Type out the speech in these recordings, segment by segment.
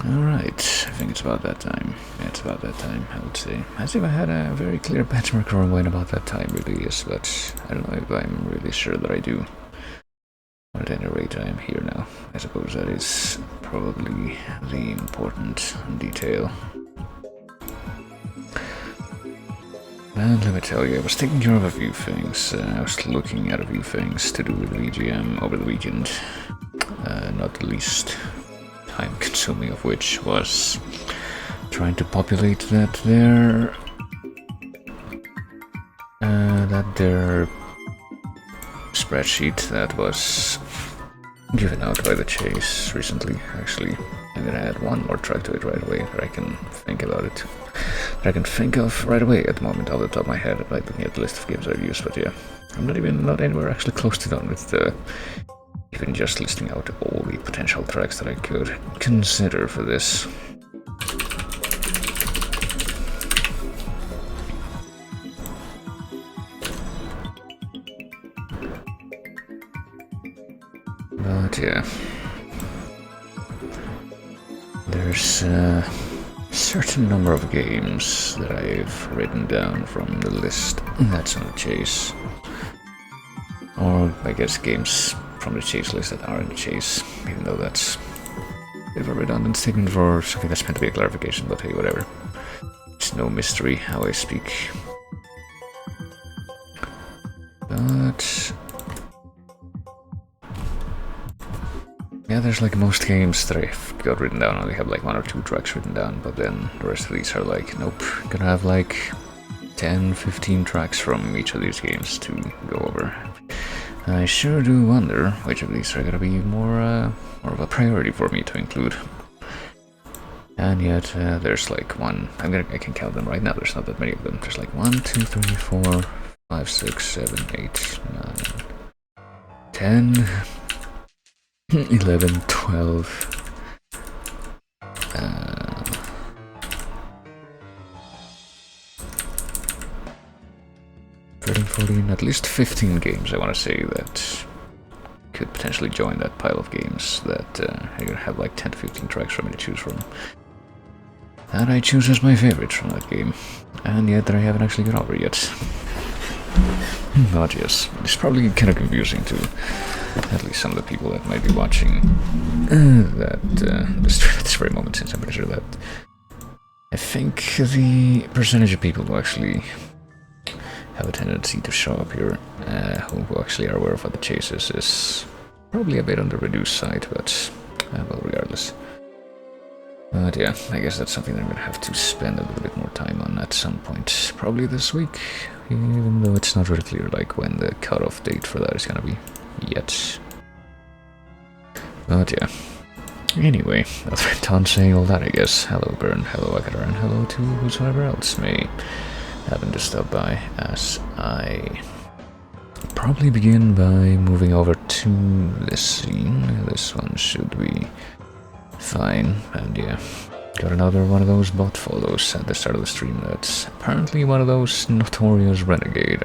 Alright, I think it's about that time. Yeah, it's about that time, I would say. As if I had a very clear benchmark on when about that time really is, but I don't know if I'm really sure that I do. At any rate, I am here now. I suppose that is probably the important detail. And let me tell you, I was taking care of a few things. I was looking at a few things to do with VGM over the weekend. Not the least time-consuming of which was trying to populate that their spreadsheet that was given out by the Chase recently. Actually, I'm gonna add one more track to it right away that I can think about it. That I can think of right away at the moment off the top of my head, like looking at the list of games I've used. But yeah, I'm not anywhere actually close to done with even just listing out all the potential tracks that I could consider for this. But yeah, there's a certain number of games that I've written down from the list that's on the Chase. Or I guess games from the Chase list that are in the Chase, even though that's a bit of a redundant statement for something that's meant to be a clarification, but hey, whatever. It's no mystery how I speak. But yeah, there's like most games that I've got written down, I only have like 1 or 2 tracks written down, but then the rest of these are like, nope, gonna have like 10-15 tracks from each of these games to go over. I sure do wonder which of these are gonna be more of a priority for me to include. And yet, there's like I can count them right now, there's not that many of them. There's like 1, 2, 3, 4, 5, 6, 7, 8, 9, 10, 11, 12, 13, 14, at least 15 games I want to say that could potentially join that pile of games that I'm gonna have like 10 to 15 tracks for me to choose from. And I choose as my favorites from that game, and yet that I haven't actually got over yet. But yes, it's probably kind of confusing to at least some of the people that might be watching the stream at this very moment, since I'm pretty sure that I think the percentage of people who actually have a tendency to show up here, who actually are aware of what the Chase is probably a bit on the reduced side, but well, regardless. But yeah, I guess that's something that I'm gonna have to spend a little bit more time on at some point, probably this week, even though it's not really clear like when the cutoff date for that is gonna be yet. But yeah, anyway, that's my done saying all that, I guess. Hello Bern, hello Akadar, and hello to whosoever else may happen to stop by, as I probably begin by moving over to this scene. This one should be fine, and yeah, got another one of those bot follows at the start of the stream. That's apparently one of those notorious renegade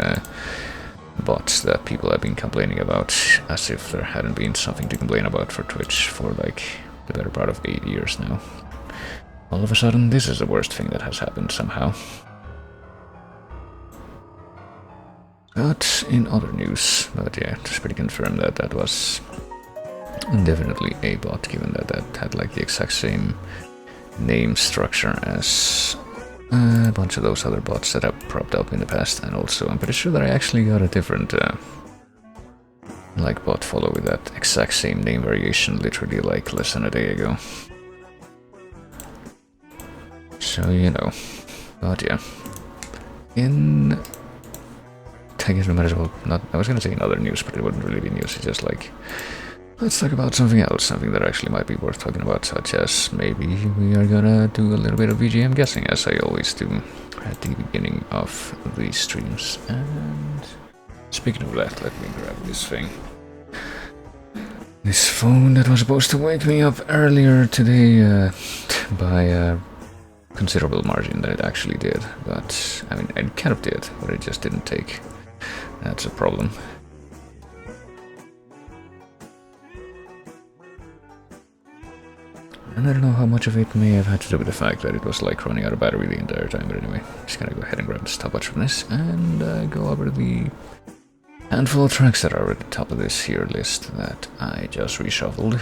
bots that people have been complaining about, as if there hadn't been something to complain about for Twitch for like the better part of 8 years now. All of a sudden, this is the worst thing that has happened somehow. But in other news, but yeah, it's pretty confirmed that that was definitely a bot, given that that had like the exact same name structure as a bunch of those other bots that have propped up in the past. And also, I'm pretty sure that I actually got a different like bot follow with that exact same name variation literally like less than a day ago. So, you know, but yeah, I guess we might as well not. I was gonna say in other news, but it wouldn't really be news. It's just like, let's talk about something else, something that actually might be worth talking about, such as maybe we are gonna do a little bit of VGM guessing, as I always do at the beginning of these streams. And speaking of that, let me grab this thing. This phone that was supposed to wake me up earlier today by a considerable margin that it actually did. But, I mean, it kind of did, but it just didn't take. That's a problem. And I don't know how much of it may have had to do with the fact that it was like running out of battery the entire time, but anyway, just gonna go ahead and grab the stopwatch from this and go over the handful of tracks that are at the top of this here list that I just reshuffled.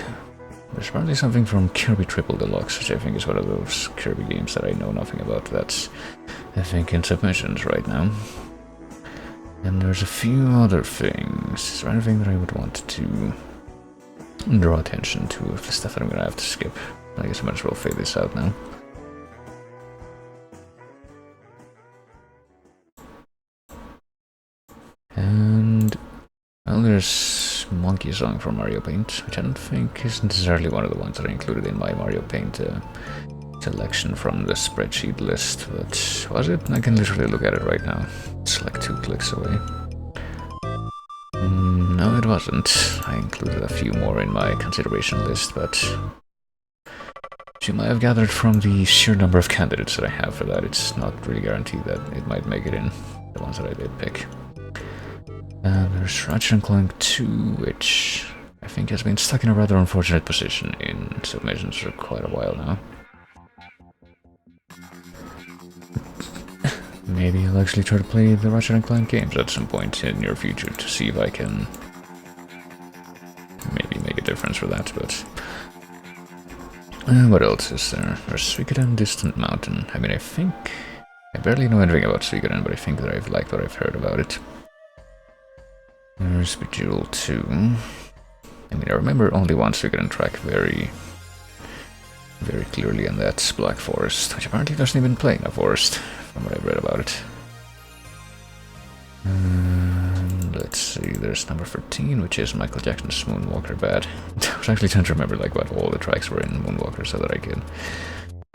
There's apparently something from Kirby Triple Deluxe, which I think is one of those Kirby games that I know nothing about. That's, I think, in submissions right now. And there's a few other things. Is there anything that I would want to draw attention to of the stuff that I'm gonna have to skip? I guess I might as well fade this out now. And well, there's Monkey Song from Mario Paint, which I don't think is necessarily one of the ones that I included in my Mario Paint selection from the spreadsheet list, but was it? I can literally look at it right now. It's like 2 clicks away. No, it wasn't. I included a few more in my consideration list, but you might have gathered from the sheer number of candidates that I have for that, it's not really guaranteed that it might make it in, the ones that I did pick. And there's Ratchet & Clank 2, which I think has been stuck in a rather unfortunate position in submissions for quite a while now. Maybe I'll actually try to play the Ratchet & Clank games at some point in the near future to see if I can maybe make a difference for that, but what else is there? There's Suikoden Distant Mountain. I mean, I barely know anything about Suikoden, but I think that I've liked what I've heard about it. There's Bejeweled 2. I mean, I remember only one Suikoden track very clearly, and that's Black Forest, which apparently doesn't even play in a forest, from what I've read about it. Let's see, there's number 13, which is Michael Jackson's Moonwalker Bad. I was actually trying to remember like what all the tracks were in Moonwalker so that I could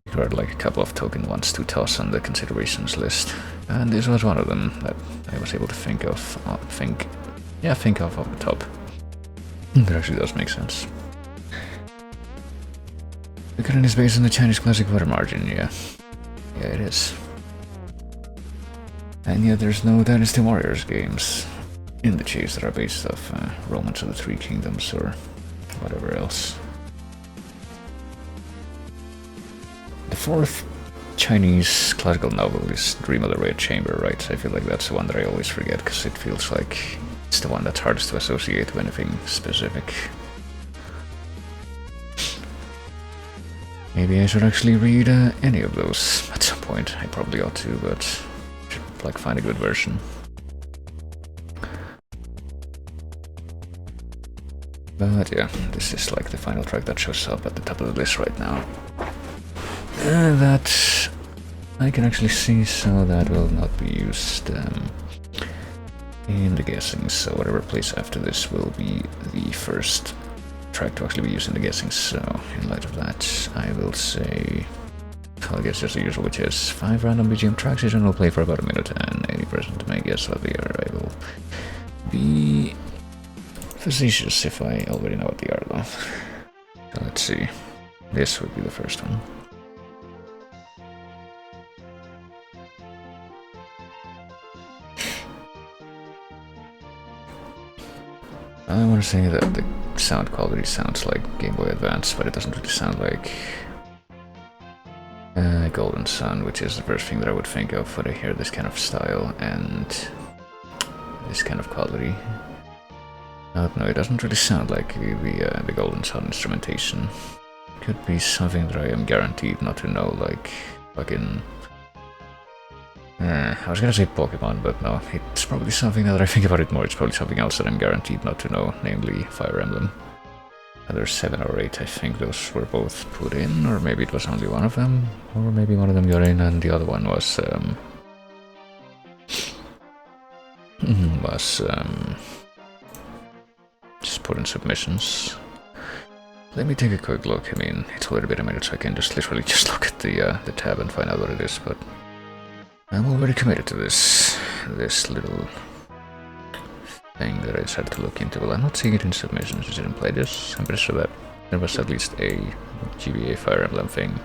record like a couple of token ones to toss on the considerations list. And this was one of them that I was able to think of off the top. That actually does make sense. The current is based on the Chinese classic Water Margin, yeah. Yeah, it is. And yet there's no Dynasty Warriors games in the chase that are based off Romance of the Three Kingdoms or whatever else. The fourth Chinese classical novel is Dream of the Red Chamber, right? I feel like that's the one that I always forget because it feels like it's the one that's hardest to associate with anything specific. Maybe I should actually read any of those at some point. I probably ought to, but should like find a good version. But yeah, this is like the final track that shows up at the top of the list right now. That I can actually see, so that will not be used in the guessing. So whatever plays after this will be the first track to actually be used in the guessing. So in light of that, I will say, I guess just the usual, which is 5 random BGM tracks. Each one will play for about a minute, and any person to make guess what they are, I will be facetious if I already know what they are, though. So let's see. This would be the first one. I want to say that the sound quality sounds like Game Boy Advance, but it doesn't really sound like Golden Sun, which is the first thing that I would think of when I hear this kind of style and this kind of quality. No, it doesn't really sound like the Golden Sun instrumentation. Could be something that I am guaranteed not to know, like fucking... I was gonna say Pokemon, but no, it's probably something now that I think about it more, it's probably something else that I'm guaranteed not to know, namely Fire Emblem. There's 7 or 8, I think those were both put in, or maybe it was only one of them, or maybe one of them got in and the other one was just put in submissions. Let me take a quick look. I mean, it's already been a minute, so I can just literally just look at the tab and find out what it is, but I'm already committed to this little thing that I decided to look into. Well, I'm not seeing it in submissions. I didn't play this. I'm pretty sure that there was at least a GBA Fire Emblem thing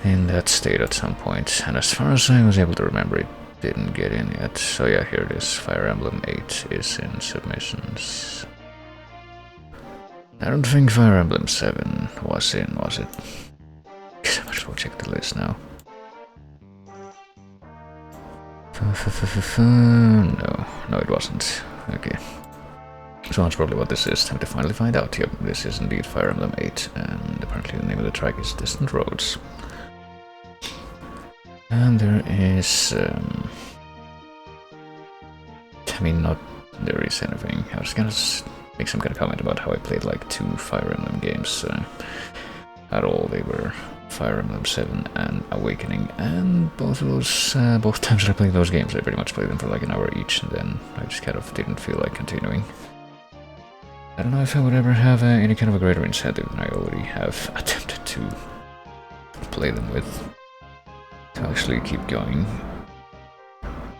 in that state at some point, and as far as I was able to remember, it didn't get in yet. So yeah, here it is. Fire Emblem 8 is in submissions. I don't think Fire Emblem 7 was in, was it? Guess I might as well check the list now. No, it wasn't. Okay. So that's probably what this is. Time to finally find out. Yep, this is indeed Fire Emblem 8, and apparently the name of the track is Distant Roads. And there is... I mean, not there is anything. I was gonna make some kind of comment about how I played like 2 Fire Emblem games. At all, they were Fire Emblem 7 and Awakening, and both of those, both times I played those games, I pretty much played them for like an hour each, and then I just kind of didn't feel like continuing. I don't know if I would ever have any kind of a greater incentive than I already have attempted to play them with, to actually keep going.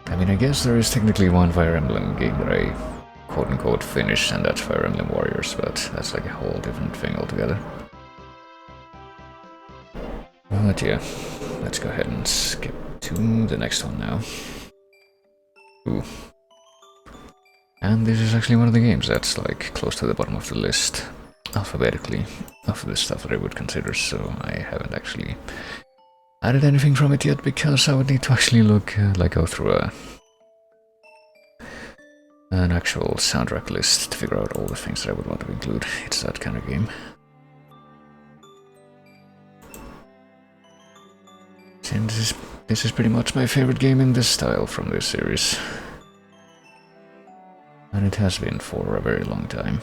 I mean, I guess there is technically one Fire Emblem game that I quote-unquote finished, and that's Fire Emblem Warriors, but that's like a whole different thing altogether. But yeah, let's go ahead and skip to the next one now. Ooh. And this is actually one of the games that's like close to the bottom of the list, alphabetically, of the stuff that I would consider, so I haven't actually added anything from it yet, because I would need to actually look, go through an actual soundtrack list to figure out all the things that I would want to include. It's that kind of game. And this is pretty much my favorite game in this style from this series. And it has been for a very long time.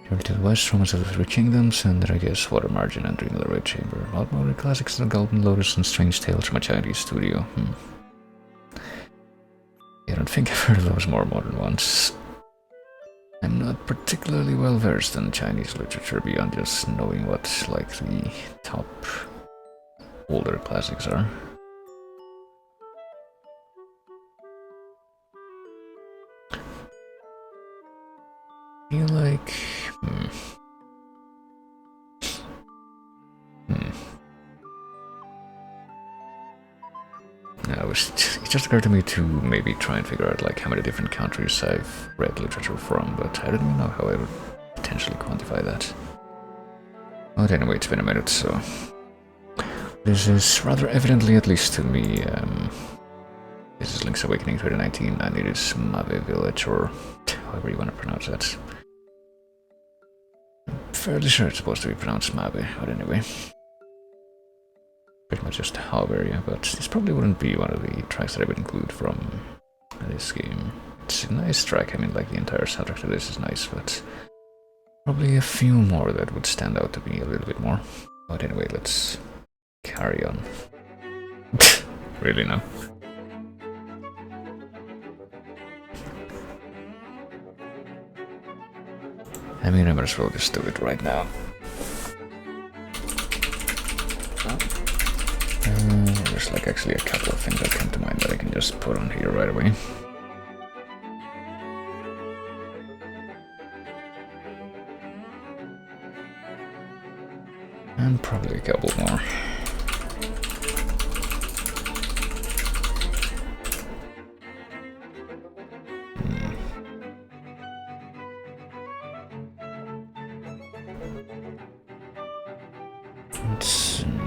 Journey to the West, Romance of the Three Kingdoms, and I guess Water Margin and Dream of the Red Chamber. A lot more classics than Golden Lotus and Strange Tales from a Chinese studio. Yeah, I don't think I've heard of those more modern ones. I'm not particularly well versed in Chinese literature beyond just knowing what, like, the top older classics are. I feel like... No, it just occurred to me to maybe try and figure out like how many different countries I've read literature from, but I don't even know how I would potentially quantify that. But anyway, it's been a minute, so... This is rather evidently, at least to me, this is Link's Awakening 2019, and it is Mabe Village, or however you want to pronounce that. I'm fairly sure it's supposed to be pronounced Mabe, but anyway. Pretty much just however, yeah, but this probably wouldn't be one of the tracks that I would include from this game. It's a nice track, I mean, like the entire soundtrack to this is nice, but probably a few more that would stand out to me a little bit more. But anyway, let's carry on. Really, no? I mean, I might as well just do it right now. There's like actually a couple of things that come to mind that I can just put on here right away. And probably a couple more.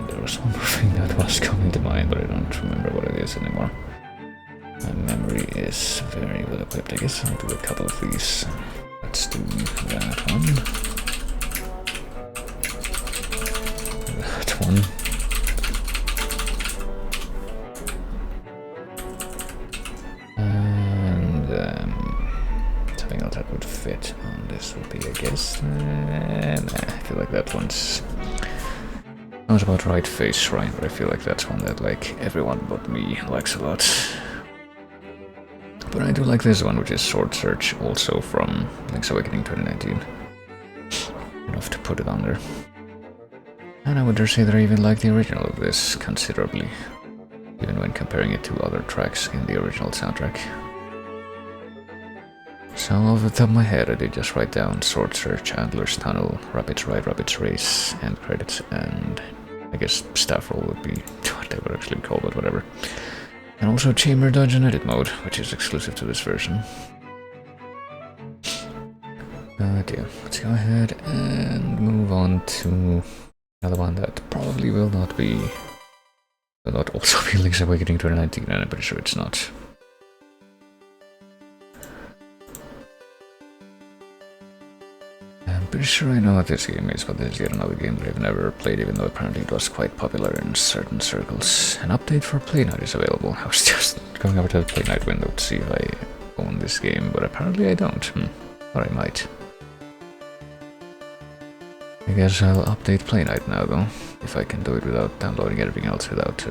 There was one more thing that was coming to mind, but I don't remember what it is anymore. My memory is very well equipped. I guess I'll do a couple of these. Let's do that one. That one. And something else that would fit on this would be, I guess. Nah, I feel like that one's... I was about right, Face Shrine, but I feel like that's one that like everyone but me likes a lot. But I do like this one, which is Sword Search, also from Link's Awakening 2019. Enough to put it on there. And I would dare say that I even like the original of this considerably, even when comparing it to other tracks in the original soundtrack. So off the top of my head, I did just write down Sword Search, Antler's Tunnel, Rabbit's Ride, Rabbit's Race, and credits, and I guess Staff Roll would be what they would actually call it, whatever. And also Chamber Dodge and Edit mode, which is exclusive to this version. Dear. Let's go ahead and move on to another one that probably will not also be Link's Awakening 2019, and I'm pretty sure it's not. I'm pretty sure I know what this game is, but this is yet another game that I've never played, even though apparently it was quite popular in certain circles. An update for Play Night is available. I was just going over to the Play Night window to see if I own this game, but apparently I don't. Or I might. I guess I'll update Play Night now, though, if I can do it without downloading everything else, without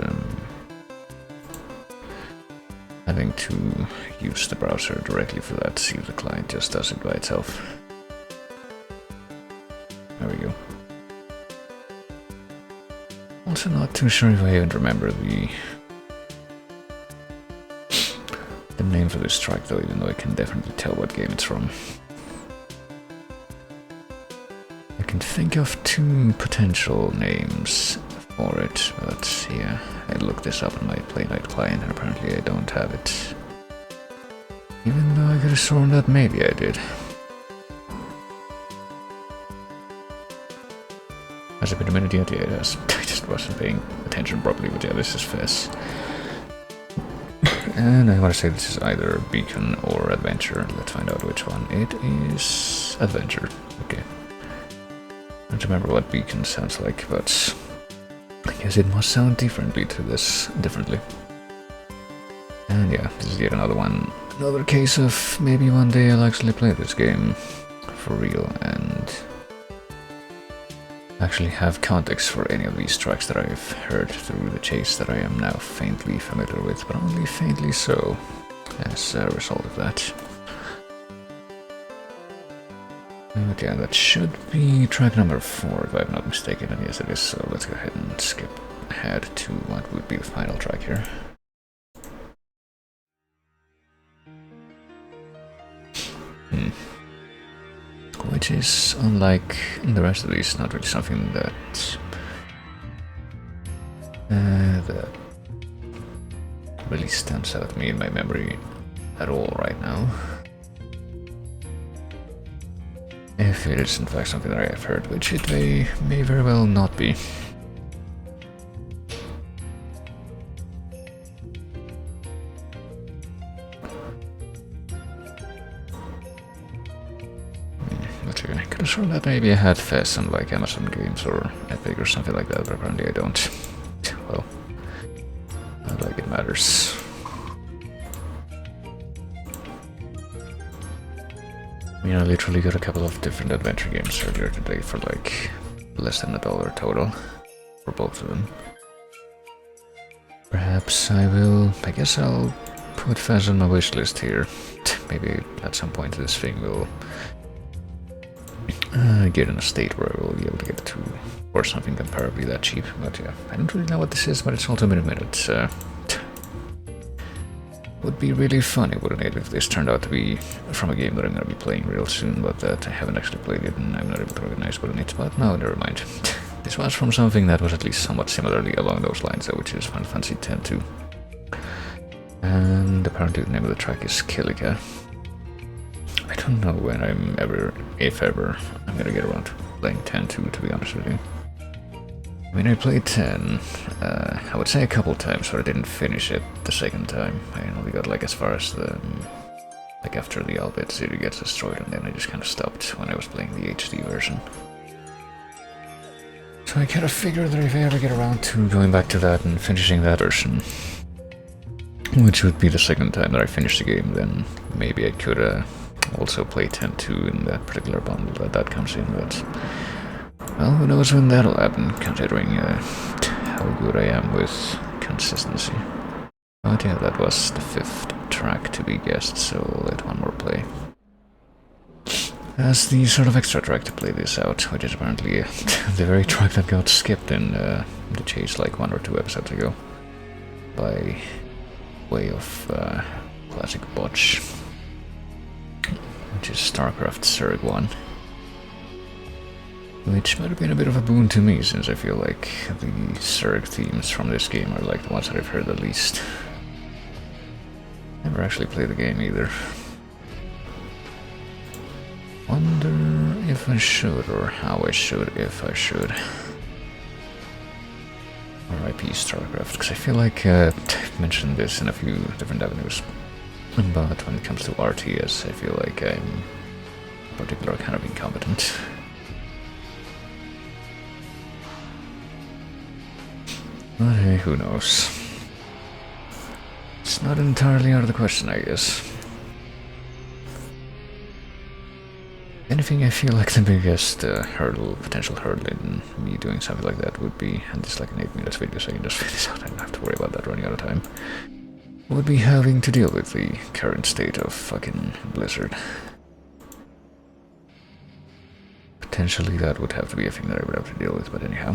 having to use the browser directly for that, see if the client just does it by itself. There we go. Also not too sure if I even remember the name for this track, though, even though I can definitely tell what game it's from. I can think of two potential names for it, but yeah, I looked this up on my Play Night client and apparently I don't have it. Even though I could have sworn that maybe I did. Has it been a minute yet? Yeah, it has. I just wasn't paying attention properly, but yeah, this is Fez. And I want to say this is either Beacon or Adventure. Let's find out which one. It is Adventure. Okay. I don't remember what Beacon sounds like, but I guess it must sound differently to this. And yeah, this is yet another one. Another case of maybe one day I'll actually play this game for real and actually have context for any of these tracks that I've heard through the chase that I am now faintly familiar with, but only faintly so as a result of that. But yeah, that should be track number 4 if I'm not mistaken, and yes it is, so let's go ahead and skip ahead to what would be the final track here. Which is, unlike the rest of these, not really something that really stands out to me in my memory at all right now. If it is in fact something that I have heard, which it may very well not be. I could have sworn that maybe I had Fez on like Amazon Games or Epic or something like that, but apparently I don't. Well, not like it matters. I mean, I literally got a couple of different adventure games earlier today for like less than $1 total for both of them. Perhaps I guess I'll put Fez on my wish list here. Maybe at some point this thing will get in a state where I will be able to get it to or something comparably that cheap. But yeah, I don't really know what this is, but it's also been a minute. Would be really funny, wouldn't it, if this turned out to be from a game that I'm going to be playing real soon, but that I haven't actually played it and I'm not able to recognize what it is. But no, never mind. This was from something that was at least somewhat similarly along those lines, though, which is Final Fantasy X-2. And apparently the name of the track is Kilika. I don't know when I'm ever, if ever, I'm gonna get around to playing 10-2, to be honest with you. I mean, I played 10, I would say a couple times, but I didn't finish it the second time. I only got like as far as the, like after the Albert City gets destroyed, and then I just kind of stopped when I was playing the HD version. So I kind of figured that if I ever get around to going back to that and finishing that version, which would be the second time that I finish the game, then maybe I could, also play 10-2 in that particular bundle that comes in, but well, who knows when that'll happen, considering how good I am with consistency. But yeah, that was the 5th track to be guessed, so we'll let one more play. As the sort of extra track to play this out, which is apparently the very track that got skipped in the chase like 1 or 2 episodes ago, by way of classic botch, which is StarCraft Zerg 1. Which might have been a bit of a boon to me, since I feel like the Zerg themes from this game are like the ones that I've heard the least. Never actually played the game either. Wonder if I should, or how I should, if I should. RIP StarCraft, because I feel like I've mentioned this in a few different avenues, but when it comes to RTS, I feel like I'm in particular kind of incompetent. But hey, who knows? It's not entirely out of the question, I guess. Anything, I feel like the biggest potential hurdle in me doing something like that would be, and it's like an 8-minute video so I can just finish this out and not have to worry about that running out of time, would be having to deal with the current state of fucking Blizzard. Potentially that would have to be a thing that I would have to deal with, but anyhow.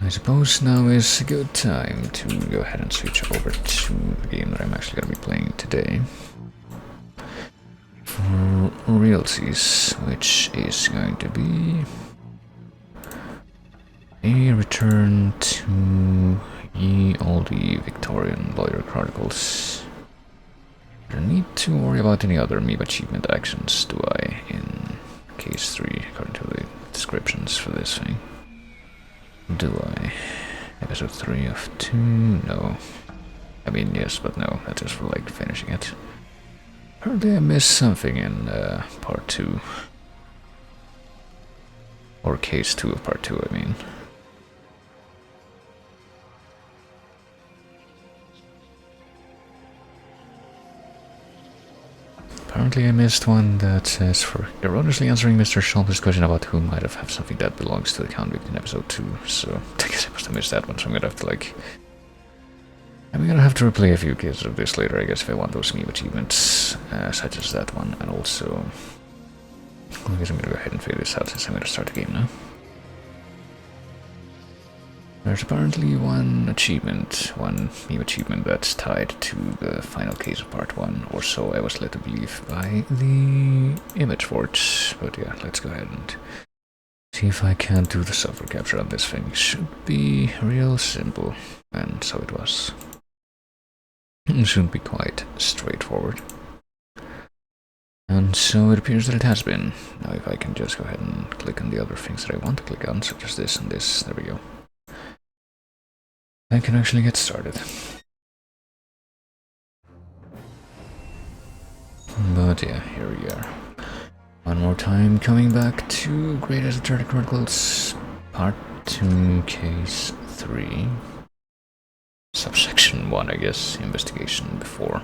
I suppose now is a good time to go ahead and switch over to the game that I'm actually going to be playing today. For realties, which is going to be a return to ye olde Victorian Lawyer Chronicles. I don't need to worry about any other MeeP achievement actions, do I, in case 3, according to the descriptions for this thing? Do I? Episode 3 of 2? No. I mean, yes, but no, that's just for like finishing it. Heard I missed something in part 2. Or case 2 of part 2, I mean. Apparently I missed one that says, for erroneously answering Mr. Schultz's question about who might have something that belongs to the convict in episode 2, so I guess I must have missed that one, so I'm gonna have to like... I'm gonna have to replay a few cases of this later, I guess, if I want those MeeP achievements, such as that one, and also... I guess I'm gonna go ahead and figure this out since I'm gonna start the game now. There's apparently one achievement, one MeeP achievement that's tied to the final case of part 1, or so I was led to believe by the image forts. But yeah, let's go ahead and see if I can do the software capture on this thing. Should be real simple, and so it was. It should be quite straightforward. And so it appears that it has been. Now if I can just go ahead and click on the other things that I want to click on, such as this and this, there we go. I can actually get started. But yeah, here we are. One more time, coming back to Great Esoteric Chronicles, Part 2, Case 3. Subsection 1, I guess, investigation before.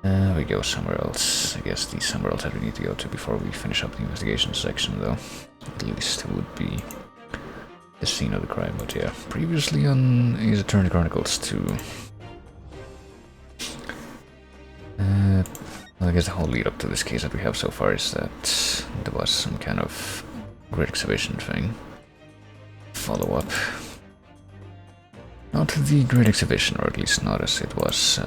We go somewhere else. I guess the somewhere else that we need to go to before we finish up the investigation section, though. At least it would be the scene of the crime, but yeah. Previously on Esoteric Chronicles 2. Well, I guess the whole lead up to this case that we have so far is that there was some kind of great exhibition thing. Follow up. Not the Great Exhibition, or at least not as it was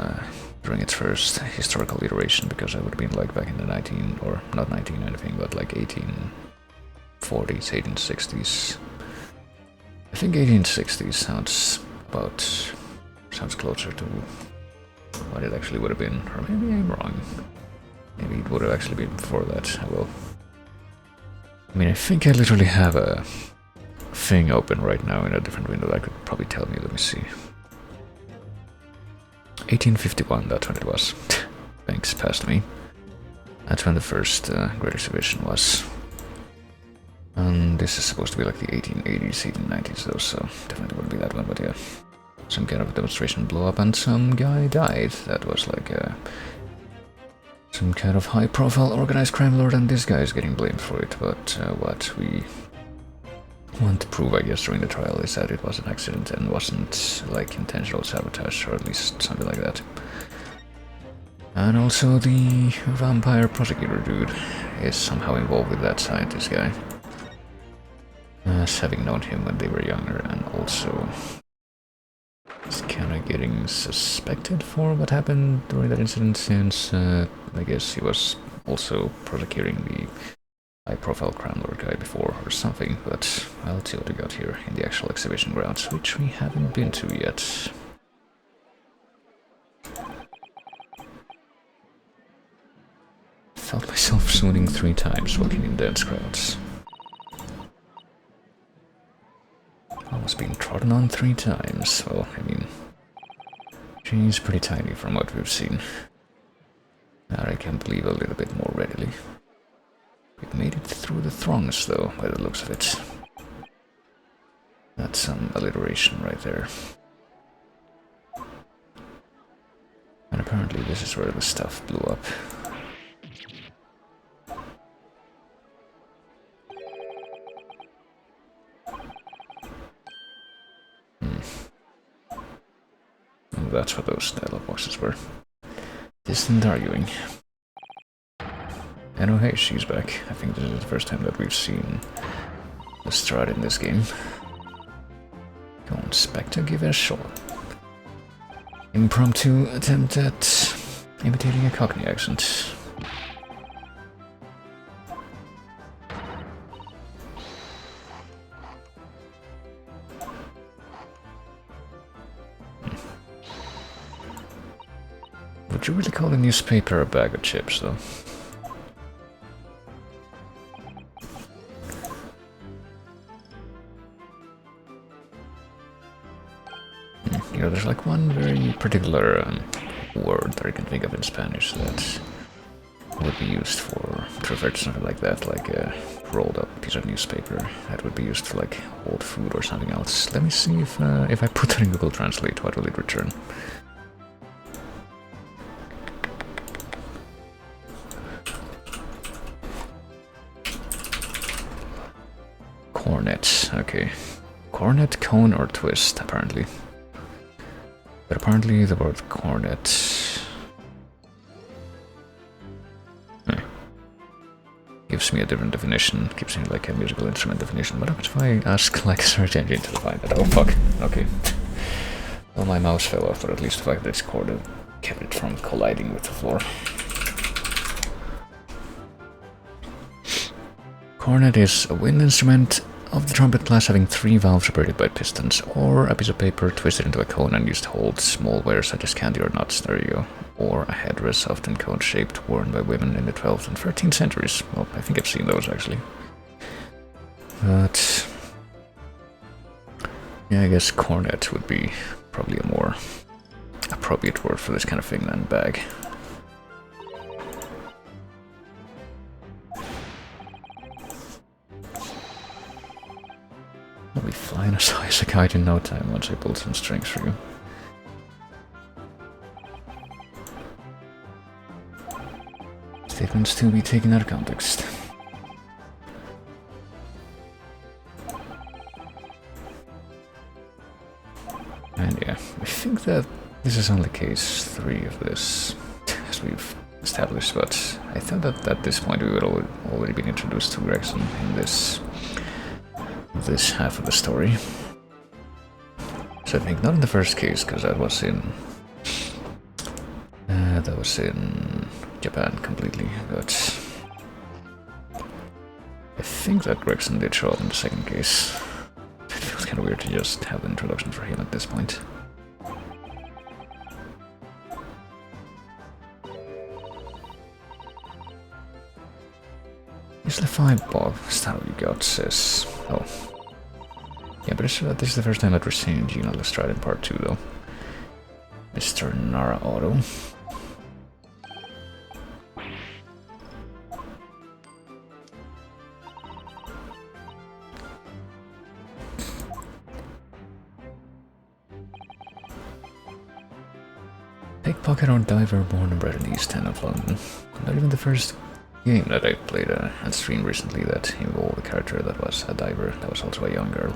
during its first historical iteration, because I would have been like back in the 19, or not 19 or anything, but like 1840s, 1860s. I think 1860s sounds closer to what it actually would have been, or maybe I'm wrong. Maybe it would have actually been before that. I mean, I think I literally have a thing open right now in a different window that could probably tell me. Let me see. 1851, that's when it was. Thanks, past me. That's when the first Great Exhibition was. And this is supposed to be like the 1880s, 1890s though, so definitely wouldn't be that one, but yeah. Some kind of demonstration blew up and some guy died. That was like some kind of high-profile organized crime lord, and this guy is getting blamed for it, but what we want to prove, I guess, during the trial is that it was an accident and wasn't like intentional sabotage, or at least something like that. And also the vampire prosecutor dude is somehow involved with that scientist guy. As having known him when they were younger, and also is kind of getting suspected for what happened during that incident, since I guess he was also prosecuting the high-profile crime lord guy before or something, but well, let's see what we got here in the actual exhibition grounds, which we haven't been to yet. felt myself swooning 3 times walking in dense crowds. I was being trodden on 3 times. Well, I mean, she's pretty tiny from what we've seen. That I can believe a little bit more readily. We've made it through the throngs, though, by the looks of it. That's some alliteration right there. And apparently this is where the stuff blew up. And that's what those dialogue boxes were. Distant arguing. And oh hey, she's back. I think this is the first time that we've seen Lestrade in this game. Go on, Spectre, give it a shot. Impromptu attempt at imitating a Cockney accent. Would you really call a newspaper a bag of chips, though? You know, there's like one very particular word that I can think of in Spanish that would be used for, to refer to something like that, like a rolled up piece of newspaper. That would be used for like old food or something else. Let me see if I put that in Google Translate, what will it return? Cornet, okay. Cornet, cone, or twist, apparently. But apparently the word cornet gives me a different definition, gives me like a musical instrument definition. But if I ask like a search engine to define that? Oh fuck, okay. Well, my mouse fell off, but at least the fact that it's cornet kept it from colliding with the floor. Cornet is a wind instrument of the trumpet class having 3 valves operated by pistons, or a piece of paper twisted into a cone and used to hold small wares such as candy or nuts, there you go. Or a headdress often cone-shaped, worn by women in the 12th and 13th centuries. Well, I think I've seen those actually. But yeah, I guess cornet would be probably a more appropriate word for this kind of thing than bag. I'll be flying as high as a kite in no time once I pull some strings for you. Statements to be taken out of context. And yeah, I think that this is only case 3 of this, as we've established, but I thought that at this point we would already been introduced to Gregson in this half of the story. So I think not in the first case, because that was in Japan completely, but I think that Gregson did show up in the second case. It feels kind of weird to just have an introduction for him at this point. Is the 5 Bob style you got, says. Oh. Yeah, but this is the first time that we're seeing Gina Lestrade in part 2, though. Mr. Nara Auto. Pickpocket or diver born and bred in the East End of London. Not even the first game that I played and streamed recently that involved a character that was a diver, that was also a young girl.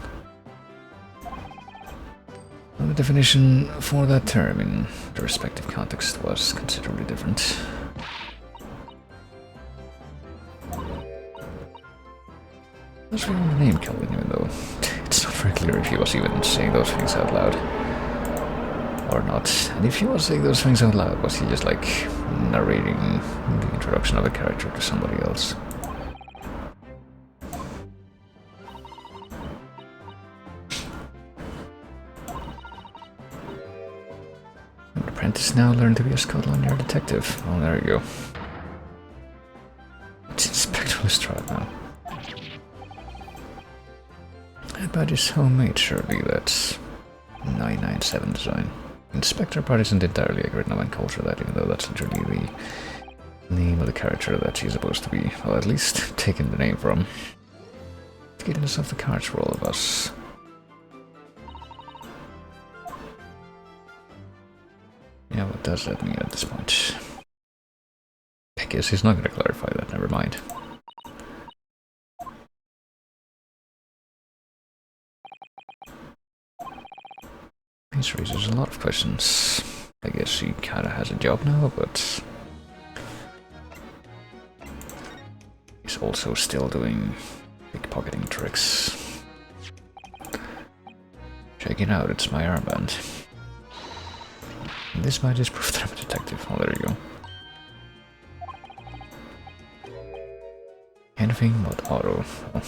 Well, the definition for that term in the respective context was considerably different. That's really the name Kelvin, even though it's not very clear if he was even saying those things out loud or not. And if he was saying those things out loud, was he just like narrating the introduction of a character to somebody else? An apprentice now learned to be a Scotland Yard detective. Oh, there you go. Strad now. That badge is homemade, surely. That's 997 design. Inspector part isn't entirely accurate nomenclature, that, even though that's literally the name of the character that she's supposed to be, well, at least taking the name from. Getting us off the cards for all of us. Yeah, what does that mean at this point? I guess he's not going to clarify that, never mind. This raises a lot of questions. I guess she kinda has a job now, but he's also still doing pickpocketing tricks. Check it out, it's my armband. And this might just prove that I'm a detective. Oh, there you go. Anything but auto. Oh.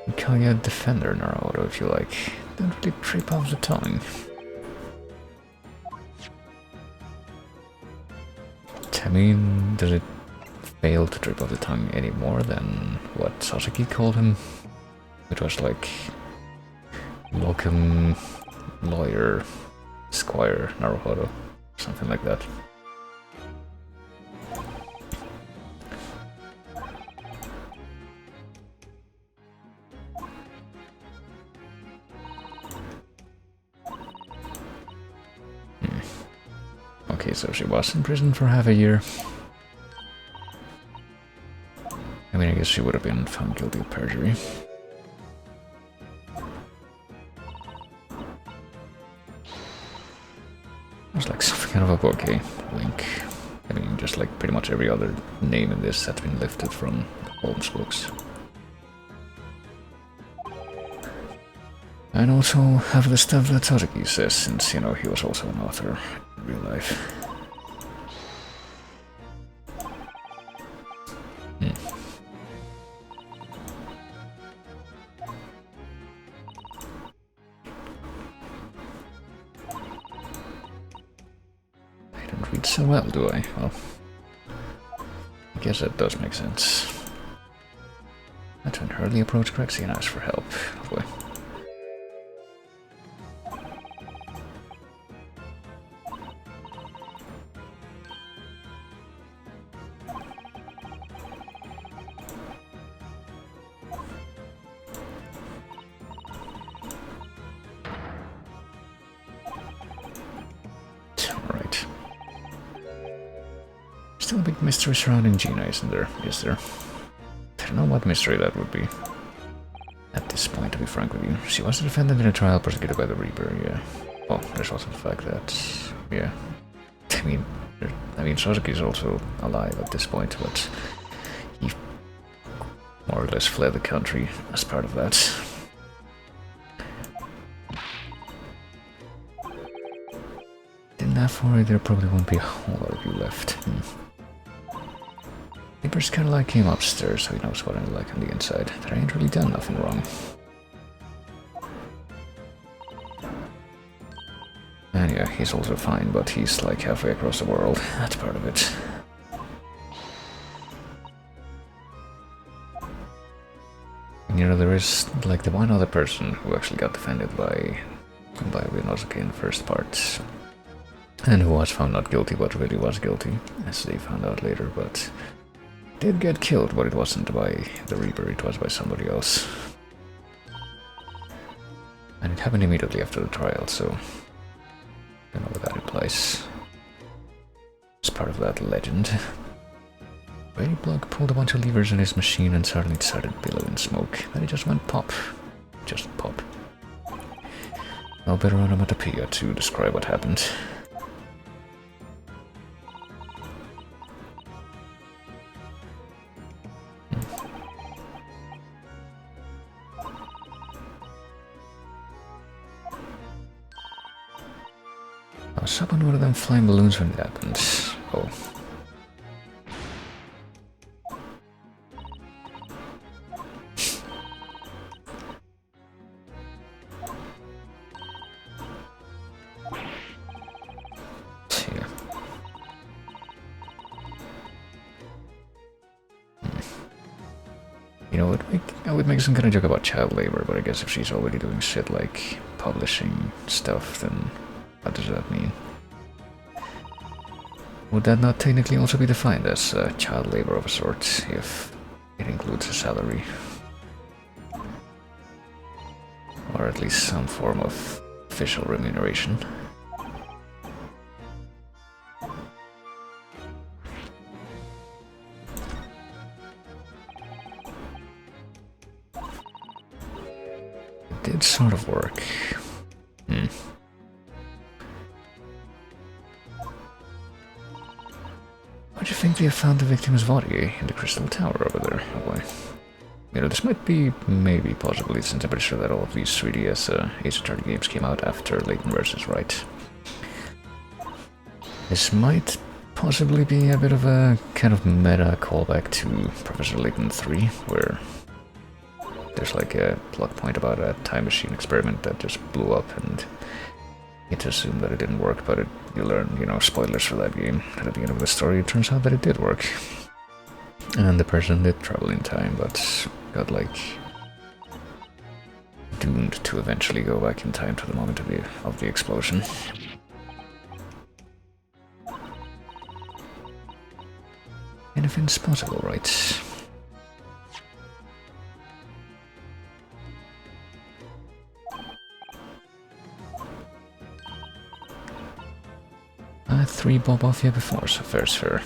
You can get defender in our auto if you like. Don't really trip off the tongue. I mean, does it fail to trip off the tongue any more than what Sasaki called him? It was like locum, lawyer, squire, Naruhodo, something like that. Okay, so she was in prison for half a year. I mean, I guess she would have been found guilty of perjury. It's like something out of a book, eh? Link. I mean, just like pretty much every other name in this that's been lifted from Holmes books. And also have the stuff that Sasaki says, since, you know, he was also an author in real life. I don't read so well, do I? Well, I guess that does make sense. I turn hurriedly approach Grexy and ask for help. Oh boy. Alright. Still a big mystery surrounding Gina, isn't there? Is there? I don't know what mystery that would be. At this point, to be frank with you. She was a defendant in a trial persecuted by the Reaper, yeah. Well, there's also the fact that, yeah. I mean, Sasaki is also alive at this point, but he more or less fled the country as part of that. In that far, there probably won't be a whole lot of you left. Neighbors kinda like him upstairs, so he knows what I'm like on the inside. That I ain't really done nothing wrong. And yeah, he's also fine, but he's like halfway across the world. That's part of it. And you know, there is like the one other person who actually got defended by Ryunosuke in the first part. And who was found not guilty, but really was guilty, as they found out later, but did get killed, but it wasn't by the Reaper, it was by somebody else. And it happened immediately after the trial, so I don't know what that implies. It's part of that legend. Brady Block pulled a bunch of levers in his machine and suddenly it started billowing smoke. Then it just went pop. Just pop. No better onomatopoeia to describe what happened. I was up on one of them flying balloons when it happened. Oh. would make some kind of joke about child labor, but I guess if she's already doing shit like publishing stuff, then what does that mean? Would that not technically also be defined as child labor of a sort, if it includes a salary? Or at least some form of official remuneration. It did sort of work. What do you think they have found the victim's body in the Crystal Tower over there? Oh boy. You know, this might be, maybe, possibly, since I'm pretty sure that all of these 3DS Ace Attorney games came out after Layton vs. Right. This might possibly be a bit of a kind of meta callback to Professor Layton 3, where there's like a plot point about a time machine experiment that just blew up, and you to assume that it didn't work, but you learn, you know, spoilers for that game, and at the end of the story it turns out that it did work. And the person did travel in time, but got, like, doomed to eventually go back in time to the moment of the explosion. Anything's possible, right? I had 3 bob off here before, so fair's fair.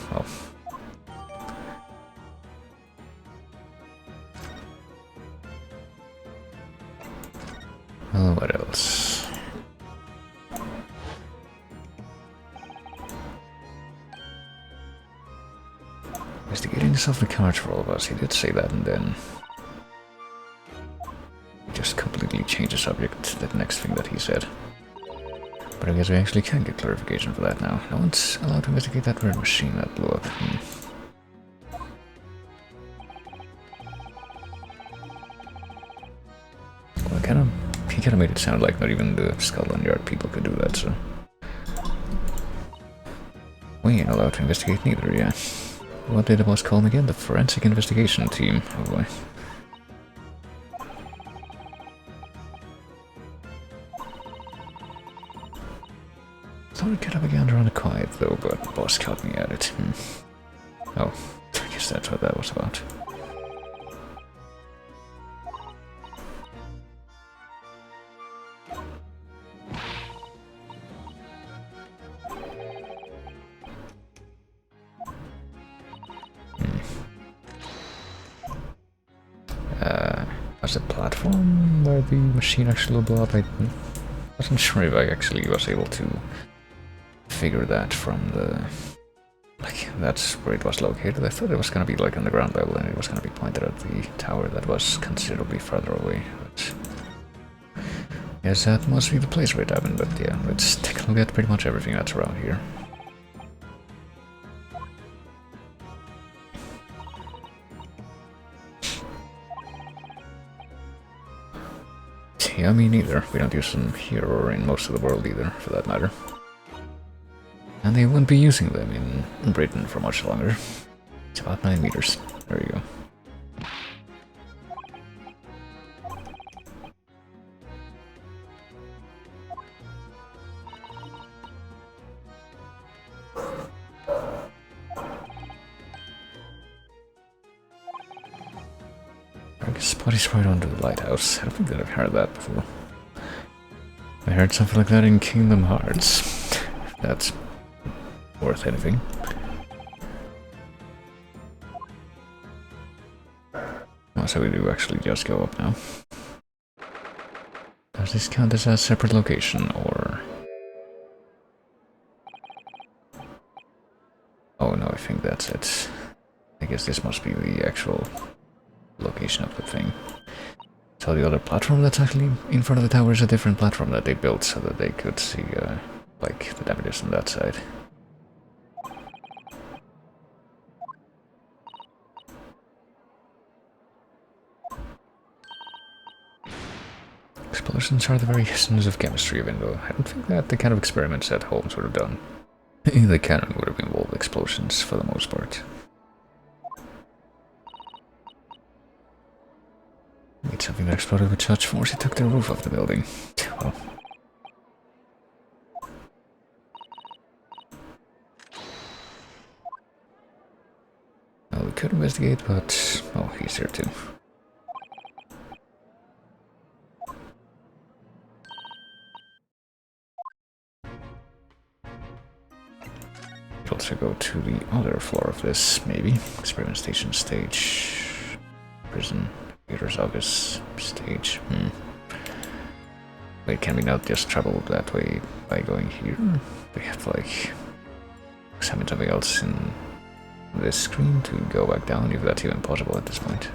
Well, what else? Investigating the off the cards for all of us. He did say that, and then he just completely changed the subject to the next thing that he said. But I guess we actually can get clarification for that now. No one's allowed to investigate that weird machine that blew up. Well, he kind of made it sound like not even the Scotland Yard people could do that, so... We ain't allowed to investigate neither, yeah. What did the boss call them again? The Forensic Investigation Team. Oh boy. Thought it could have begun to run quiet though, but the boss caught me at it. Oh, I guess that's what that was about. Was the platform where the machine actually blew up? I wasn't sure if I actually was able to figure that from the... Like, that's where it was located. I thought it was gonna be like on the ground level and it was gonna be pointed at the tower that was considerably further away. But yes, that must be the place where it happened, but yeah, let's take a look at pretty much everything that's around here. Yeah, me neither. We don't use them here or in most of the world either, for that matter. And they wouldn't be using them in Britain for much longer. It's about 9 meters. There you go. Spotty's right under the lighthouse. I don't think that I've heard that before. I heard something like that in Kingdom Hearts. That's worth anything. Oh, so we do actually just go up now. Does this count as a separate location, or... Oh no, I think that's it. I guess this must be the actual location of the thing. So the other platform that's actually in front of the tower is a different platform that they built so that they could see, like, the damages on that side. Explosions are the very essence of chemistry, even though I don't think that the kind of experiments that Holmes would have done in the canon would have involved explosions for the most part. Need something that exploded with such force it took the roof off the building. Well. Well, we could investigate, but... oh, he's here too. Could also go to the other floor of this, maybe. Experiment station stage. Prison. Computer's office stage. Wait, can we not just travel that way by going here? We have to, like, examine something else in this screen to go back down, if that's even possible at this point.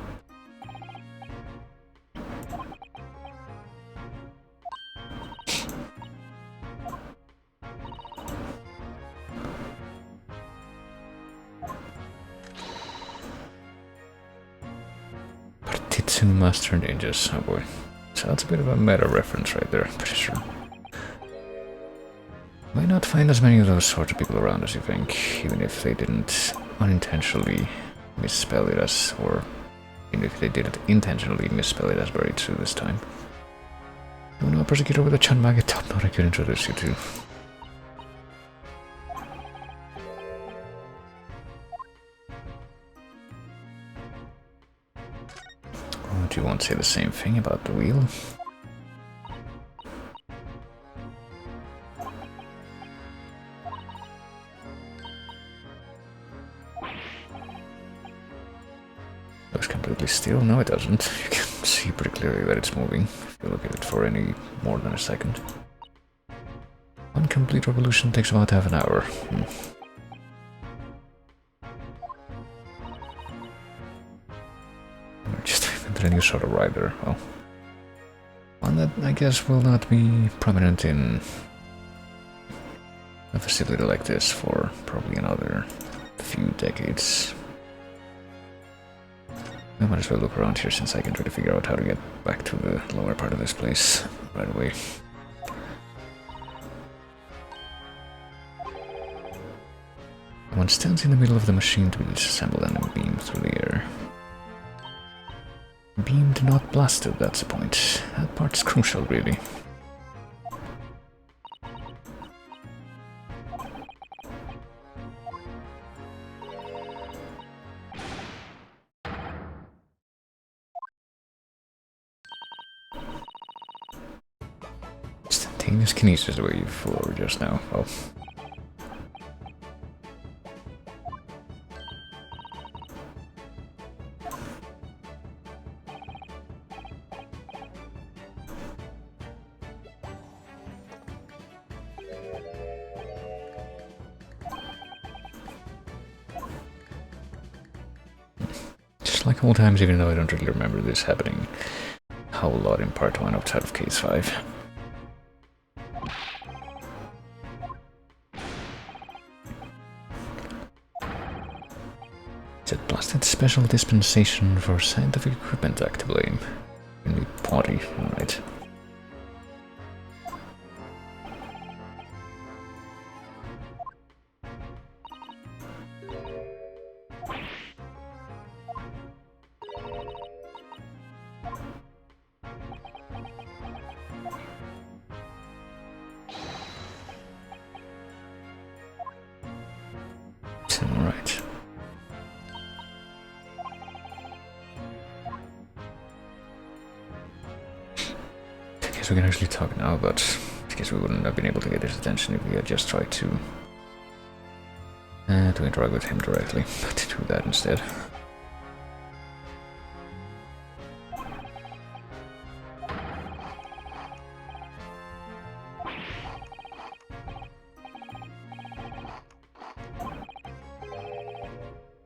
Partitsu Master Ninjas, oh boy. So that's a bit of a meta reference right there, pretty sure. Might not find as many of those sort of people around as you think, even if they didn't unintentionally misspell it as, or even if they didn't intentionally misspell it as very true this time. You know, a persecutor with a Chanmage top knot I could introduce you to. Oh, do you want to say the same thing about the wheel? Looks completely still. No, it doesn't. You can see pretty clearly that it's moving if you look at it for any more than a second. One complete revolution takes about half an hour. Just invented a new sort of rider. Well, one that I guess will not be prominent in a facility like this for probably another few decades. I might as well look around here since I can try to figure out how to get back to the lower part of this place right away. One stands in the middle of the machine to be disassembled and beamed through the air. Beamed, not blasted, that's the point. That part's crucial, really. Instantaneous kinesis the way you flew over just now. Oh. Just like old times, even though I don't really remember this happening a whole lot in part 1 outside of Case 5. Said blasted special dispensation for scientific equipment to blame. Really potty, alright. Alright. I guess we can actually talk now, but I guess we wouldn't have been able to get his attention if we had just tried to interact with him directly, but to do that instead.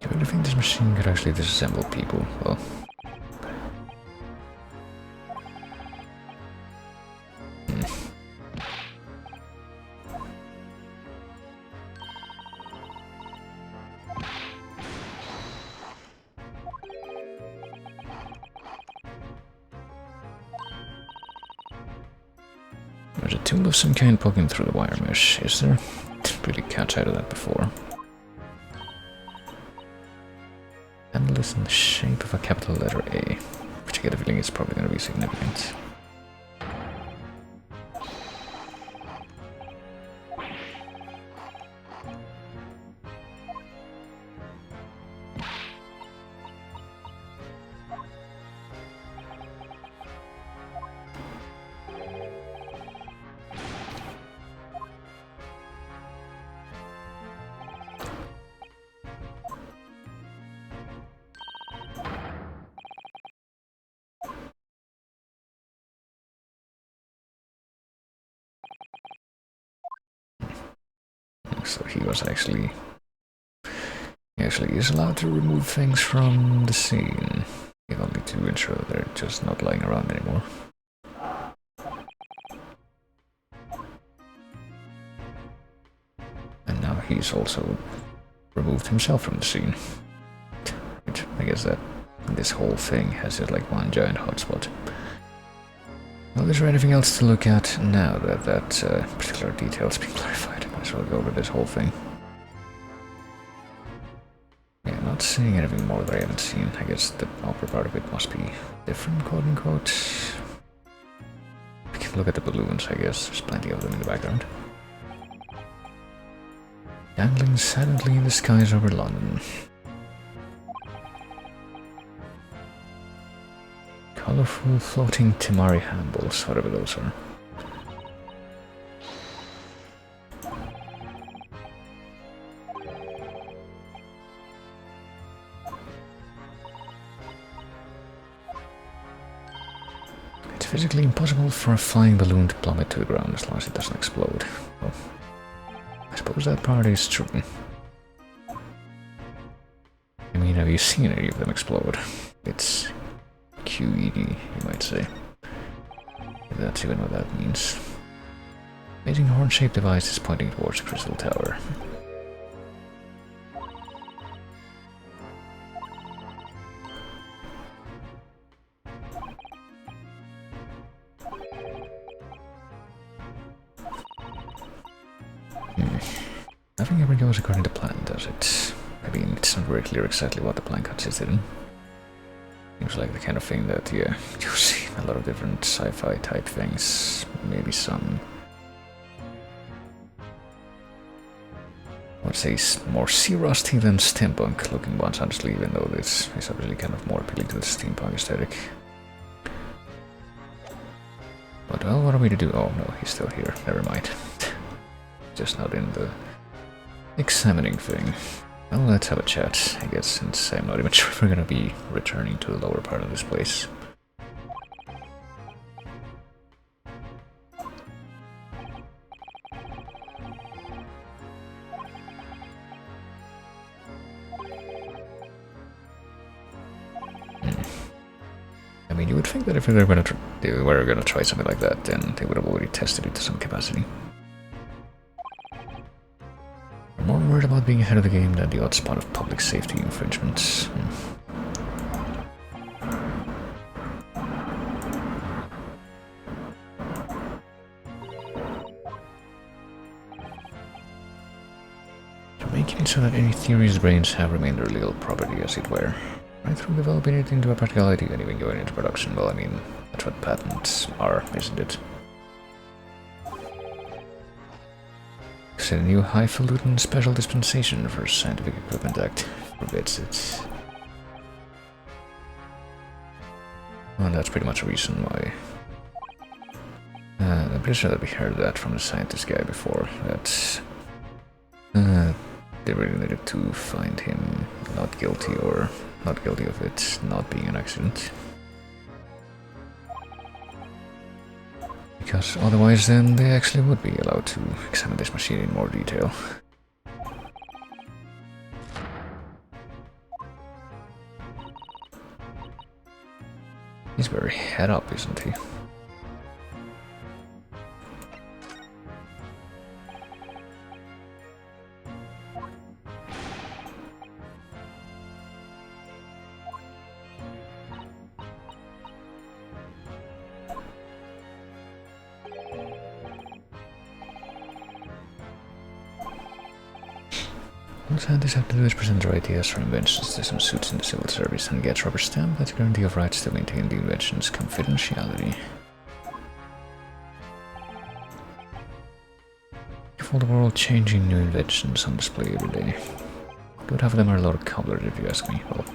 I really think this machine could actually disassemble people. Well, there's a tool of some kind poking through the wire mesh, is there? Didn't really catch out of that before. Handle is in the shape of a capital letter A, which which I get a feeling is probably going to be significant. So he actually is allowed to remove things from the scene, if only to ensure that they're just not lying around anymore. And now he's also removed himself from the scene. Which I guess that this whole thing has just like one giant hotspot. Well, is there anything else to look at now that that particular detail's been clarified? Might as well go over this whole thing. Yeah, not seeing anything more that I haven't seen. I guess the upper part of it must be different, quote-unquote. We can look at the balloons, I guess. There's plenty of them in the background. Dangling silently in the skies over London. Colorful floating Timari handles, whatever those are. It's physically impossible for a flying balloon to plummet to the ground as long as it doesn't explode. Well, I suppose that part is true. I mean, have you seen any of them explode? It's QED, you might say. If that's even what that means. Amazing horn-shaped device is pointing towards Crystal Tower. Nothing ever goes according to plan, does it? I mean, it's not very clear exactly what the plan consisted in. Seems like the kind of thing that, yeah, you see in a lot of different sci-fi type things. Maybe some, I would say, more sea rusty than steampunk looking ones, honestly, even though this is obviously kind of more appealing to the steampunk aesthetic. But well, what are we to do? Oh no, he's still here. Never mind. Just not in the examining thing. Well, let's have a chat, I guess, since I'm not even sure if we're gonna be returning to the lower part of this place. I mean, you would think that if they were gonna try something like that, then they would have already tested it to some capacity. I'm more worried about being ahead of the game than the odd spot of public safety infringements. You're making it so that any theory's brains have remained their legal property, as it were. Right through developing it into a practicality and even going into production. Well, I mean, that's what patents are, isn't it? A new highfalutin special dispensation for Scientific Equipment Act forbids it. Well, that's pretty much a reason why. I'm pretty sure that we heard that from the scientist guy before, that they really needed to find him not guilty or not guilty of it not being an accident. Because otherwise then they actually would be allowed to examine this machine in more detail. He's very head up, isn't he? scientists have to do is present their ideas or inventions to some suits in the civil service and get rubber stamp. That's a guarantee of rights to maintain the invention's confidentiality. If all the world-changing new inventions on display every day. Good half of them are a lot of cobbler, if you ask me. Well,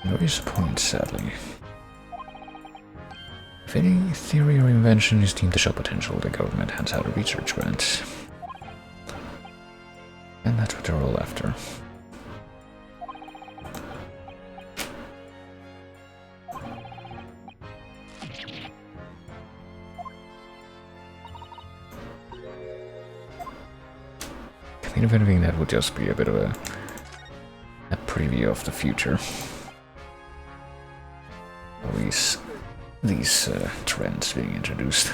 various points, sadly. If any theory or invention is deemed to show potential, the government hands out a research grant. And that's what they're all after. I mean, if anything, that would just be a bit of a preview of the future. These trends being introduced.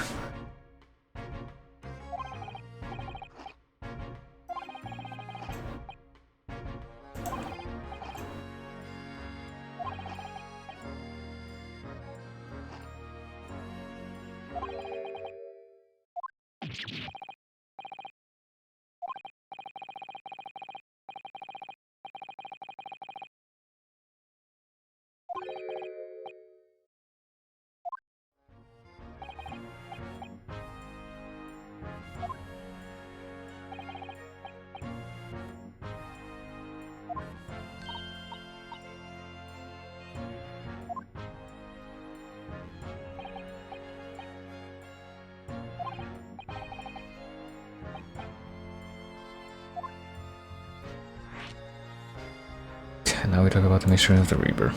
And now we talk about the mystery of the Reaper.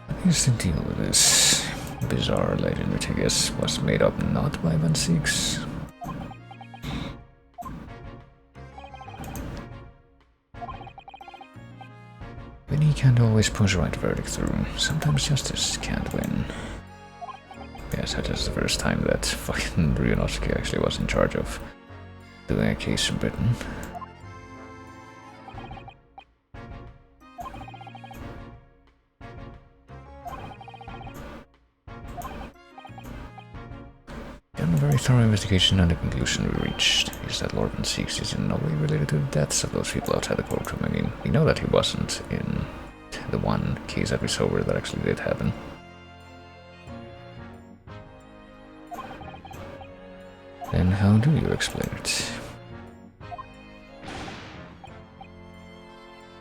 What is the deal with this bizarre legend, which I guess was made up not by Van Six? Vinny can't always push a right verdict through. Sometimes justice can't win. Yeah, such as the first time that fucking Ryunosuke actually was in charge of doing a case in Britain. A very thorough investigation, and the conclusion we reached is that Lord Van Six is in no way related to the deaths of those people outside the courtroom. I mean, we know that he wasn't in the one case that we saw where that actually did happen. Then how do you explain it?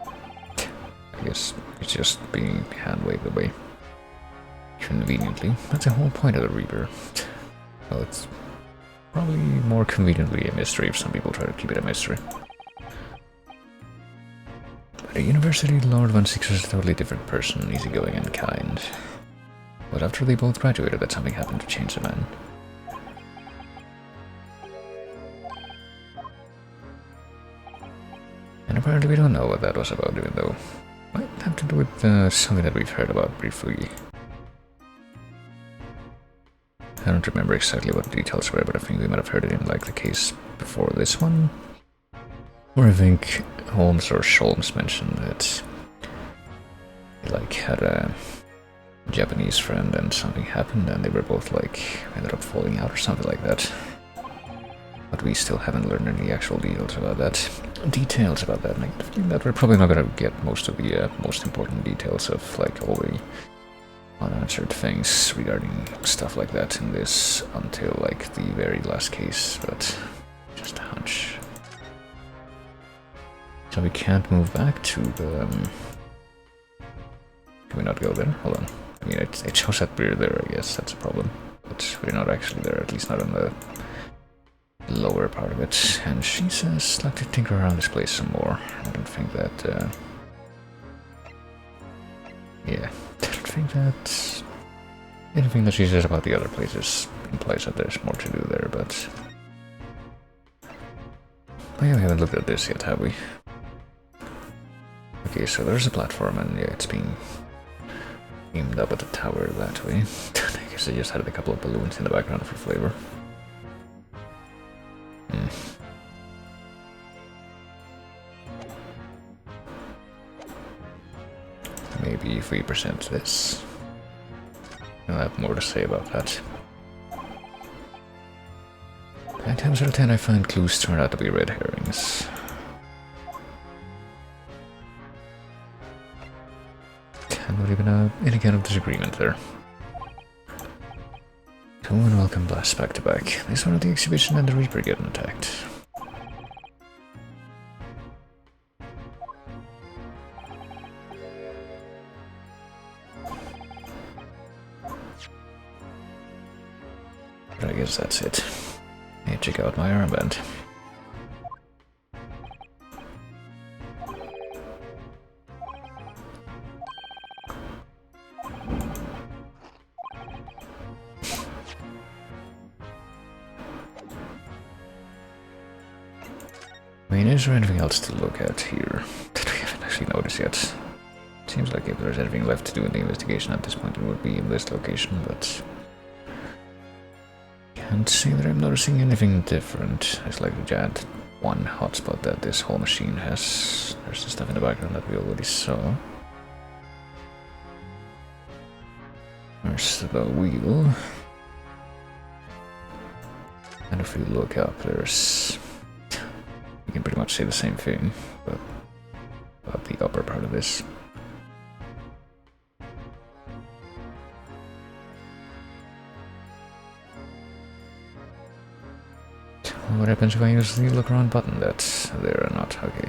I guess it's just being hand-waved away. Conveniently, that's the whole point of the Reaper. Well, it's probably more conveniently a mystery if some people try to keep it a mystery. At a university, Lord Van Six was a totally different person, easygoing and kind. But after they both graduated, that something happened to change the man. And apparently we don't know what that was about, even though it might have to do with something that we've heard about briefly. I don't remember exactly what the details were, but I think we might have heard it in like the case before this one. Or I think Holmes or Sholmes mentioned that he like had a Japanese friend and something happened and they were both like ended up falling out or something like that. But we still haven't learned any actual details about that. And I think that we're probably not gonna get most of the most important details of like all the unanswered things regarding stuff like that in this until like the very last case, but just a hunch. So we can't move back to the... Can we not go there? Hold on. I mean, it shows that we're there, I guess. That's a problem. But we're not actually there, at least not on the lower part of it. And she says, like to tinker around this place some more. I don't think that... Yeah, I don't think that... Anything that she says about the other places implies that there's more to do there, but... Oh yeah, we haven't looked at this yet, have we? Okay, so there's a platform, and yeah, it's being aimed up at the tower that way. I guess I just had a couple of balloons in the background for flavor. Maybe if we present this, I'll have more to say about that. 9 times out of 10 I find clues turn out to be red herrings. Not even any kind of disagreement there. 2 unwelcome blasts back to back. This one of the exhibition and the Reaper getting attacked. But I guess that's it. Hey, check out my armband. I mean, is there anything else to look at here that we haven't actually noticed yet? Seems like if there's anything left to do in the investigation at this point, it would be in this location, but can't say that I'm noticing anything different. It's like the giant one hotspot that this whole machine has. There's the stuff in the background that we already saw. There's the wheel. And if we look up, there's... You can pretty much say the same thing, but about the upper part of this. What happens if I use the look around button that's there or not? Okay.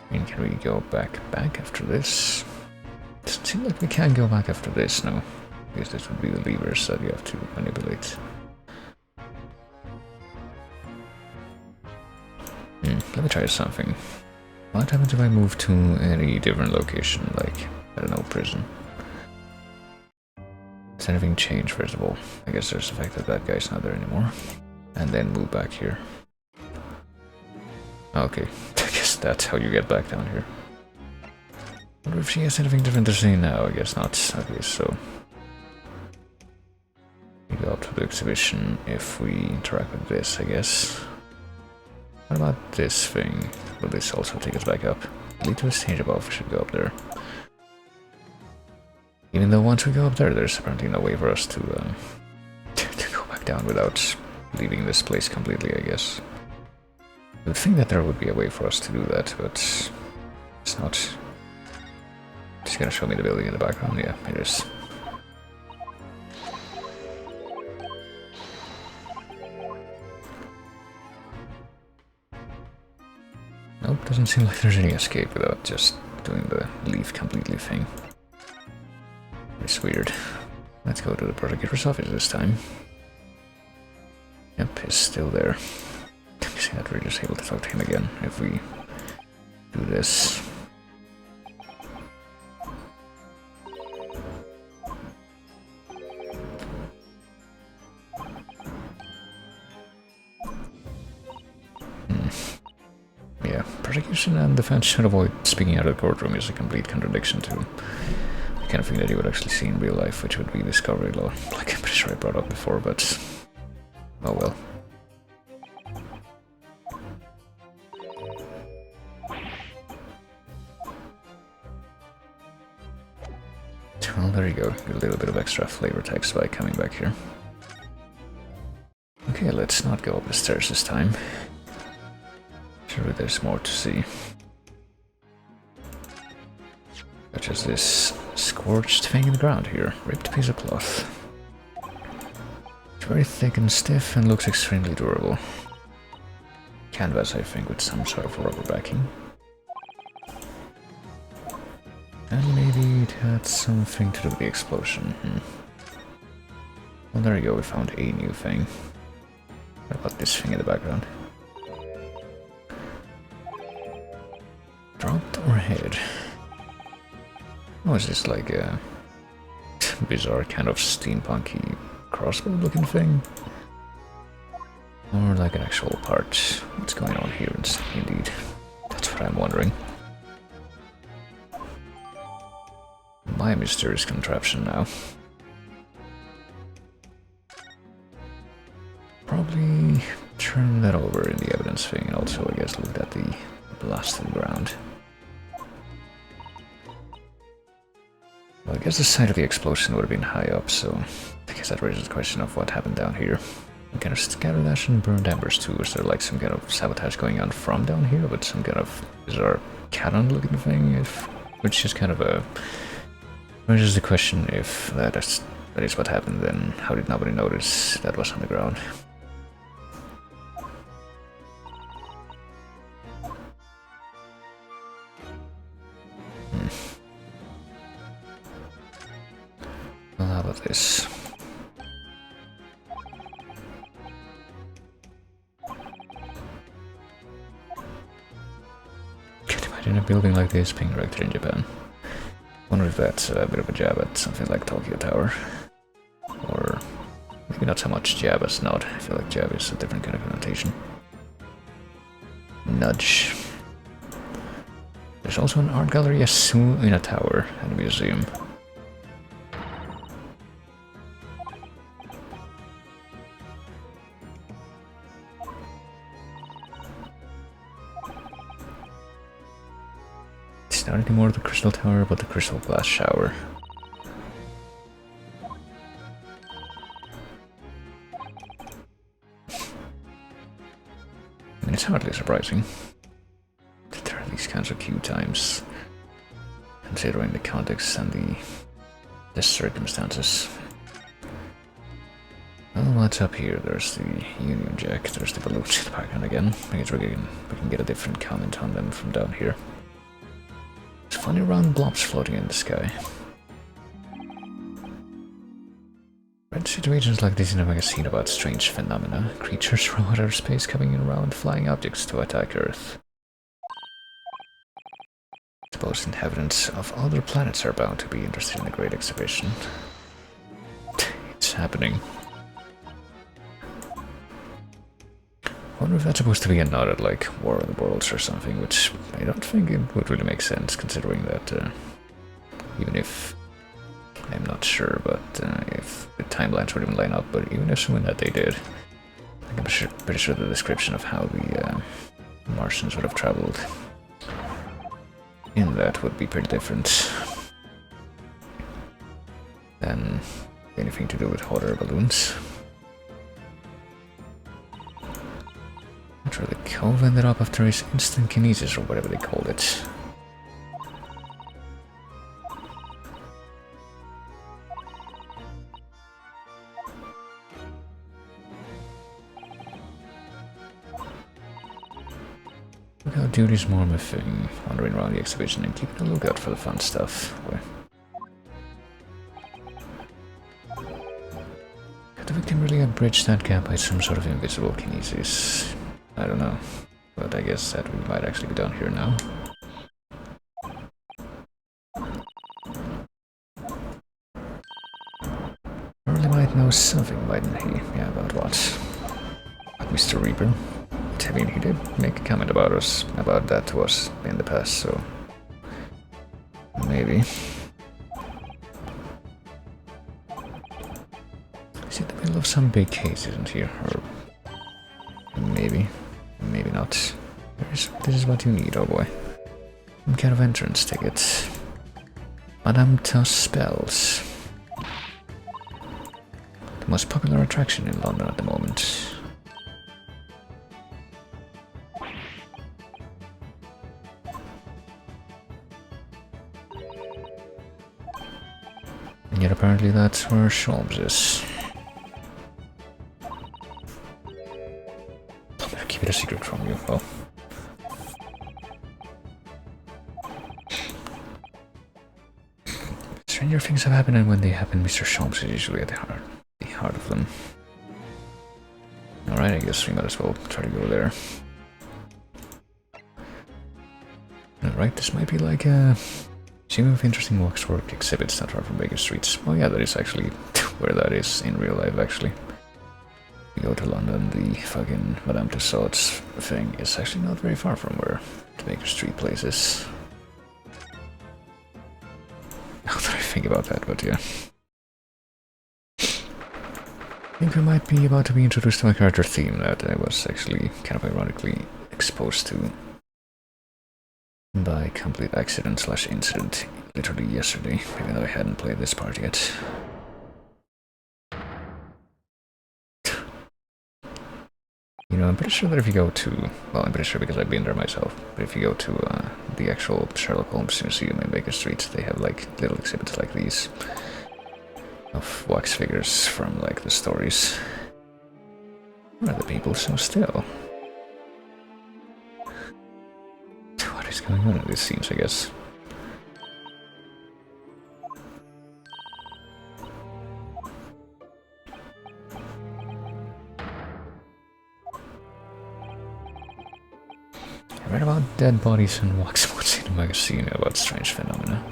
I mean, can we go back after this? Doesn't seem like we can go back after this, no. I guess this would be the levers that you have to manipulate. Let me try something. What happens if I move to any different location, like, I don't know, prison? Does anything change, first of all? I guess there's the fact that that guy's not there anymore. And then move back here. Okay, I guess that's how you get back down here. I wonder if she has anything different to say now. I guess not. Okay, so we go up to the exhibition if we interact with this, I guess. What about this thing? Will this also take us back up? Lead to a stage above, we should go up there. Even though once we go up there, there's apparently no way for us to go back down without leaving this place completely, I guess. I would think that there would be a way for us to do that, but it's not. Just gonna show me the building in the background? Yeah, it is. Nope, doesn't seem like there's any escape without just doing the leave completely thing. It's weird. Let's go to the prosecutor's office this time. Yep, he's still there. Let me see that we're just able to talk to him again if we do this. Yeah, prosecution and defense should avoid speaking out of the courtroom is a complete contradiction to the kind of thing that you would actually see in real life, which would be discovery law, like I'm pretty sure I brought up before, but oh well. Well, there you go, a little bit of extra flavor text by coming back here. Okay, let's not go up the stairs this time. Surely there's more to see. Such as this scorched thing in the ground here, ripped piece of cloth. It's very thick and stiff and looks extremely durable. Canvas, I think, with some sort of rubber backing. And maybe it had something to do with the explosion. Well, there you go, we found a new thing. What about this thing in the background? Dropped or hid? Oh, is this like a bizarre kind of steampunky crossbow looking thing? Or like an actual part? What's going on here indeed? That's what I'm wondering. my mysterious contraption now. Probably turn that over in the evidence thing, and also, I guess, look at the blasted ground. Well, I guess the site of the explosion would have been high up, so I guess that raises the question of what happened down here. What kind of scattered ash and burned embers too? Is there like some kind of sabotage going on from down here with some kind of bizarre cannon-looking thing? Which is kind of a... raises the question if that is what happened, then how did nobody notice that was on the ground? Well, how about this? Can't imagine a building like this being erected in Japan. Wonder if that's a bit of a jab at something like Tokyo Tower. Or maybe not so much jab as nod. I feel like jab is a different kind of connotation. Nudge. There's also an art gallery in a tower and a museum. It's not anymore the Crystal Tower, but the Crystal Glass Shower. I mean, it's hardly surprising that there are these kinds of queue times, considering the context and the circumstances. Well, what's up here? There's the Union Jack, there's the balloons in the background again. I guess we can get a different comment on them from down here. There's funny round blobs floating in the sky. Read situations like this in a magazine about strange phenomena, creatures from outer space coming in around flying objects to attack Earth. Supposed inhabitants of other planets are bound to be interested in the Great Exhibition. It's happening. I wonder if that's supposed to be a nod at like War of the Worlds or something, which I don't think it would really make sense, considering that even if I'm not sure, but if the timelines would even line up, but even assuming that they did, I'm pretty sure the description of how the Martians would have traveled in that would be pretty different than anything to do with hot air balloons. Not sure the cove ended up after his instant kinesis or whatever they called it. Look how duty's more of a thing, wandering around the exhibition and keeping a lookout for the fun stuff. Could the victim really have bridged that gap by some sort of invisible kinesis? I don't know, but I guess that we might actually be down here now. Early might know something, mightn't he? Yeah, about what? About Mr. Reaper. I mean, he did make a comment about that to us in the past, so maybe. He's in the middle of some big case, isn't he? Or maybe not. This is what you need, oh boy. Some kind of entrance ticket. Madame Tuss Spells. The most popular attraction in London at the moment. And yet apparently that's where Sholmes is. I'm gonna keep it a secret from you, well. Stranger things have happened, and when they happen, Mr. Sholmes is usually at the heart of them. Alright, I guess we might as well try to go there. Alright, this might be like a museum of interesting waxwork exhibits not far from Baker Streets. Oh yeah, that is actually where that is in real life, actually. You go to London, the fucking Madame Tussauds thing is actually not very far from where the Baker Street place is. Now that I think about that, but yeah. I think we might be about to be introduced to a character theme that I was actually kind of ironically exposed to by complete accident / incident literally yesterday, even though I hadn't played this part yet. You know, I'm pretty sure that if you go to, well, I'm pretty sure because I've been there myself, but if you go to the actual Sherlock Holmes Museum in Baker Street, they have like little exhibits like these of wax figures from like the stories. Where are the people so still? What is going on in these scenes, I guess? I read about dead bodies and wax moths in a magazine about strange phenomena.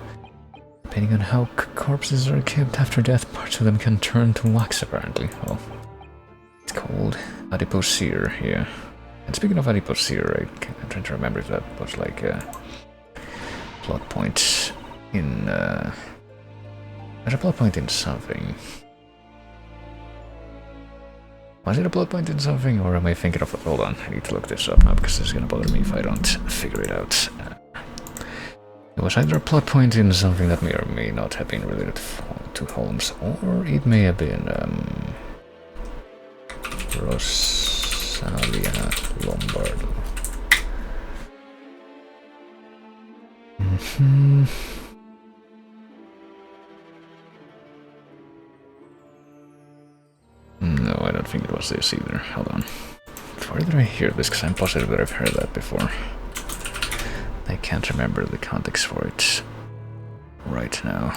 Depending on how corpses are kept after death, parts of them can turn to wax apparently. Well, it's called adipocere here. And speaking of adipocere, I'm trying to remember if that was like a plot point in... there's a plot point in something. Was it a plot point in something, or am I thinking of... Hold on, I need to look this up now, because this is gonna bother me if I don't figure it out. It was either a plot point in something that may or may not have been related to Holmes, or it may have been, Rosalia Lombardo. No, I don't think it was this either. Hold on. Where did I hear this? Because I'm positive that I've heard that before. I can't remember the context for it right now.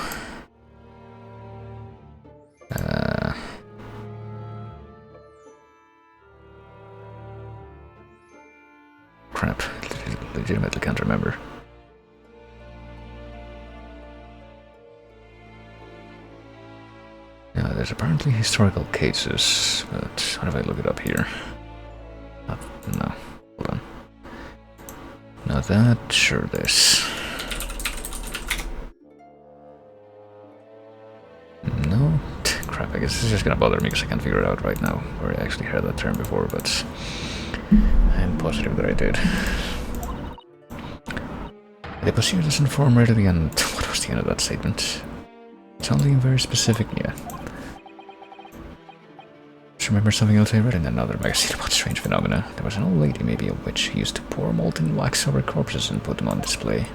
Crap. Legitimately can't remember. Yeah, there's apparently historical cases, but how do I look it up here? No, hold on. Not that, sure this. No? Crap, I guess this is just gonna bother me because I can't figure it out right now, where I actually heard that term before, but I'm positive that I did. The procedure doesn't form readily, and what was the end of that statement? It's only very specific, yeah. Just remember something else I read in another magazine about strange phenomena. There was an old lady, maybe a witch, who used to pour molten wax over corpses and put them on display.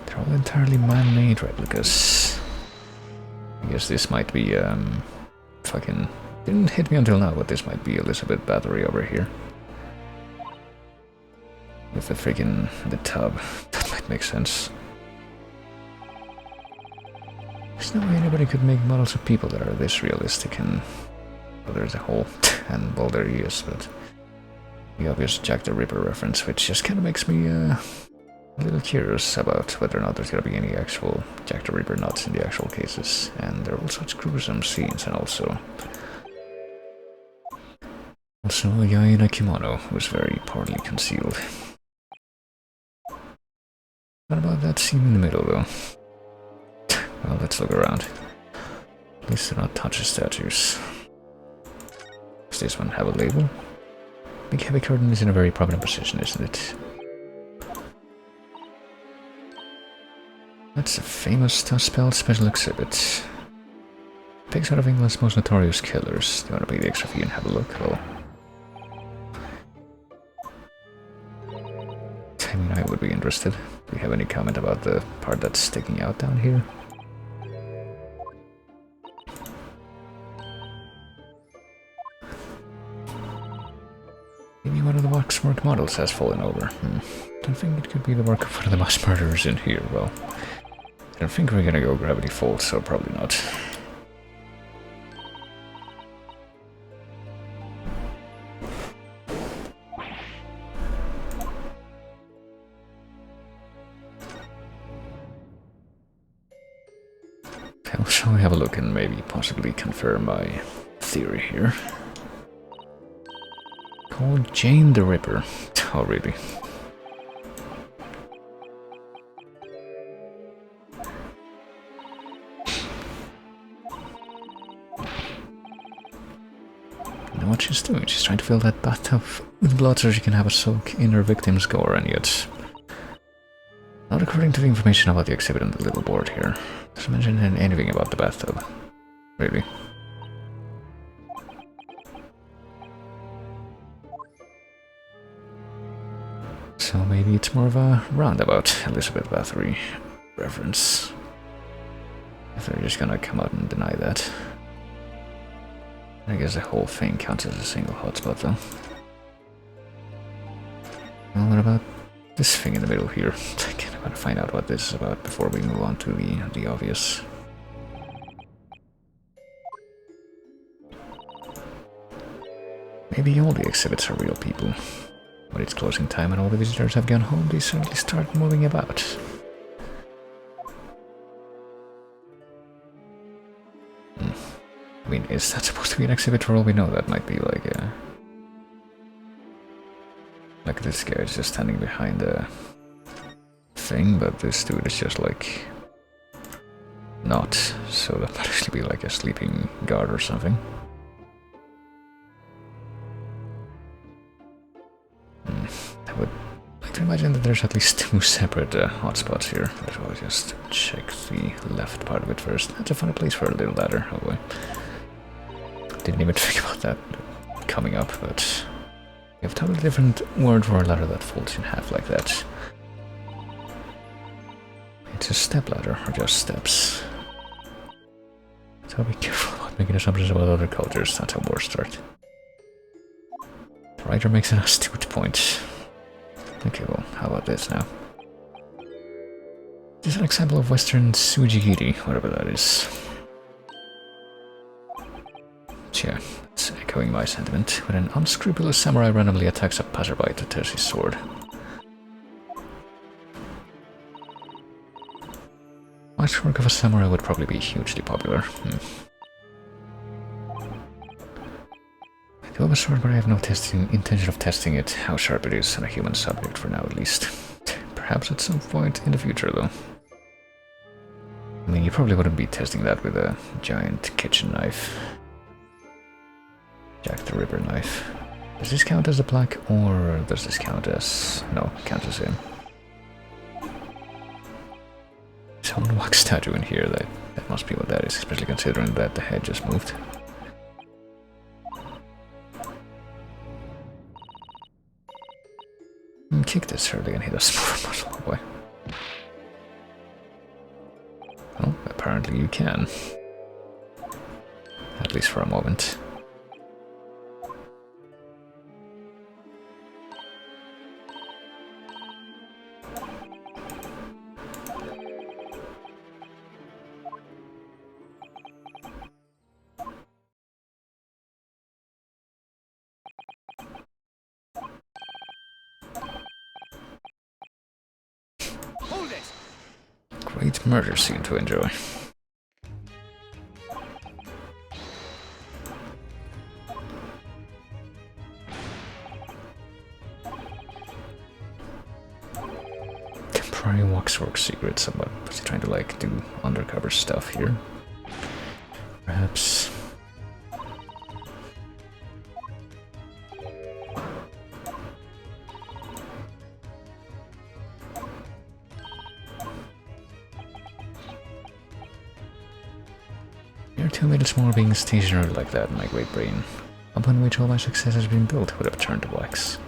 They're all entirely man-made replicas. I guess this might be, fucking... Didn't hit me until now, but this might be Elizabeth Bathory over here. With the freaking... the tub. That might make sense. There's no way anybody could make models of people that are this realistic, and... well, there's a hole, and well, there he is, but... the obvious Jack the Ripper reference, which just kind of makes me, a little curious about whether or not there's gonna be any actual Jack the Ripper nuts in the actual cases, and there are all such gruesome scenes, and also... also, a guy in a kimono was very poorly concealed. What about that scene in the middle, though? Well, let's look around. Please do not touch the statues. Does this one have a label? Big heavy curtain is in a very prominent position, isn't it? That's a famous spelled special exhibit. Pigs out of England's most notorious killers. Do you want to pay the extra fee and have a look? Well, I mean, I would be interested. Do you have any comment about the part that's sticking out down here? Maybe one of the waxwork models has fallen over. Don't think it could be the work of one of the mass murderers in here. Well, I don't think we're gonna go gravity falls, so probably not. Okay, shall we have a look and maybe possibly confirm my theory here? called Jane the Ripper. Oh, really? You know what she's doing? She's trying to fill that bathtub with blood so she can have a soak in her victim's gore, and yet... Not according to the information about the exhibit on the little board here. Doesn't mention anything about the bathtub. Really. So maybe it's more of a roundabout Elizabeth Bathory reference. If they're just gonna come out and deny that. I guess the whole thing counts as a single hotspot though. Well, what about this thing in the middle here? I kind of want to find out what this is about before we move on to the obvious. Maybe all the exhibits are real people. When it's closing time and all the visitors have gone home, they suddenly start moving about. I mean, is that supposed to be an exhibit for all we know? That might be like a... Like this guy is just standing behind a thing, but this dude is just like... not. So that might actually be like a sleeping guard or something. I would like to imagine that there's at least 2 separate hotspots here. But I'll just check the left part of it first. That's a funny place for a little ladder, oh boy. Didn't even think about that coming up, but... We have a totally different word for a ladder that folds in half like that. It's a step ladder, or just steps. So be careful about making assumptions about other cultures, that's how wars start. The writer makes an astute point. Okay, well, how about this now? This is an example of Western sujigiri, whatever that is. Yeah, it's echoing my sentiment. When an unscrupulous samurai randomly attacks a passerby to test his sword. Waxwork of a samurai would probably be hugely popular. I do have a sword, but I have no intention of testing it, how sharp it is on a human subject for now at least. Perhaps at some point in the future though. I mean, you probably wouldn't be testing that with a giant kitchen knife. Jack the Ripper knife. Does this count as a plaque, or does this count as... No, it counts as him. Some wax statue in here, that must be what that is, especially considering that the head just moved. Kick this early and he doesn't move a muscle, oh boy. Well, apparently you can. At least for a moment. Great murder scene to enjoy. Temporary waxwork secrets. Was he trying to like do undercover stuff here? Perhaps. There are 2 minutes more being stationary like that in my great brain, upon which all my success has been built would have turned to wax.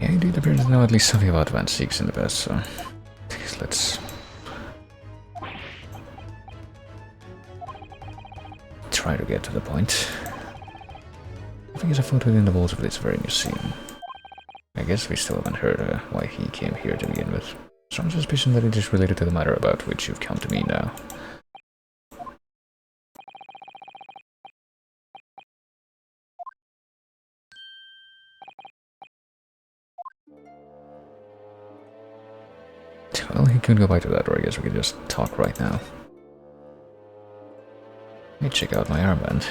Yeah, you did appear to know at least something about Van Seeks in the past, so I guess let's try to get to the point. I think it's a foot within the walls of this very museum. I guess we still haven't heard why he came here to begin with. Strong suspicion that it is related to the matter about which you've come to me now. Well, he could go back to that, or I guess we could just talk right now. Let me check out my armband.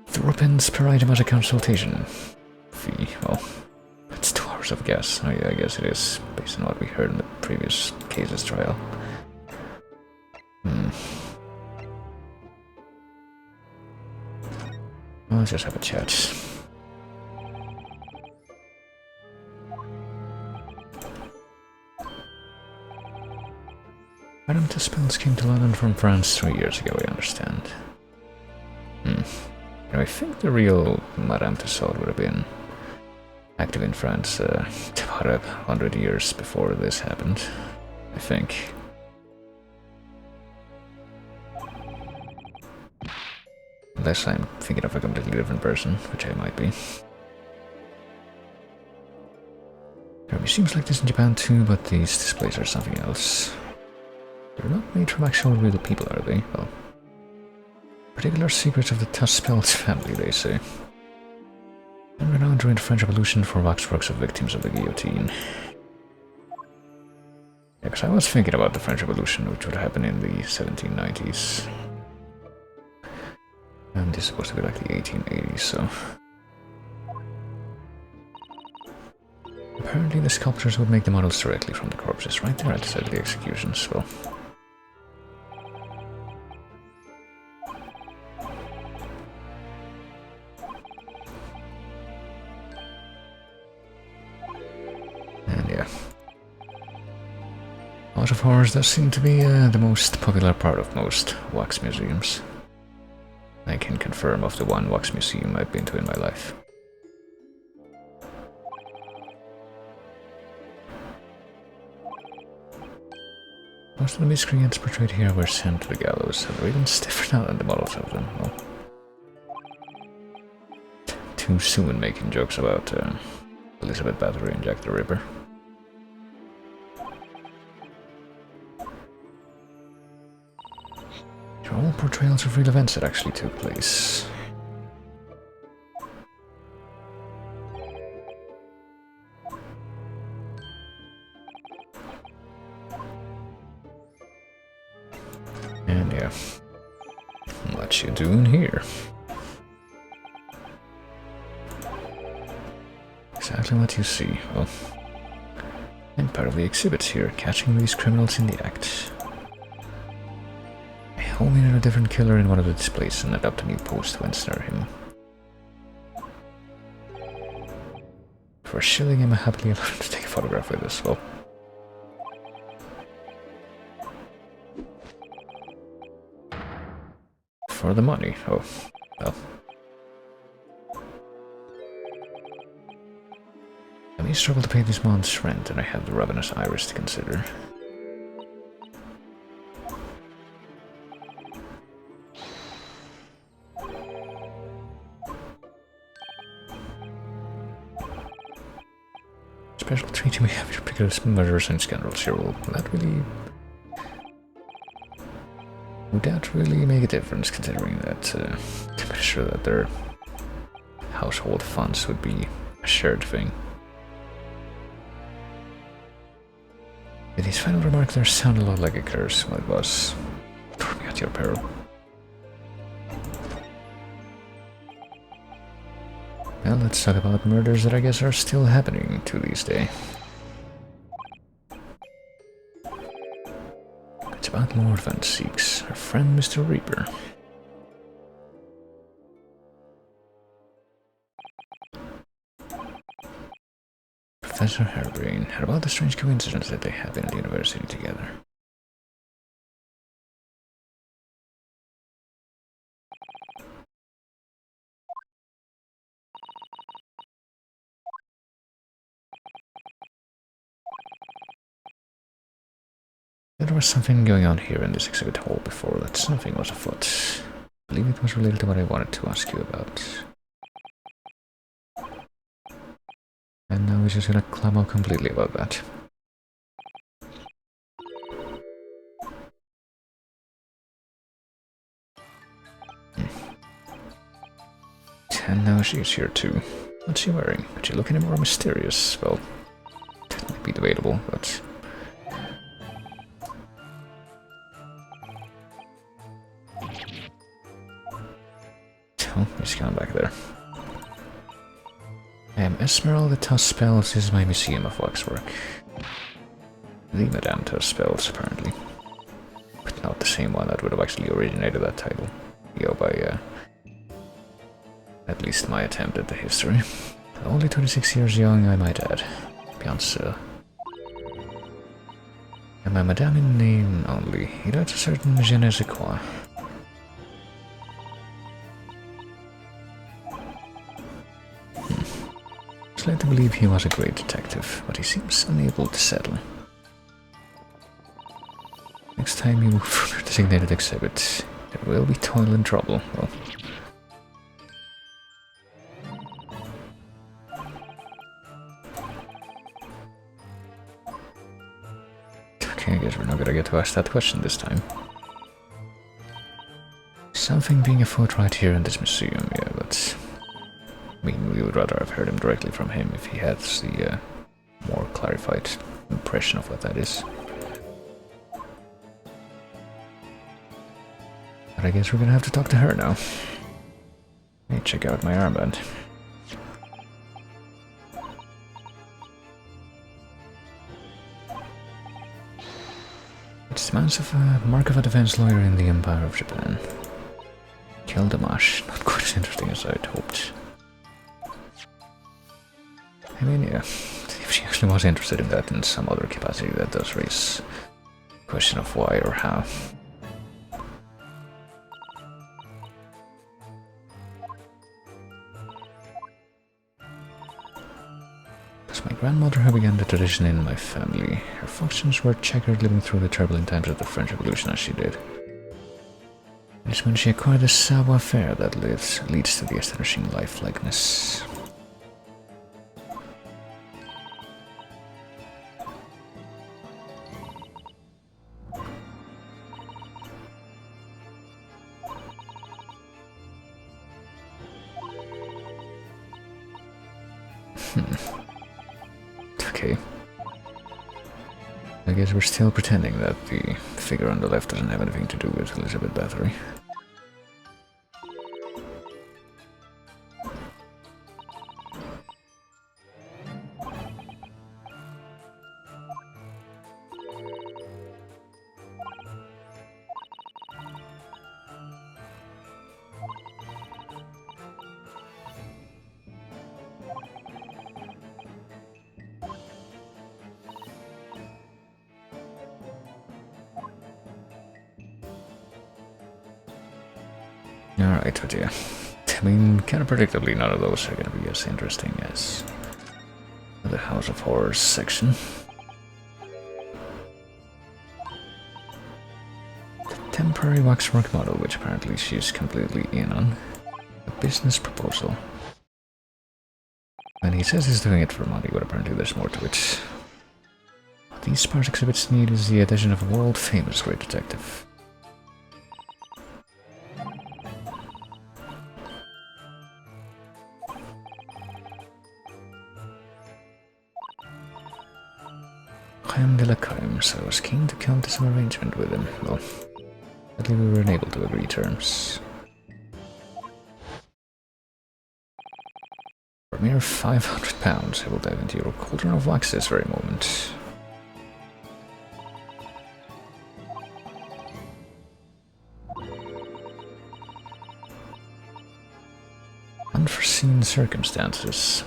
£4 per item as a consultation fee. Well, it's 2 hours of gas. Oh yeah, I guess it is, based on what we heard in the previous cases trial. Well, let's just have a chat. Madame Tussauds came to London from France 3 years ago, I understand. I think the real Madame Tussauds would have been active in France about 100 years before this happened, I think. Unless I'm thinking of a completely different person, which I might be. It seems like this in Japan too, but these displays are something else. They're not made from actual real people, are they? Well, particular secrets of the Tussauds family, they say. And renowned during the French Revolution for waxworks of victims of the guillotine. Yeah, because I was thinking about the French Revolution, which would happen in the 1790s. And this is supposed to be like the 1880s, so... Apparently the sculptors would make the models directly from the corpses, right there at the side of the executions, well... And yeah... Art of Horrors does seem to be the most popular part of most wax museums. I can confirm of the one wax museum I've been to in my life. Most of the miscreants portrayed here were sent to the gallows, and they're even stiffer now than the models of them. Well, too soon making jokes about Elizabeth Bathory and Jack the Ripper. They're all portrayals of real events that actually took place. And yeah, what you doing here? Exactly what you see. Well, and part of the exhibits here, catching these criminals in the act. I home in on a different killer in one of the displays and adopt a new post to ensnare him. For shilling him, I happily allowed to take a photograph with us. Well, for the money. Oh, well. I may struggle to pay this month's rent, and I have the ravenous iris to consider. Special treat you may have your pickles, murders, and scandals here. Will that really... Would that really make a difference, considering that to make sure that their household funds would be a shared thing? Did his final remark there sound a lot like a curse? Well, it was. Throw me at your peril. Well, let's talk about murders that I guess are still happening to this day. It's about Lord Van Seeks, our friend Mr. Reaper. Professor Harebrain had about the strange coincidence that they had been at the university together. There was something going on here in this exhibit hall before that something was afoot. I believe it was related to what I wanted to ask you about. And now we're just gonna clam out completely about that. and now she's here too. What's she wearing? Could she look any more mysterious? Well, that might be debatable, but... Oh, he's gone back there. Esmeralda Tuss Spells is my museum of waxwork. The Madame Tuss Spells, apparently. But not the same one that would have actually originated that title. Go by, at least my attempt at the history. Only 26 years young, I might add. Bien sûr. And my Madame in name only. It adds a certain je ne sais quoi. It's led to believe he was a great detective, but he seems unable to settle. Next time you move from your designated exhibit, there will be toil and trouble. Well, okay, I guess we're not gonna get to ask that question this time. Something being afoot right here in this museum, yeah, but... I mean, we would rather have heard him directly from him if he had the more clarified impression of what that is. But I guess we're gonna have to talk to her now. Hey, check out my armband. It's the mark of a defense lawyer in the Empire of Japan. Kill Damash. Not quite as interesting as I'd hoped. I mean, yeah, if she actually was interested in that in some other capacity, that does raise the question of why or how. Does my grandmother have begun the tradition in my family? Her functions were checkered, living through the turbulent times of the French Revolution as she did. It's when she acquired the savoir-faire that leads to the astonishing lifelikeness. Okay. I guess we're still pretending that the figure on the left doesn't have anything to do with Elizabeth Bathory. Alright, but yeah. I mean, kind of predictably, none of those are going to be as interesting as the House of Horrors section. The temporary waxwork model, which apparently she's completely in on. A business proposal. And he says he's doing it for money, but apparently there's more to it. What these sparse exhibits need is the addition of a world-famous great detective. De la Crime, so I was keen to come to some arrangement with him. Well, sadly we were unable to agree terms. For a mere £500, I will dive into your cauldron of wax this very moment. Unforeseen circumstances.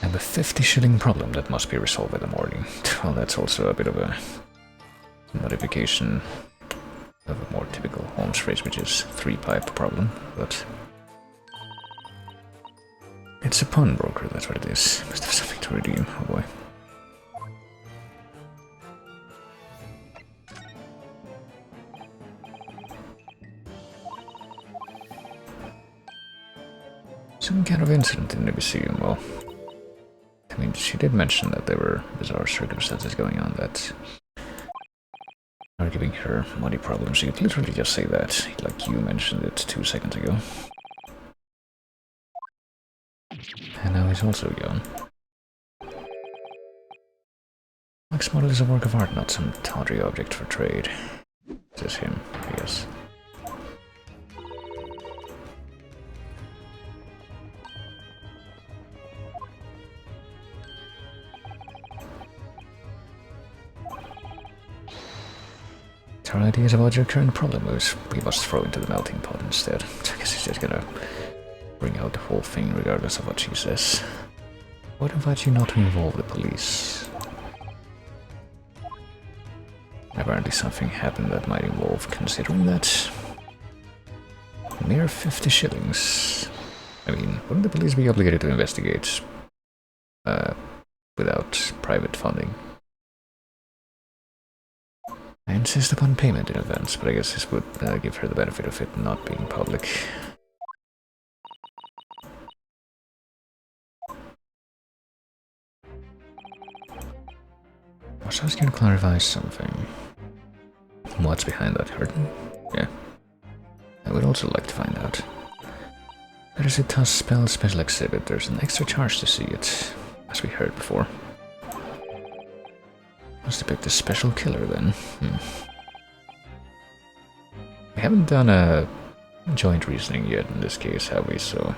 I have a 50-shilling problem that must be resolved by the morning. Well, that's also a bit of a modification of a more typical Holmes phrase, which is three-pipe problem, but it's a pawnbroker, that's what it is. Must have something to redeem, oh boy. Some kind of incident in the museum, well, I mean, she did mention that there were bizarre circumstances going on that are giving her money problems. You could literally just say that, like you mentioned it 2 seconds ago. And now he's also gone. Max model is a work of art, not some tawdry object for trade. This is him, I guess. Our ideas about your current problem is we must throw into the melting pot instead. I guess he's just gonna bring out the whole thing regardless of what she says. I would invite you not to involve the police. Apparently something happened that might involve considering that. Mere 50 shillings. I mean, wouldn't the police be obligated to investigate without private funding? I insist upon payment in advance, but I guess this would give her the benefit of it not being public. I was just going to clarify something. What's behind that curtain? Yeah. I would also like to find out. There is a Toss Spell special exhibit. There's an extra charge to see it, as we heard before. Must depict a special killer then. We haven't done a joint reasoning yet in this case, have we? So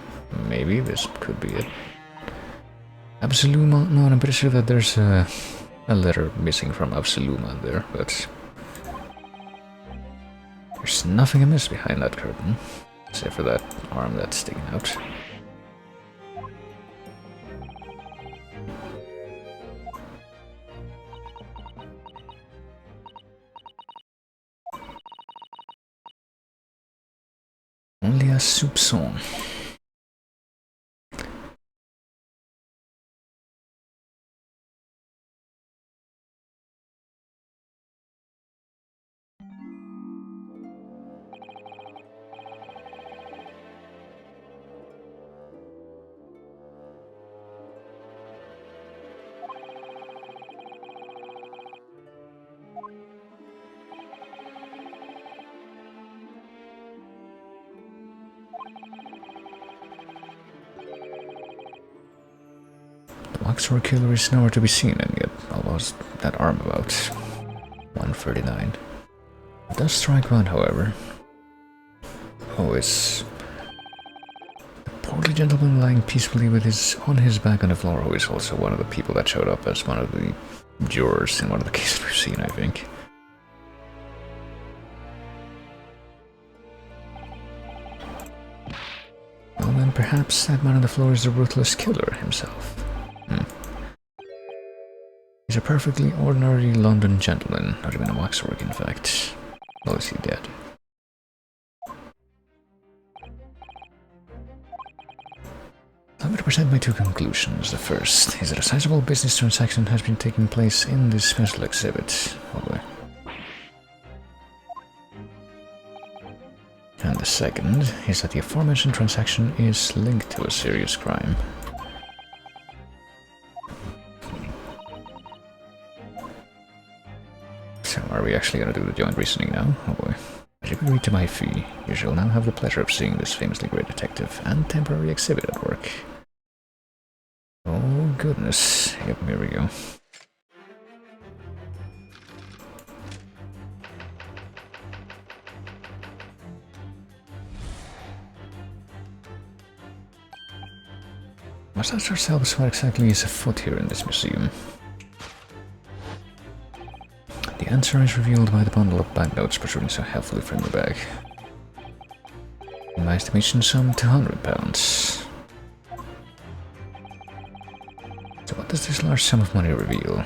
maybe this could be it. Absoluma? No, I'm pretty sure that there's a letter missing from Absoluma there, but there's nothing amiss behind that curtain, except for that arm that's sticking out. Only a soupçon. Waxwork killer is nowhere to be seen, and yet almost that arm about 139. It does strike one, however. Oh, it's the portly gentleman lying peacefully with on his back on the floor, who is also one of the people that showed up as one of the jurors in one of the cases we've seen, I think. Well, then perhaps that man on the floor is the ruthless killer himself. He's a perfectly ordinary London gentleman, not even a waxwork, in fact. Well, is he dead? I'm going to present my two conclusions. The first is that a sizable business transaction has been taking place in this special exhibit. Oh boy. And the second is that the aforementioned transaction is linked to a serious crime. So are we actually going to do the joint reasoning now? Oh boy. As you agree to my fee, you shall now have the pleasure of seeing this famously great detective and temporary exhibit at work. Oh goodness. Yep, here we go. Must ask ourselves what exactly is afoot here in this museum. The answer is revealed by the bundle of banknotes protruding so heavily from the bag. In my estimation, some £200. So what does this large sum of money reveal?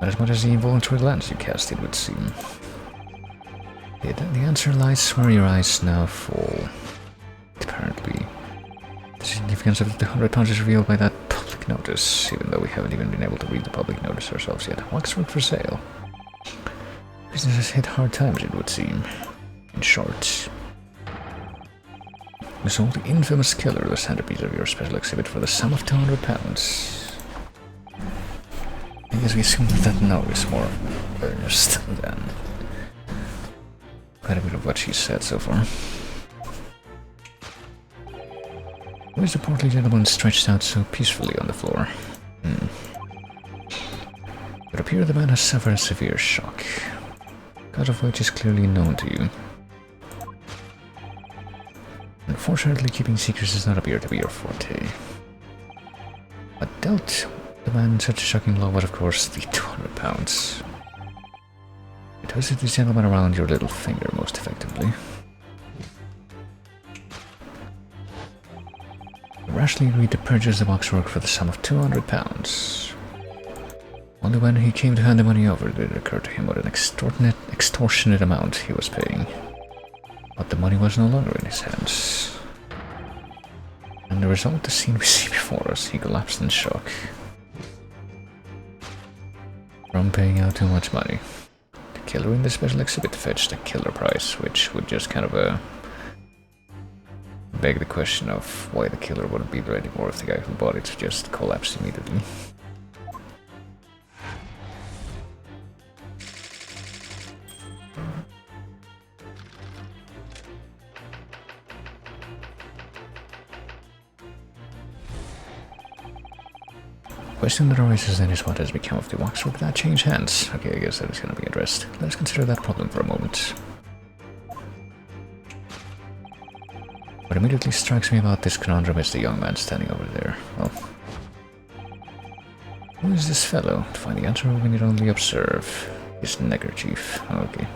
Not as much as the involuntary glance you cast, it would seem. The answer lies where your eyes now fall. Apparently, the significance of the £100 is revealed by that public notice, even though we haven't even been able to read the public notice ourselves yet. Waxwork for sale. Business has hit hard times, it would seem. In short. You sold the infamous killer, the centerpiece of your special exhibit, for the sum of £200. I guess we assume that no is more earnest than quite a bit of what she said so far. Why is the portly gentleman stretched out so peacefully on the floor? It appears the man has suffered a severe shock, cause of which is clearly known to you. Unfortunately, keeping secrets does not appear to be your forte. What dealt the man such a shocking blow was, of course, the £200. You twisted this gentleman around your little finger most effectively. You rashly agreed to purchase the boxwork for the sum of £200. Only when he came to hand the money over did it occur to him what an extortionate amount he was paying. But the money was no longer in his hands. And the result, the scene we see before us, he collapsed in shock. From paying out too much money. The killer in the special exhibit fetched a killer price, which would just kind of beg the question of why the killer wouldn't be there anymore if the guy who bought it just collapsed immediately. Question that arises then is what has become of the waxwork that changed hands. Okay, I guess that is going to be addressed. Let's consider that problem for a moment. What immediately strikes me about this conundrum is the young man standing over there. Well, who is this fellow? To find the answer, we need only observe his neckerchief. Okay.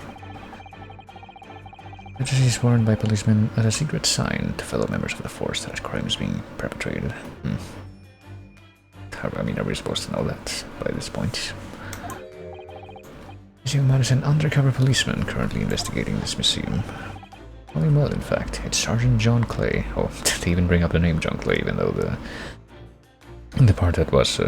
It is worn by policemen as a secret sign to fellow members of the force that a crime is being perpetrated. I mean, are we supposed to know that by this point? This young man is an undercover policeman currently investigating this museum. Only well, in fact. It's Sergeant John Clay. Oh, they even bring up the name John Clay, even though the part that was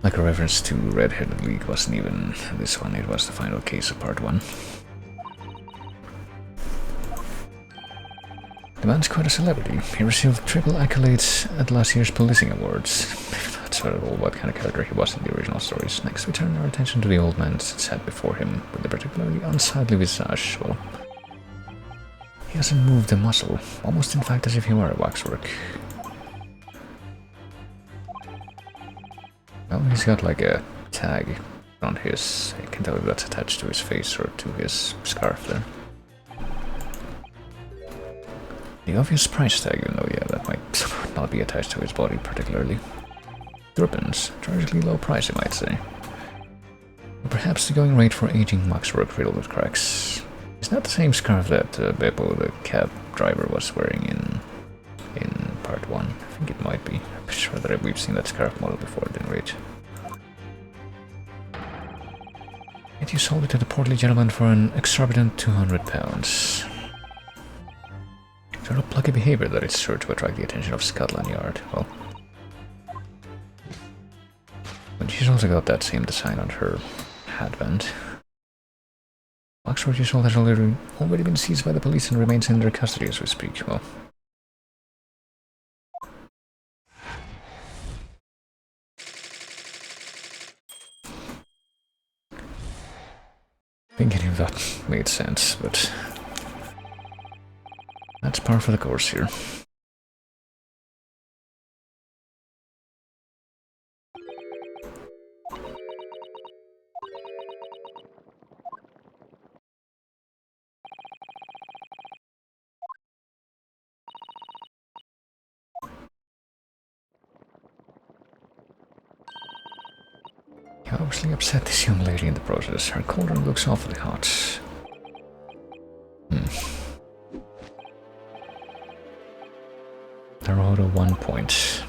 like a reference to Red-Headed League wasn't even this one. It was the final case of part 1. The man's quite a celebrity. He received triple accolades at last year's Policing Awards. That's not at all what kind of character he was in the original stories. Next, we turn our attention to the old man that sat before him, with a particularly unsightly visage. Well, he hasn't moved a muscle, almost in fact as if he were a waxwork. Well, he's got like a tag on his... I can tell if that's attached to his face or to his scarf there. The obvious price tag, even though, yeah, that might not be attached to his body particularly. Threepence, tragically low price, you might say. Or perhaps the going rate for aging waxwork riddled with cracks. It's not the same scarf that Beppo, the cab driver, was wearing in part 1. I think it might be. I'm pretty sure that we've seen that scarf model before, didn't we? Yet you sold it to the portly gentleman for an exorbitant £200. Sort of plucky behavior that is sure to attract the attention of Scotland Yard. Well, but she's also got that same design on her headband. Waxwork you sold has already been seized by the police and remains in their custody as we speak. Well, I think any of that made sense, but that's par for the course here. You obviously upset this young lady in the process. Her cauldron looks awfully hot. Naruto 1 point.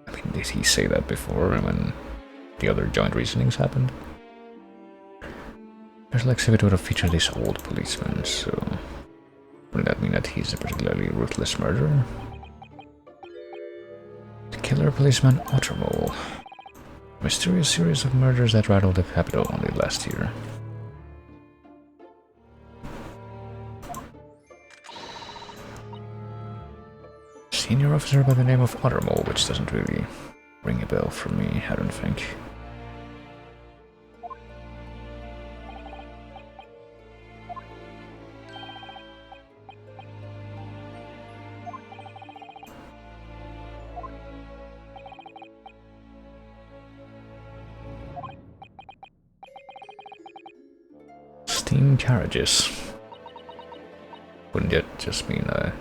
I mean, did he say that before when the other joint reasonings happened? Special exhibit would have featured this old policeman, so wouldn't that mean that he's a particularly ruthless murderer? The killer policeman Ottermole. A mysterious series of murders that rattled the capital only last year. senior officer by the name of Ottermole, which doesn't really ring a bell for me, I don't think. Steam carriages. Wouldn't it just mean a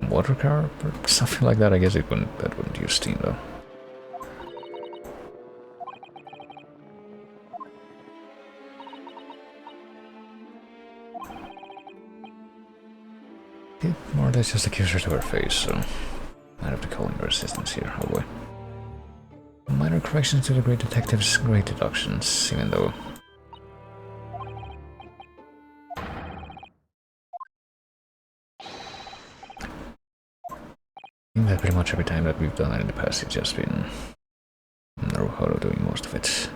water car or something like that? I guess it wouldn't. That wouldn't use steam though. It more or less just accused her to her face, so might have to call in your assistance here, oh boy. Minor corrections to the great detective's great deductions, even though I think that pretty much every time that we've done it in the past, it's just been Naruhodo doing most of it.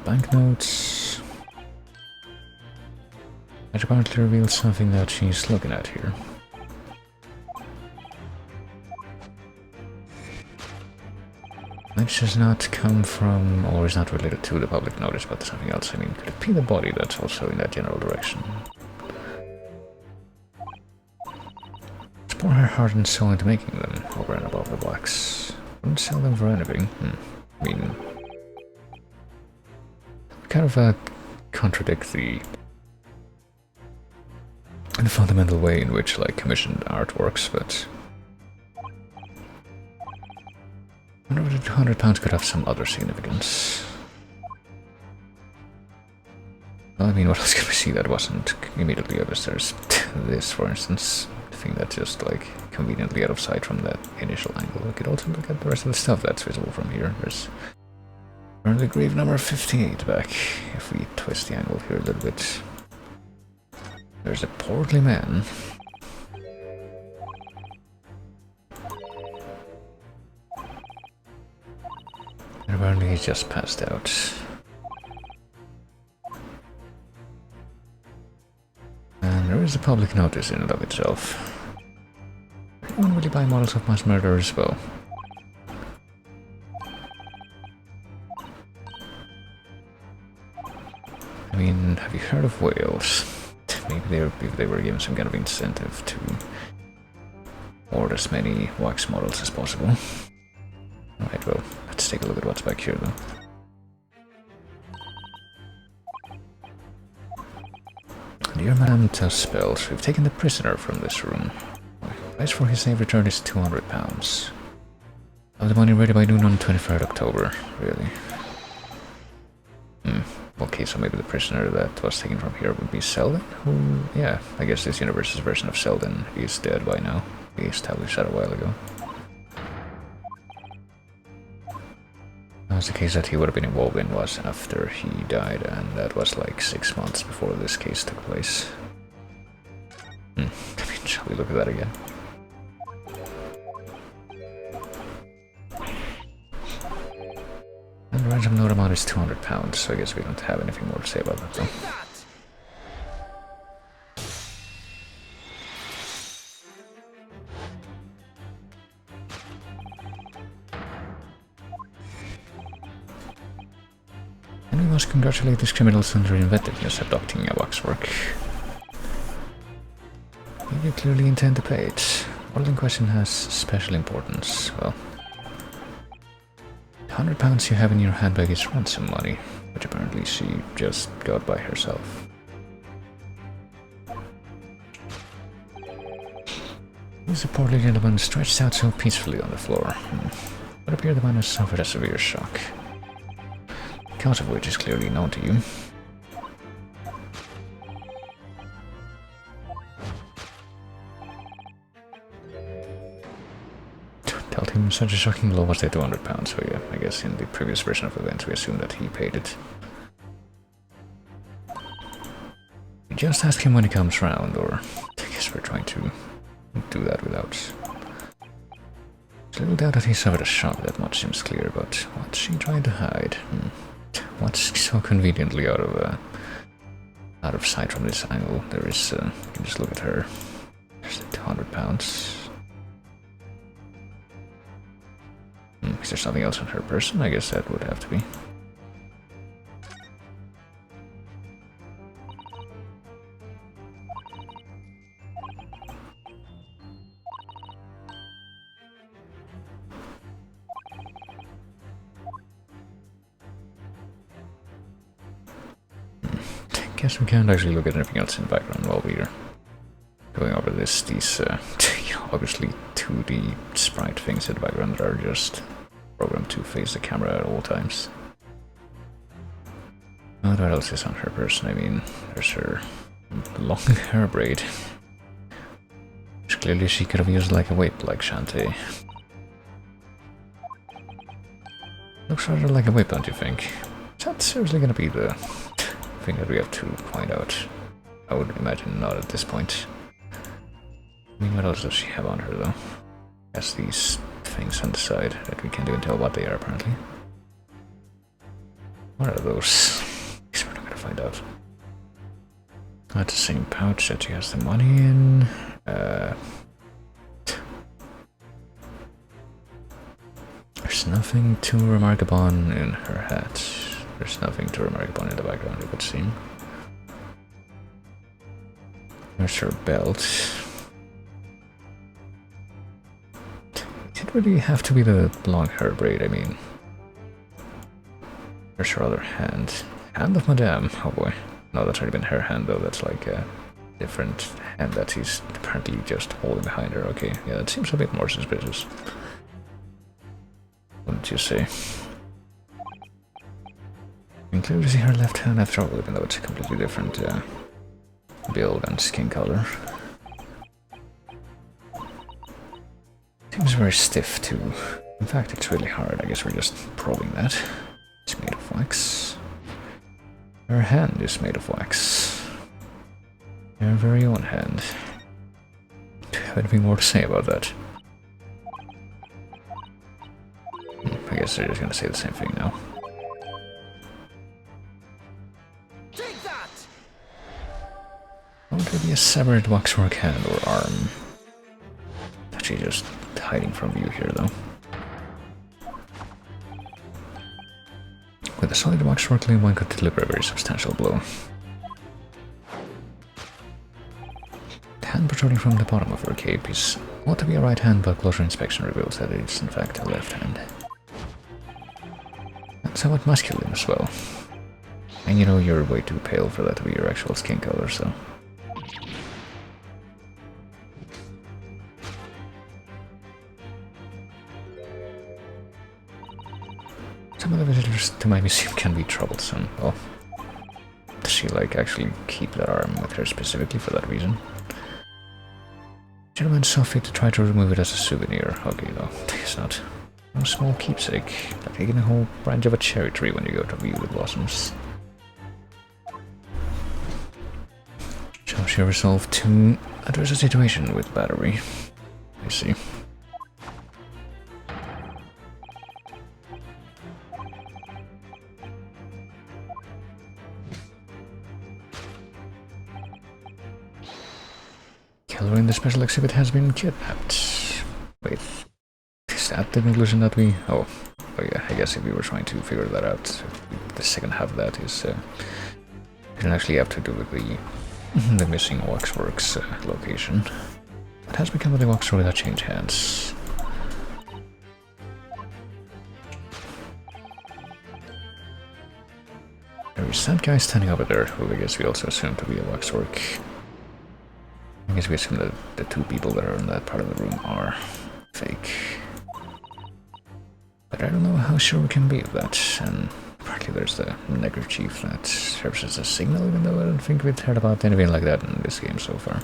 Banknotes. It apparently reveals something that she's looking at here. Which does not come from, or is not related to the public notice, but something else. I mean, could it be the body that's also in that general direction? Let's pour her heart and soul into making them, over and above the wax. Wouldn't sell them for anything. I mean, kind of contradict the in a fundamental way in which like commissioned art works, but I wonder if £200 could have some other significance. Well, I mean, what else can we see that wasn't immediately obvious? There's this, for instance, thing that's just like conveniently out of sight from that initial angle. We could also look at the rest of the stuff that's visible from here. There's currently grave number 58 back, if we twist the angle here a little bit. There's a portly man. And apparently he's just passed out. And there is a public notice in and of itself. Anyone really buy models of mass murderers? Well, I mean, have you heard of whales? Maybe they were given some kind of incentive to order as many wax models as possible. Alright, well, let's take a look at what's back here, though. Dear Madame Tuspels, we've taken the prisoner from this room. Price for his safe return is £200. Have the money ready by noon on 23rd October. Really? Okay, so maybe the prisoner that was taken from here would be Selden, who, yeah, I guess this universe's version of Selden is dead by now. We established that a while ago. That was the case that he would have been involved in was after he died, and that was like 6 months before this case took place. I mean, shall we look at that again? And the ransom note amount is £200, so I guess we don't have anything more to say about that though. And we must congratulate these criminals on their inventiveness abducting a waxwork. You clearly intend to pay it. What in question has special importance? Well, £100 you have in your handbag is ransom money, which apparently she just got by herself. He's a portly gentleman stretched out so peacefully on the floor. It would appear the man has suffered a severe shock, the cause of which is clearly known to you. Such a shocking blow was the £200, so yeah, I guess in the previous version of events we assumed that he paid it. We just ask him when he comes round, or I guess we're trying to do that without... There's little doubt that he suffered a shock, that much seems clear, but what's she trying to hide? What's so conveniently out of sight from this angle? There is, you can just look at her. There's the £200. Is there something else on her person? I guess that would have to be. I guess we can't actually look at anything else in the background while we're going over this. These obviously 2D sprite things in the background that are just programmed to face the camera at all times. What else is on her person? I mean, there's her long hair braid, which clearly she could have used like a whip, like Shantae. Looks rather like a whip, don't you think? Is that seriously gonna be the thing that we have to find out? I would imagine not at this point. I mean, what else does she have on her, though? Yes, these things on the side that we can't even tell what they are, apparently. What are those? I guess we're not gonna find out. That's the same pouch that she has the money in. There's nothing to remark upon in her hat. There's nothing to remark upon in the background, it would seem. There's her belt. It really have to be the long hair braid, I mean. There's her other hand. Hand of Madame, oh boy. No, that's already been her hand though, that's like a different hand that he's apparently just holding behind her. Okay, yeah, that seems a bit more suspicious. Wouldn't you say? You can clearly see her left hand after all, even though it's a completely different build and skin color. Seems very stiff too. In fact, it's really hard. I guess we're just probing that. It's made of wax. Her hand is made of wax. Her very own hand. Do you have anything more to say about that? I guess they're just gonna say the same thing now. Take that! Would there be a severed waxwork hand or arm? Actually just hiding from view here though. With a solid waxwork limb, one could deliver a very substantial blow. The hand protruding from the bottom of her cape is ought to be a right hand, but closer inspection reveals that it is in fact a left hand. And somewhat masculine as well. And you know you're way too pale for that to be your actual skin color, so... Some of the visitors to my museum can be troublesome. Well, does she like actually keep that arm with her specifically for that reason? Gentleman saw fit to try to remove it as a souvenir. Okay, though, it's not. No small keepsake, like taking a whole branch of a cherry tree when you go to view the blossoms. Shall she resolve to address a situation with battery? I see. Killer in the special exhibit has been kidnapped. Wait, is that the conclusion that we... Oh yeah, I guess if we were trying to figure that out, the second half of that is... it can actually have to do with the missing Waxworks location. What has become of the Waxwork that changed hands? There is that guy standing over there, who I guess we also assume to be a Waxwork. I guess we assume that the two people that are in that part of the room are fake. But I don't know how sure we can be of that, and apparently there's the neckerchief that serves as a signal, even though I don't think we've heard about anything like that in this game so far.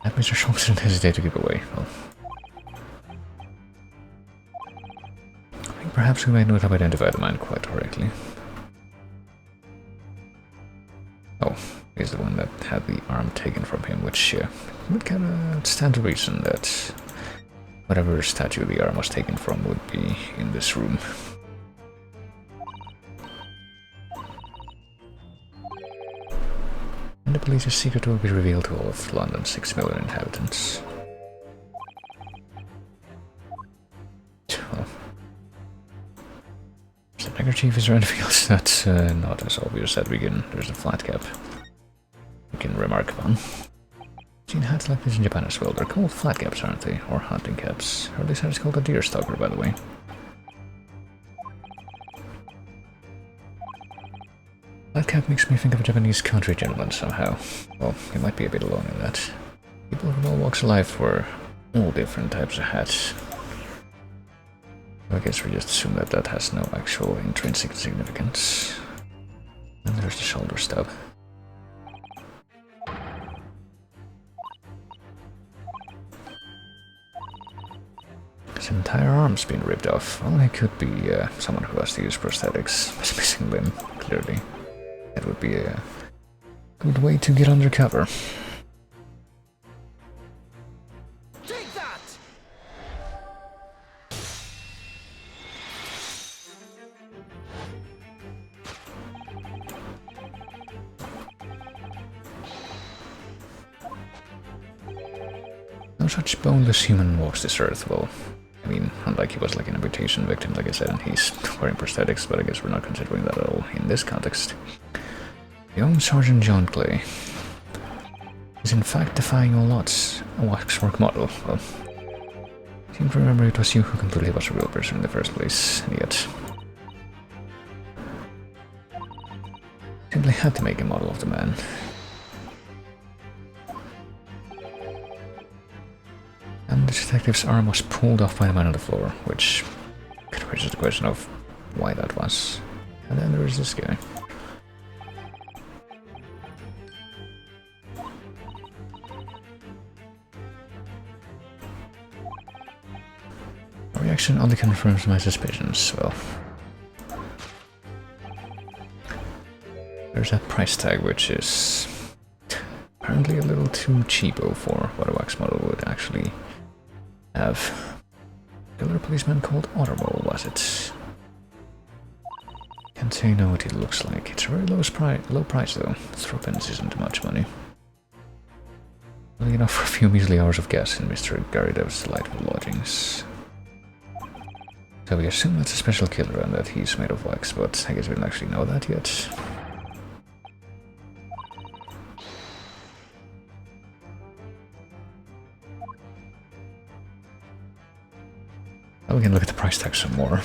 That Mr. Sholmes didn't hesitate to give away. Well, perhaps we may not have identified the man quite correctly. Oh, he's the one that had the arm taken from him, which would kind of stand to reason that whatever statue the arm was taken from would be in this room. And the police's secret will be revealed to all of London's 6 million inhabitants. Well, if the neckerchief is or anything else that's not as obvious at the beginning, there's a flat cap we can remark upon. Seen hats like this in Japan as well. They're called flat caps, aren't they? Or hunting caps. Or at least it's called a deer stalker, by the way. Flat cap makes me think of a Japanese country gentleman somehow. Well, he might be a bit alone in that. People from all walks of life wear all different types of hats. I guess we just assume that that has no actual intrinsic significance. And there's the shoulder stub. His entire arm's been ripped off. Well, he could be someone who has to use prosthetics. His missing limb, clearly. That would be a good way to get undercover. Take that! No such boneless human walks this earth. Well, I mean, unlike he was like an amputation victim, like I said, and he's wearing prosthetics, but I guess we're not considering that at all in this context. Young Sergeant John Clay is in fact defying all odds, a waxwork model. Well, I seem to remember it was you who completely was a real person in the first place, and yet simply had to make a model of the man. And the detective's arm was pulled off by the man on the floor, which could raise the question of why that was. And then there is this guy. Our reaction only confirms my suspicions. Well, there's that price tag, which is apparently a little too cheapo for what a wax model would actually have. Killer policeman called Automobile, was it? Can't say no what it looks like. It's a very low price though. 3p isn't much money. Well, enough for a few measly hours of gas in Mr. Garridov's delightful lodgings. So we assume that's a special killer and that he's made of wax, but I guess we don't actually know that yet. Well, we can look at the price tag some more.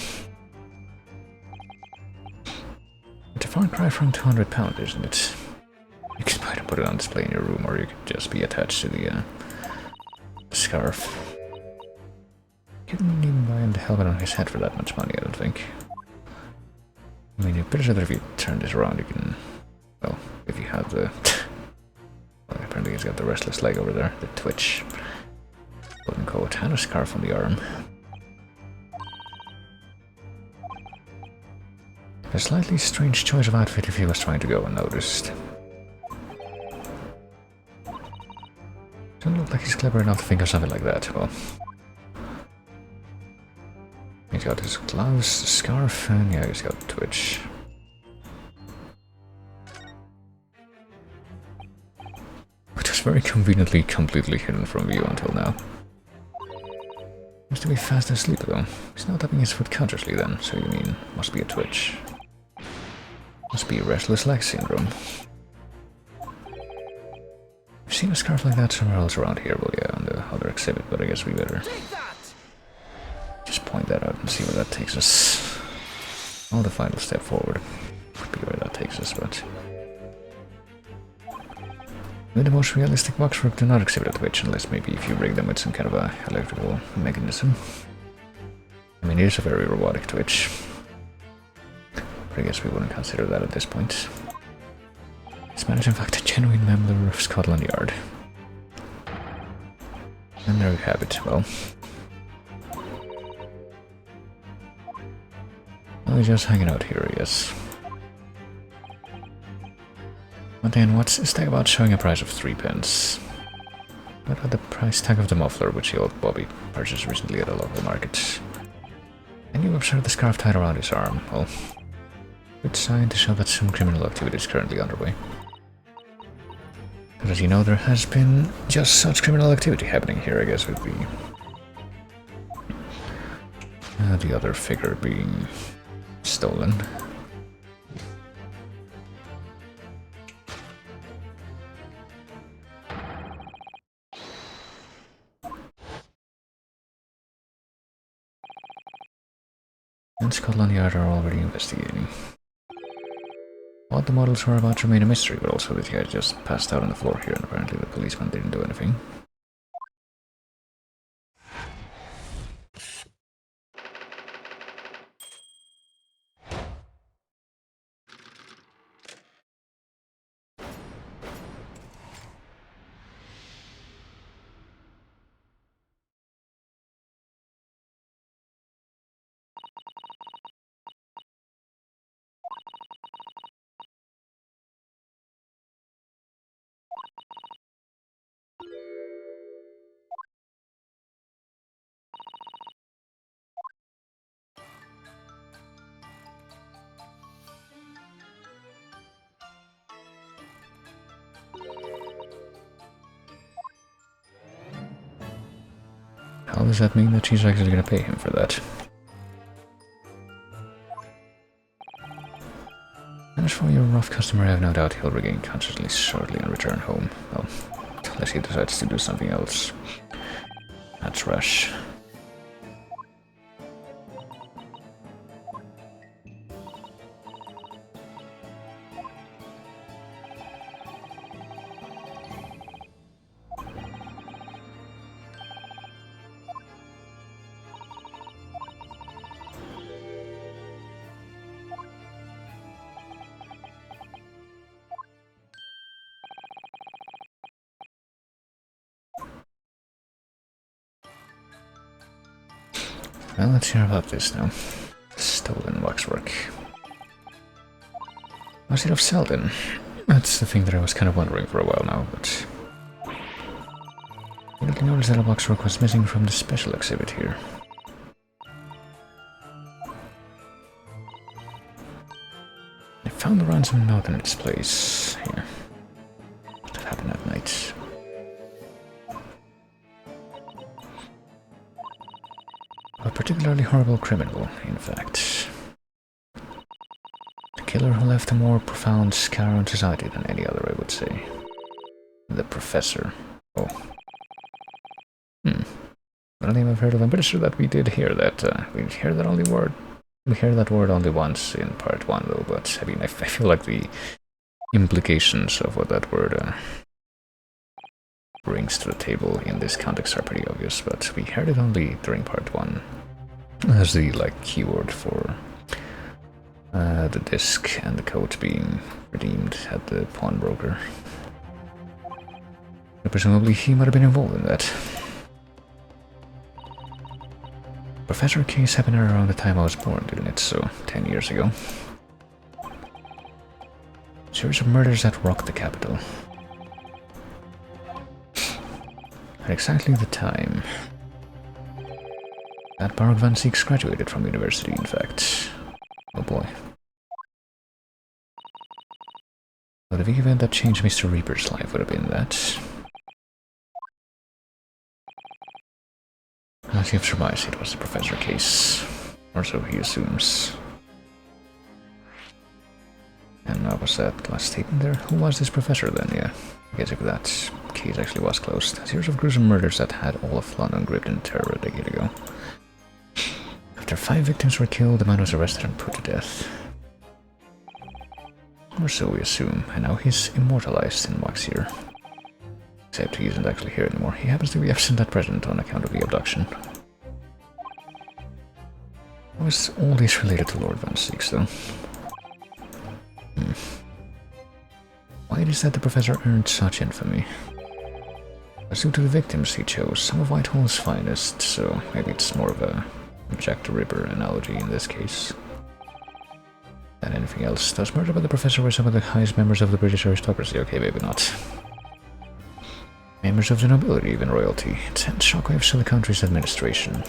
It's a far cry from £200, isn't it? You can either put it on display in your room, or you could just be attached to the scarf. You couldn't even buy the helmet on his head for that much money, I don't think. I mean, you're pretty sure that if you turn this around, you can... Well, if you have the... Well, apparently he's got the restless leg over there, the twitch. Quote unquote, and a scarf on the arm. A slightly strange choice of outfit if he was trying to go unnoticed. Doesn't look like he's clever enough to think of something like that. Well, he's got his gloves, scarf, and yeah, he's got twitch. Which was very conveniently completely hidden from view until now. Seems to be fast asleep though. He's not tapping his foot consciously then, so you mean must be a twitch. Must be restless leg syndrome. I've seen a scarf like that somewhere else around here, well yeah, on the other exhibit, but I guess we better just point that out and see where that takes us. Oh, the final step forward would be where that takes us, but... With the most realistic waxwork do not exhibit a twitch, unless maybe if you rig them with some kind of a electrical mechanism. I mean, it is a very robotic twitch. But I guess we wouldn't consider that at this point. This man is in fact a genuine member of Scotland Yard. And there we have it, well. Probably just hanging out here, I guess. But then what's this tag about showing a price of 3 pence? What about the price tag of the muffler which the old Bobby purchased recently at a local market? And you observe the scarf tied around his arm. Well, good sign to show that some criminal activity is currently underway. But as you know, there has been just such criminal activity happening here, I guess, with the other figure being stolen. And Scotland Yard are already investigating. What the models were about to remain a mystery, but also this guy just passed out on the floor here and apparently the policeman didn't do anything. How does that mean that she's actually gonna pay him for that? As for your rough customer, I have no doubt he'll regain consciousness shortly and return home. Well, unless he decides to do something else. That's rash. Well, let's hear about this now. Stolen waxwork. Was it of Selden? That's the thing that I was kind of wondering for a while now, but... I didn't notice that a waxwork was missing from the special exhibit here. I found the ransom note in its place here. What happened that night? A particularly horrible criminal, in fact. A killer who left a more profound scar on society than any other, I would say. The Professor. Oh. I don't think I've heard of him. I'm pretty sure that we did hear that. We hear that only word. We hear that word only once in part 1, though, but I mean, I feel like the implications of what that word brings to the table in this context are pretty obvious, but we heard it only during part 1 as the, like, keyword for the disc and the coat being redeemed at the pawnbroker. Presumably he might have been involved in that. Professor case happened around the time I was born, didn't it? So, 10 years ago. Series of murders that rocked the capital. At exactly the time that Baruch Van Zieks graduated from university, in fact. Oh boy. But the big event that changed Mr. Reaper's life would have been that. As you've surmised, it was the Professor case. Or so he assumes. And was that last statement there? Who was this Professor then? Yeah, I guess if that case actually was closed. A series of gruesome murders that had all of London gripped in terror a decade ago. After 5 victims were killed, the man was arrested and put to death. Or so we assume, and now he's immortalized in wax here. Except he isn't actually here anymore. He happens to be absent at present on account of the abduction. Was all this related to Lord Van Zieks, though? Why is that the Professor earned such infamy? As due to the victims he chose, some of Whitehall's finest, so maybe it's more of a Jack the Ripper analogy in this case. than anything else. Does murder by the professor were some of the highest members of the British aristocracy? Okay, maybe not. Members of the nobility, even royalty. It sent shockwaves to the country's administration.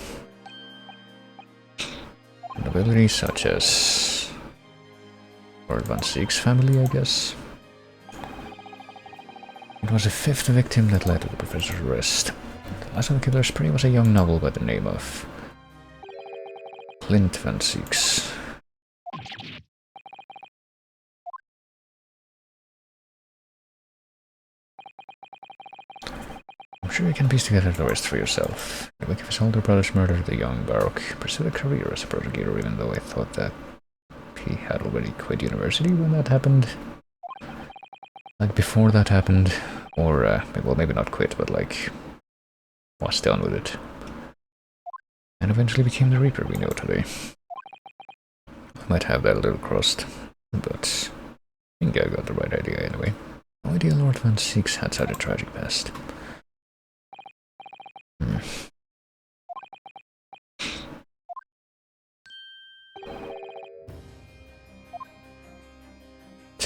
Nobility such as Lord Van Sieg's family, I guess. It was the fifth victim that led to the professor's arrest. The last of the killer's prey was a young noble by the name of Clint Van Sieks. I'm sure you can piece together the rest for yourself. The wake of his older brother's murder, the young Baroque pursued a career as a protector, even though I thought that he had already quit university when that happened. Like before that happened, or well, maybe not quit, but like was done with it. And eventually became the Reaper we know today. I might have that a little crossed, but I think I got the right idea anyway. No idea Lord Van Sieks had such a tragic past.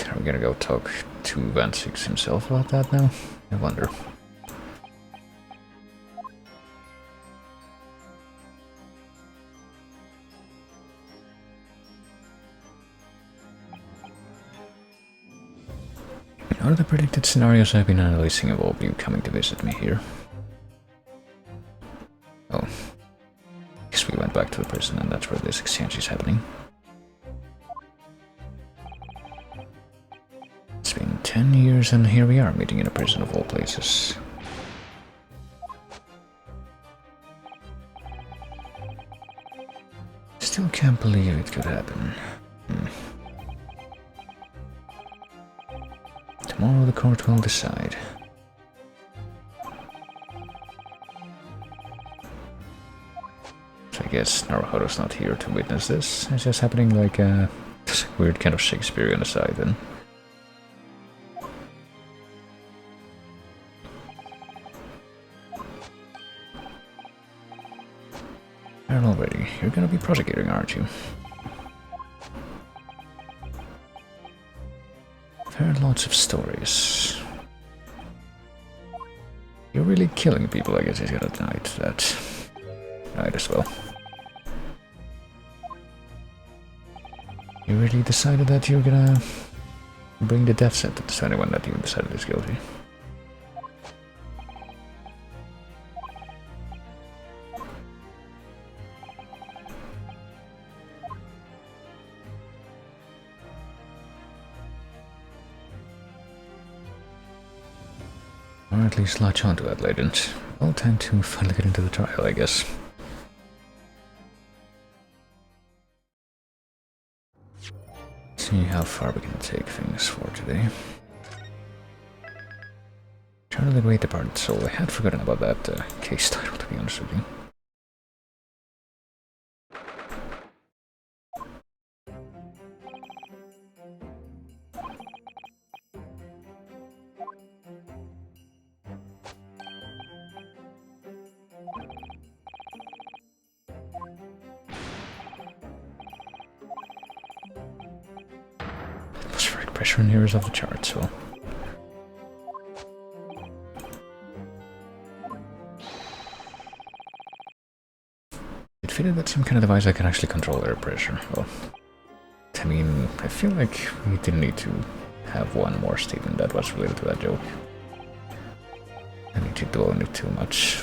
Are we gonna go talk to Van Sieks himself about that now? I wonder. In all the predicted scenarios I've been analyzing involve you coming to visit me here. Oh. Guess we went back to the prison and that's where this exchange is happening. It's been 10 years and here we are meeting in a prison of all places. Still can't believe it could happen. Tomorrow the court will decide. So I guess Naruhodo's not here to witness this. It's just happening like a weird kind of Shakespearean aside then. And already, you're gonna be prosecuting, aren't you? I've heard lots of stories. You're really killing people, I guess he's gonna deny that. Might as well. You really decided that you're gonna bring the death sentence to anyone that you decided is guilty? Or at least latch onto that legend. Well, time to finally get into the trial, I guess. See how far we can take things for today. Trial of the Great Departed Soul. I had forgotten about that case title, to be honest with you. Atmospheric pressure in here is off the chart, so... It fitted that some kind of device that can actually control air pressure. Well, I mean, I feel like we didn't need to have one more statement that was related to that joke. I need to dwell on it too much.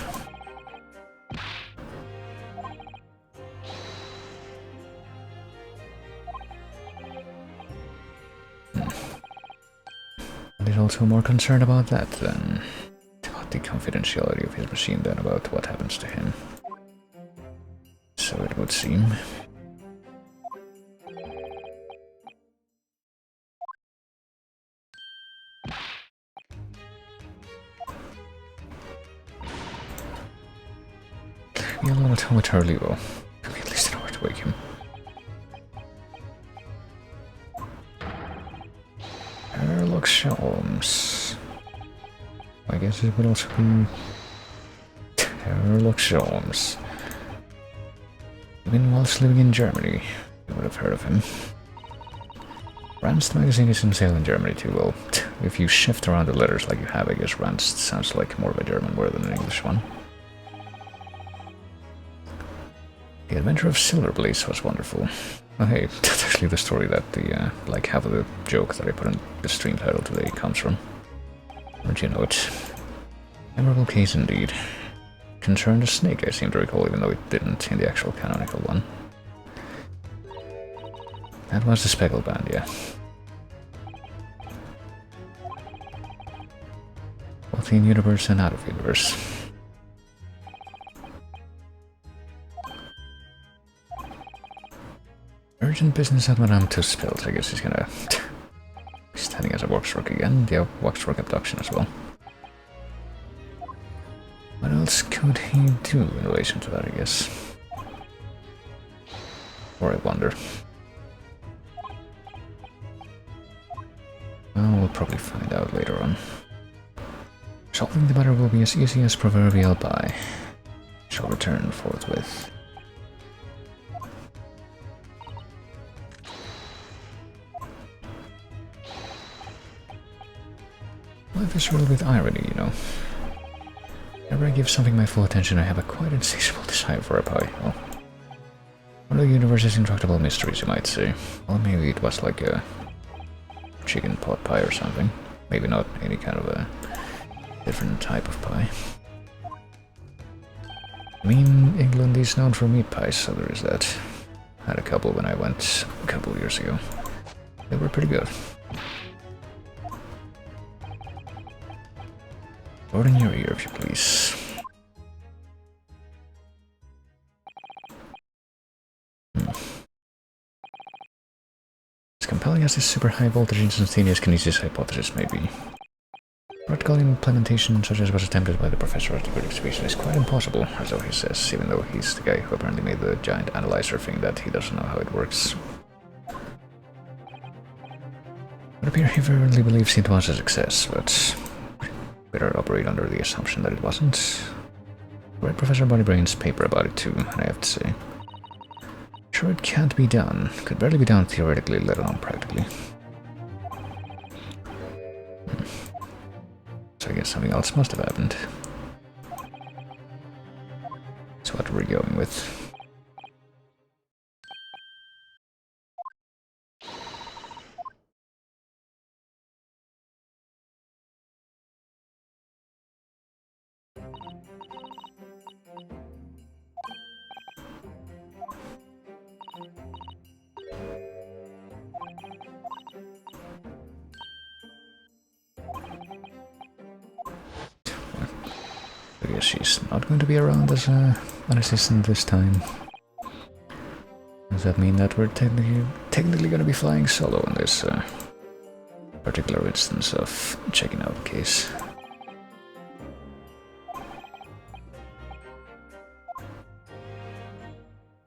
There's also more concern about that than about the confidentiality of his machine than about what happens to him. So it would seem. Be a little time with Harlevo. At least an hour to wake him. Sherlock Holmes. I guess it would also be Sherlock Holmes. Even whilst living in Germany, you would have heard of him. Ranst magazine is on sale in Germany too. Well, if you shift around the letters like you have, I guess Ranst sounds like more of a German word than an English one. The Adventure of Silverblaze was wonderful. Oh hey, that's actually the story that the, like half of the joke that I put in the stream title today comes from. Don't you know it? Memorable case indeed. Concerned a snake, I seem to recall, even though it didn't in the actual canonical one. That was the Speckle Band, yeah. Both in universe and out of universe. Urgent business at Madame Tussfeld. I guess he's gonna... he's standing as a Waxrock again. Yeah, Waxrock abduction as well. What else could he do in relation to that, I guess? Or I wonder. Well, we'll probably find out later on. Solving the matter will be as easy as proverbial pie. Shall return forthwith. Life is riddled with irony, you know. Whenever I give something my full attention, I have a quite insatiable desire for a pie. Well, one of the universe's intractable mysteries, you might say. Well, maybe it was like a chicken pot pie or something. Maybe not any kind of a different type of pie. I mean, England is known for meat pies, so there is that. Had a couple when I went a couple of years ago. They were pretty good. Or in your ear, if you please. As compelling as this super high voltage instantaneous kinesis hypothesis may be, practical implementation such as was attempted by the professor at the British Exhibition is quite impossible, as though he says, even though he's the guy who apparently made the giant analyzer thing that he doesn't know how it works. It appears he firmly believes it was a success, but better operate under the assumption that it wasn't. I read Professor Bonnybrain's paper about it too, and I have to say, sure it can't be done. Could barely be done theoretically, let alone practically. So I guess something else must have happened. So what we're going with. I guess she's not going to be around as an assistant this time. Does that mean that we're technically going to be flying solo in this particular instance of checking out the case?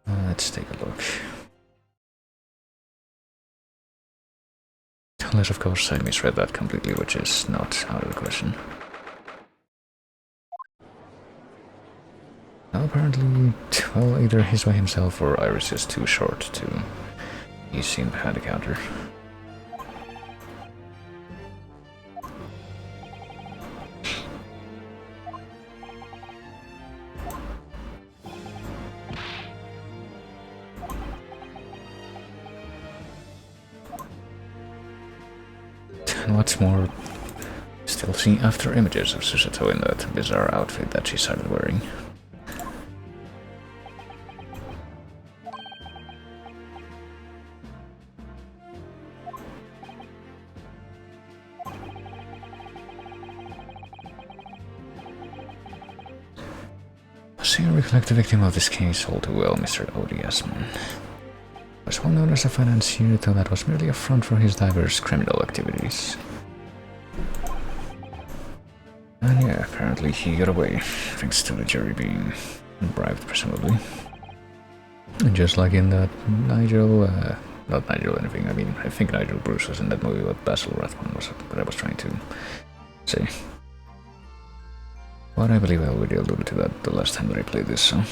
Let's take a look. Unless, of course, I misread that completely, which is not out of the question. Now, apparently, well, either he's by himself or Iris is too short to be seen behind the counter. And what's more, still see after images of Susato in that bizarre outfit that she started wearing. I recollect the victim of this case all too well, Mr. Odiasman. Was well known as a financier, though that was merely a front for his diverse criminal activities. And yeah, apparently he got away, thanks to the jury being bribed, presumably. And just like in that Nigel, not Nigel anything, I mean, I think Nigel Bruce was in that movie, what Basil Rathbone was what I was trying to say. But I believe I already alluded to that the last time that I played this, so...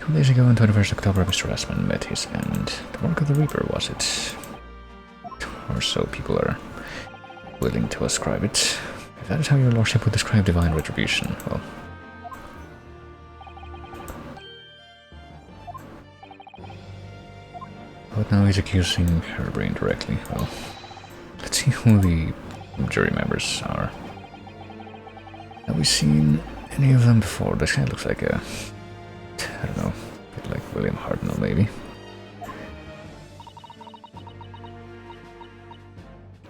2 days ago on 21st October, Mr. Rasman met his end. The work of the Reaper, was it? Or so people are willing to ascribe it. If that is how your lordship would describe divine retribution, well... But now he's accusing her brain directly. Well, let's see who the jury members are. Have we seen any of them before? This guy looks like a... I don't know, a bit like William Hartnell, maybe.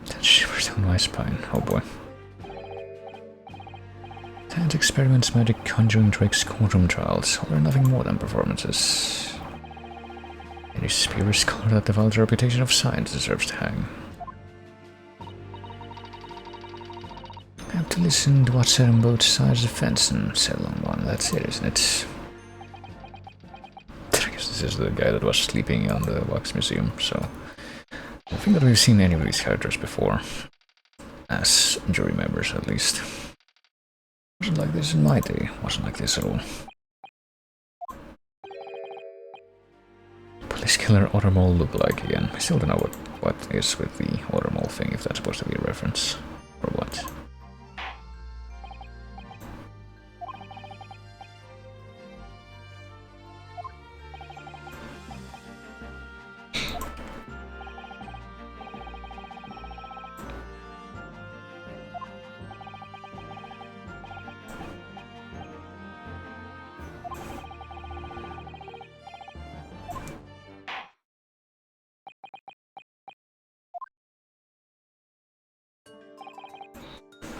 That shivers down my spine, oh boy. Science experiments, magic, conjuring tricks, courtroom trials, all are nothing more than performances. Any spurious scholar that defiles the reputation of science deserves to hang. I have to listen to what's said on both sides of the fence and settle on one. That's it, isn't it? I guess this is the guy that was sleeping on the Wax Museum, so... I think that we've seen any of these characters before. As jury members, at least. Wasn't like this in my day. Wasn't like this at all. Police killer Ottermole look-alike again. I still don't know what is with the Ottermole thing, if that's supposed to be a reference. Or what.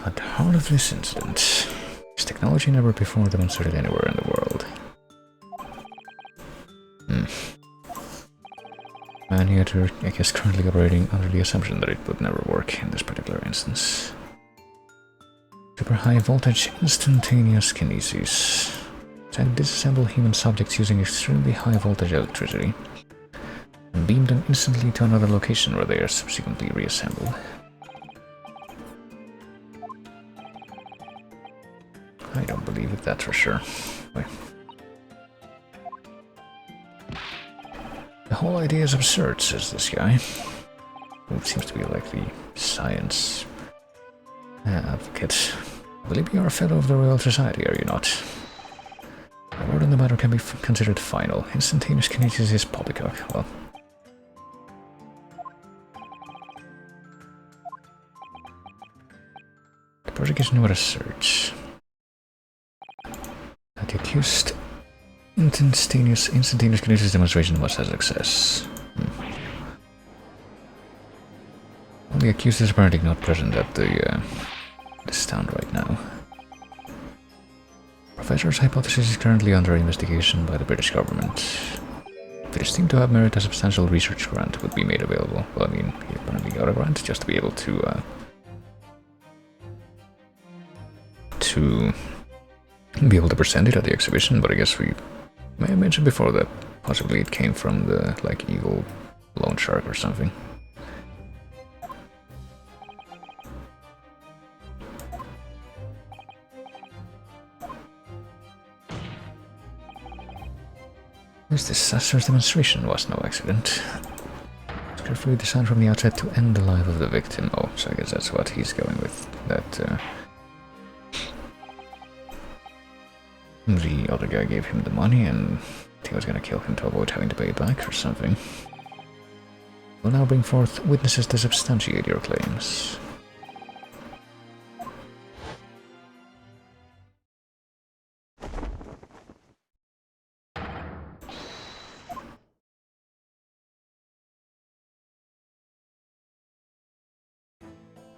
At the heart of this incident is technology never before demonstrated anywhere in the world. Man here, I guess, currently operating under the assumption that it would never work in this particular instance. Super high voltage instantaneous kinesis. Can disassemble human subjects using extremely high voltage electricity and beam them instantly to another location where they are subsequently reassembled. I don't believe it, that's for sure. Wait. The whole idea is absurd, says this guy. It seems to be like the science advocate. Will you be our fellow of the Royal Society, are you not? A word on the matter can be considered final. Instantaneous kinesis is poppycock. Well... The prosecution would assert that the accused instantaneous kinesis demonstration was a success. Well, the accused is apparently not present at the stand right now. Professor's hypothesis is currently under investigation by the British government. If it is deemed to have merit, a substantial research grant would be made available. Well, I mean, he apparently got a grant just to be able to be able to present it at the exhibition, but I guess we may have mentioned before that possibly it came from the, like, Eagle Loan Shark or something. This disastrous demonstration was no accident. It was carefully designed from the outset to end the life of the victim. Oh, so I guess that's what he's going with. That the other guy gave him the money and he was gonna kill him to avoid having to pay it back or something. We'll now bring forth witnesses to substantiate your claims.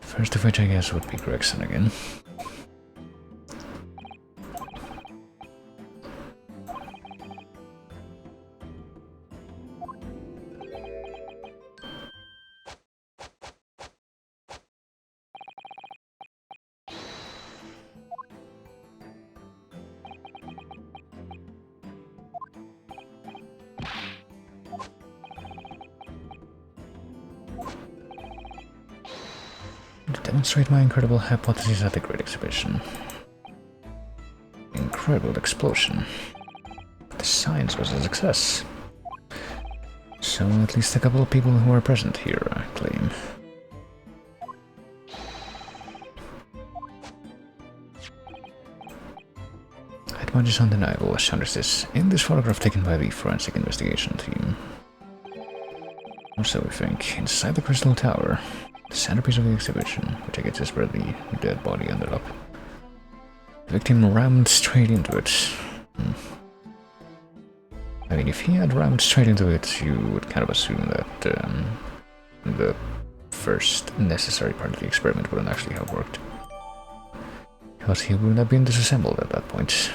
First of which I guess would be Gregson again. Demonstrate my incredible hypothesis at the Great Exhibition. Incredible explosion. The size science was a success. So at least a couple of people who are present here claim. Much is undeniable, as shown as this in this photograph taken by the forensic investigation team. Or so we think. Inside the Crystal Tower, the centerpiece of the exhibition, which I guess is where the dead body ended up. The victim rammed straight into it. I mean, if he had rammed straight into it, you would kind of assume that the first necessary part of the experiment wouldn't actually have worked. Because he wouldn't have been disassembled at that point.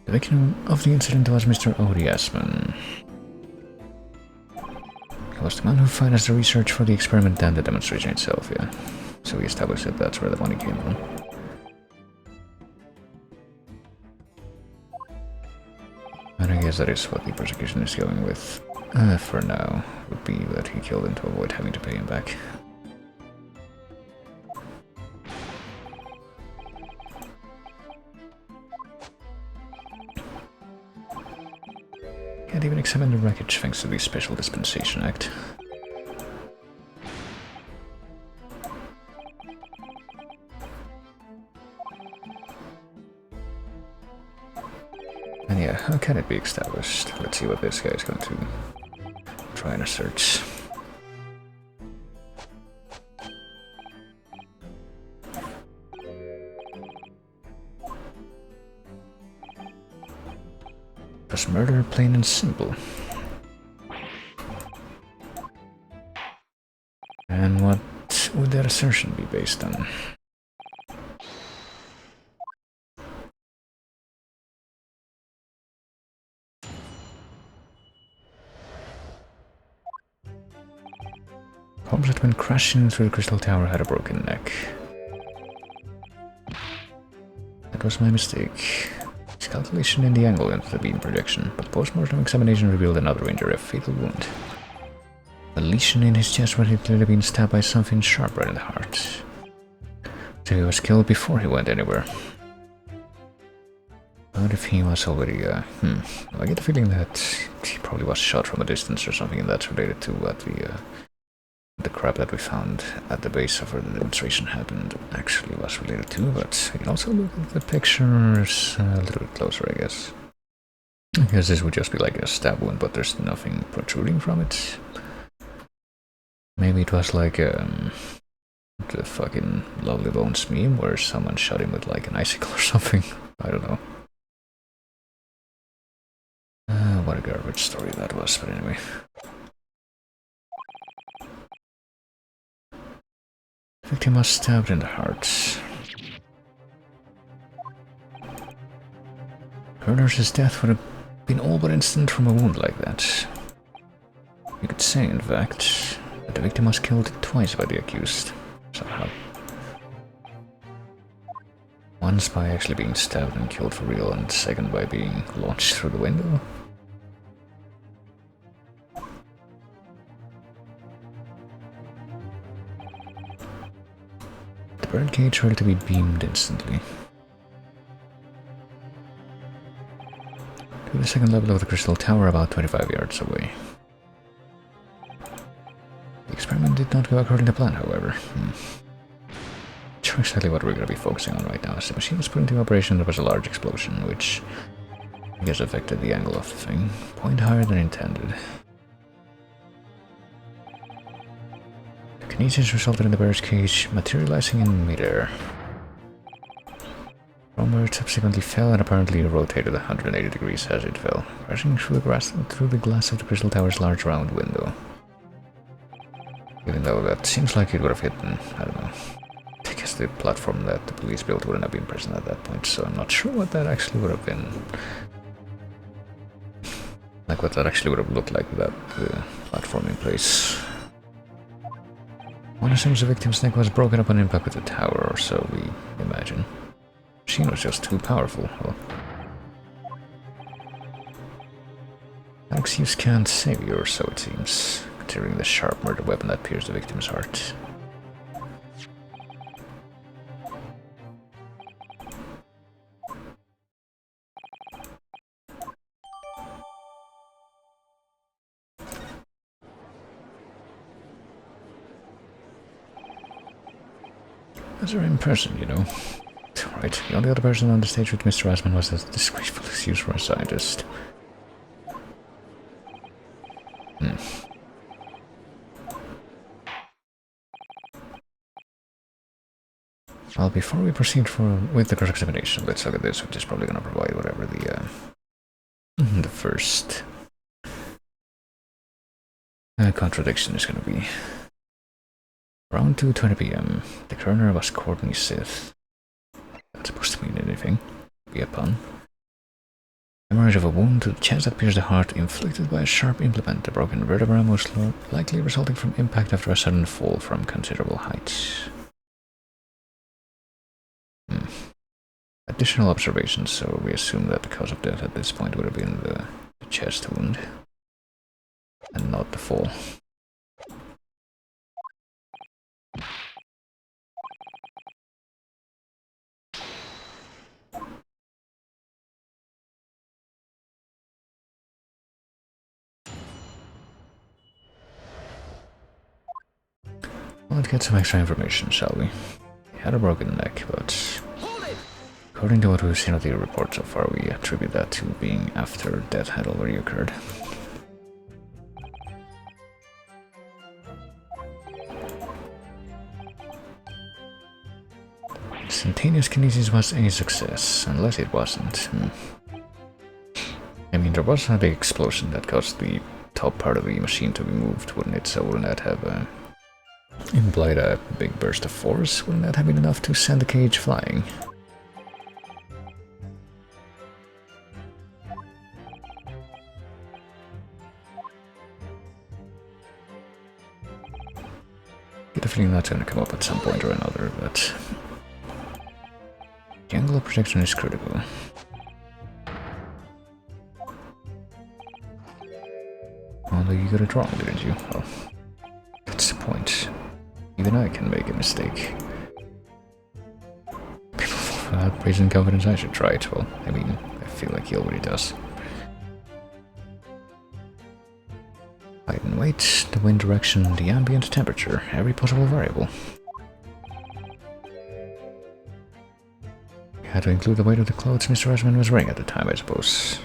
The victim of the incident was Mr. Odie Asman. He was the man who financed the research for the experiment and the demonstration itself, yeah. So we established that that's where the money came from. And I guess that is what the prosecution is going with for now, would be that he killed him to avoid having to pay him back. Can't even examine the wreckage thanks to the Special Dispensation Act. And yeah, how can it be established? Let's see what this guy is going to try and assert. Was murder plain and simple? And what would that assertion be based on? Holmes that when crashing into the Crystal Tower had a broken neck. That was my mistake. His calculation in the angle into the beam projection, but post-mortem examination revealed another injury, a fatal wound. A lesion in his chest where he'd clearly been stabbed by something sharp right in the heart. So he was killed before he went anywhere. But if he was already, I get the feeling that he probably was shot from a distance or something, and that's related to what the crap that we found at the base of where the demonstration happened actually was related to, but we can also look at the pictures a little bit closer, I guess. I guess this would just be like a stab wound, but there's nothing protruding from it. Maybe it was like the fucking Lovely Bones meme where someone shot him with like an icicle or something. I don't know. What a garbage story that was, but anyway. The victim was stabbed in the heart. Her nurse's death would have been all but instant from a wound like that. You could say, in fact, that the victim was killed twice by the accused, somehow. Once by actually being stabbed and killed for real, and second by being launched through the window. The birdcage were to be beamed instantly. To the second level of the Crystal Tower, about 25 yards away. The experiment did not go according to plan, however. Sure, exactly what we're going to be focusing on right now. As the machine was put into operation, there was a large explosion, which I guess affected the angle of the thing. Point higher than intended. The kinesis resulted in the bird's cage materializing in midair, from where it subsequently fell and apparently rotated 180 degrees as it fell, crashing through the glass of the Crystal Tower's large round window. Even though that seems like it would have hit, I don't know. I guess the platform that the police built wouldn't have been present at that point, so I'm not sure what that actually would have been. Like what that actually would have looked like without the platform in place. One assumes the victim's neck was broken up on impact with the tower, or so we imagine. The machine was just too powerful. Well, Alex use can't save you, or so it seems, considering the sharp murder weapon that pierced the victim's heart. As a in person, you know. Right, the only other person on the stage with Mr. Asman was a disgraceful excuse for a scientist. Well, before we proceed with the cross-examination, let's look at this, which is probably going to provide whatever the first contradiction is going to be. Around 2:20 p.m., the coroner was Courtney Sith. That's supposed to mean anything. Be a pun. Hemorrhage of a wound to the chest that pierced the heart, inflicted by a sharp implement, the broken vertebra most likely resulting from impact after a sudden fall from considerable height. Additional observations, so we assume that the cause of death at this point would have been the chest wound, and not the fall. Well, let's get some extra information, shall we? He had a broken neck, but according to what we've seen of the report so far, we attribute that to being after death had already occurred. Instantaneous kinesis was a success, unless it wasn't. I mean, there was a big explosion that caused the top part of the machine to be moved, wouldn't it? So wouldn't that have implied a big burst of force? Wouldn't that have been enough to send the cage flying? I get a feeling that's going to come up at some point or another, but the angle of projection is critical. Although you got it wrong, didn't you? Well, that's the point. Even I can make a mistake. People without praise and confidence, I should try it. Well, I mean, I feel like he already does. Height and weight, the wind direction, the ambient temperature, every possible variable. You had to include the weight of the clothes Mr. Asman was wearing at the time, I suppose.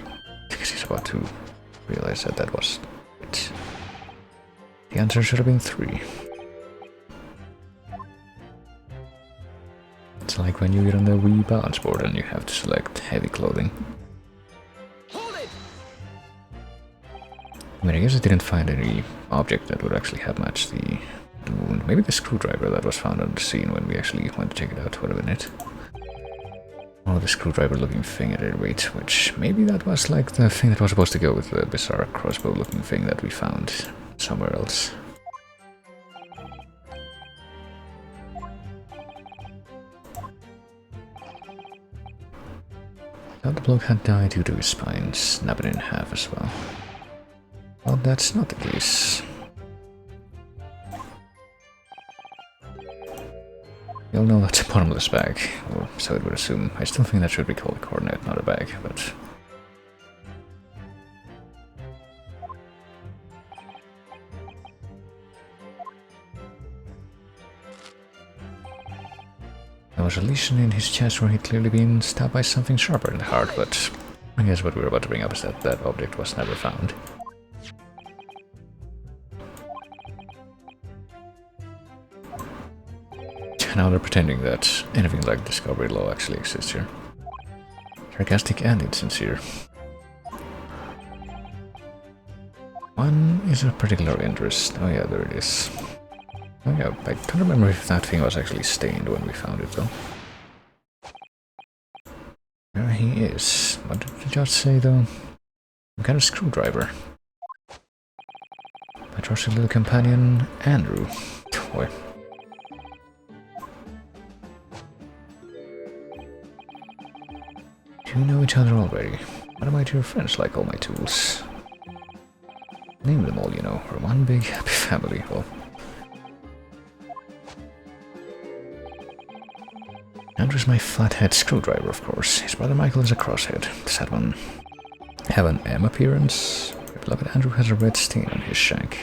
Because he's about to realize that that was it. The answer should have been 3. It's like when you get on the Wii balance board and you have to select heavy clothing. I mean, I guess I didn't find any object that would actually have matched the wound. Maybe the screwdriver that was found on the scene when we actually went to check it out would have been it. Or the screwdriver looking thing at any rate, which maybe that was like the thing that was supposed to go with the bizarre crossbow looking thing that we found somewhere else. Now the bloke had died due to his spine snapping in half as well. Well, that's not the case. You'll know that's a bottomless bag, or so it would assume. I still think that should be called a cornet, not a bag, but... There was a lesion in his chest where he'd clearly been stabbed by something sharper in the heart, but I guess what we were about to bring up is that that object was never found. Now they're pretending that anything like discovery law actually exists here. Sarcastic and insincere. One is of particular interest. Oh yeah, there it is. Oh yeah, I don't remember if that thing was actually stained when we found it though. There he is. What did the judge say though? Some kind of screwdriver. My trusted little companion, Andrew. Boy. You know each other already. What am I to your friends like all my tools? Name them all, you know. We're one big happy family. Well, Andrew's my flathead screwdriver, of course. His brother Michael is a crosshead. Does that one have an M appearance? My beloved Andrew has a red stain on his shank.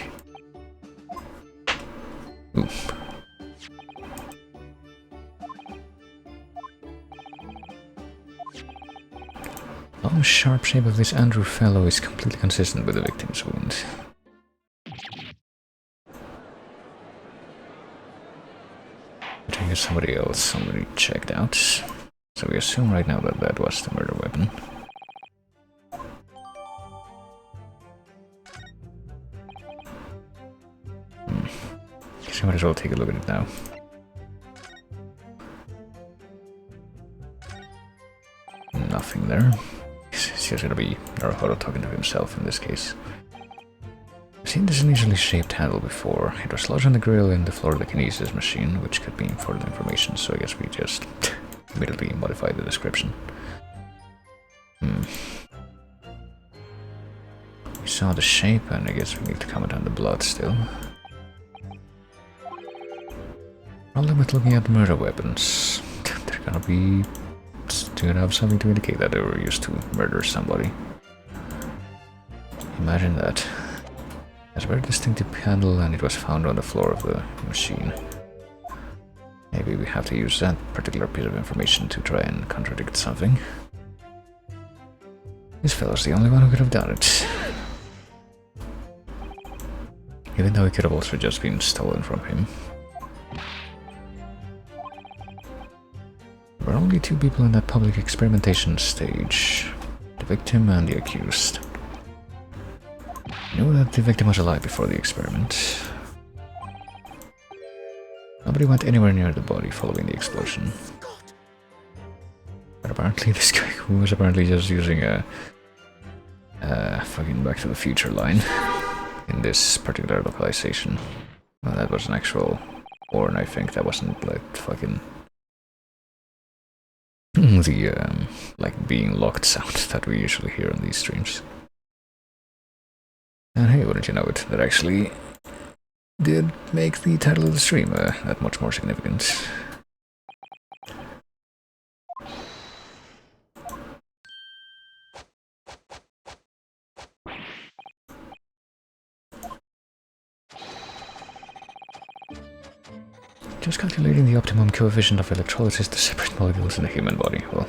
Ooh. Long, sharp shape of this Andrew fellow is completely consistent with the victim's wound. I guess somebody else already checked out. So we assume right now that that was the murder weapon. Guess we might as well take a look at it now. Nothing there. It's just gonna be Naruhodo talking to himself in this case. I've seen this unusually shaped handle before. It was lodged on the grill in the floor of the kinesis machine, which could be further information, so I guess we just immediately modify the description. We saw the shape, and I guess we need to comment on the blood still. Problem with looking at murder weapons. They're gonna be... to have something to indicate that they were used to murder somebody. Imagine that. It's a very distinctive handle, and it was found on the floor of the machine. Maybe we have to use that particular piece of information to try and contradict something. This fellow's the only one who could have done it. Even though it could have also just been stolen from him. There were only two people in that public experimentation stage. The victim and the accused. We knew that the victim was alive before the experiment. Nobody went anywhere near the body following the explosion. But apparently this guy who was apparently just using a fucking Back to the Future line in this particular localization. Well, that was an actual horn, I think. That wasn't like fucking the like being locked sound that we usually hear on these streams. And hey, wouldn't you know it, that actually did make the title of the stream that much more significant. Just calculating the optimum coefficient of electrolysis to separate molecules in the human body. Well,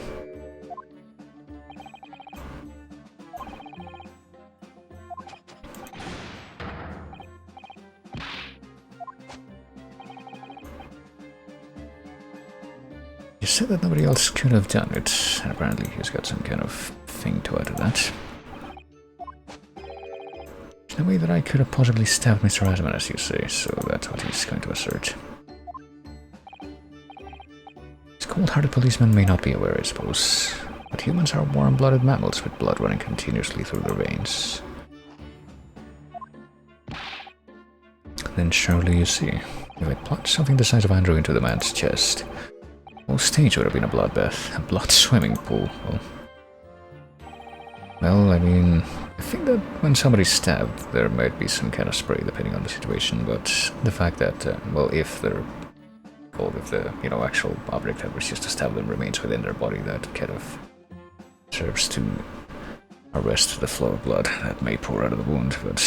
you said that nobody else could have done it, and apparently he's got some kind of thing to add to that. There's no way that I could have possibly stabbed Mr. Asman, as you say, so that's what he's going to assert. Cold-hearted policemen may not be aware, I suppose, but humans are warm-blooded mammals with blood running continuously through their veins. Then surely you see, if I plunged something the size of Andrew into the man's chest, the whole stage would have been a bloodbath, a blood swimming pool. Well, I mean, I think that when somebody's stabbed, there might be some kind of spray depending on the situation, but the fact that, well, if they're if the actual object that was used to stab them remains within their body, that kind of serves to arrest the flow of blood that may pour out of the wound, but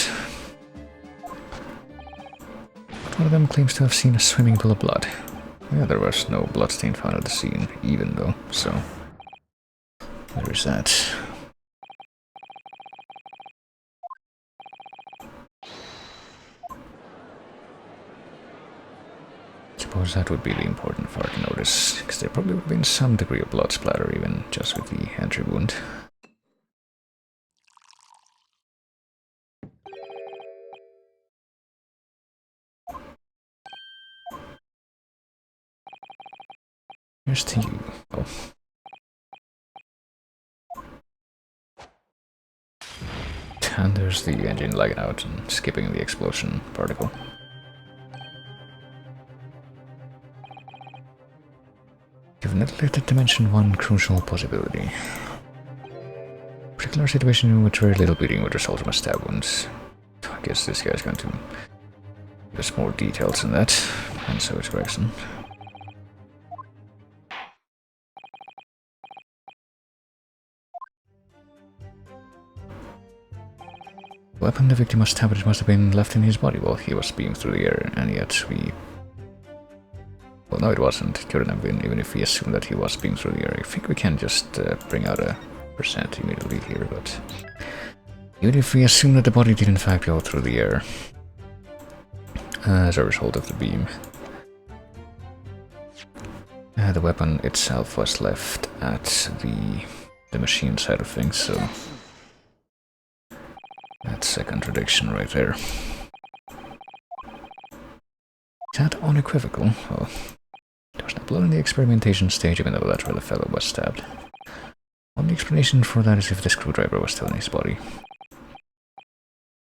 one of them claims to have seen a swimming pool of blood. Yeah, there was no bloodstain found at the scene, even though, so there is that. I suppose that would be the important part to notice, because there probably would have been some degree of blood splatter even just with the entry wound. Here's to you. Oh. And there's the engine lagging out and skipping the explosion particle. You've neglected to mention one crucial possibility. A particular situation in which very little bleeding would result from a stab wound. I guess this guy's going to give us more details on that, and so is Gregson. The weapon the victim must have must have been left in his body while he was beamed through the air, and yet we... Well, no, it wasn't. It couldn't have been, even if we assume that he was beamed through the air. I think we can just bring out a immediately here, but even if we assume that the body did in fact go through the air as a result of the beam, the weapon itself was left at the machine side of things, so that's a contradiction right there. Is that unequivocal? Oh, there was no blood in the experimentation stage, even though that's where the fellow was stabbed. Only explanation for that is if the screwdriver was still in his body.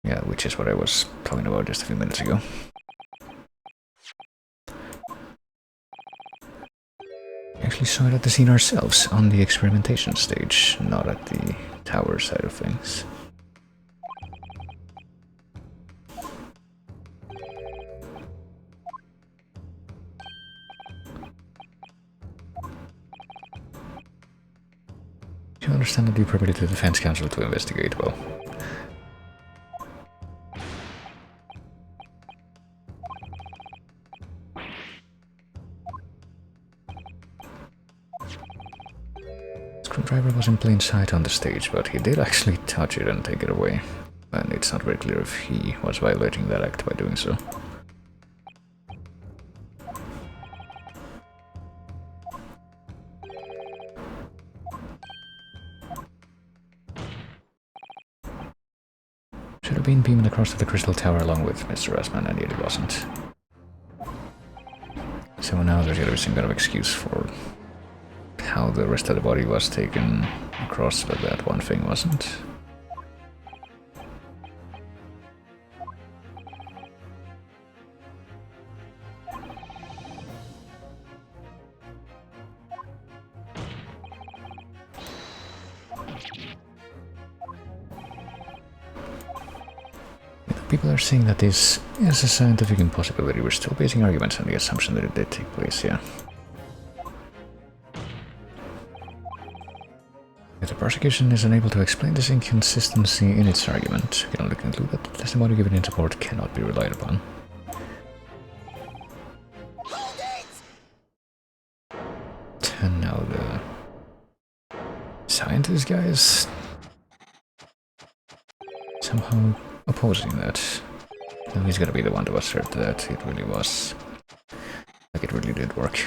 Yeah, which is what I was talking about just a few minutes ago. We actually saw it at the scene ourselves, on the experimentation stage, not at the tower side of things. Do you understand the appropriate to the Defense Council to investigate? Well, Screwdriver was in plain sight on the stage, but he did actually touch it and take it away. And it's not very clear if he was violating that act by doing so. Should have been beamed across to the Crystal Tower along with Mr. Rasman, and yet it wasn't. So now there's gotta be some kind of excuse for how the rest of the body was taken across, but that one thing wasn't. People are saying that this is a scientific impossibility. We're still basing arguments on the assumption that it did take place, yeah. If the prosecution is unable to explain this inconsistency in its argument, we can only conclude that the testimony given in support cannot be relied upon. And now the scientist guy is somehow opposing that. So he's gonna be the one to assert that it really was, like it really did work.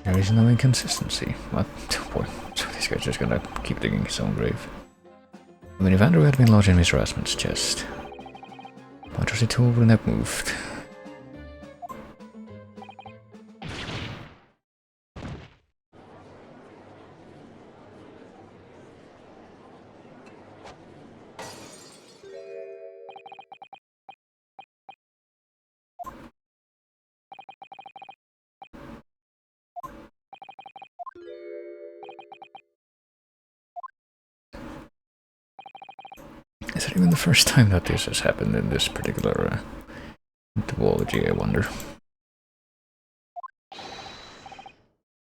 There is no inconsistency. What? Oh boy, so this guy's just gonna keep digging his own grave. When Evander had been lodged in Mr. Rasman's chest, much as the tool wouldn't have moved. Is it even the first time that this has happened in this particular duology, I wonder?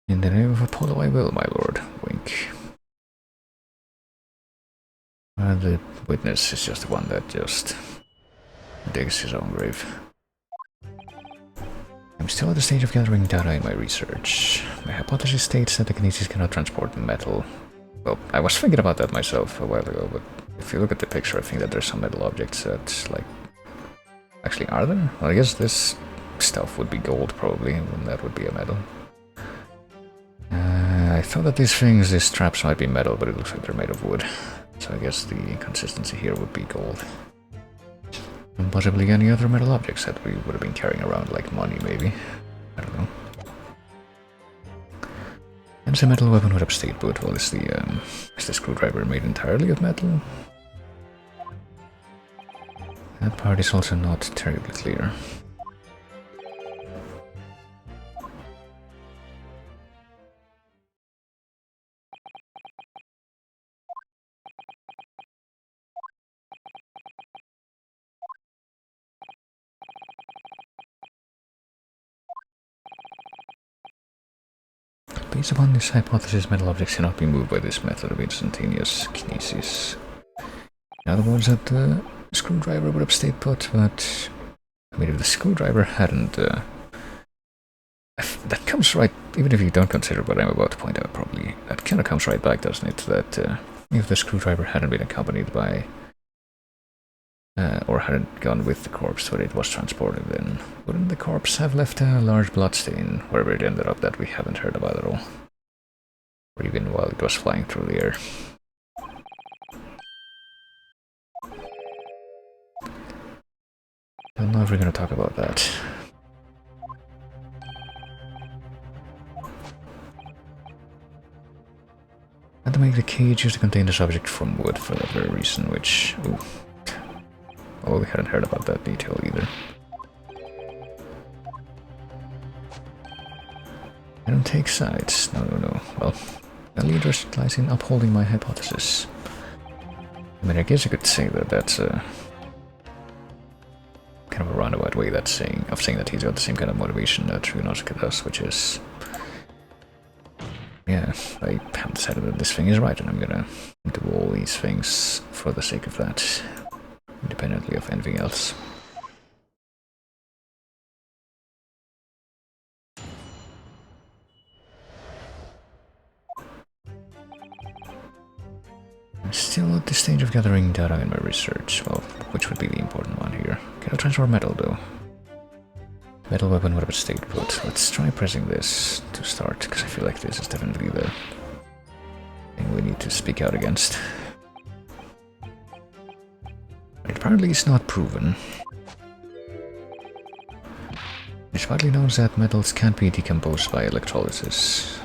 In the name of Apollo I will, my lord. Wink. The witness is just the one that just digs his own grave. I'm still at the stage of gathering data in my research. My hypothesis states that the kinesis cannot transport metal. Well, I was thinking about that myself a while ago, but if you look at the picture, I think that there's some metal objects that, like... Actually, are there? Well, I guess this stuff would be gold, probably, and that would be a metal. I thought that these traps might be metal, but it looks like they're made of wood. So I guess the inconsistency here would be gold. And possibly any other metal objects that we would have been carrying around, like money, maybe. I don't know. And it's a metal weapon with upstate boot. Well, is the screwdriver made entirely of metal? That part is also not terribly clear. Based upon this hypothesis, metal objects cannot be moved by this method of instantaneous kinesis. In other words, that the screwdriver would upstate put, but I mean, if the screwdriver hadn't... that comes right, even if you don't consider what I'm about to point out, probably, that kind of comes right back, doesn't it? That if the screwdriver hadn't been accompanied by... or hadn't gone with the corpse when it was transported, then wouldn't the corpse have left a large bloodstain wherever it ended up that we haven't heard about at all? Or even while it was flying through the air. I'm not ever going to talk about that. And to make the cage used to contain the subject from wood for that very reason, which... Ooh. Oh, we hadn't heard about that detail either. I don't take sides. No. Well, the lead interest lies in upholding my hypothesis. I mean, I guess you could say that that's a... kind of a roundabout way of saying that he's got the same kind of motivation that Ryunosuke does, which is... yeah, I have decided that this thing is right, and I'm gonna do all these things for the sake of that, independently of anything else. I'm still at the stage of gathering data in my research, well, which would be the important one here. Can I transfer metal, though? Metal weapon, whatever state put. Let's try pressing this to start, because I feel like this is definitely the thing we need to speak out against. Apparently it's not proven. It's widely known that metals can't be decomposed by electrolysis.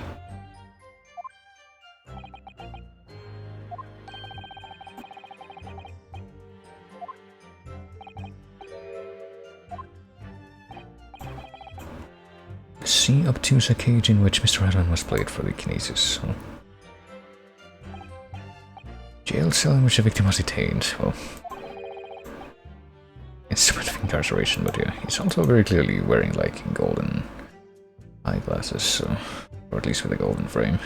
See obtuse a cage in which Mr. Adman was played for the kinesis. Huh? Jail cell in which the victim was detained. Well, instrument of incarceration, but yeah, he's also very clearly wearing like golden eyeglasses, so, or at least with a golden frame.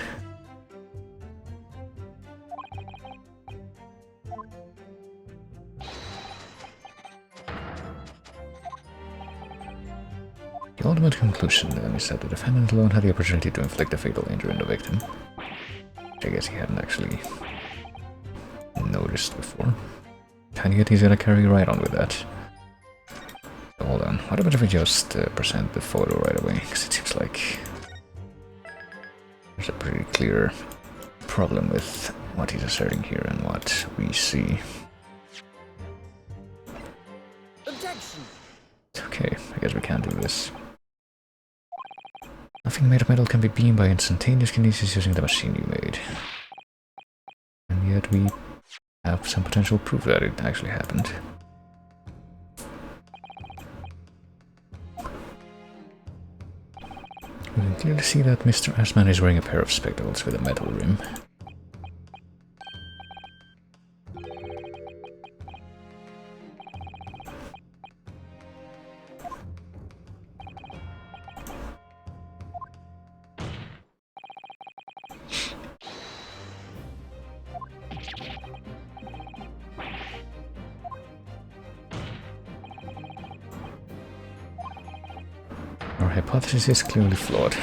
The ultimate conclusion then is that the defendant alone had the opportunity to inflict a fatal injury on the victim, which I guess he hadn't actually noticed before. And yet he's gonna carry right on with that. So hold on, what about if we just present the photo right away? Because it seems like there's a pretty clear problem with what he's asserting here and what we see. Objection! Okay, I guess we can't do this. Nothing made of metal can be beamed by instantaneous kinesis using the machine you made. And yet we have some potential proof that it actually happened. We can clearly see that Mr. Asman is wearing a pair of spectacles with a metal rim. Our hypothesis is clearly flawed.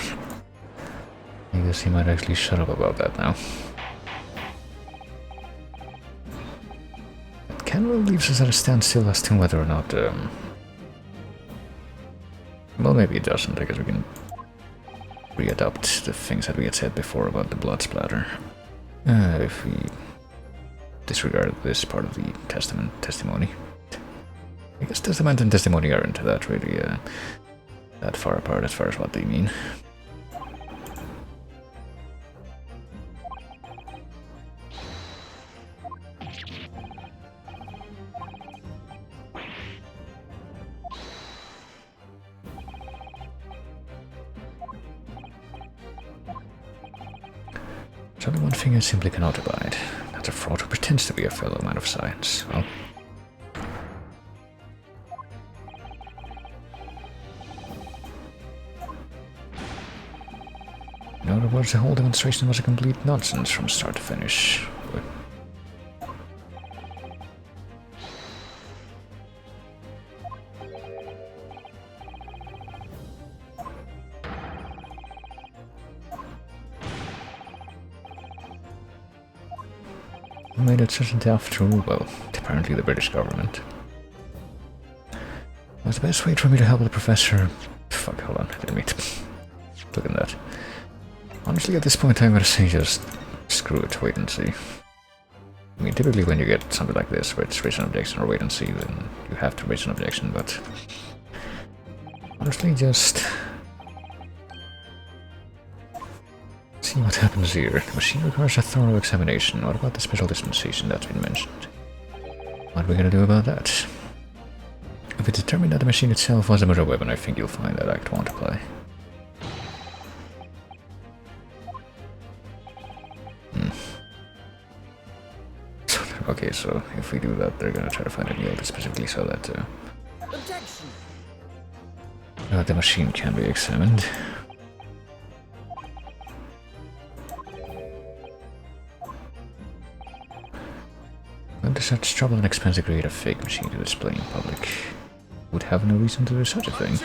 I guess he might actually shut up about that now. But Canwell leaves us at a standstill as to whether or not... well, maybe it doesn't. I guess we can readapt the things that we had said before about the blood splatter. If we disregard this part of the testimony. I guess testament and testimony aren't that really that far apart as far as what they mean. There's only one thing I simply cannot abide. That's a fraud who pretends to be a fellow man of science. Well, in other words, the whole demonstration was a complete nonsense from start to finish. made it certainty after all? Well, apparently the British government. Was the best way for me to help the professor. Fuck, hold on, I didn't mean to look at that. Honestly, at this point, I'm gonna say just screw it, wait and see. I mean, typically when you get something like this, where it's raise an objection or wait and see, then you have to raise an objection, but honestly, just see what happens here. The machine requires a thorough examination. What about the special dispensation that's been mentioned? What are we gonna do about that? If it's determined that the machine itself was a murder weapon, I think you'll find that Act won't apply. Okay, so if we do that, they're gonna try to find a deal to specifically sell that too. The machine can be examined. Under such trouble and expense to create a fake machine to display in public would have no reason to do such a thing.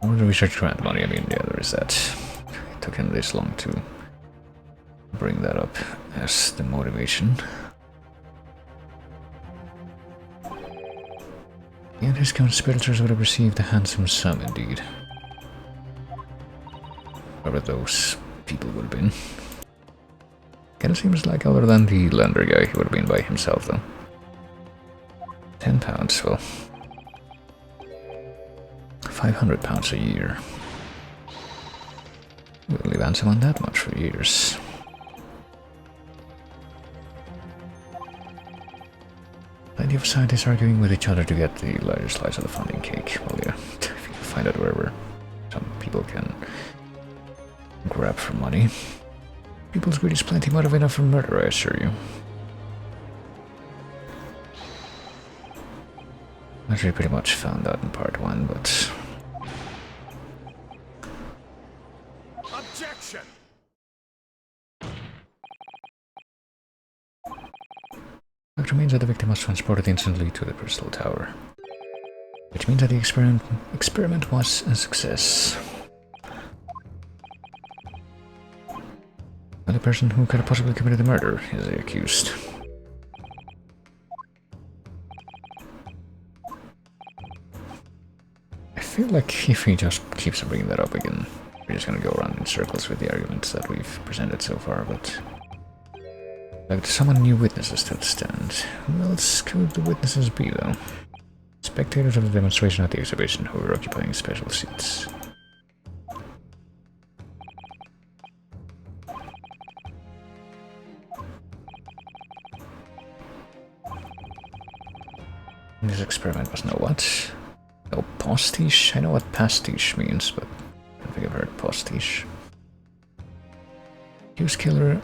Or the research grant money, I mean, yeah, there is that. It took him this long to bring that up as the motivation. And his conspirators would have received a handsome sum indeed. Whoever those people would have been. Kinda seems like other than the lender guy, he would have been by himself though. £10, well. £500 a year. We'll leave Ansem on that much for years. Plenty of scientists arguing with each other to get the larger slice of the funding cake. Well, yeah, if you can find out wherever some people can grab for money. People's greed is plenty more of enough for murder, I assure you. Actually, pretty much found out in part 1, but Objection! Fact remains that the victim was transported instantly to the Crystal Tower, which means that the experiment was a success. And the person who could have possibly committed the murder is the accused. I feel like if he just keeps bringing that up again, we're just gonna go around in circles with the arguments that we've presented so far, but like to summon new witnesses to the stand. Who else could the witnesses be, though? Spectators of the demonstration at the exhibition who were occupying special seats. This experiment was no what? No pastiche? I know what pastiche means, but I don't think I've heard pastiche. Hughes killer,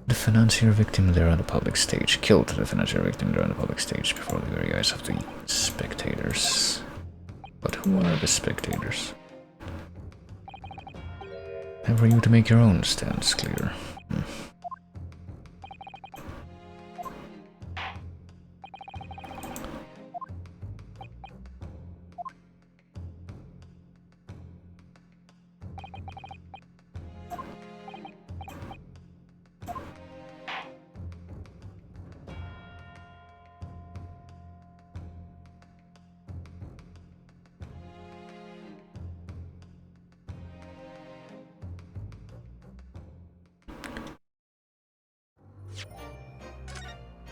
the financier victim there on the public stage. Killed the financier victim there on the public stage before the very eyes of the spectators. But who are the spectators? Time for you to make your own stance clear.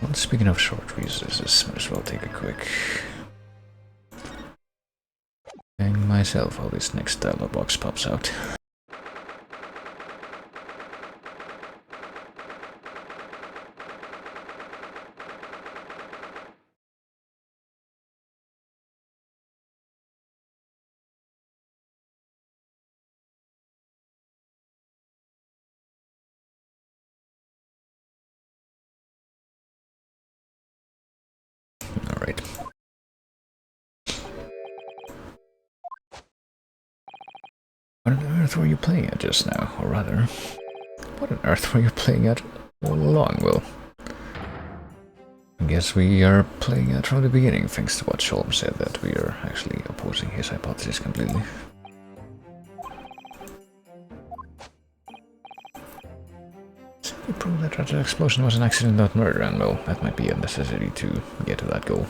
Well, speaking of short recesses, might as well take a quick hang myself while this next dialog box pops out. Alright. What on earth were you playing at just now? Or rather, what on earth were you playing at all along, Will? I guess we are playing at from the beginning, thanks to what Sholm said, that we are actually opposing his hypothesis completely. prove that that explosion was an accident, not murder, and well, that might be a necessity to get to that goal.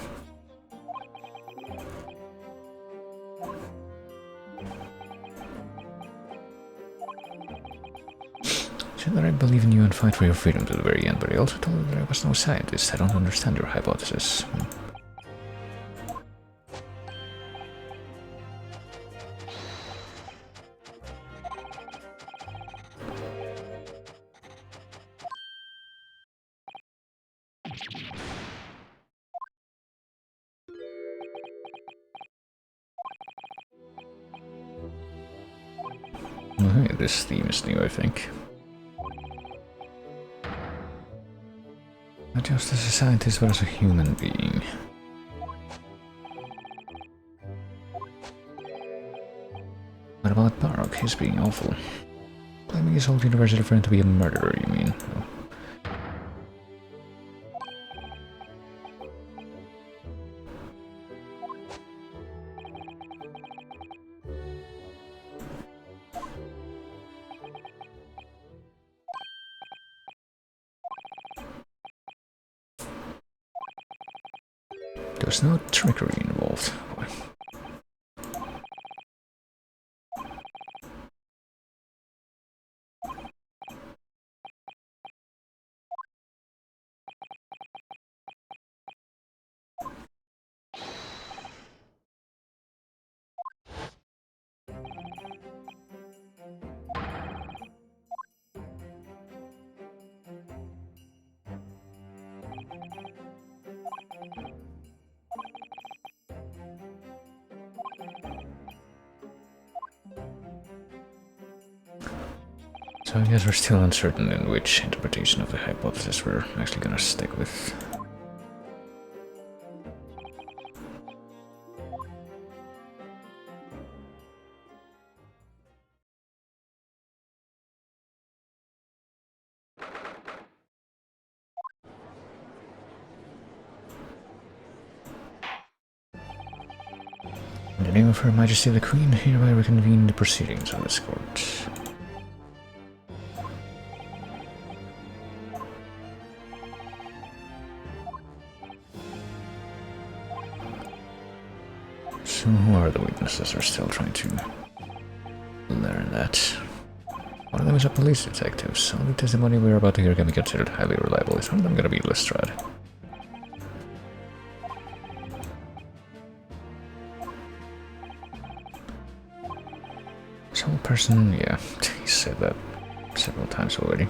Said that I believe in you and fight for your freedom to the very end, but I also told her that I was no scientist. I don't understand your hypothesis. Oh, hey, this theme is new, I think. Not just as a scientist, but as a human being. What about Baroque? He's being awful. Blaming his old university friend to be a murderer, you mean? Oh. There's no trickery involved. So I guess we're still uncertain in which interpretation of the hypothesis we're actually gonna stick with. In the name of Her Majesty the Queen, hereby reconvene the proceedings of this court. So who are the witnesses? Are still trying to learn that. One of them is a police detective, so the testimony we're about to hear can be considered highly reliable. Is one of them gonna be Lestrade? Sole person, yeah, he said that several times already.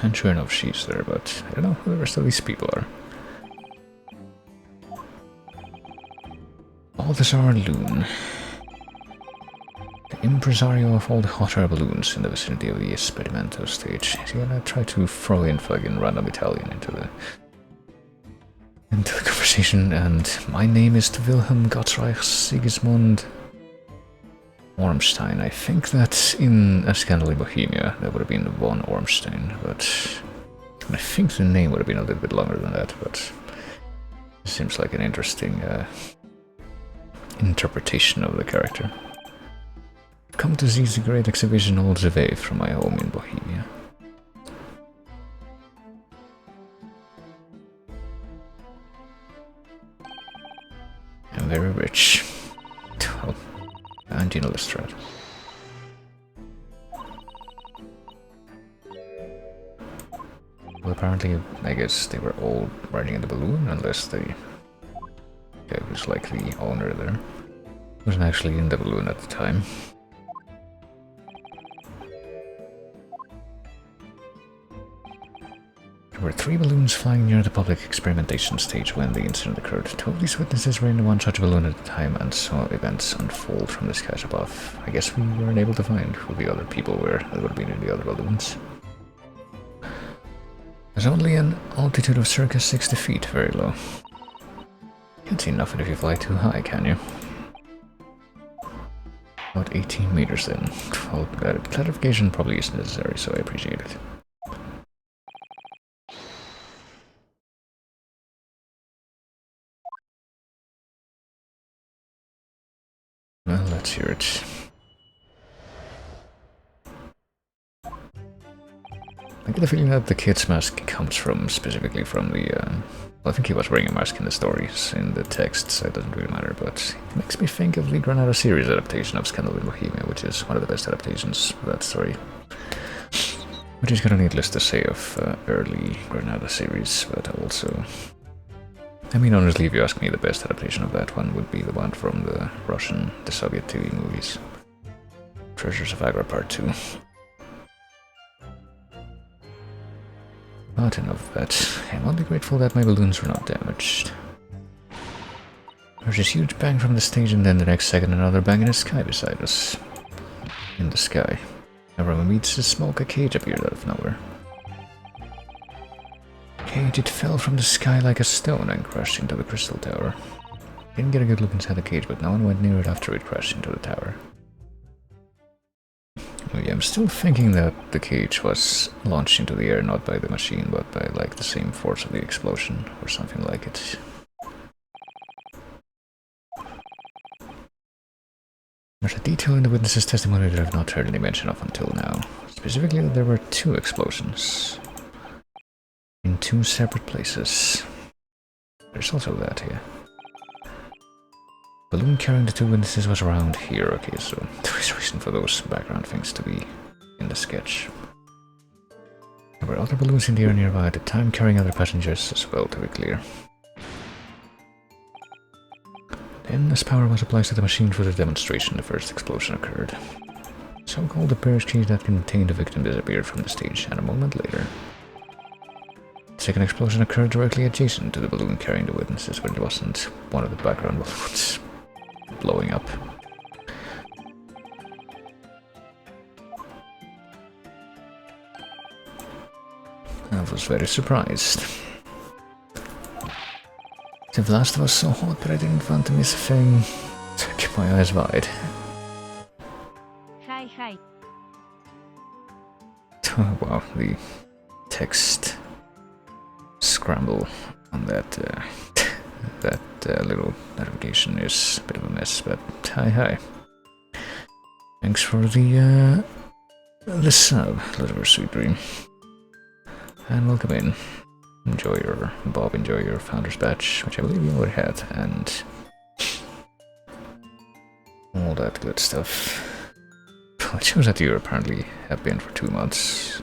And sure enough, she's there, but I don't know who the rest of these people are. Balthazar Loon. The impresario of all the hot air balloons in the vicinity of the Esperimento stage. He's gonna try to throw in fucking random Italian into the conversation, and my name is Wilhelm Gottreich Sigismund Ormstein. I think that in A Scandal in Bohemia that would have been von Ormstein, but I think the name would have been a little bit longer than that, but it seems like an interesting interpretation of the character. Come to see the great exhibition all the way from my home in Bohemia. I'm very rich. Well, and you know Lestrade. Well, apparently, I guess they were all riding in the balloon, unless the guy who's like the owner there wasn't actually in the balloon at the time. There were 3 balloons flying near the public experimentation stage when the incident occurred. 2 of these witnesses were in one such balloon at the time and saw events unfold from the skies above. I guess we weren't able to find who the other people were that would have been in the other balloons. There's only an altitude of circa 60 feet, very low. Can't see nothing if you fly too high, can you? About 18 meters then. Well, clarification probably isn't necessary, so I appreciate it. Well, let's hear it. I get the feeling that the kid's mask comes from, specifically from the, well, I think he was wearing a mask in the stories, in the text, so it doesn't really matter, but it makes me think of the Granada series adaptation of Scandal in Bohemia, which is one of the best adaptations of that story. Which is kind of needless to say of early Granada series, but also... I mean, honestly, if you ask me, the best adaptation of that one would be the one from the Soviet TV movies. Treasures of Agra Part 2. But enough of that. I'm only grateful that my balloons were not damaged. There's this huge bang from the stage, and then the next second another bang in the sky beside us. In the sky. Everyone meets the smoke, a cage appeared out of nowhere. Cage, it fell from the sky like a stone and crashed into the crystal tower. Didn't get a good look inside the cage, but no one went near it after it crashed into the tower. Oh yeah, I'm still thinking that the cage was launched into the air not by the machine, but by like the same force of the explosion, or something like it. There's a detail in the witness's testimony that I've not heard any mention of until now. Specifically that there were 2 explosions. In 2 separate places. There's also that here. Balloon carrying the 2 witnesses was around here, okay, so there is reason for those background things to be in the sketch. There were other balloons in the air nearby at the time, carrying other passengers as well, to be clear. Then, as power was applied to the machine for the demonstration, the first explosion occurred. So-called appearance cage that contained the victim disappeared from the stage, and a moment later, the second explosion occurred directly adjacent to the balloon carrying the witnesses, but it wasn't one of the background balloons blowing up. I was very surprised. The blast was so hot, but I didn't want to miss a thing. So I kept my eyes wide. Hi. Oh wow, the text scramble on that little notification is a bit of a mess, but hi. Thanks for the sub, Little Sweet Dream. And welcome in. Enjoy your Founder's Badge, which I believe you already had, and all that good stuff. It shows that you apparently have been for 2 months.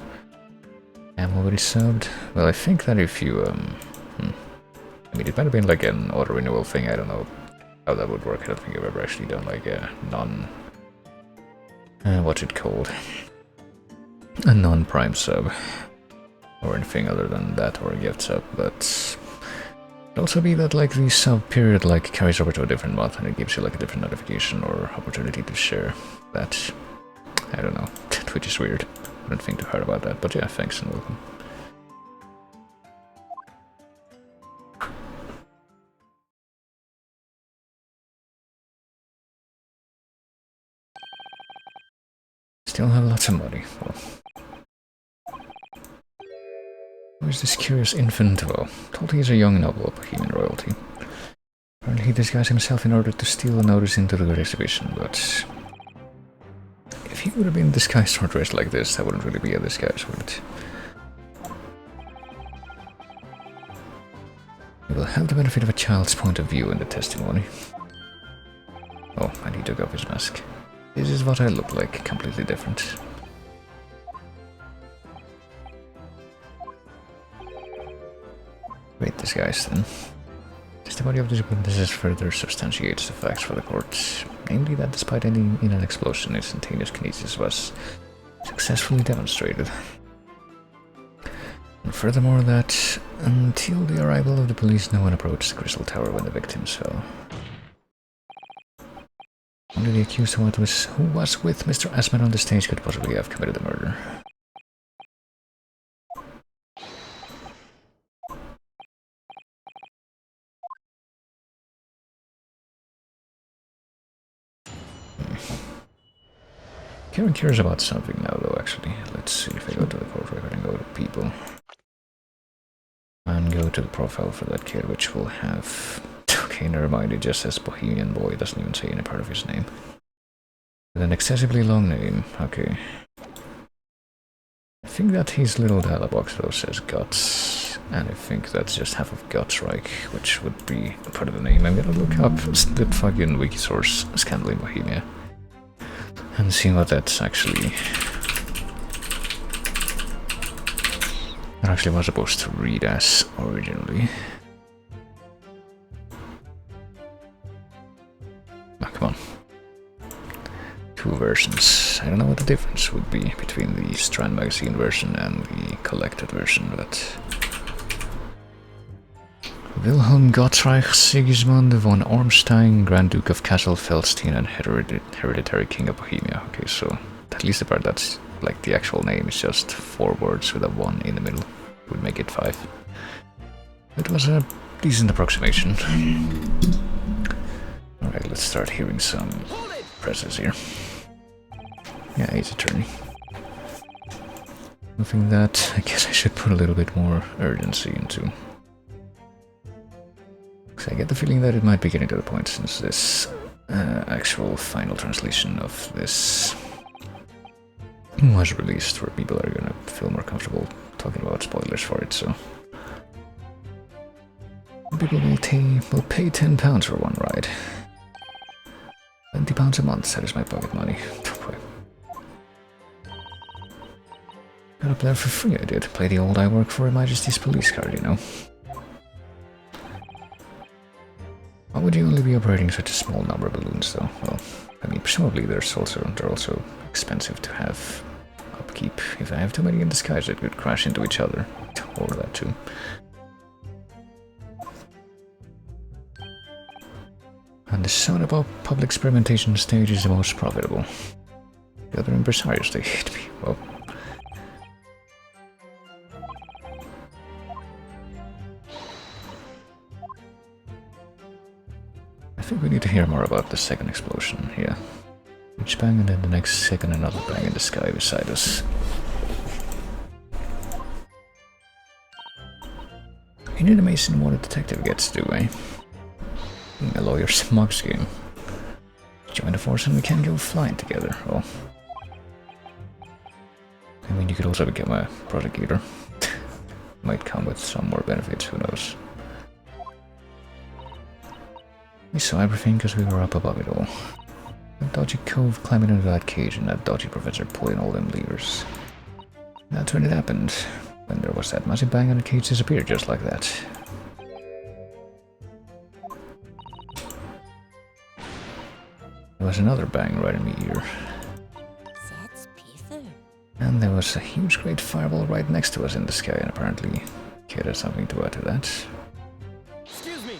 I'm already subbed. Well, I think that if you, I mean, it might have been like an auto-renewal thing, I don't know how that would work. I don't think I've ever actually done like a what's it called? A non-prime sub. Or anything other than that, or a gift sub, but it also be that like the sub period like carries over to a different month and it gives you like a different notification or opportunity to share that. I don't know, which is weird. I don't think too hard about that, but yeah, thanks and welcome. Still have lots of money. Well, where's this curious infant? Well, told he's a young noble of Bohemian royalty. Apparently he disguised himself in order to steal a notice into the exhibition, but if he would have been disguised or dressed like this, that wouldn't really be a disguise, would it? We will have the benefit of a child's point of view in the testimony. Oh, and he took off his mask. This is what I look like, completely different. Great disguise then. Testimony of these witnesses further substantiates the facts for the court, namely that despite ending in an explosion, instantaneous kinesis was successfully demonstrated. And furthermore that, until the arrival of the police, no one approached the Crystal Tower when the victims fell. Only the accused who was with Mr. Asman on the stage could possibly have committed the murder. I'm curious about something now, though, actually. Let's see if I go to the court record and go to people. And go to the profile for that kid, which will have... Okay, never mind, it just says Bohemian Boy, it doesn't even say any part of his name. With an excessively long name, okay. I think that his little dialog box though says Guts, and I think that's just half of Gutsreich, which would be a part of the name. I'm gonna look up the fucking Wikisource scandal in Bohemia and see what that's actually... That actually was supposed to read as originally. Oh, come on. Two versions. I don't know what the difference would be between the Strand Magazine version and the collected version, but... Wilhelm Gottreich Sigismund von Ormstein, Grand Duke of Kassel-Feldstein and hereditary King of Bohemia. Okay, so at least the part that's like the actual name is just 4 words with a 1 in the middle. Would make it 5. It was a decent approximation. Alright, let's start hearing some presses here. Yeah, he's attorney. Something that I guess I should put a little bit more urgency into. Because I get the feeling that it might be getting to the point since this actual final translation of this was released, where people are gonna feel more comfortable talking about spoilers for it, so... People will pay £10 for one ride. £20 a month, that is my pocket money. Got up there for free, I did. Play the old I work for Her Majesty's police card, you know. Why would you only be operating such a small number of balloons, though? Well, I mean, presumably they're also expensive to have upkeep. If I have too many in disguise, it could crash into each other. Or that too. And the soda pop public experimentation stage is the most profitable. The other impresarios, they hate me. Well... I think we need to hear more about the second explosion here. Each bang and then the next second another bang in the sky beside us. You need a mason what a detective gets to do, eh? A lawyer's mugs game. Join the force and we can go flying together. Well, I mean, you could also become a prosecutor. Might come with some more benefits, who knows. We saw everything because we were up above it all. That dodgy cove climbing into that cage and that dodgy professor pulling all them levers. That's when it happened. When there was that massive bang and the cage disappeared just like that. There was another bang right in the ear. That's Peter. And there was a huge great fireball right next to us in the sky, and apparently Kid had something to add to that. Excuse me.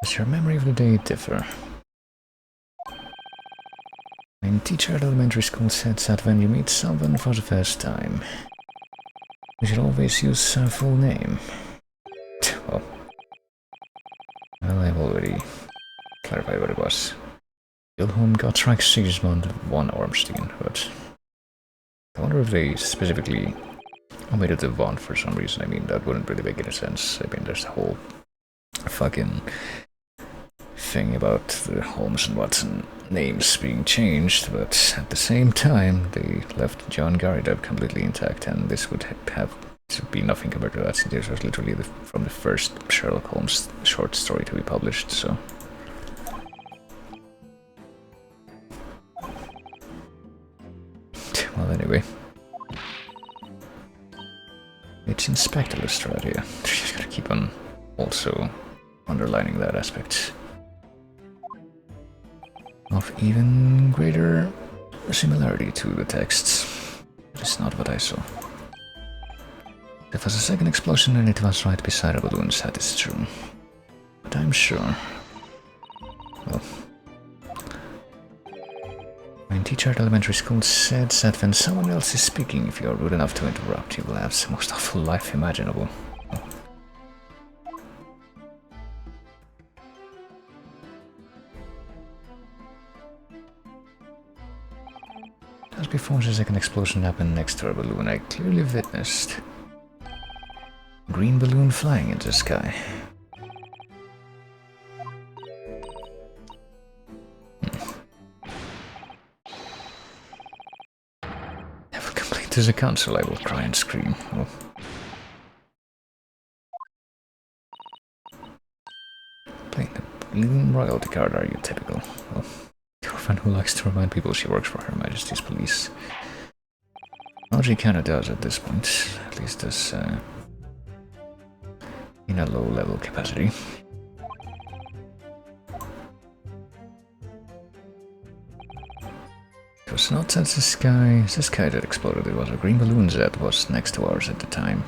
Does your memory of the day differ? My teacher at elementary school said that when you meet someone for the first time, you should always use a full name. Well, I've already clarified what it was. Wilhelm Gottreich Sigismund von Ormstein, but I wonder if they specifically omitted the von for some reason. I mean, that wouldn't really make any sense. I mean, there's the whole fucking thing about the Holmes and Watson names being changed, but at the same time, they left John Garrideb completely intact, and this would have to be nothing compared to that, since this was literally from the first Sherlock Holmes short story to be published, so... Well, anyway. It's Inspector Lestrade here. Just gotta keep on also underlining that aspect. Of even greater similarity to the texts. It's not what I saw. There was a second explosion and it was right beside a balloon, that is true. But I'm sure... Well... My teacher at elementary school said that when someone else is speaking, if you are rude enough to interrupt, you will have the most awful life imaginable. before the second explosion happened next to our balloon, I clearly witnessed a green balloon flying in the sky. Never complete this console, I will cry and scream. Oh. Playing the balloon royalty card, are you typical? Well, your friend who likes to remind people she works for Her Majesty's Police. Well, she kinda does at this point, at least as in a low-level capacity. It was not the sky that exploded, it was a green balloon that was next to ours at the time.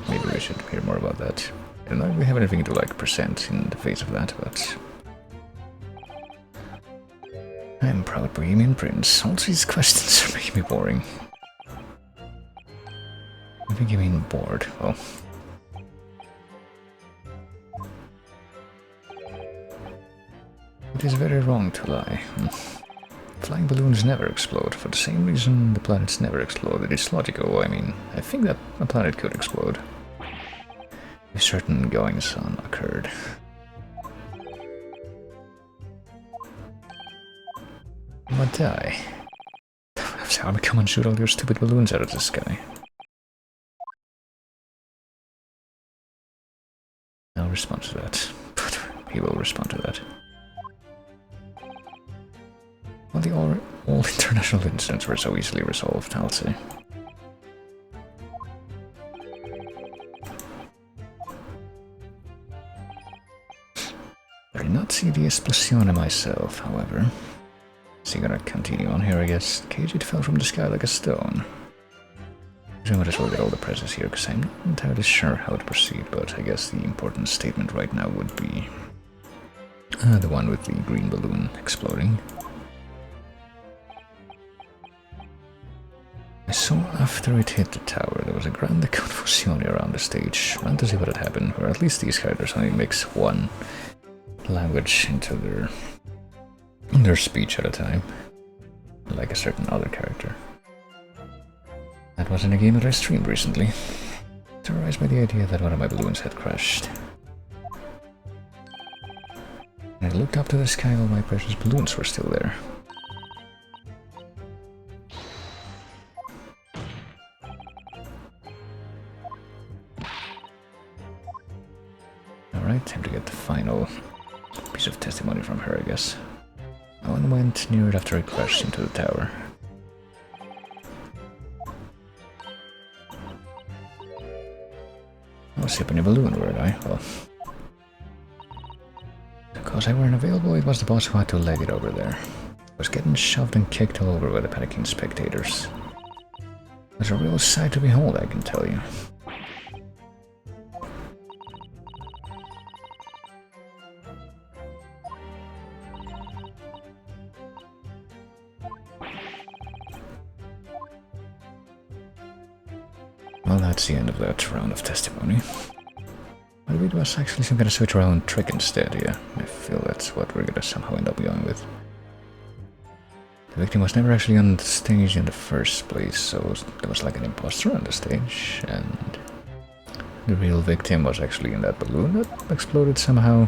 Maybe we should hear more about that. I don't know if we have anything to like present in the face of that, but... I'm proud Bohemian Prince. All these questions are making me boring. I think you mean bored. Oh. It is very wrong to lie. Flying balloons never explode. For the same reason the planets never explode. It is logical. I mean, I think that a planet could explode if certain goings-on occurred. But die. How come and shoot all your stupid balloons out of the sky? I'll respond to that. But he will respond to that. Well, all international incidents were so easily resolved, I'll say. I did not see the explosion myself, however. So you're gonna continue on here, I guess. Cage, it fell from the sky like a stone. I might as well get all the presses here, because I'm not entirely sure how to proceed, but I guess the important statement right now would be the one with the green balloon exploding. I saw after it hit the tower, there was a grande confusione around the stage. Run to see what had happened, or at least these characters only mix one language into their speech at a time, like a certain other character. That was in a game that I streamed recently. Terrorized by the idea that one of my balloons had crashed. And I looked up to the sky, all my precious balloons were still there. Alright, time to get the final piece of testimony from her, I guess. No one went near it after I crashed into the tower. I was sipping a balloon, weren't I? Well, because I weren't available, it was the boss who had to leg it over there. I was getting shoved and kicked all over by the panicking spectators. It was a real sight to behold, I can tell you. Well, that's the end of that round of testimony. Maybe it was actually some kind of switch around trick instead, yeah. I feel that's what we're gonna somehow end up going with. The victim was never actually on the stage in the first place, so there was like an imposter on the stage, and the real victim was actually in that balloon that exploded somehow.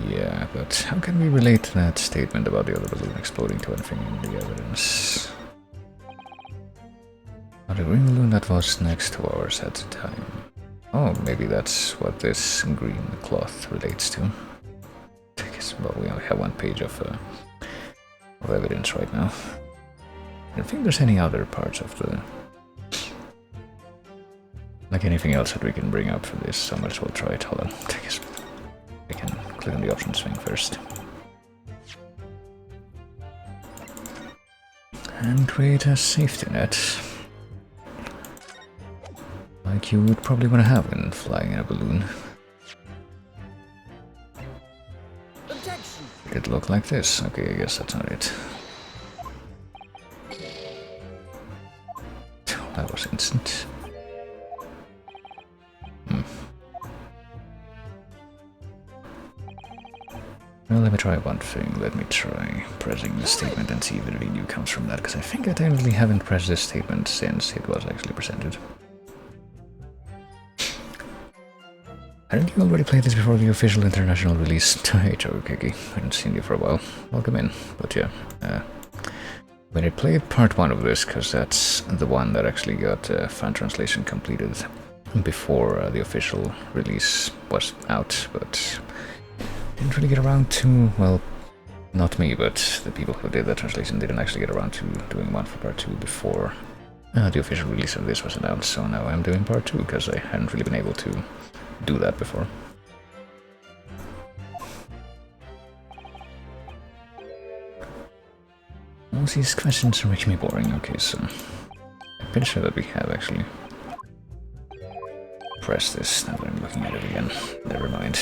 Yeah, but how can we relate that statement about the other balloon exploding to anything in the evidence? The green balloon that was next to ours at the time. Oh, maybe that's what this green cloth relates to. I guess, well, we only have one page of evidence right now. I don't think there's any other parts of the... like anything else that we can bring up for this, so I might as well try it. Hold on, I guess we can click on the options thing first. And create a safety net. Like you would probably want to have when flying in a balloon. Objection. It looked like this. Okay, I guess that's not it. That was instant. Well, let me try one thing. Let me try pressing the statement and see if the new comes from that, because I think I technically haven't pressed this statement since it was actually presented. Hadn't you already played this before the official international release? Hey, Chokeki. I haven't seen you for a while. Welcome in. But yeah, when I played part 1 of this, because that's the one that actually got fan translation completed before the official release was out, but didn't really get around to, well, not me, but the people who did the translation didn't actually get around to doing one for part 2 before the official release of this was announced, so now I'm doing part 2 because I hadn't really been able to do that before. All these questions are making me boring. Okay, so I'm pretty sure that we have actually pressed this. Now that I'm looking at it again, never mind.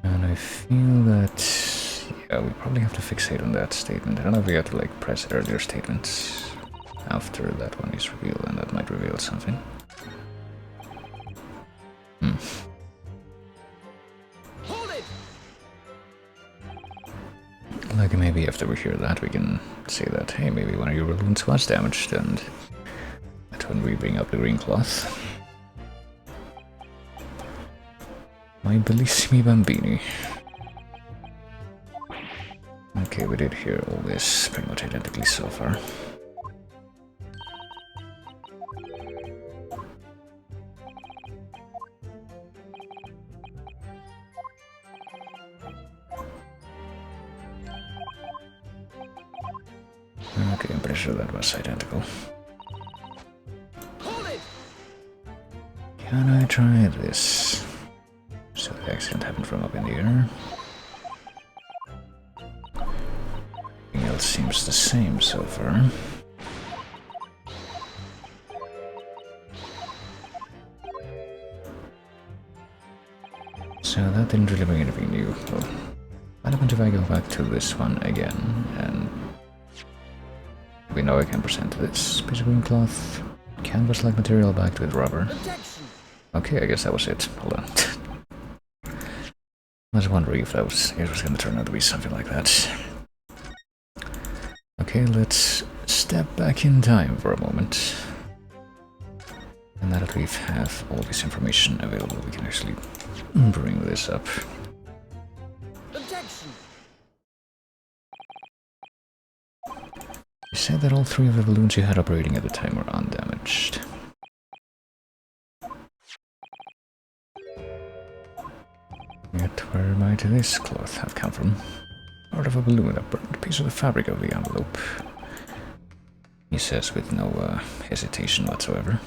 And I feel that, yeah, we probably have to fixate on that statement. I don't know if we have to like press earlier statements after that one is revealed, and that might reveal something. Hold it! Like maybe after we hear that, we can say that, hey, maybe one of your balloons was damaged, and that's when we bring up the green cloth. My bellissimi bambini. Okay, we did hear all this pretty much identically so far. Okay, I'm pretty sure that was identical. Hold it! Can I try this? So the accident happened from up in the air. Everything else seems the same so far. So that didn't really bring anything new. Well, what happens if I go back to this one again, and we know I can present this piece of green cloth, canvas-like material backed with rubber. Objection! Okay, I guess that was it. Hold on. I was wondering if it was going to turn out to be something like that. Okay, let's step back in time for a moment. And now that we have all this information available, we can actually bring this up. Objection! You said that all 3 of the balloons you had operating at the time were undamaged. Yet where might this cloth have come from? Part of a balloon, a burnt piece of the fabric of the envelope. He says with no hesitation whatsoever.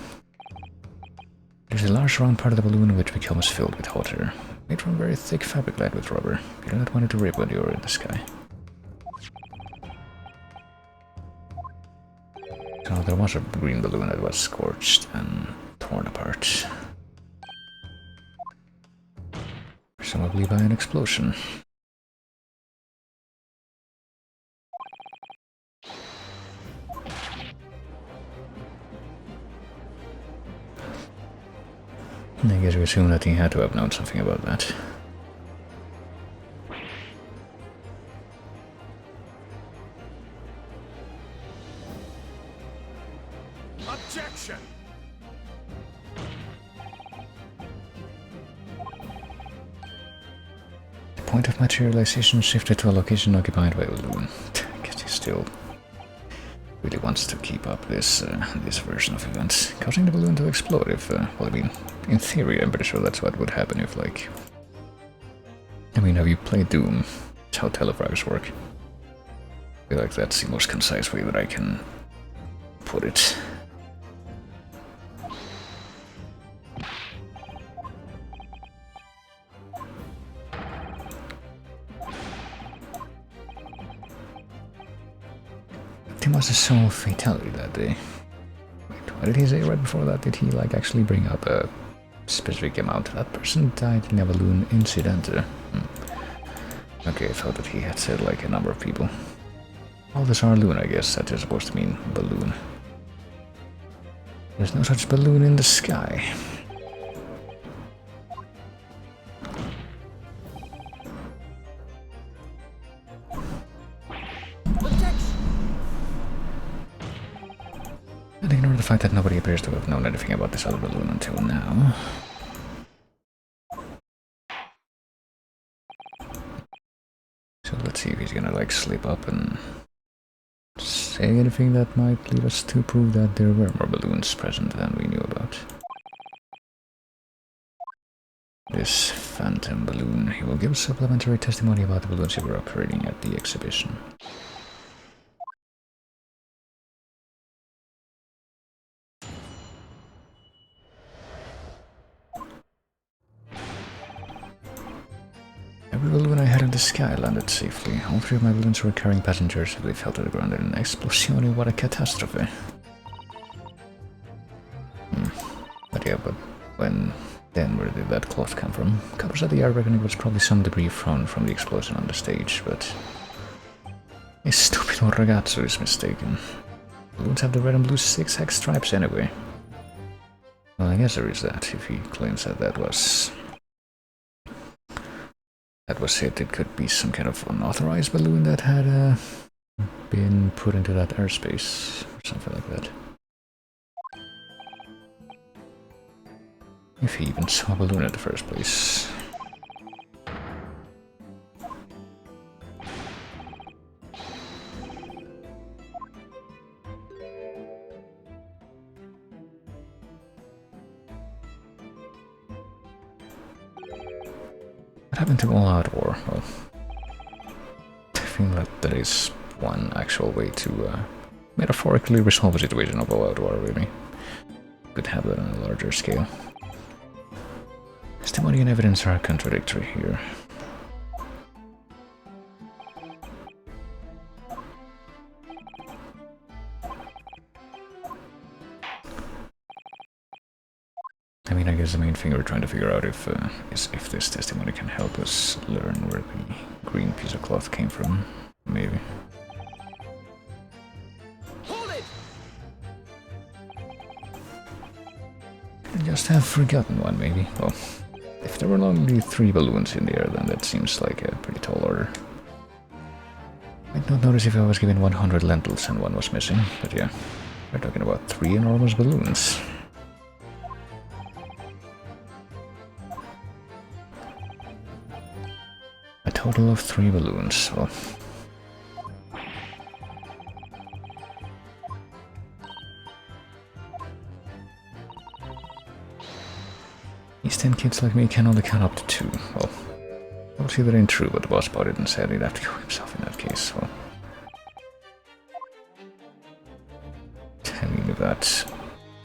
There's a large round part of the balloon which becomes filled with hot air, made from very thick fabric clad with rubber. You do not want it to rip when you're in the sky. So there was a green balloon that was scorched and torn apart. Presumably by an explosion. I guess we assume that he had to have known something about that. Objection! The point of materialization shifted to a location occupied by a balloon. I guess he still really wants to keep up this this version of events, causing the balloon to explode if, well, I mean, in theory, I'm pretty sure that's what would happen if, like... I mean, have you played Doom? It's how telefrags work. I feel like that's the most concise way that I can put it. It was a sole fatality that day. Wait, what did he say right before that? Did he like actually bring up a specific amount? That person died in a balloon incident. Okay, I thought that he had said like a number of people. All this are loon, I guess. That is supposed to mean balloon. There's no such balloon in the sky. And ignore the fact that nobody appears to have known anything about this other balloon until now. So let's see if he's gonna like slip up and say anything that might lead us to prove that there were more balloons present than we knew about. This phantom balloon. He will give supplementary testimony about the balloons he were operating at the exhibition. Every balloon I had in the sky landed safely. All three of my balloons were carrying passengers who they fell to the ground in an explosion. What a catastrophe. But yeah, but then where did that cloth come from? Coppers at the yard reckoning was probably some debris thrown from the explosion on the stage, but a stupid old ragazzo is mistaken. Balloons have the red and blue 6 hex stripes anyway. Well, I guess there is that, if he claims that that was it. It could be some kind of unauthorized balloon that had been put into that airspace, or something like that. If he even saw a balloon in the first place. What happened to all-out war? Well, I think that is one actual way to metaphorically resolve a situation of all-out war, really. Could have that on a larger scale. Testimony and evidence are contradictory here. I mean, I guess the main thing we're trying to figure out is if this testimony can help us learn where the green piece of cloth came from, maybe. Hold it! I just have forgotten one, maybe. Well, if there were only 3 balloons in the air, then that seems like a pretty tall order. I'd not notice if I was given 100 lentils and one was missing, but yeah, we're talking about 3 enormous balloons. A total of 3 balloons. Well, these 10 kids like me can only count up to 2. Well, obviously that ain't true, but the boss bought it and said he'd have to go himself in that case. Well, I mean,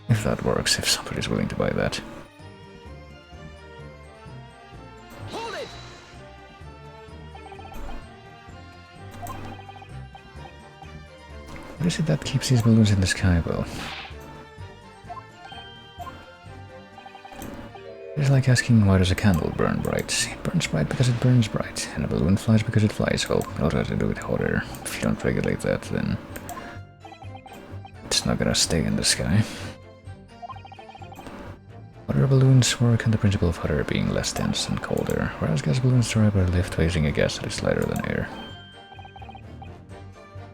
if that works, if somebody's willing to buy that. What is it that keeps these balloons in the sky? Well, it's like asking why does a candle burn bright? It burns bright because it burns bright, and a balloon flies because it flies. Well, it also has to do with hot air. If you don't regulate that, then it's not gonna stay in the sky. Hot air balloons work on the principle of hot air being less dense than cold air, whereas gas balloons derive their lift by using a gas that is lighter than air.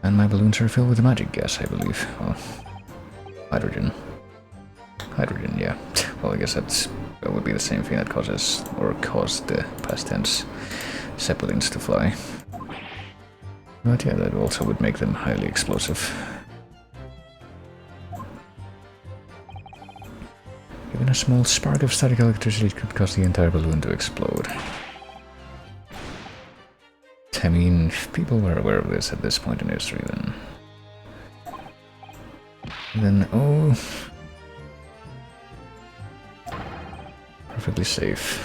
And my balloons are filled with magic gas, I believe. Well, hydrogen. Hydrogen, yeah. Well, I guess that would be the same thing that causes, or caused the past tense zeppelins to fly. But yeah, that also would make them highly explosive. Even a small spark of static electricity could cause the entire balloon to explode. I mean, if people were aware of this at this point in history, then oh, perfectly safe.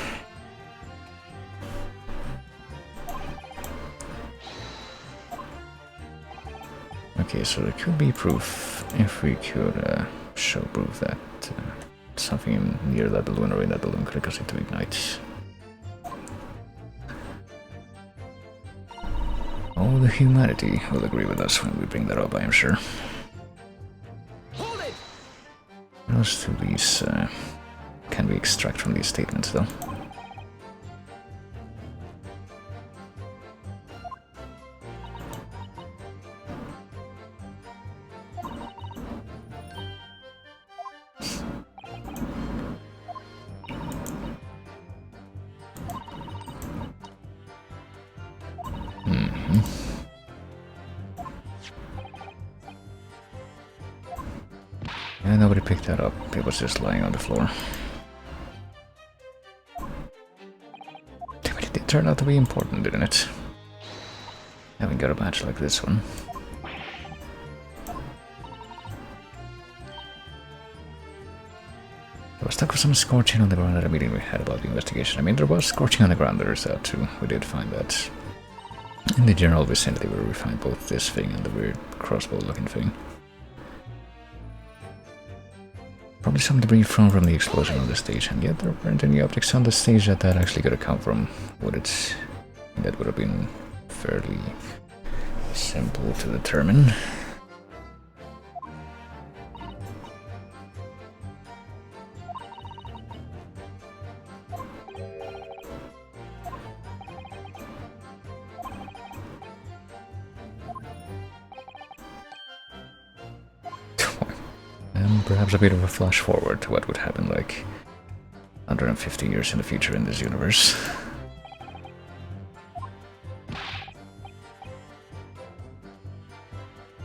Okay, so there could be proof if we could show proof that something near that balloon or in that balloon could cause it to ignite. Oh, Oh, the humanity will agree with us when we bring that up, I am sure. Hold it! What else do these can we extract from these statements, though? Yeah, nobody picked that up. It was just lying on the floor. Damn it turned out to be important, didn't it? Having got a match like this one. I was stuck with some scorching on the ground at a meeting we had about the investigation. I mean, there was scorching on the ground, there is that too. We did find that. In the general vicinity where we find both this thing and the weird crossbow looking thing. Probably some debris thrown from the explosion on the stage, and yet there weren't any objects on the stage that actually could have come from. That would have been fairly simple to determine. And perhaps a bit of a flash forward to what would happen like 150 years in the future in this universe.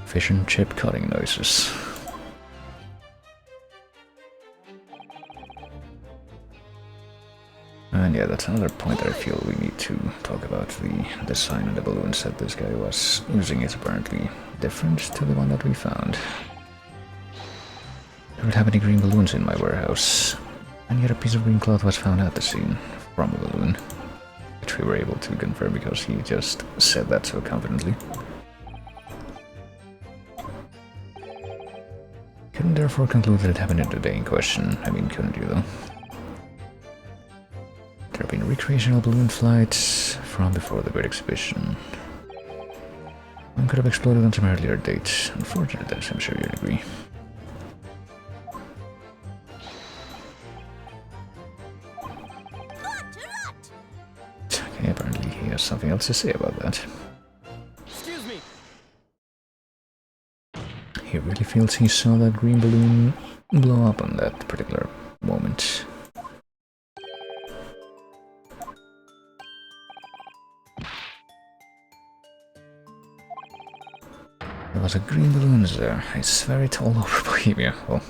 Fish and chip cutting noises. And yeah, that's another point that I feel we need to talk about. The design of the balloons that this guy was using is apparently different to the one that we found. I don't have any green balloons in my warehouse, and yet a piece of green cloth was found at the scene from a balloon, which we were able to confirm because he just said that so confidently. Couldn't therefore conclude that it happened in the day in question. I mean, couldn't you though? There have been recreational balloon flights from before the Great Exhibition. One could have exploded on some earlier date. Unfortunate, that I'm sure you'd agree. Okay, apparently he has something else to say about that. Excuse me. He really feels he saw that green balloon blow up on that particular moment. There was a green balloon there. I swear it all over Bohemia. Well,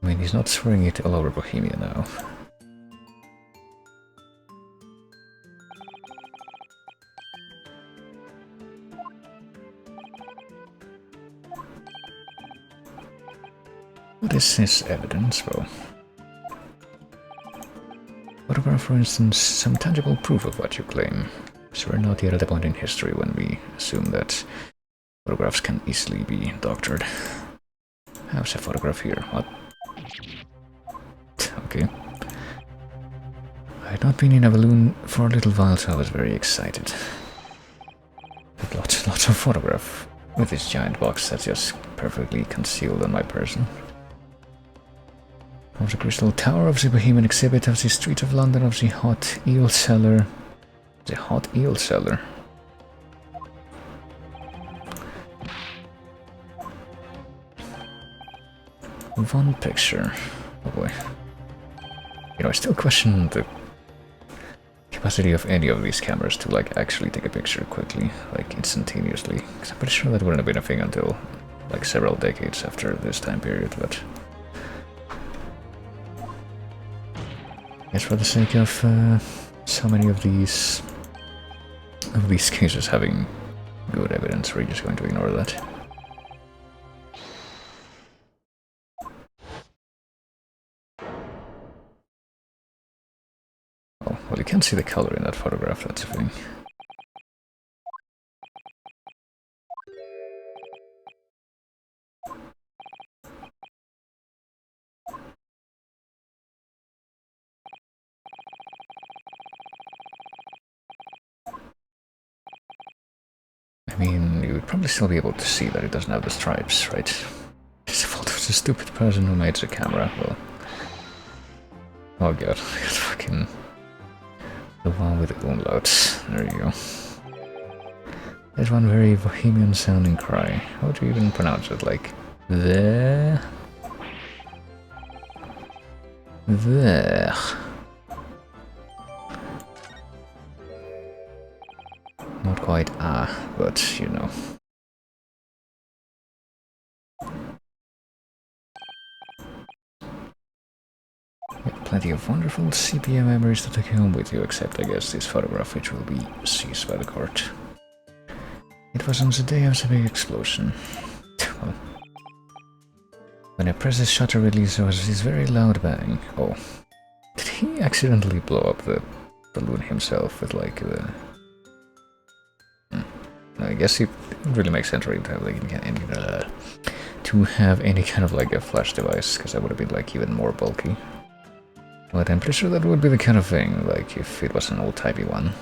I mean, he's not swearing it all over Bohemia now. What is this evidence, though? Photograph, for instance, some tangible proof of what you claim. So we're not yet at the point in history when we assume that photographs can easily be doctored. How's a photograph here? What? Okay. I had not been in a balloon for a little while, so I was very excited. But lots of photograph with this giant box that's just perfectly concealed on my person. Of the Crystal Tower, of the Bohemian exhibit, of the Street of London, of the Hot Eel Cellar. The Hot Eel Cellar. One picture. Oh boy. You know, I still question the capacity of any of these cameras to like actually take a picture quickly, like instantaneously. Because I'm pretty sure that wouldn't have been a thing until like several decades after this time period, but it's for the sake of so many of these cases having good evidence, we're just going to ignore that. Oh, well, you can't see the color in that photograph, that's the thing. I mean, you would probably still be able to see that it doesn't have the stripes, right? It's the fault of the stupid person who made the camera. Well, oh god, it's fucking the one with the umlauts. There you go. There's one very Bohemian sounding cry. How do you even pronounce it? Like there. There. Not quite but you know. Plenty of wonderful sepia memories to take home with you, except I guess this photograph which will be seized by the court. It was on the day of the big explosion. Well, when I pressed the shutter release there was this very loud bang. Oh. Did he accidentally blow up the balloon himself with like the... I guess it really makes sense for him to have like any kind of like a flash device, because that would have been like even more bulky. But I'm pretty sure that would be the kind of thing, like if it was an old-timey one,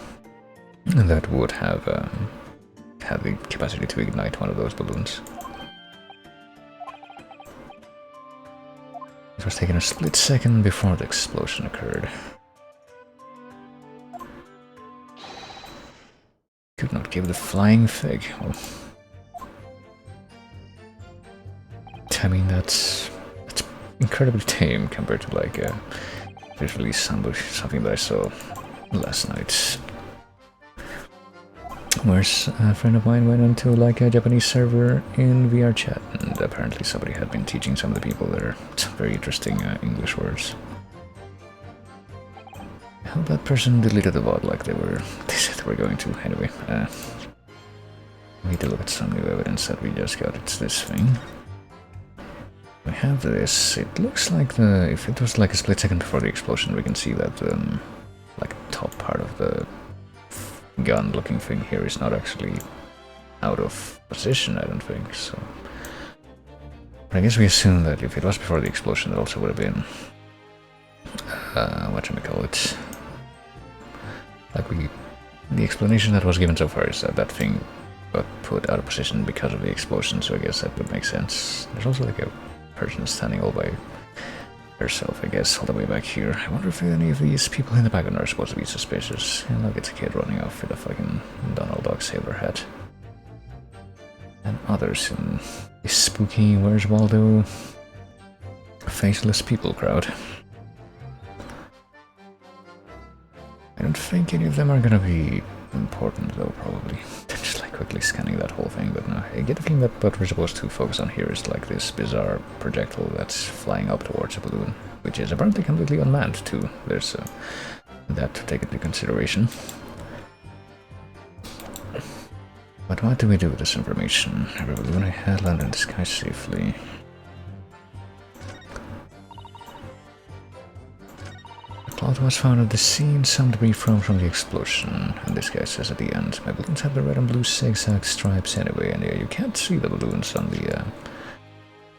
that would have had the capacity to ignite one of those balloons. It was taken a split second before the explosion occurred. Could not give the flying fig. Oh. I mean, that's incredibly tame compared to like visually something that I saw last night. Whereas a friend of mine went onto like a Japanese server in VR chat, and apparently somebody had been teaching some of the people there some very interesting English words. I hope that person deleted the bot like they said they were going to. Anyway, we need to look at some new evidence that we just got. It's this thing. We have this. It looks like if it was like a split second before the explosion, we can see that like top part of the gun looking thing here is not actually out of position, I don't think, so... But I guess we assume that if it was before the explosion, it also would have been... whatchamacallit... Like the explanation that was given so far is that that thing got put out of position because of the explosion, so I guess that would make sense. There's also like a person standing all by herself, I guess, all the way back here. I wonder if any of these people in the background are supposed to be suspicious. And look, it's a kid running off with a fucking Donald Duck sailor hat. And others in this spooky Where's Waldo faceless people crowd. I don't think any of them are gonna be important though, probably. I'm just like quickly scanning that whole thing, but no. I get the feeling that what we're supposed to focus on here is like this bizarre projectile that's flying up towards a balloon, which is apparently completely unmanned too. There's that to take into consideration. But what do we do with this information? Every balloon I had landed in the sky safely. Cloud was found at the scene, some debris thrown from the explosion, and this guy says at the end, my balloons have the red and blue zigzag stripes anyway, and yeah, you can't see the balloons on the,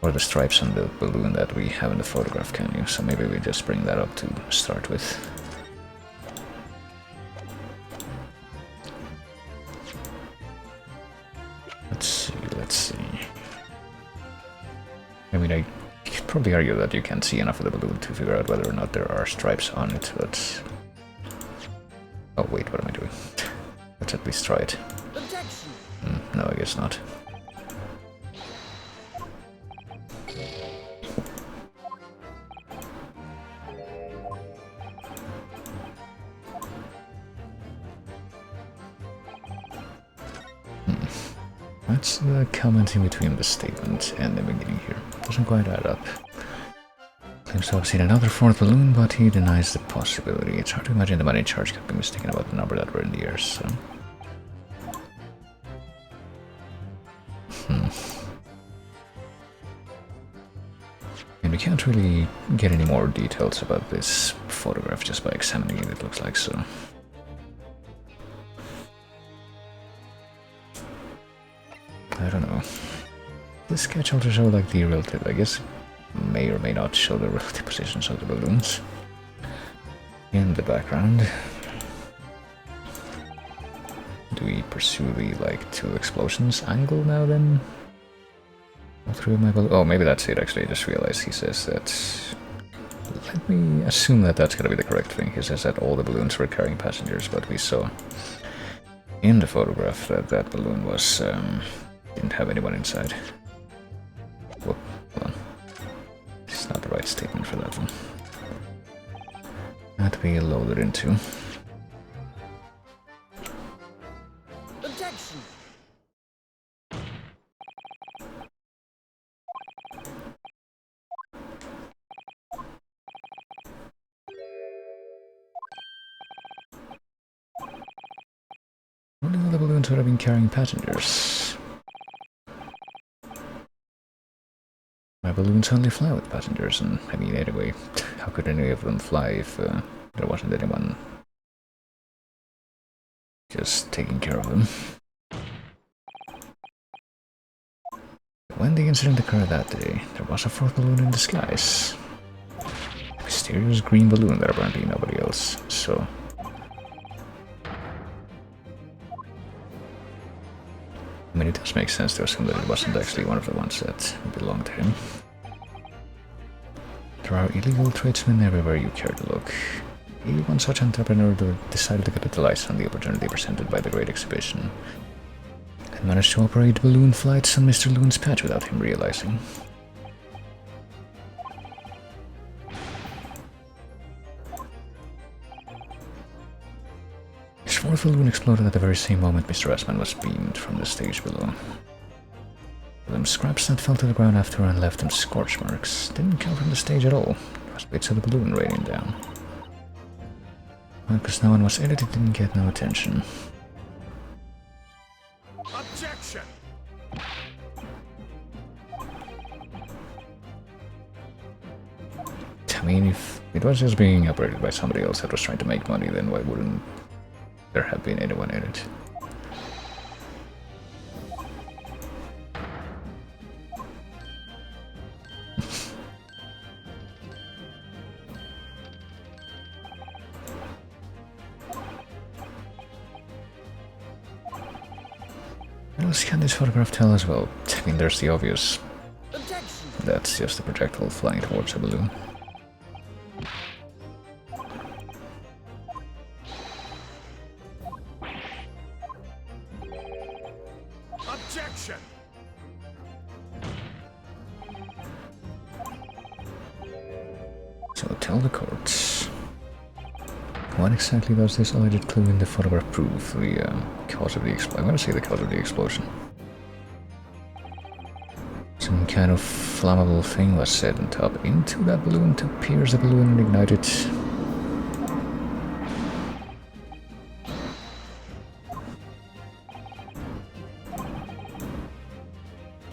or the stripes on the balloon that we have in the photograph, can you? So maybe we just bring that up to start with. Let's see. I mean, I could probably argue that you can't see enough of the balloon to figure out whether or not there are stripes on it, but... Oh wait, what am I doing? Let's at least try it. No, I guess not. What's the comment in between the statement and the beginning here? Doesn't quite add up. Claims to have seen another fourth balloon, but he denies the possibility. It's hard to imagine the money charge could be mistaken about the number that were in the air, so... And we can't really get any more details about this photograph just by examining it, it looks like, so... I don't know. This sketch also show like the relative, I guess, may or may not show the relative positions of the balloons in the background. Do we pursue the, like, 2 explosions angle now then? All 3 of my balloons. Oh, maybe that's it actually. I just realized he says that. Let me assume that that's gonna be the correct thing. He says that all the balloons were carrying passengers, but we saw in the photograph that that balloon was, didn't have anyone inside. Whoop, hold on. It's not the right statement for that one. That we loaded into. Objection! Only all the balloons would have been carrying passengers. My balloons only fly with passengers, and I mean, anyway, how could any of them fly if there wasn't anyone just taking care of them? When the incident occurred that day, there was a 4th balloon in disguise. A mysterious green balloon that apparently nobody else saw. I mean, it does make sense to assume that it wasn't actually one of the ones that belonged to him. There are illegal tradesmen everywhere you care to look. One such entrepreneur decided to capitalize on the opportunity presented by the Great Exhibition and managed to operate balloon flights on Mr. Loon's patch without him realizing. His 4th balloon exploded at the very same moment Mr. Asman was beamed from the stage below. Them scraps that fell to the ground after and left him scorch marks didn't come from the stage at all. It was bits of the balloon raining down. Well, because no one was in it, it didn't get no attention. Objection! I mean, if it was just being operated by somebody else that was trying to make money, then why wouldn't there have been anyone in it? What else can this photograph tell as well? I mean, there's the obvious. Objection! That's just a projectile flying towards a balloon. Objection! So tell the courts. What exactly does this alleged clue in the photograph prove? The cause of the explosion? I'm gonna say the cause of the explosion. Some kind of flammable thing was set on top into that balloon to pierce the balloon and ignite it.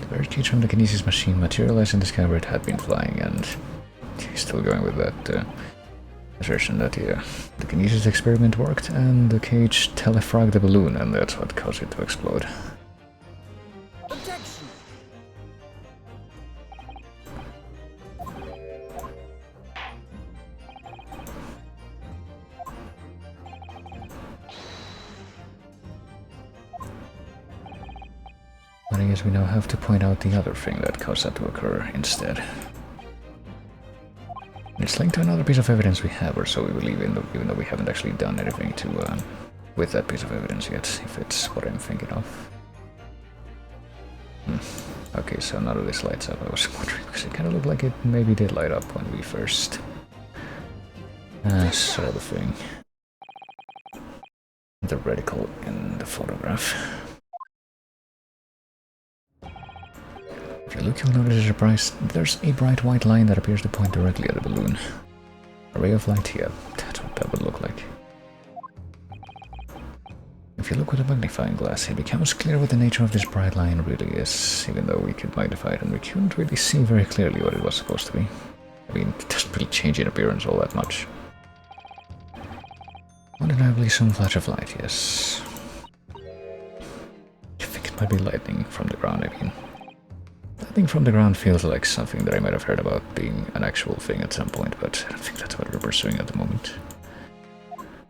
The barricade from the kinesis machine materialized in the sky where it had been flying, and he's still going with that assertion that the kinesis experiment worked and the cage telefragged the balloon, and that's what caused it to explode. Objection! But I guess we now have to point out the other thing that caused that to occur instead. It's linked to another piece of evidence we have, or so we believe, even though we haven't actually done anything to with that piece of evidence yet, if it's what I'm thinking of. Okay, so none of this lights up. I was wondering, because it kind of looked like it maybe did light up when we first saw the thing. The reticle in the photograph. If you look, you'll notice there's a bright white line that appears to point directly at the balloon. A ray of light here, that's what that would look like. If you look with a magnifying glass, it becomes clear what the nature of this bright line really is, even though we could magnify it and we couldn't really see very clearly what it was supposed to be. I mean, it doesn't really change in appearance all that much. Undeniably some flash of light, yes. I think it might be lightning from the ground, I mean. Lightning from the ground feels like something that I might have heard about being an actual thing at some point, but I don't think that's what we're pursuing at the moment.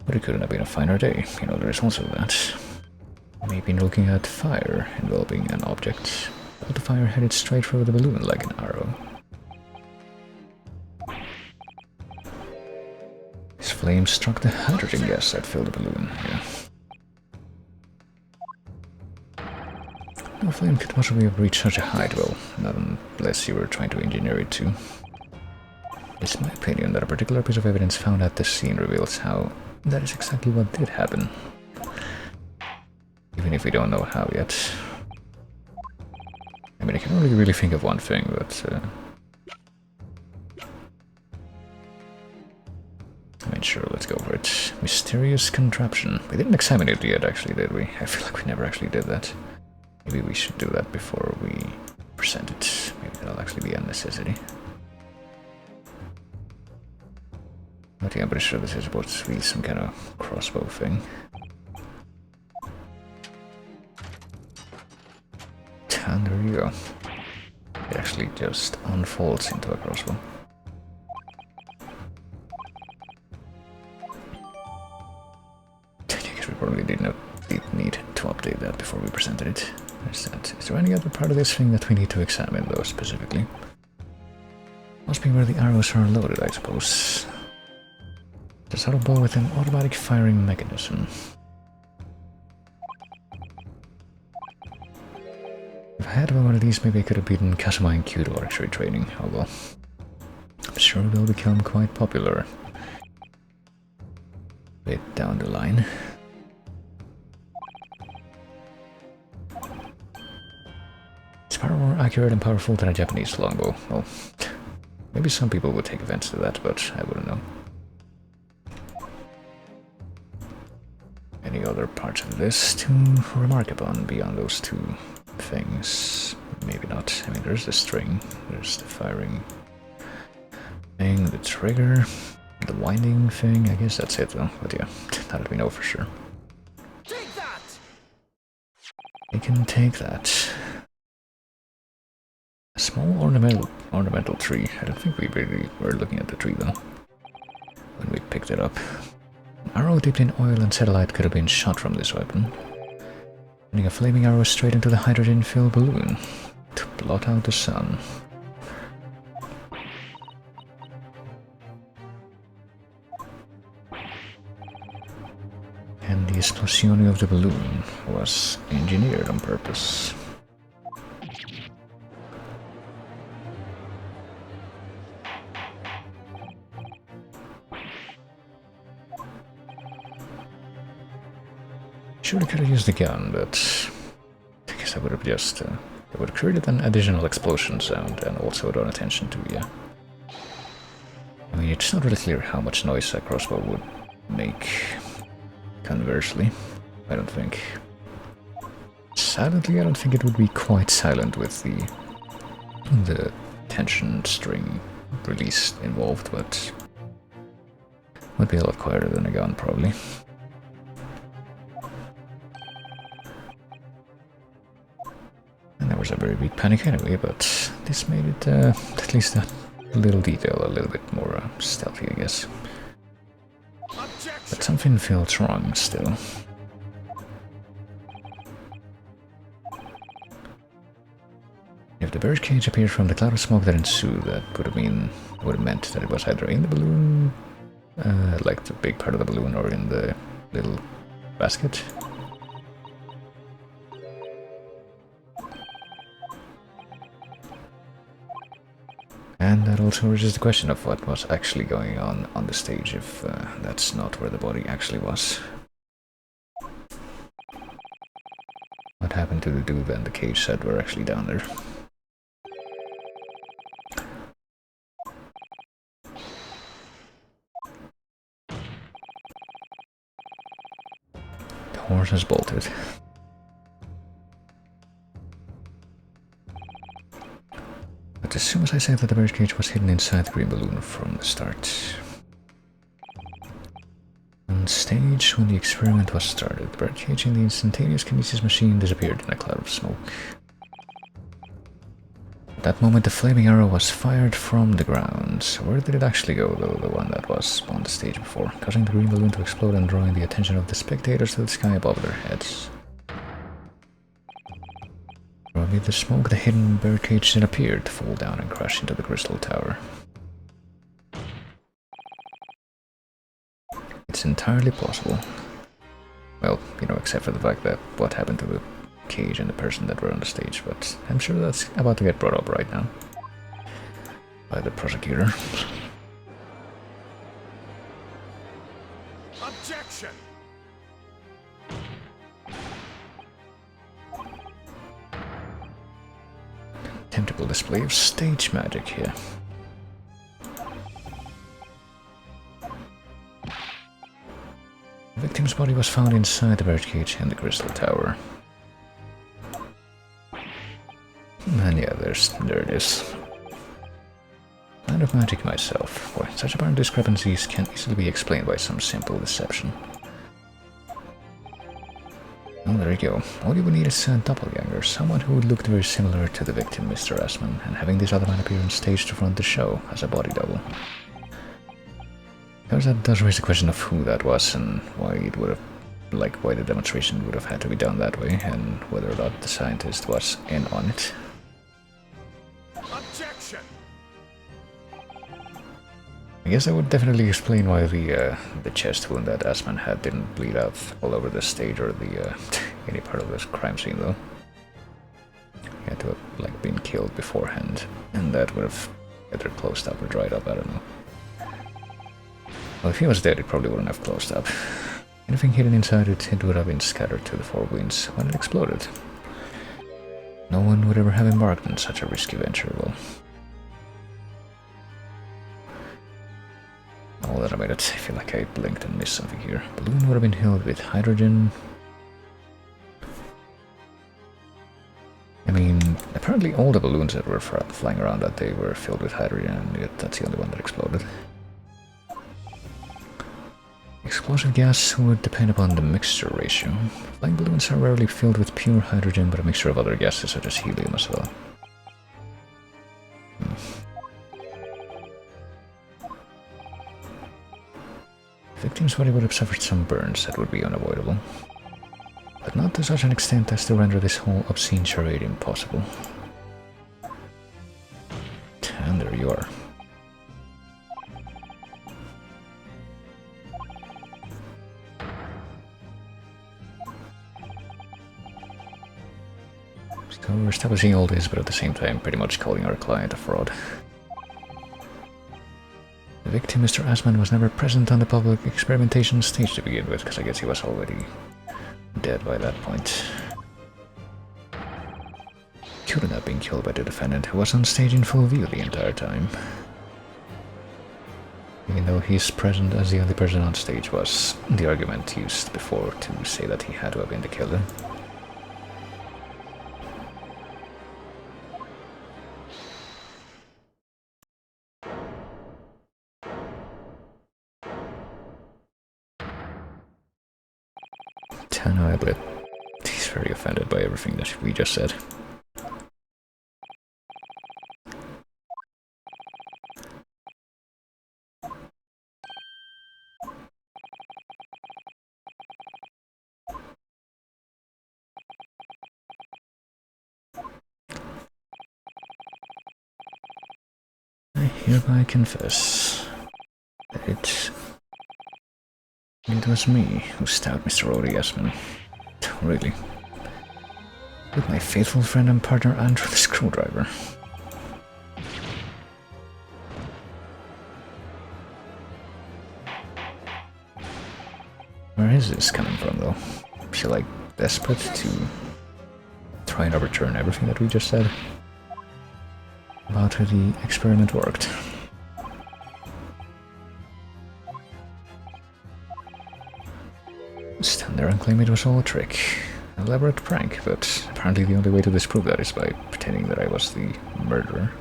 But it couldn't have been a finer day, there is also that. Maybe looking at fire enveloping an object, but the fire headed straight for the balloon like an arrow. His flame struck the hydrogen gas that filled the balloon. Yeah. No flame could possibly have reached such a height, well, not unless you were trying to engineer it to. It's my opinion that a particular piece of evidence found at the scene reveals how that is exactly what did happen. Even if we don't know how yet. I mean, I can only really think of one thing, but... I mean, sure, let's go for it. Mysterious contraption. We didn't examine it yet, actually, did we? I feel like we never actually did that. Maybe we should do that before we present it. Maybe that'll actually be a necessity. But yeah, I'm pretty sure this is supposed to be some kind of crossbow thing. And there you go. It actually just unfolds into a crossbow. I guess we probably did need to update that before we presented it. There's that. Is there any other part of this thing that we need to examine, though, specifically? Must be where the arrows are loaded, I suppose. The saddle bow with an automatic firing mechanism. If I had one of these, maybe I could have beaten Kazuma in Kyudo archery training, although I'm sure it will become quite popular a bit down the line. It's far more accurate and powerful than a Japanese longbow. Well, maybe some people would take offense to that, but I wouldn't know. Any other parts of this to remark upon beyond those two things? Maybe not. I mean, there's the string, there's the firing thing, the trigger, the winding thing. I guess that's it though, but yeah, now that we know for sure. Take that! We can take that. A small ornamental tree. I don't think we really were looking at the tree though when we picked it up. An arrow dipped in oil and satellite could have been shot from this weapon, sending a flaming arrow straight into the hydrogen-filled balloon to blot out the sun. And the esplosione of the balloon was engineered on purpose. Sure, I could have used the gun, but I guess I would have just it would have created an additional explosion sound and also drawn attention to, yeah. I mean, it's not really clear how much noise a crossbow would make. Conversely, I don't think. Silently, I don't think it would be quite silent with the tension string release involved, but would be a lot quieter than a gun, probably. And there was a very big panic anyway, but this made it, at least a little detail, a little bit more stealthy, I guess. But something feels wrong still. If the birdcage appeared from the cloud of smoke that ensued, that would have meant that it was either in the balloon, like the big part of the balloon, or in the little basket. And that also raises the question of what was actually going on the stage if that's not where the body actually was. What happened to the dude and the cage set were actually down there? The horse has bolted. But as soon as I said that the birdcage was hidden inside the green balloon from the start. On stage, when the experiment was started, the birdcage in the instantaneous kinesis machine disappeared in a cloud of smoke. At that moment, the flaming arrow was fired from the ground. So where did it actually go, though, the one that was on the stage before, causing the green balloon to explode and drawing the attention of the spectators to the sky above their heads? amid the smoke, the hidden barricades then appeared to fall down and crash into the crystal tower. It's entirely possible. Well, you know, except for the fact that what happened to the cage and the person that were on the stage, but I'm sure that's about to get brought up right now by the prosecutor. Objection! Typical display of stage magic here. The victim's body was found inside the birdcage in the crystal tower. And yeah, there it is. Kind of magic myself. Boy, such apparent discrepancies can easily be explained by some simple deception. Well, there you go. All you would need is a doppelganger, someone who looked very similar to the victim, Mr. Asman, and having this other man appear on stage to front the show as a body double. Because that does raise the question of who that was and why it would have, why the demonstration would have had to be done that way, and whether or not the scientist was in on it. Objection! I guess that would definitely explain why the chest wound that Asman had didn't bleed out all over the stage or the any part of this crime scene, though. He had to have been killed beforehand, and that would have either closed up or dried up. I don't know. Well, if he was dead, it probably wouldn't have closed up. Anything hidden inside it, it would have been scattered to the four winds when it exploded. No one would ever have embarked on such a risky venture, well. All that I made it, I feel like I blinked and missed something here. Balloon would have been filled with hydrogen. I mean, apparently all the balloons that were flying around that day were filled with hydrogen, and yet that's the only one that exploded. Explosive gas would depend upon the mixture ratio. Flying balloons are rarely filled with pure hydrogen, but a mixture of other gases such as helium as well. The victim's body would have suffered some burns that would be unavoidable, but not to such an extent as to render this whole obscene charade impossible. And there you are. So we're establishing all this, but at the same time pretty much calling our client a fraud. The victim, Mr. Asman, was never present on the public experimentation stage to begin with, because I guess he was already dead by that point. Couldn't have been killed by the defendant, who was on stage in full view the entire time. Even though he's present as the only person on stage was the argument used before to say that he had to have been the killer. I bet he's very offended by everything that we just said. I hereby confess that it was me who stabbed Mr. Rody Asman. Really. With my faithful friend and partner Andrew the Screwdriver. Where is this coming from, though? I feel desperate to try and overturn everything that we just said about how the experiment worked. Stand there and claim it was all a trick. An elaborate prank, but apparently the only way to disprove that is by pretending that I was the murderer.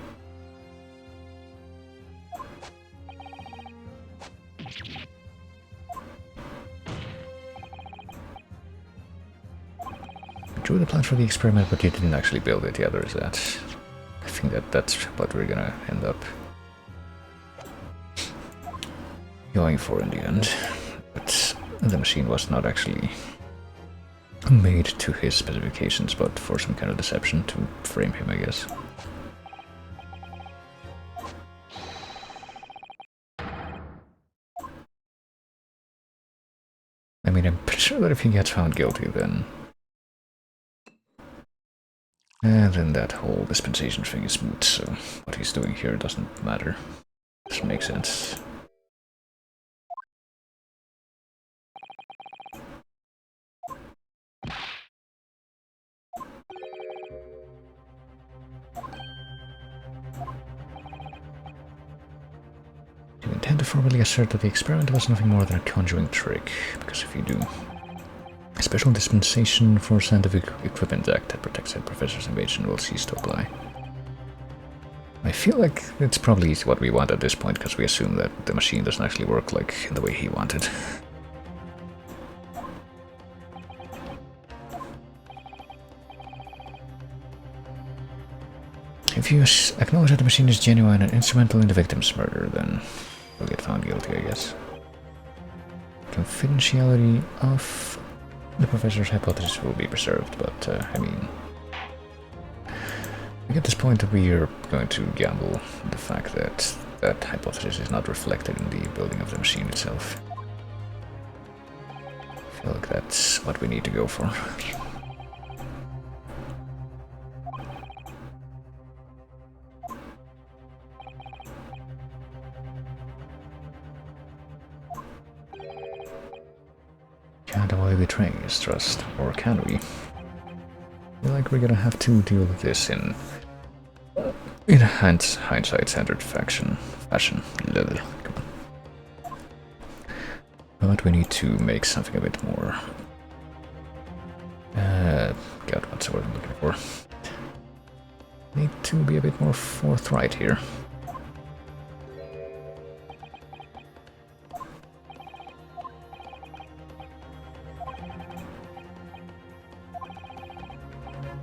I drew the plan for the experiment, but you didn't actually build it. Yeah, there is that. I think that's what we're gonna end up going for in the end. But the machine was not actually made to his specifications, but for some kind of deception to frame him, I guess. I mean, I'm pretty sure that if he gets found guilty, then... And then that whole dispensation thing is moot, so what he's doing here doesn't matter. Doesn't make sense. Do you intend to formally assert that the experiment was nothing more than a conjuring trick? Because if you do, a special dispensation for Scientific Equipment Act that protects head professor's invasion will cease to apply. I feel like it's probably what we want at this point, because we assume that the machine doesn't actually work like in the way he wanted. If you acknowledge that the machine is genuine and instrumental in the victim's murder, then you'll get found guilty, I guess. Confidentiality of the professor's hypothesis will be preserved, but, I mean... at this point, we are going to gamble the fact that that hypothesis is not reflected in the building of the machine itself. I feel like that's what we need to go for. Can't avoid betraying his trust, or can we? I feel like we're gonna have to deal with this in hindsight-centered fashion. Come on. But we need to make something a bit more... God, what's the word I'm looking for? Need to be a bit more forthright here.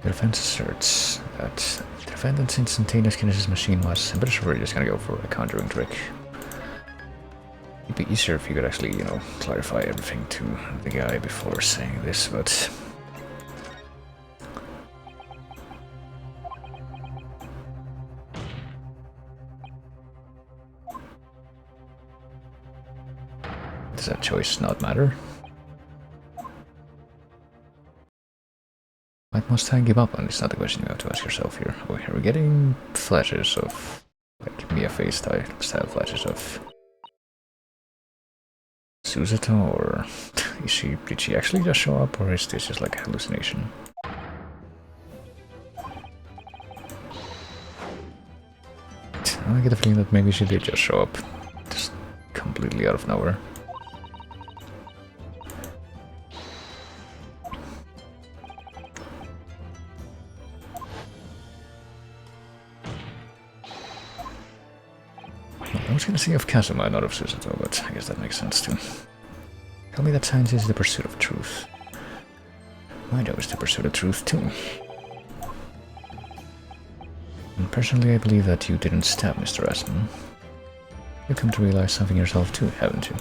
The defense asserts that the defendant's instantaneous kinesis machine was... I'm pretty sure we're just gonna go for a conjuring trick. It'd be easier if you could actually, you know, clarify everything to the guy before saying this, but... does that choice not matter? What must I give up on? It's not the question you have to ask yourself here. Oh, here we're getting flashes of, like, Mia-face style flashes of Susato, or did she actually just show up, or is this just like a hallucination? I get the feeling that maybe she did just show up, just completely out of nowhere. I was gonna say of Kazuma, not of Susato, but I guess that makes sense too. Tell me that science is the pursuit of truth. My job is to pursue the truth too. And personally, I believe that you didn't stab Mr. Aston. You've come to realize something yourself too, haven't you?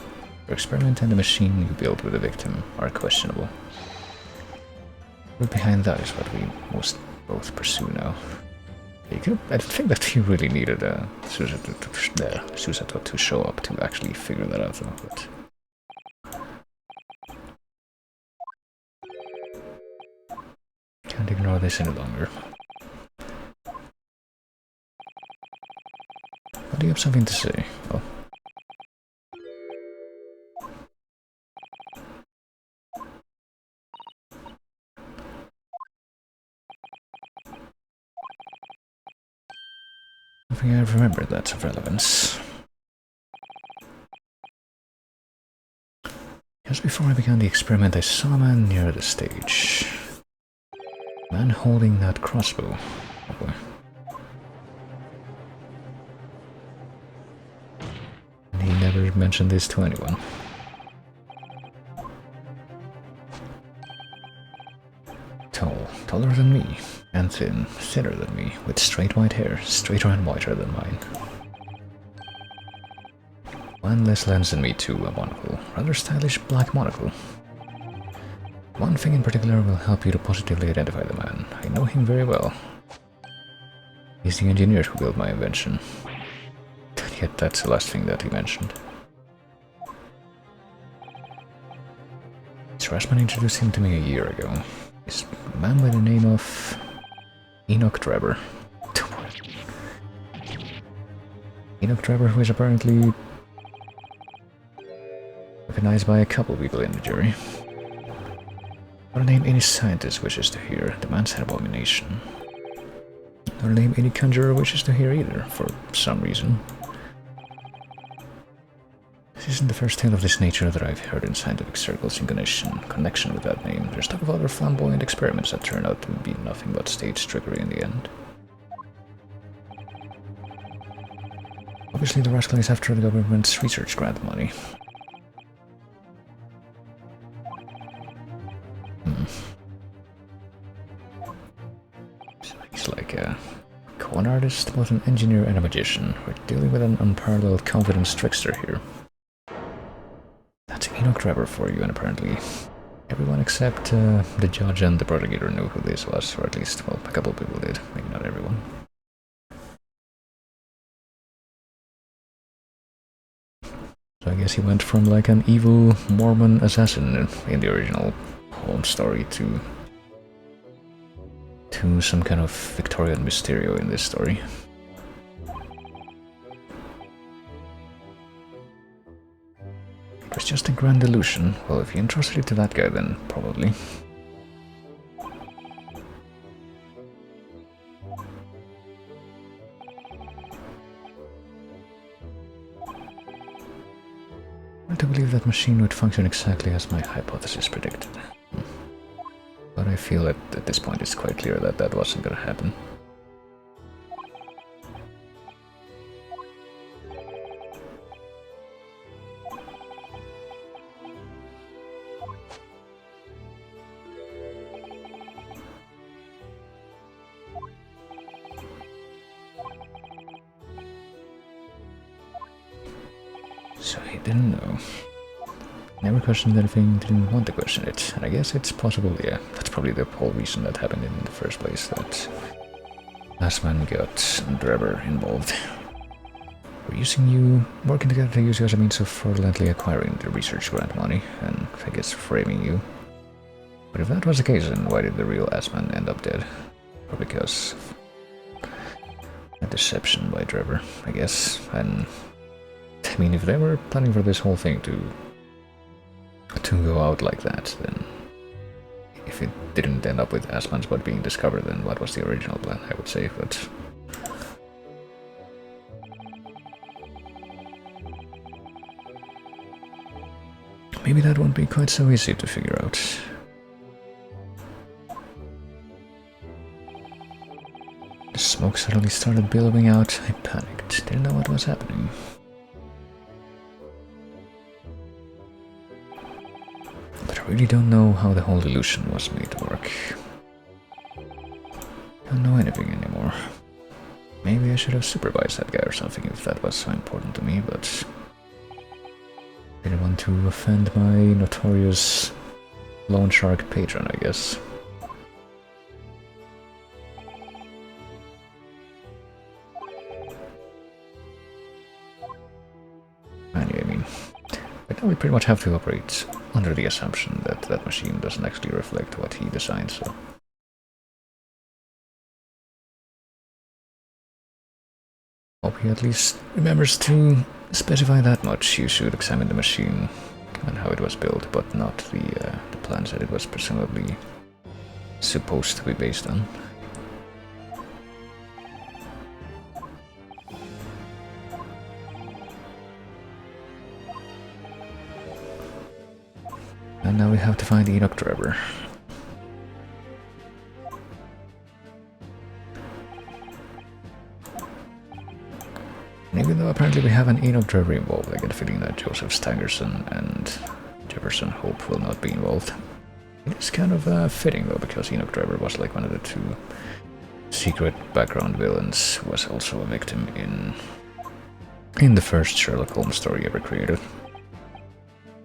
Your experiment and the machine you built with the victim are questionable. But behind that is what we most both pursue now. I think that you really needed Susato to show up to actually figure that out, though. But can't ignore this any longer. What do you have something to say? Oh. Nothing I've remembered that's of relevance. Just before I began the experiment, I saw a man near the stage. A man holding that crossbow. Oh boy. And he never mentioned this to anyone. Taller than me, and thinner than me, with straight white hair, straighter and whiter than mine. One less lens than me too, a monocle, rather stylish black monocle. One thing in particular will help you to positively identify the man. I know him very well. He's the engineer who built my invention. Yet that's the last thing that he mentioned. Strasman introduced him to me a year ago. He's a man by the name of Enoch Drebber. Enoch Drebber, who is apparently recognized by a couple people in the jury. Not a name any scientist wishes to hear. The man's an abomination. Not a name any conjurer wishes to hear either, for some reason. This isn't the first tale of this nature that I've heard in scientific circles in connection with that name. There's talk of other flamboyant experiments that turn out to be nothing but stage trickery in the end. Obviously the rascal is after the government's research grant money. So he's like a con artist, both an engineer and a magician. We're dealing with an unparalleled confidence trickster here. That's Enoch Drebber for you, and apparently everyone except the judge and the prosecutor knew who this was, or at least, well, a couple people did, maybe not everyone. So I guess he went from like an evil Mormon assassin in the original Holmes story to some kind of Victorian Mysterio in this story. It was just a grand illusion. Well, if you entrusted it to that guy, then probably. I to believe that machine would function exactly as my hypothesis predicted. But I feel that at this point it's quite clear that that wasn't gonna happen. So he didn't know. Never questioned anything, didn't want to question it. And I guess it's possible, yeah, that's probably the whole reason that happened in the first place, that last man got Drebber involved. We're working together to use you as a means of fraudulently acquiring the research grant money, and I guess framing you. But if that was the case, then why did the real Assman end up dead? Or because of a deception by Drebber, I guess. And I mean, if they were planning for this whole thing to go out like that, then if it didn't end up with Assman's body being discovered, then what was the original plan, I would say, but maybe that won't be quite so easy to figure out. The smoke suddenly started billowing out. I panicked, didn't know what was happening. But I really don't know how the whole illusion was made to work. Don't know anything anymore. Maybe I should have supervised that guy or something if that was so important to me, but didn't want to offend my notorious loan shark patron, I guess. Anyway, I mean, right now we pretty much have to operate under the assumption that that machine doesn't actually reflect what he designed, so. Hope he at least remembers to specify that much. You should examine the machine and how it was built, but not the plans that it was presumably supposed to be based on. And now we have to find Enoch Drebber. And even though apparently we have an Enoch Drebber involved, I get the feeling that Joseph Stangerson and Jefferson Hope will not be involved. It is kind of fitting though, because Enoch Drebber was like one of the two secret background villains who was also a victim in the first Sherlock Holmes story ever created.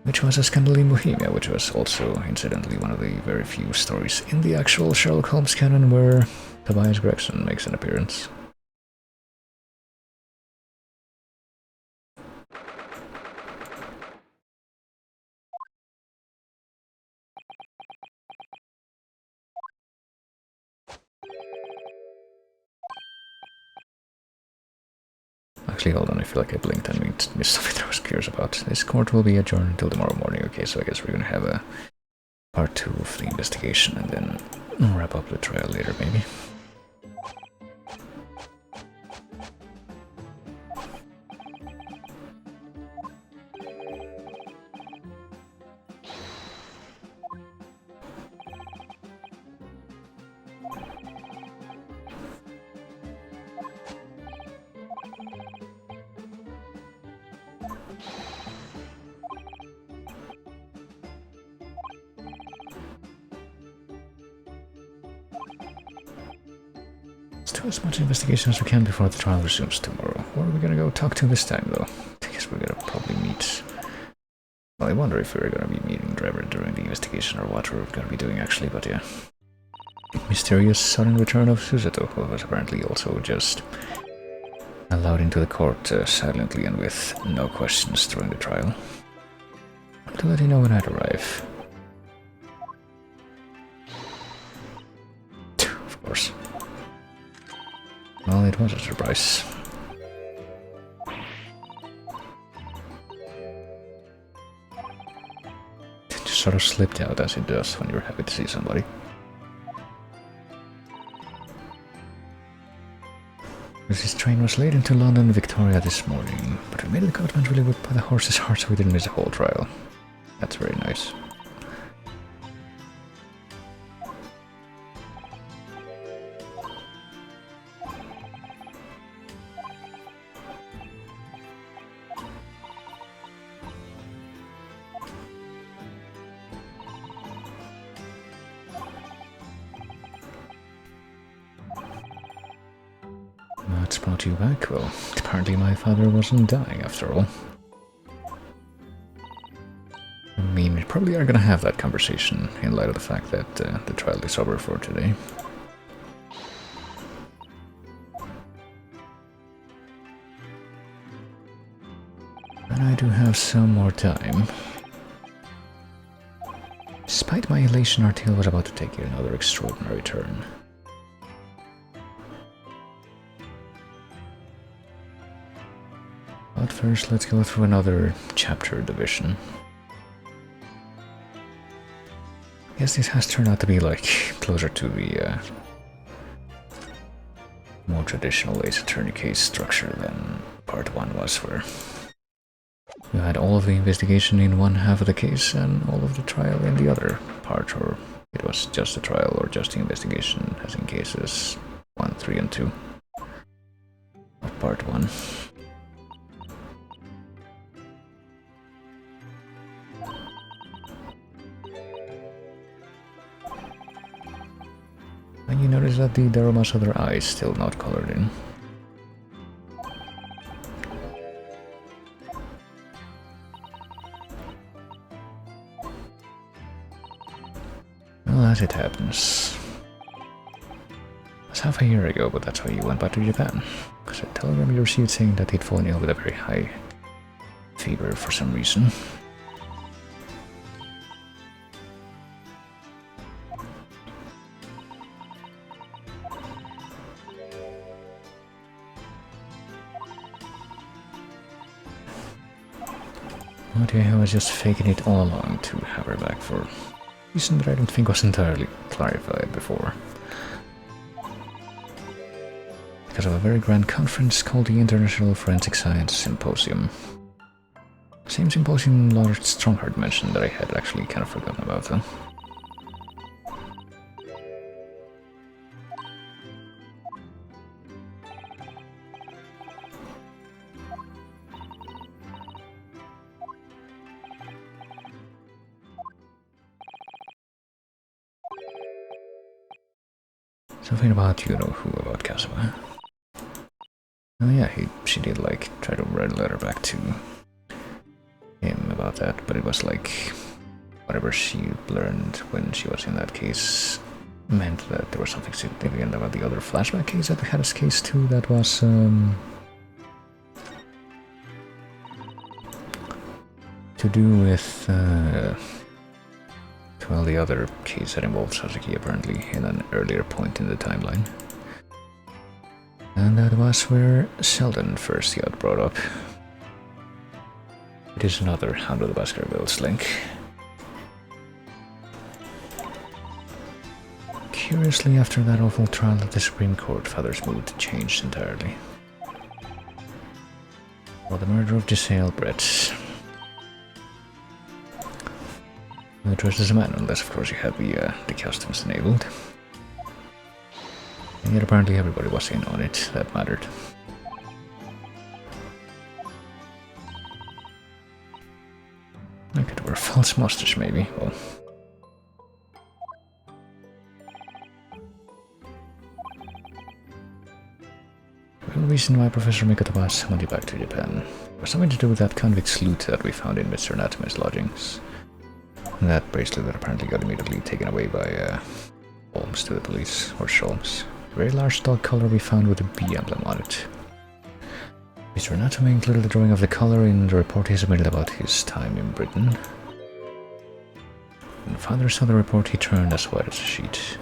Which which was a scandal in Bohemia, which was also, incidentally, one of the very few stories in the actual Sherlock Holmes canon where Tobias Gregson makes an appearance. Actually, hold on, I feel like I blinked and missed something I was curious about. This court will be adjourned until tomorrow morning. Okay, so I guess we're gonna have a part 2 of the investigation and then wrap up the trial later, maybe. Let's do as much investigation as we can before the trial resumes tomorrow. Who are we gonna go talk to this time, though? I guess we're gonna probably meet... Well, I wonder if we're gonna be meeting Trevor during the investigation or what we're gonna be doing, actually, but yeah. Mysterious sudden return of Susato, who was apparently also just allowed into the court silently and with no questions during the trial. To let you know when I'd arrive. Of course. Well, it was a surprise. It just sort of slipped out as it does when you're happy to see somebody. This train was late into London Victoria this morning, but we made the coachman really whipped by the horse's heart so we didn't miss a whole trial. That's very nice. What's brought you back? Well, apparently my father wasn't dying after all. I mean, we probably are gonna have that conversation in light of the fact that the trial is over for today. And I do have some more time. Despite my elation, our tale was about to take another extraordinary turn. But first, let's go through another chapter division. I guess this has turned out to be like closer to the more traditional Ace Attorney case structure than part 1 was, where you had all of the investigation in one half of the case and all of the trial in the other part, or it was just the trial or just the investigation, as in cases 1, 3, and 2 of part 1. And you notice that the Daruma's other eye is still not colored in. Well, as it happens. It was half a year ago, but that's why you went back to Japan. Because a telegram you received saying that he'd fallen ill with a very high fever for some reason. Okay, I was just faking it all along to have her back for a reason that I don't think was entirely clarified before. Because of a very grand conference called the International Forensic Science Symposium. Same symposium Lord Strongheart mentioned that I had actually kind of forgotten about, though. Something about you know who about Cassava. Oh yeah, she did like try to write a letter back to him about that, but it was like whatever she learned when she was in that case meant that there was something significant about the other flashback case that we had as case 2 that was to do with well, the other case that involved Sasaki apparently in an earlier point in the timeline. And that was where Sheldon first got brought up. It is another Under the Baskervilles link. Curiously, after that awful trial at the Supreme Court, Father's mood changed entirely. Well, the murder of Giselle Brett. The dressed as a man, unless of course you have the customs enabled. And yet apparently everybody was in on it, that mattered. I could wear a false mustache maybe, well. The real reason why Professor Mikatawa summoned you back to Japan was something to do with that convict's loot that we found in Mr. Natame's lodgings. And that bracelet that apparently got immediately taken away by Holmes to the police, or Sholmes. A very large dog collar we found with a bee emblem on it. Mr. Natame included a drawing of the collar in the report he submitted about his time in Britain. When Father saw the report, he turned as white as a sheet.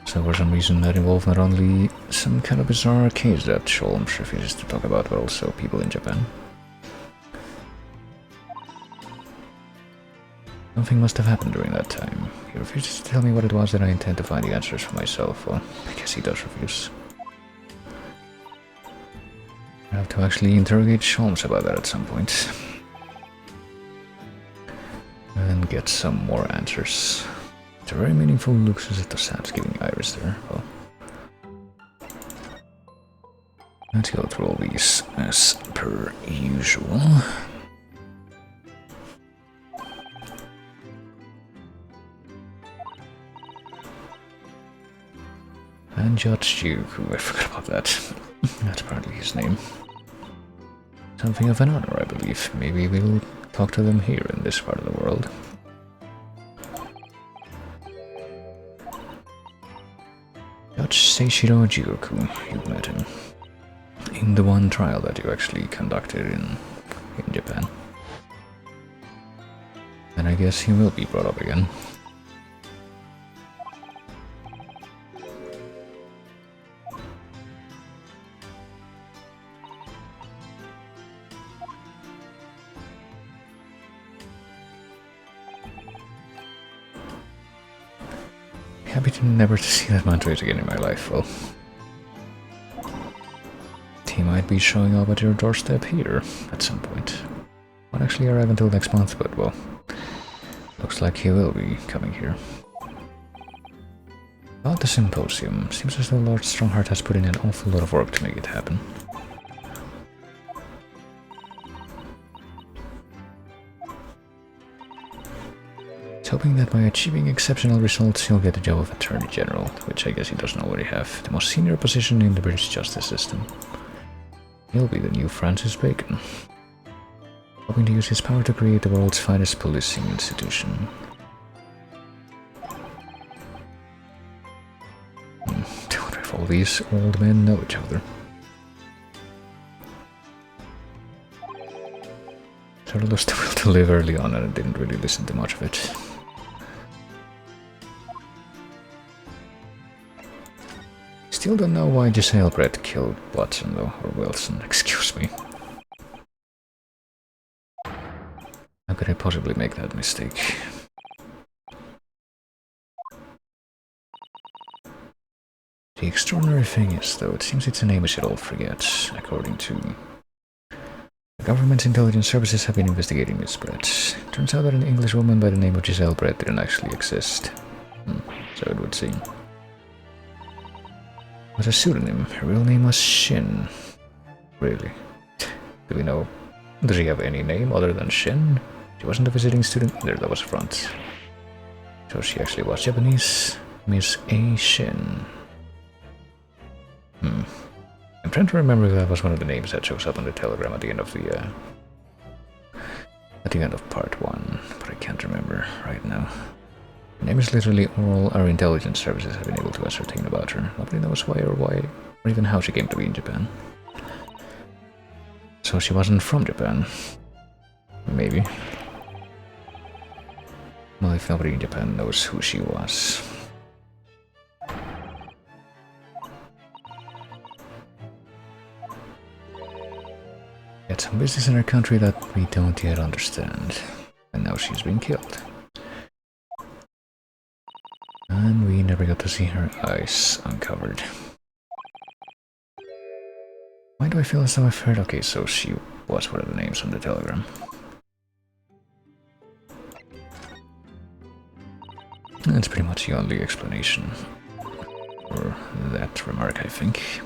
So for some reason that involved not only some kind of bizarre case that Sholmes refuses to talk about, but also people in Japan. Something must have happened during that time. He refuses to tell me what it was that I intend to find the answers for myself. Well, I guess he does refuse. I have to actually interrogate Sholmes about that at some point. And get some more answers. It's a very meaningful look at the Sam's giving Iris there. Well, let's go through all these as per usual. And Judge Juku, I forgot about that. That's apparently his name. Something of an honor, I believe. Maybe we'll talk to them here in this part of the world. Judge Seishiro Juku, you met him. In the one trial that you actually conducted in Japan. And I guess he will be brought up again. Happy to never to see that Montrose again in my life, well. He might be showing up at your doorstep here at some point. Won't actually arrive until next month, but well, looks like he will be coming here. About the symposium, seems as though Lord Strongheart has put in an awful lot of work to make it happen. Hoping that by achieving exceptional results he'll get the job of Attorney General, which I guess he doesn't already have, the most senior position in the British justice system. He'll be the new Francis Bacon. Hoping to use his power to create the world's finest policing institution. I wonder if all these old men know each other. Sort of lost the will to live early on and I didn't really listen to much of it. Still don't know why Giselle Brett killed Watson though, or Wilson, excuse me. How could I possibly make that mistake? The extraordinary thing is, though, it seems it's a name we should all forget, according to... The government's intelligence services have been investigating Miss Brett. Turns out that an English woman by the name of Giselle Brett didn't actually exist. So it would seem. It was a pseudonym. Her real name was Shin. Really? Do we know? Does she have any name other than Shin? She wasn't a visiting student either, that was front. So she actually was Japanese. Miss A. Shin. I'm trying to remember if that was one of the names that shows up on the telegram at the end of the at the end of part 1, but I can't remember right now. Her name is literally all our intelligence services have been able to ascertain about her. Nobody knows why or even how she came to be in Japan. So she wasn't from Japan. Maybe. Well, if nobody in Japan knows who she was. Got some business in her country that we don't yet understand. And now she's been killed. And we never got to see her eyes uncovered. Why do I feel as though I've heard? Okay, so she was one of the names on the telegram. That's pretty much the only explanation for that remark, I think.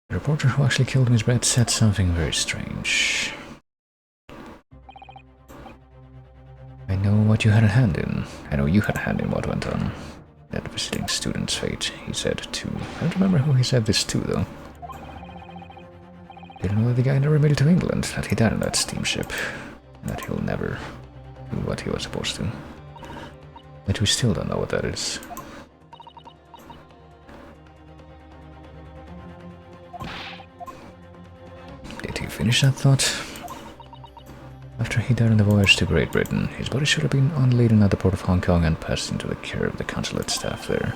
The reporter who actually killed Miss Brett said something very strange. I know what you had a hand in. I know you had a hand in what went on. That visiting student's fate, he said too. I don't remember who he said this to, though. Didn't know that the guy never made it to England, that he died on that steamship, and that he'll never do what he was supposed to. But we still don't know what that is. Did he finish that thought? After he died on the voyage to Great Britain, his body should have been unladen at the port of Hong Kong and passed into the care of the consulate staff there.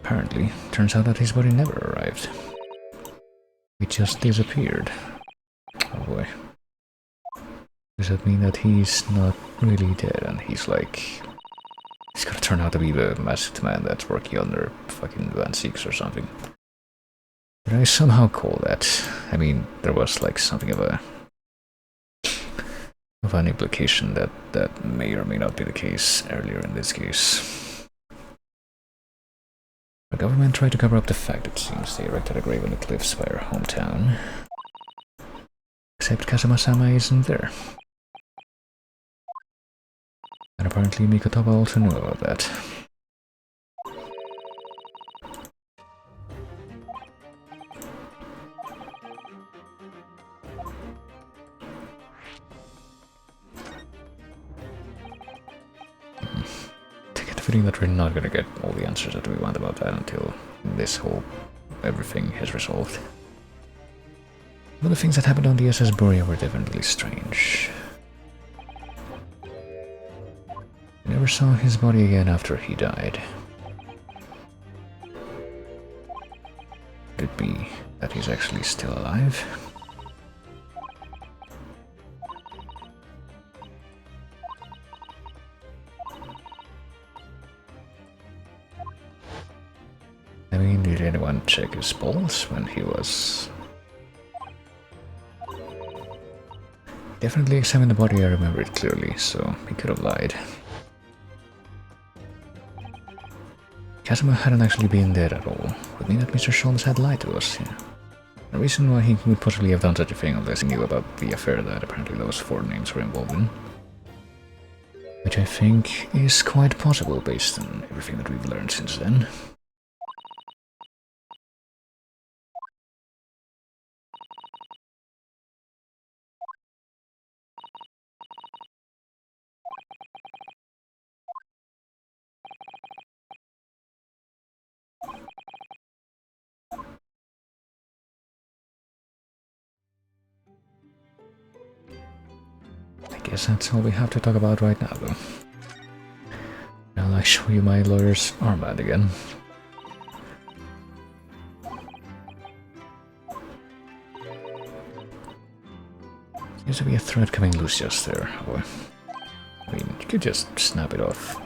Apparently, turns out that his body never arrived. It just disappeared. Oh boy. Does that mean that he's not really dead and he's gonna turn out to be the masked man that's working under fucking Van Siegs or something? Did I somehow call that? I mean, there was like something of an implication that may or may not be the case earlier in this case. The government tried to cover up the fact, it seems. They erected a grave on the cliffs by our hometown. Except Kazuma-sama isn't there. And apparently Mikotoba also knew about that. I get the feeling that we're not gonna get all the answers that we want about that until this whole everything is resolved. But the things that happened on the SS Borea were definitely strange. We never saw his body again after he died. Could it be that he's actually still alive? I mean, did anyone check his pulse when he was... Definitely examined the body, I remember it clearly, so he could have lied. Kazuma hadn't actually been dead at all. Would mean that Mr. Sholmes had lied to us. Yeah. The reason why he would possibly have done such a thing unless he knew about the affair that apparently those 4 names were involved in. Which I think is quite possible based on everything that we've learned since then. I guess that's all we have to talk about right now, though. Now I'll show you my lawyer's armband again. Seems to be a thread coming loose just there. Oh, I mean, you could just snap it off.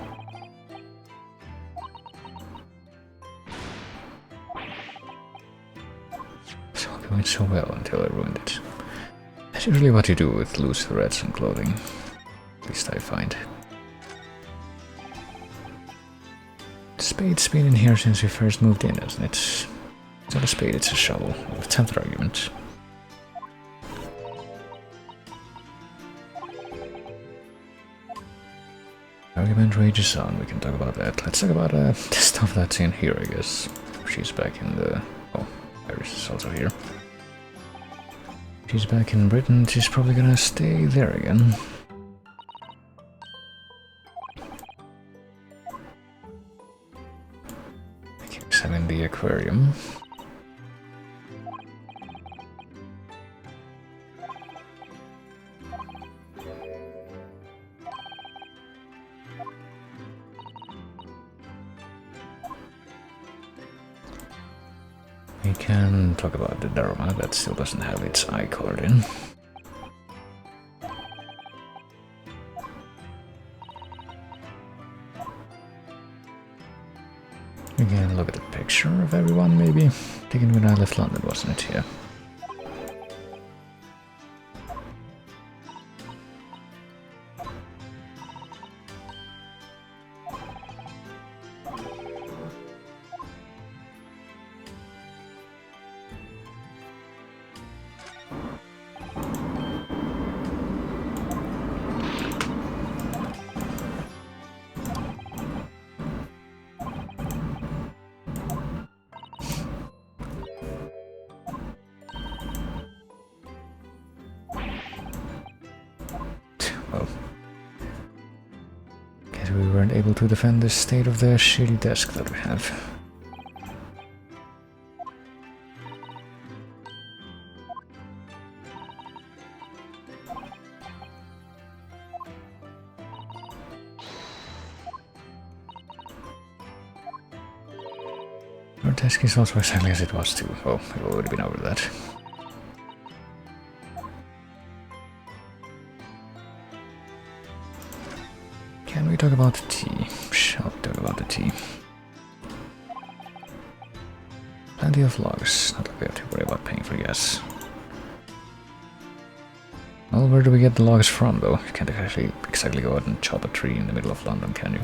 It's all going so well until I ruined it. That's usually what you do with loose threads on clothing. At least I find. The spade's been in here since we first moved in, hasn't it? It's not a spade, it's a shovel. A 10th argument. Argument rages on, we can talk about that. Let's talk about the stuff that's in here, I guess. She's back in the... Oh, Iris is also here. She's back in Britain, she's probably gonna stay there again. Keeps having the aquarium. We can talk about the Dharma that still doesn't have its eye card in. Again, look at the picture of everyone, maybe. Taken when I left London, wasn't it? Yeah. Well, guess we weren't able to defend the state of the shitty desk that we have. Our desk is also exactly as it was too. Oh, we've already been over that. Can we talk about the tea? Shall we talk about the tea? Plenty of logs, not like we have to worry about paying for gas. Well, where do we get the logs from though? You can't actually exactly go out and chop a tree in the middle of London, can you?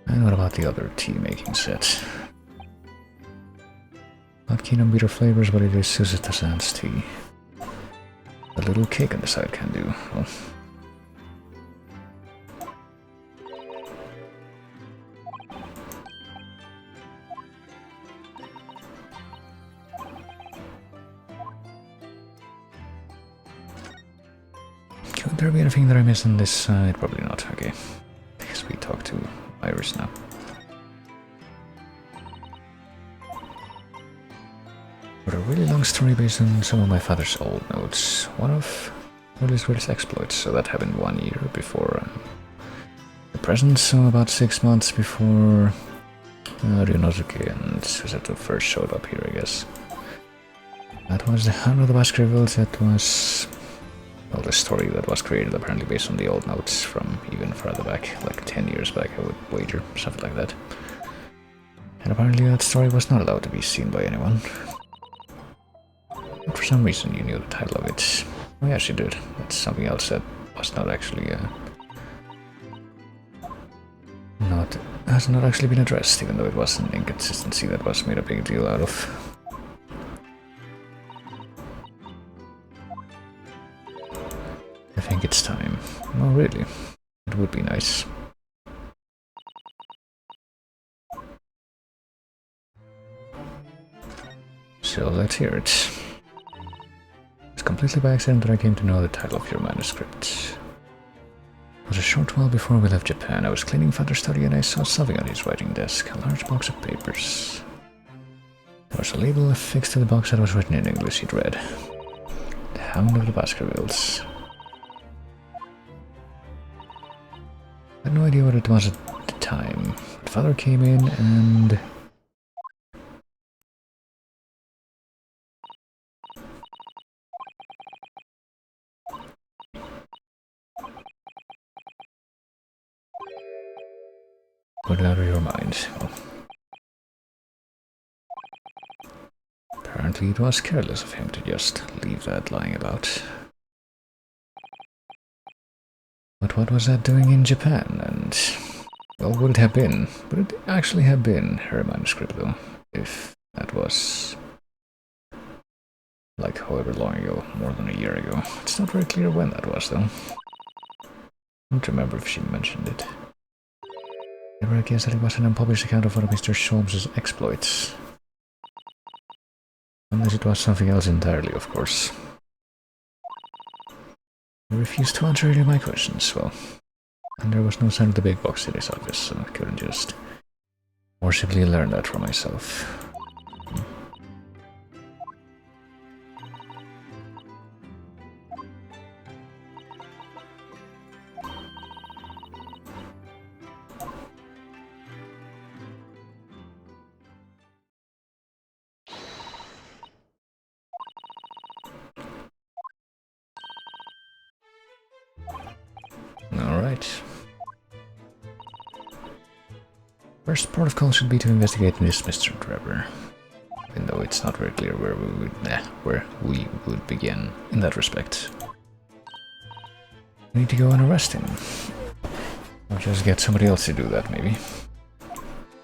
And what about the other tea making set? Not keen on bitter flavors, but it is Suzette Sans tea. A little cake on the side can do. Well, could there be anything that I missed on this side? Probably not. Okay. I guess we talk to Iris now. But a really long story based on some of my father's old notes. One of his greatest exploits, so that happened 1 year before the present, so about 6 months before Ryunosuke and Susato first showed up here, I guess. That was the Hand of the Baskervilles, that was, well, the story that was created apparently based on the old notes from even further back, like 10 years back, I would wager, something like that. And apparently that story was not allowed to be seen by anyone. But for some reason you knew the title of it. Oh yeah, she did. That's something else that was not actually, has not actually been addressed, even though it was an inconsistency that was made a big deal out of. I think it's time. Oh really? It would be nice. So let's hear it. It's completely by accident that I came to know the title of your manuscript. It was a short while before we left Japan. I was cleaning Father's study and I saw something on his writing desk, a large box of papers. There was a label affixed to the box that was written in English. It read, "The Hound of the Baskervilles." I had no idea what it was at the time, but Father came in and... put it out of your mind. Well, apparently it was careless of him to just leave that lying about. But what was that doing in Japan? And, well, would it have been? Would it actually have been her manuscript, though? If that was Like however long ago, more than a year ago. It's not very clear when that was though. I don't remember if she mentioned it. Never guessed that it was an unpublished account of one of Mr. Sholmes' exploits. Unless it was something else entirely, of course. He refused to answer any of my questions, well. And there was no sign of the big box in his office, so I couldn't just forcibly learn that for myself. Alright. First port of call should be to investigate this Mr. Trevor. Even though it's not very clear where we would begin in that respect. We need to go and arrest him. Or just get somebody else to do that, maybe.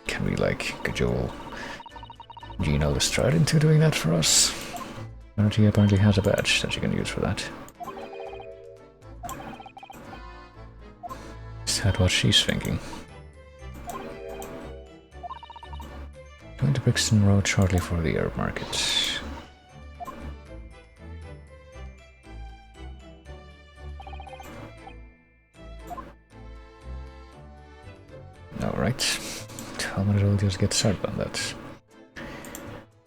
Can we, like, cajole Gino Lestrade into doing that for us? She apparently has a badge that you can use for that. Is that what she's thinking? Going to Brixton Road shortly for the Arab market. Alright. How much will just get started on that?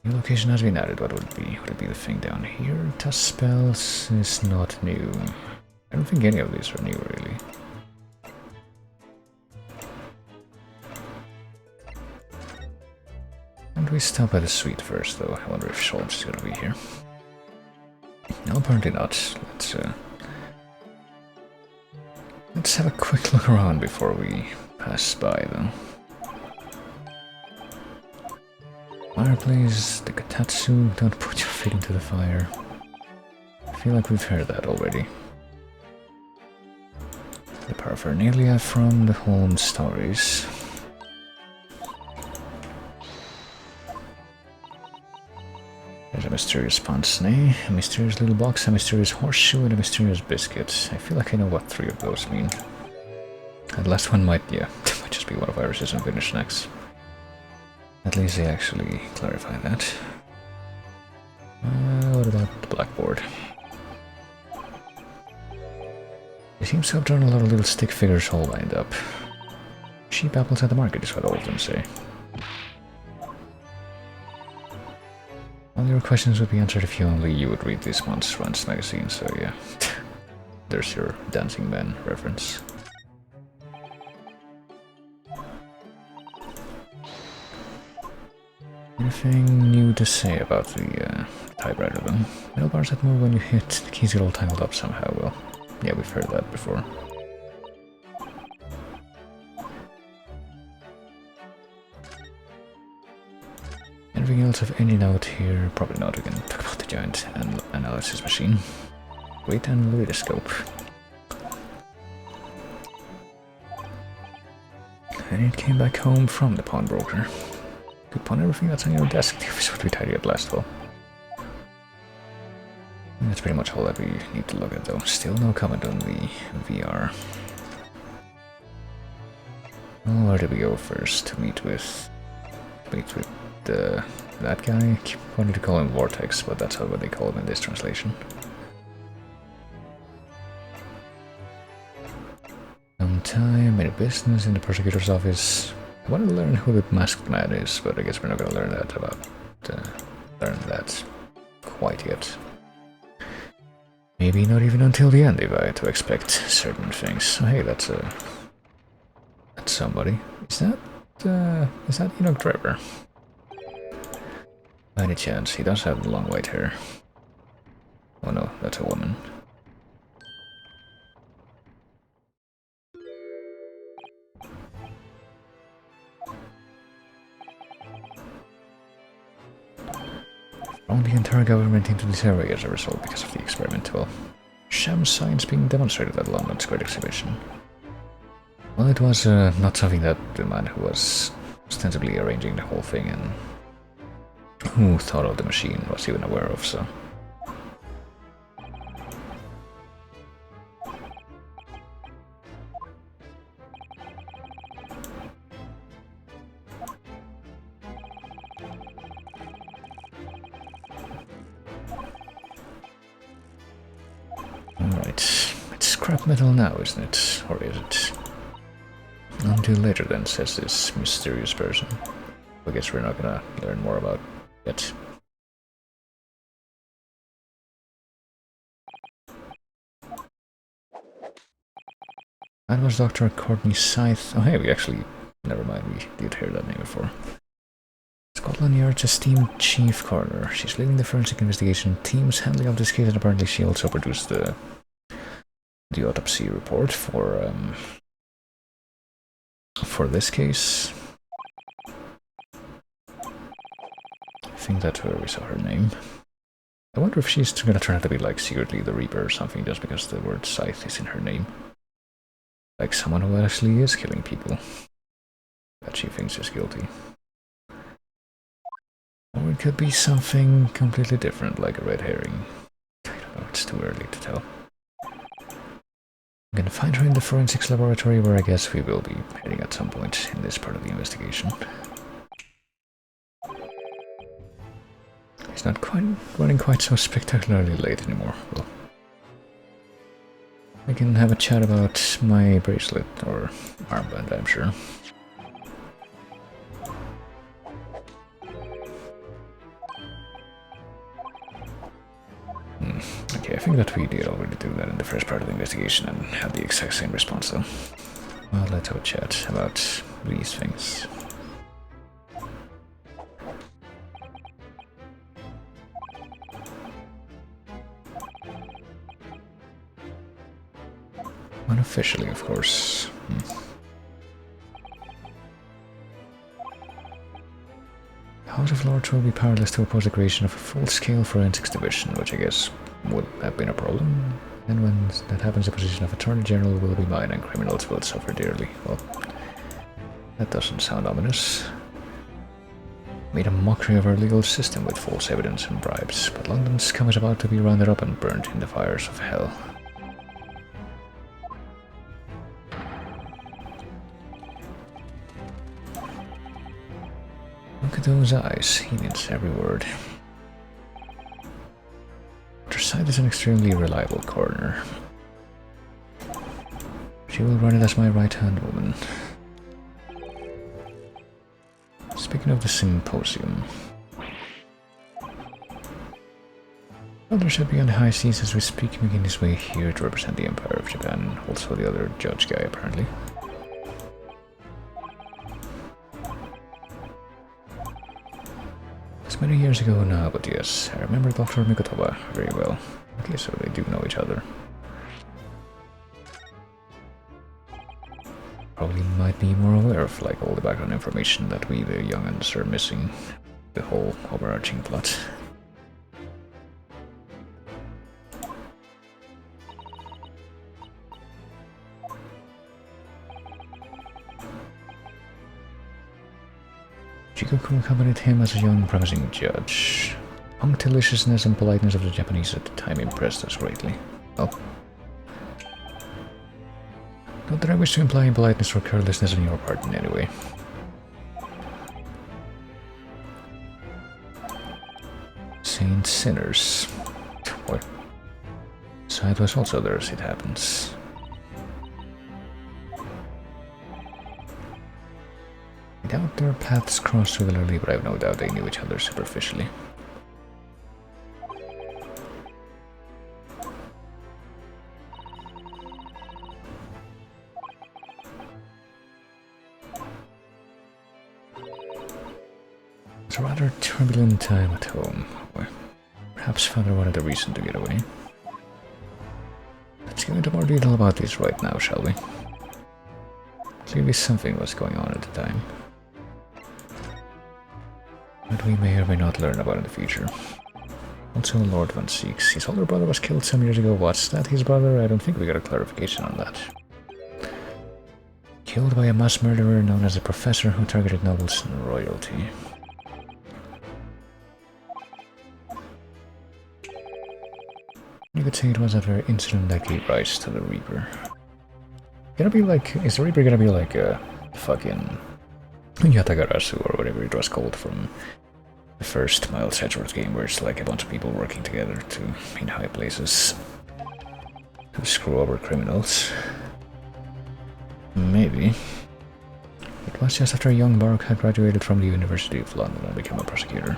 New location has been added. What would it be? Would it be the thing down here? Toss spells is not new. I don't think any of these are new, really. And we stop at the suite first, though. I wonder if Schultz is gonna be here. No, apparently not. Let's have a quick look around before we pass by, though. Fireplace, the Katatsu, don't put your feet into the fire. I feel like we've heard that already. The paraphernalia from the Holmes stories. There's a mysterious pince-nez, a mysterious little box, a mysterious horseshoe, and a mysterious biscuit. I feel like I know what three of those mean. And the last one might, yeah, might just be one of Iris's unfinished snacks. At least they actually clarify that. What about the blackboard? He seems to have drawn a lot of little stick figures all lined up. Cheap apples at the market is what all of them say. All your questions would be answered if you only would read this month's Runs magazine, so yeah. There's your Dancing Man reference. Anything new to say about the typewriter then? Middle bars that move when you hit, the keys get all tangled up somehow. Well, yeah, we've heard that before. Anything else of any note here? Probably not. We can talk about the giant analysis machine. Wait, and Luidoscope. And it came back home from the pawnbroker. Good pawn everything that's on your desk. This is what we tidied up last fall. And that's pretty much all that we need to look at though. Still no comment on the VR. Well, where did we go first? To meet with that guy? I keep wanting to call him Vortex, but that's not what they call him in this translation. Some time in a business in the prosecutor's office. I want to learn who the masked man is, but I guess we're not going to learn that quite yet. Maybe not even until the end if I had to expect certain things. So, hey, that's somebody. Is that Enoch Trevor? By any chance, he does have long white hair. Oh no, that's a woman. Thrown the entire government into this area as a result because of the experiment. Well, sham science being demonstrated at London's Great Exhibition. Well, it was not something that the man who was ostensibly arranging the whole thing and who thought of the machine was even aware of, so scrap metal now, isn't it? Or is it? Until later then, says this mysterious person. I guess we're not gonna learn more about it. That was Dr. Courtney Scythe. Oh hey, we actually... Never mind, we did hear that name before. Scotland Yard's esteemed chief coroner. She's leading the forensic investigation team's handling of this case, and apparently she also produced the autopsy report for this case. I think that's where we saw her name. I wonder if she's gonna turn out to be like secretly the Reaper or something just because the word Scythe is in her name. Like someone who actually is killing people that she thinks is guilty. Or it could be something completely different, like a red herring. I don't know, it's too early to tell. I'm gonna find her in the forensics laboratory, where I guess we will be heading at some point in this part of the investigation. It's not quite running quite so spectacularly late anymore. Well, we can have a chat about my bracelet or armband, I'm sure. Okay, I think that we did already do that in the first part of the investigation and had the exact same response though. Well, let's have a chat about these things. Unofficially, of course. The House of Lords will be powerless to oppose the creation of a full-scale forensics division, which I guess would have been a problem. And when that happens, the position of Attorney General will be mine and criminals will suffer dearly. Well, that doesn't sound ominous. Made a mockery of our legal system with false evidence and bribes, but London's scum is about to be rounded up and burnt in the fires of hell. Look at those eyes, he means every word. Dr. Scythe is an extremely reliable coroner. She will run it as my right-hand woman. Speaking of the symposium, Elder should be on the high seas as we speak, making his way here to represent the Empire of Japan, and also the other judge guy apparently. It's many years ago now, but yes, I remember Dr. Mikotoba very well. Okay, so they do know each other. Probably might be more aware of like all the background information that we, the young'uns, are missing. The whole overarching plot. Shikoku accompanied him as a young, promising judge. Punctiliousness and politeness of the Japanese at the time impressed us greatly. Oh. Not that I wish to imply impoliteness or carelessness on your part in any way. Saint sinners. What? Scythe was also there as it happens. I doubt their paths crossed regularly, but I have no doubt they knew each other superficially. It's a rather turbulent time at home. Perhaps Father wanted a reason to get away. Let's go into more detail about this right now, shall we? Clearly something was going on at the time. But we may or may not learn about in the future. Also, Lord Van Seeks. His older brother was killed some years ago. Was that his brother? I don't think we got a clarification on that. Killed by a mass murderer known as the Professor who targeted nobles and royalty. You could say it was that very incident that gave rise to the Reaper. Gonna be like, is the Reaper gonna be like a fucking Yatagarasu or whatever it was called from the first Miles Edgeworth game, where it's like a bunch of people working together to in high places? to screw over criminals. Maybe. It was just after young Baruch had graduated from the University of London and became a prosecutor.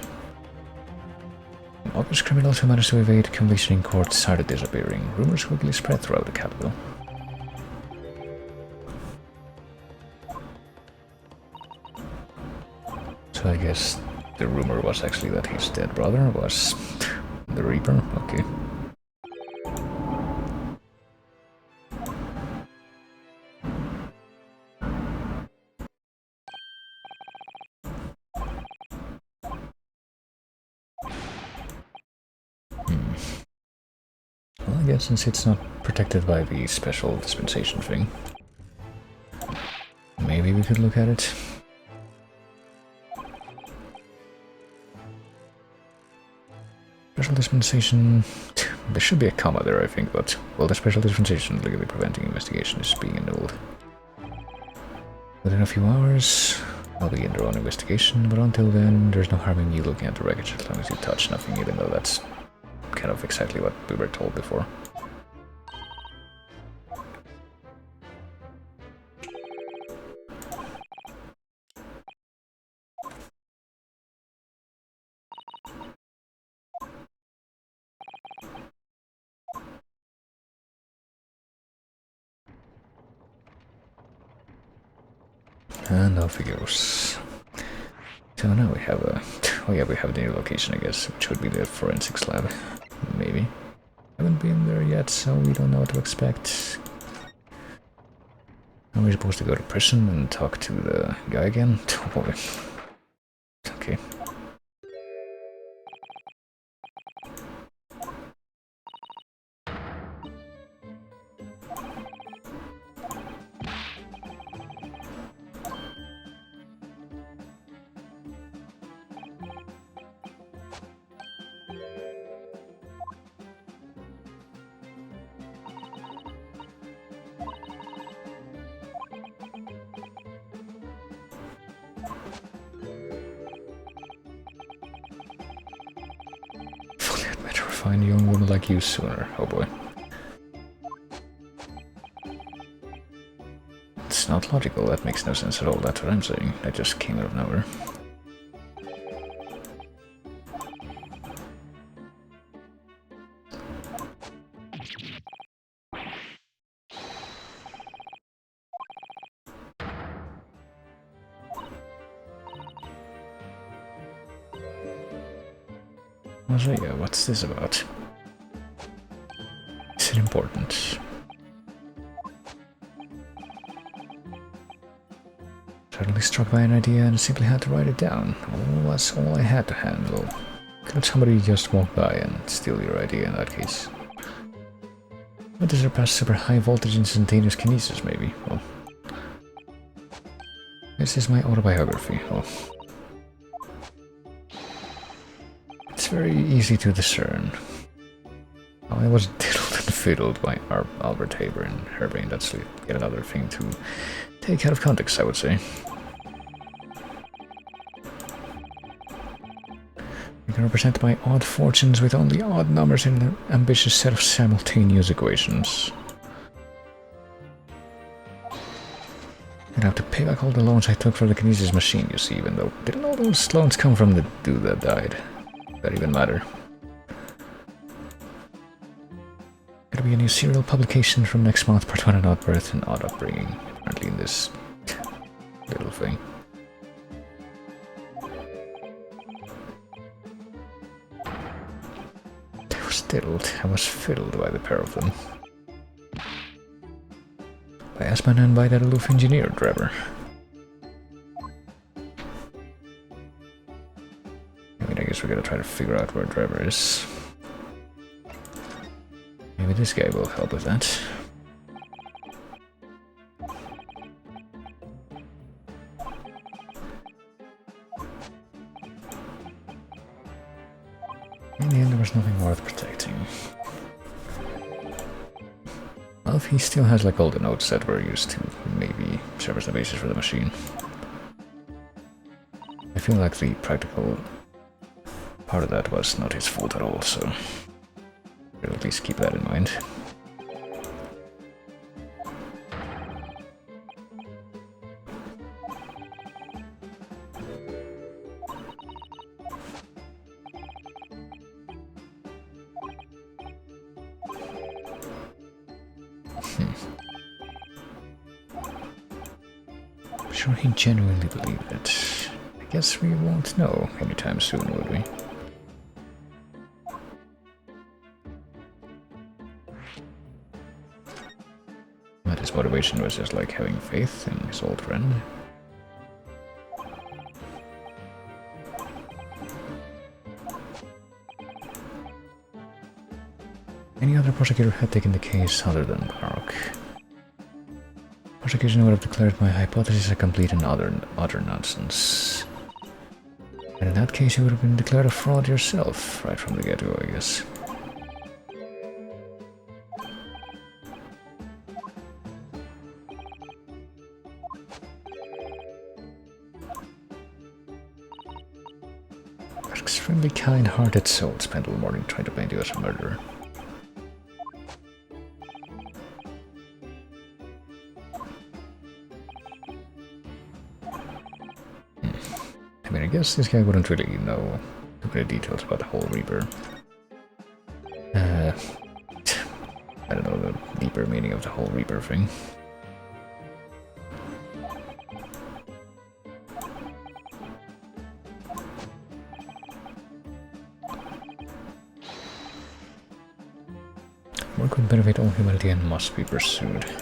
August criminals who managed to evade conviction in court started disappearing. Rumors quickly spread throughout the capital. So I guess the rumor was actually that his dead brother was the Reaper? Okay. Well, I guess since it's not protected by the special dispensation thing, maybe we could look at it. Special dispensation... There should be a comma there, I think, but... Well, the special dispensation legally preventing investigation is being annulled. Within a few hours, I'll begin their own investigation, but until then, there's no harm in you looking at the wreckage as long as you touch nothing, even though that's kind of exactly what we were told before. And off he goes. So now we have a... Oh yeah, we have the new location, I guess, which would be the forensics lab. Maybe. Haven't been there yet, so we don't know what to expect. Are we supposed to go to prison and talk to the guy again? Oh boy. Okay. I'd better find a young woman like you sooner. Oh boy. It's not logical, that makes no sense at all, that's what I'm saying. That just came out of nowhere. So yeah, what's this about? Is it important? Suddenly struck by an idea and simply had to write it down. Well, that's all I had to handle. Could somebody just walk by and steal your idea in that case? What is surpass super high voltage instantaneous kinesis, maybe? Well, this is my autobiography. Oh. It's very easy to discern. I was diddled and fiddled by Albert Haber and Herbain. That's yet another thing to take out of context, I would say. You can represent my odd fortunes with only odd numbers in an ambitious set of simultaneous equations. I'd have to pay back all the loans I took for the kinesis machine, you see, even though... Didn't all those loans come from the dude that died? That even matter? Gonna be a new serial publication from next month, part 1 on odd birth and odd upbringing. Apparently in this little thing. I was diddled, I was fiddled by the pair of them. By Asman and by that aloof engineer, Trevor. I guess we gotta try to figure out where Trevor is. Maybe this guy will help with that. In the end, there was nothing worth protecting. Well, if he still has like all the notes that were used to maybe serve as the basis for the machine. I feel like the practical part of that was not his fault at all, so we'll at least keep that in mind. I'm sure he genuinely believed it. I guess we won't know anytime soon, would we? But his motivation was just like having faith in his old friend. Any other prosecutor had taken the case other than Baroque. Prosecution would have declared my hypothesis a complete and utter nonsense. And in that case you would have been declared a fraud yourself, right from the get-go, I guess. Extremely kind-hearted soul spent all morning trying to paint you as a murderer. I mean, I guess this guy wouldn't really know too many details about the whole Reaper. I don't know the deeper meaning of the whole Reaper thing. Work would benefit all humanity and must be pursued. He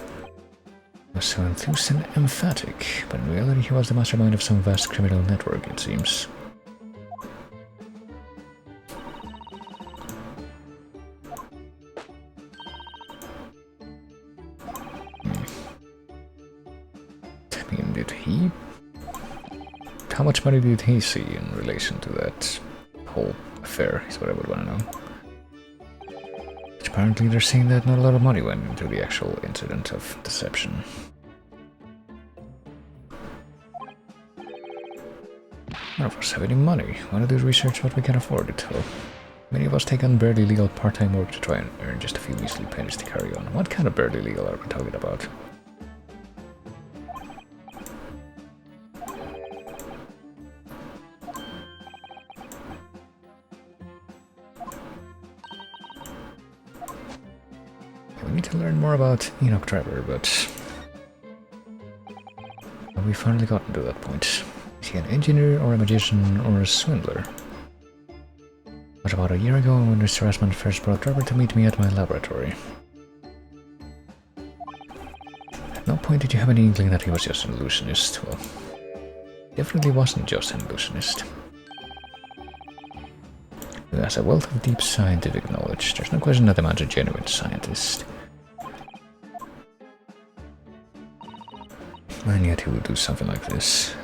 was so enthused and emphatic, but in reality he was the mastermind of some vast criminal network, it seems. I mean, did he... How much money did he see in relation to that whole affair, is what I would want to know. Apparently they're saying that not a lot of money went into the actual incident of deception. None of us have any money. Why not do research what we can afford it for? Many of us take on barely legal part-time work to try and earn just a few measly pennies to carry on. What kind of barely legal are we talking about? We need to learn more about Enoch Trevor, but have we finally gotten to that point? Is he an engineer or a magician or a swindler? But about a year ago when Mr. Asman first brought Trevor to meet me at my laboratory. At no point did you have any inkling that he was just an illusionist. Well, he definitely wasn't just an illusionist. He has a wealth of deep scientific knowledge. There's no question that the man's a genuine scientist. And yet he would do something like this.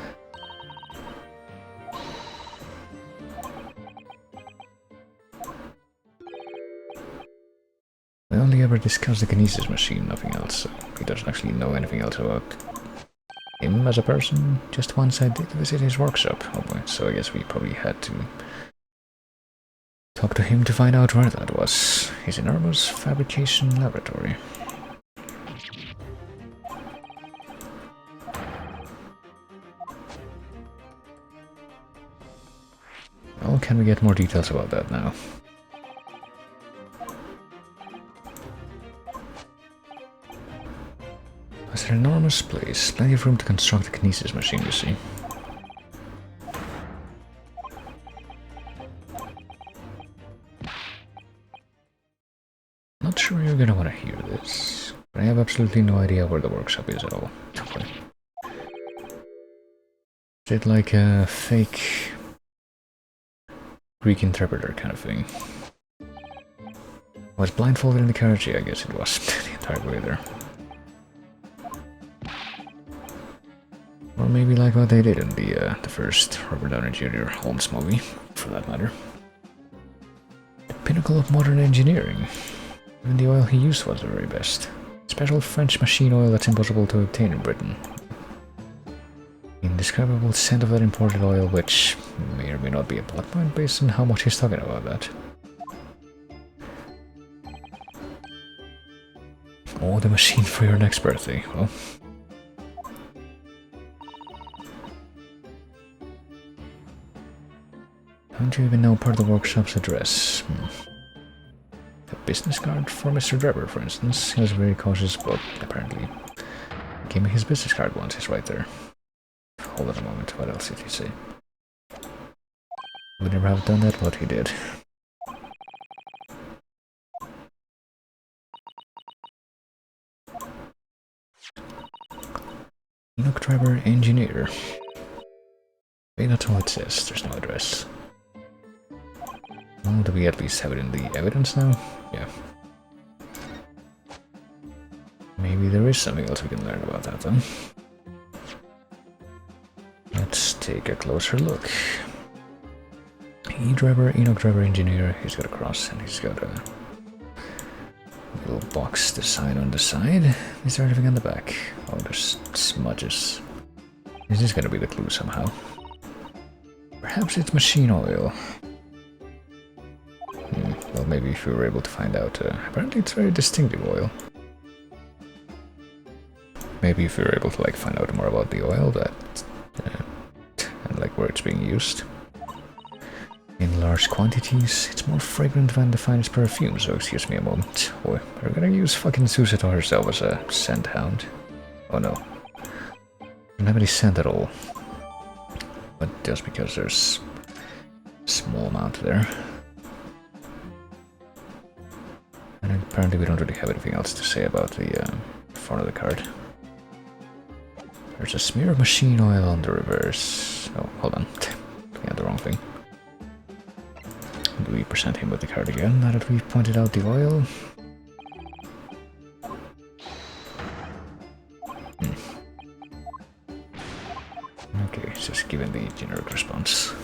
We only ever discussed the kinesis machine, nothing else, so he doesn't actually know anything else about him as a person. Just once I did visit his workshop, oh boy, so I guess we probably had to talk to him to find out where that was. His enormous fabrication laboratory. Well, can we get more details about that now? It's an enormous place, plenty of room to construct a kinesis machine, you see. Not sure you're gonna want to hear this, but I have absolutely no idea where the workshop is at all. Okay. Is it like a fake Greek interpreter kind of thing? I was blindfolded in the carriage, yeah, I guess it was the entire way there. Or maybe like what they did in the first Robert Downey Jr. Holmes movie, for that matter. The pinnacle of modern engineering. Even the oil he used was the very best. Special French machine oil that's impossible to obtain in Britain. Indescribable scent of that imported oil, which may or may not be a plot point based on how much he's talking about that. Oh, the machine for your next birthday. Well, don't you even know part of the workshop's address? The business card for Mr. Drebber, for instance. He was very cautious, but apparently gave me his business card once. He's right there. Hold on a moment. What else did he say? Would never have done that, but he did. Enoch Driver Engineer. Maybe that's all it says. There's no address. Well, do we at least have it in the evidence now? Yeah. Maybe there is something else we can learn about that then. Let's take a closer look. Enoch Driver Engineer, he's got a cross and he's got a little box design on the side. Is there anything on the back? Oh, there's smudges. Is this gonna be the clue somehow? Perhaps it's machine oil. Well, maybe if we were able to find out. Apparently it's very distinctive oil. Maybe if we were able to like find out more about the oil that and like where it's being used. In large quantities, it's more fragrant than the finest perfume, so excuse me a moment. Oh, we're gonna use fucking Susato herself as a scent hound. Oh no. Don't have any scent at all. But just because there's a small amount there. And apparently we don't really have anything else to say about the front of the card. There's a smear of machine oil on the reverse. Oh, hold on. Looking at the wrong thing. Do we present him with the card again now that we've pointed out the oil? Okay, it's just given the generic response.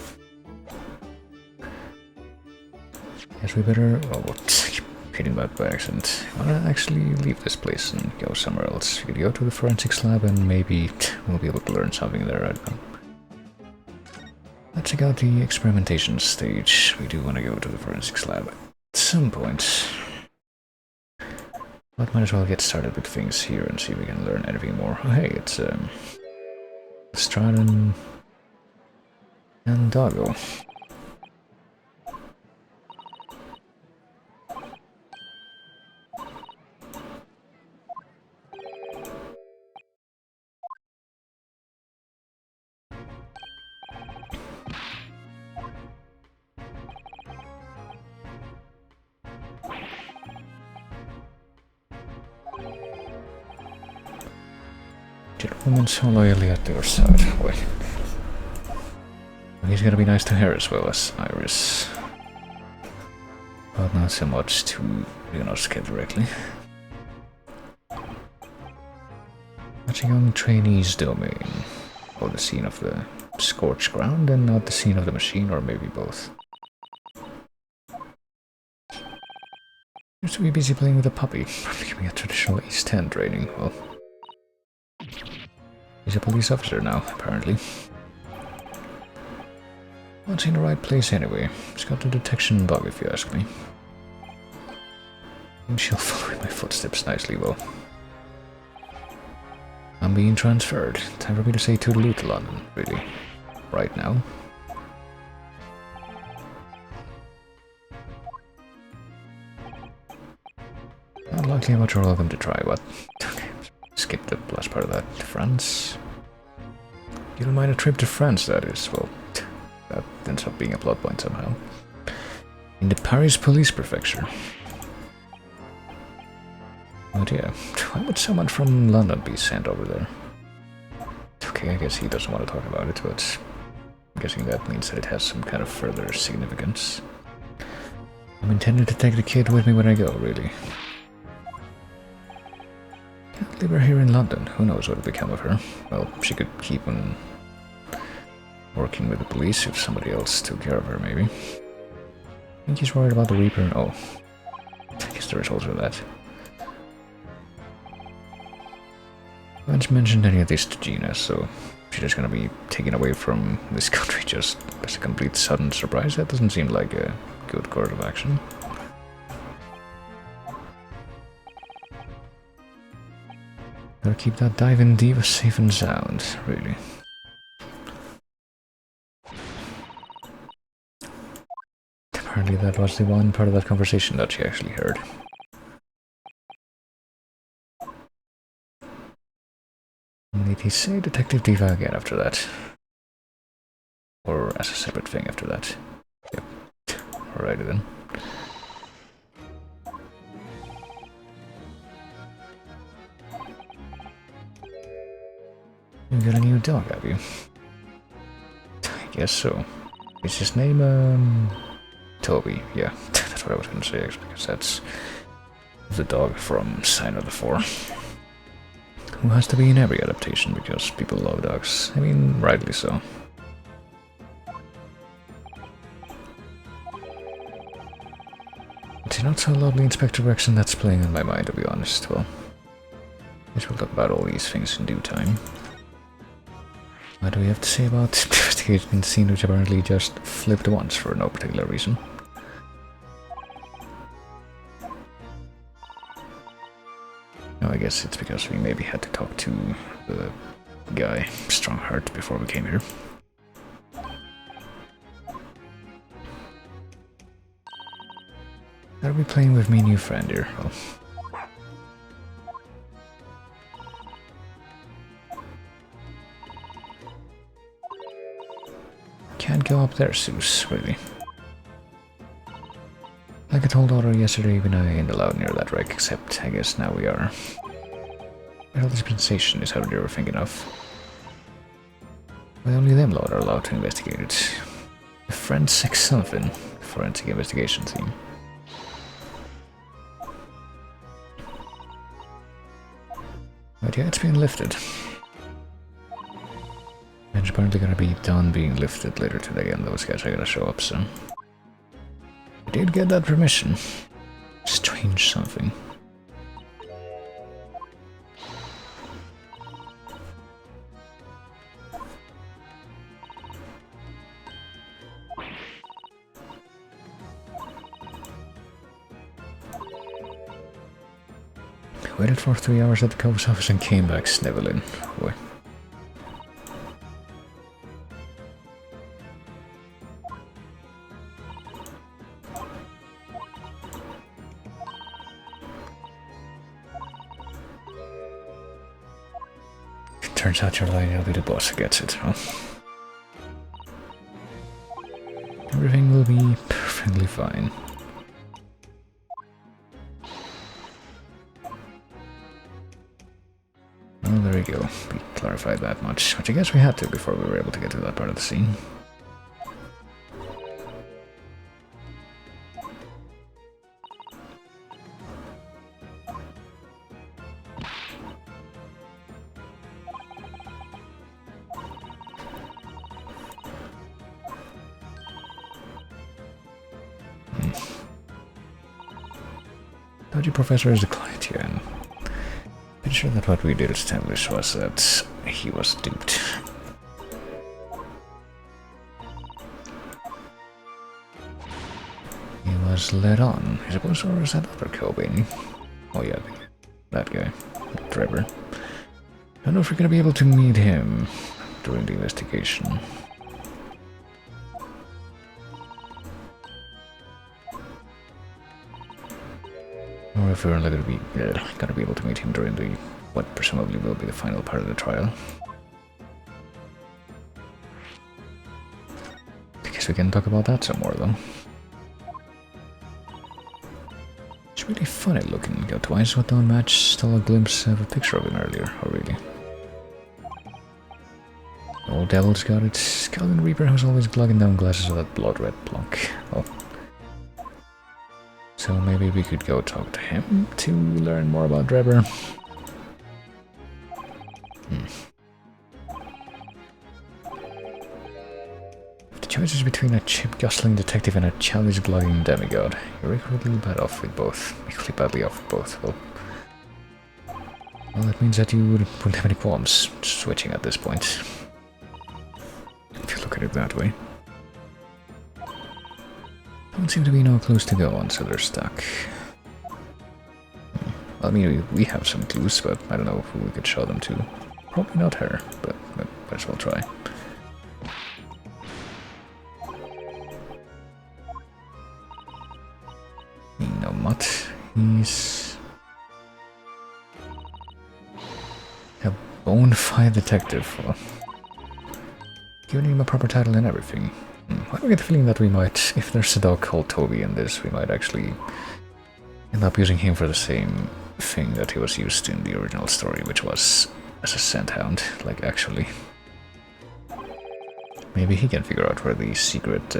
Yes, we better... Oh, what? Hitting that by accident. I want to actually leave this place and go somewhere else. We could go to the forensics lab and maybe we'll be able to learn something there. I don't know. Let's check out the experimentation stage. We do want to go to the forensics lab at some point. But might as well get started with things here and see if we can learn anything more. Oh hey, it's Stratton and Doggo. Gentleman so loyally at your side. Boy. He's gonna be nice to her as well as Iris. But not so much to Leonoska directly. Watching on trainees domain. Or the scene of the scorched ground and not the scene of the machine, or maybe both. Seems to be busy playing with a puppy. Probably giving a traditional East End training. Well, he's a police officer now, apparently. Well, it's in the right place anyway. It's got the detection bug, if you ask me. And she'll follow in my footsteps nicely, well. I'm being transferred. Time for me to say toodaloo to London, really. Right now. Not likely much you're welcome to try, but... Okay, skip the last part of that. France? You don't mind a trip to France, that is. Well, that ends up being a plot point somehow. In the Paris Police Prefecture. Oh dear, why would someone from London be sent over there? Okay, I guess he doesn't want to talk about it, but I'm guessing that means that it has some kind of further significance. I'm intending to take the kid with me when I go, really. Can't leave her here in London. Who knows what will become of her. Well, she could keep on working with the police if somebody else took care of her, maybe. I think he's worried about the Reaper. Oh, I guess there is also that. I haven't mentioned any of this to Gina, so she's just gonna be taken away from this country just as a complete sudden surprise. That doesn't seem like a good course of action. Gotta keep that diving diva safe and sound, really. Apparently apparently that was the one part of that conversation that she actually heard. Did he say Detective Diva again after that? Or as a separate thing after that? Yep. Alrighty then. You got a new dog, have you? I guess so. Is his name, Toby? Yeah, that's what I was gonna say actually, because that's the dog from Sign of the Four. Who has to be in every adaptation because people love dogs. I mean, rightly so. It's not so lovely Inspector Rexon that's playing on my mind, to be honest. Well, I guess we'll talk about all these things in due time. What do we have to say about the investigation scene, which apparently just flipped once for no particular reason? No, I guess it's because we maybe had to talk to the guy, Strongheart, before we came here. Are we playing with me new friend here? Oh. Can't go up there, Zeus, really. Like I told Otto yesterday, even I ain't allowed near that wreck, except I guess now we are. Well, dispensation is how they were thinking of. But only them lot are allowed to investigate it. A forensic something. Forensic investigation team. But yeah, it's been lifted. And it's apparently gonna be done being lifted later today, and those guys are gonna show up soon. I did get that permission. Strange something. Waited for 3 hours at the Cove's office and came back sniveling. Boy. Turns out you're lying, I'll be the boss who gets it, huh? Everything will be perfectly fine. Well, there we go. We clarified that much, which I guess we had to before we were able to get to that part of the scene. Dodgy Professor is the client here, and pretty sure that what we did establish was that he was duped. He was led on, I suppose, or was that other Cobain? Oh yeah, that guy, Trevor. I don't know if we're gonna be able to meet him during the investigation. Or if we're only gonna be able to meet him during the what presumably will be the final part of the trial. I guess we can talk about that some more though. It's really funny looking. Got twice what don't match, still a glimpse of a picture of him earlier, oh really? Old Devil's got it. Scalding Reaper who's always glugging down glasses of that blood red plunk. Oh. So maybe we could go talk to him to learn more about Drebber. If the choice is between a chip-guzzling detective and a chalice-glugging demigod, you're equally bad off with both. Equally badly off with both. Well, that means that you wouldn't have any qualms switching at this point. If you look at it that way. Don't seem to be no clues to go on, so they're stuck. I mean, we have some clues, but I don't know who we could show them to. Probably not her, but might as well try. He's a bona fide detective. Well, giving him a proper title and everything. Why do I get the feeling that we might, if there's a dog called Toby in this, we might actually end up using him for the same thing that he was used in the original story, which was as a scent hound, like actually. Maybe he can figure out where the secret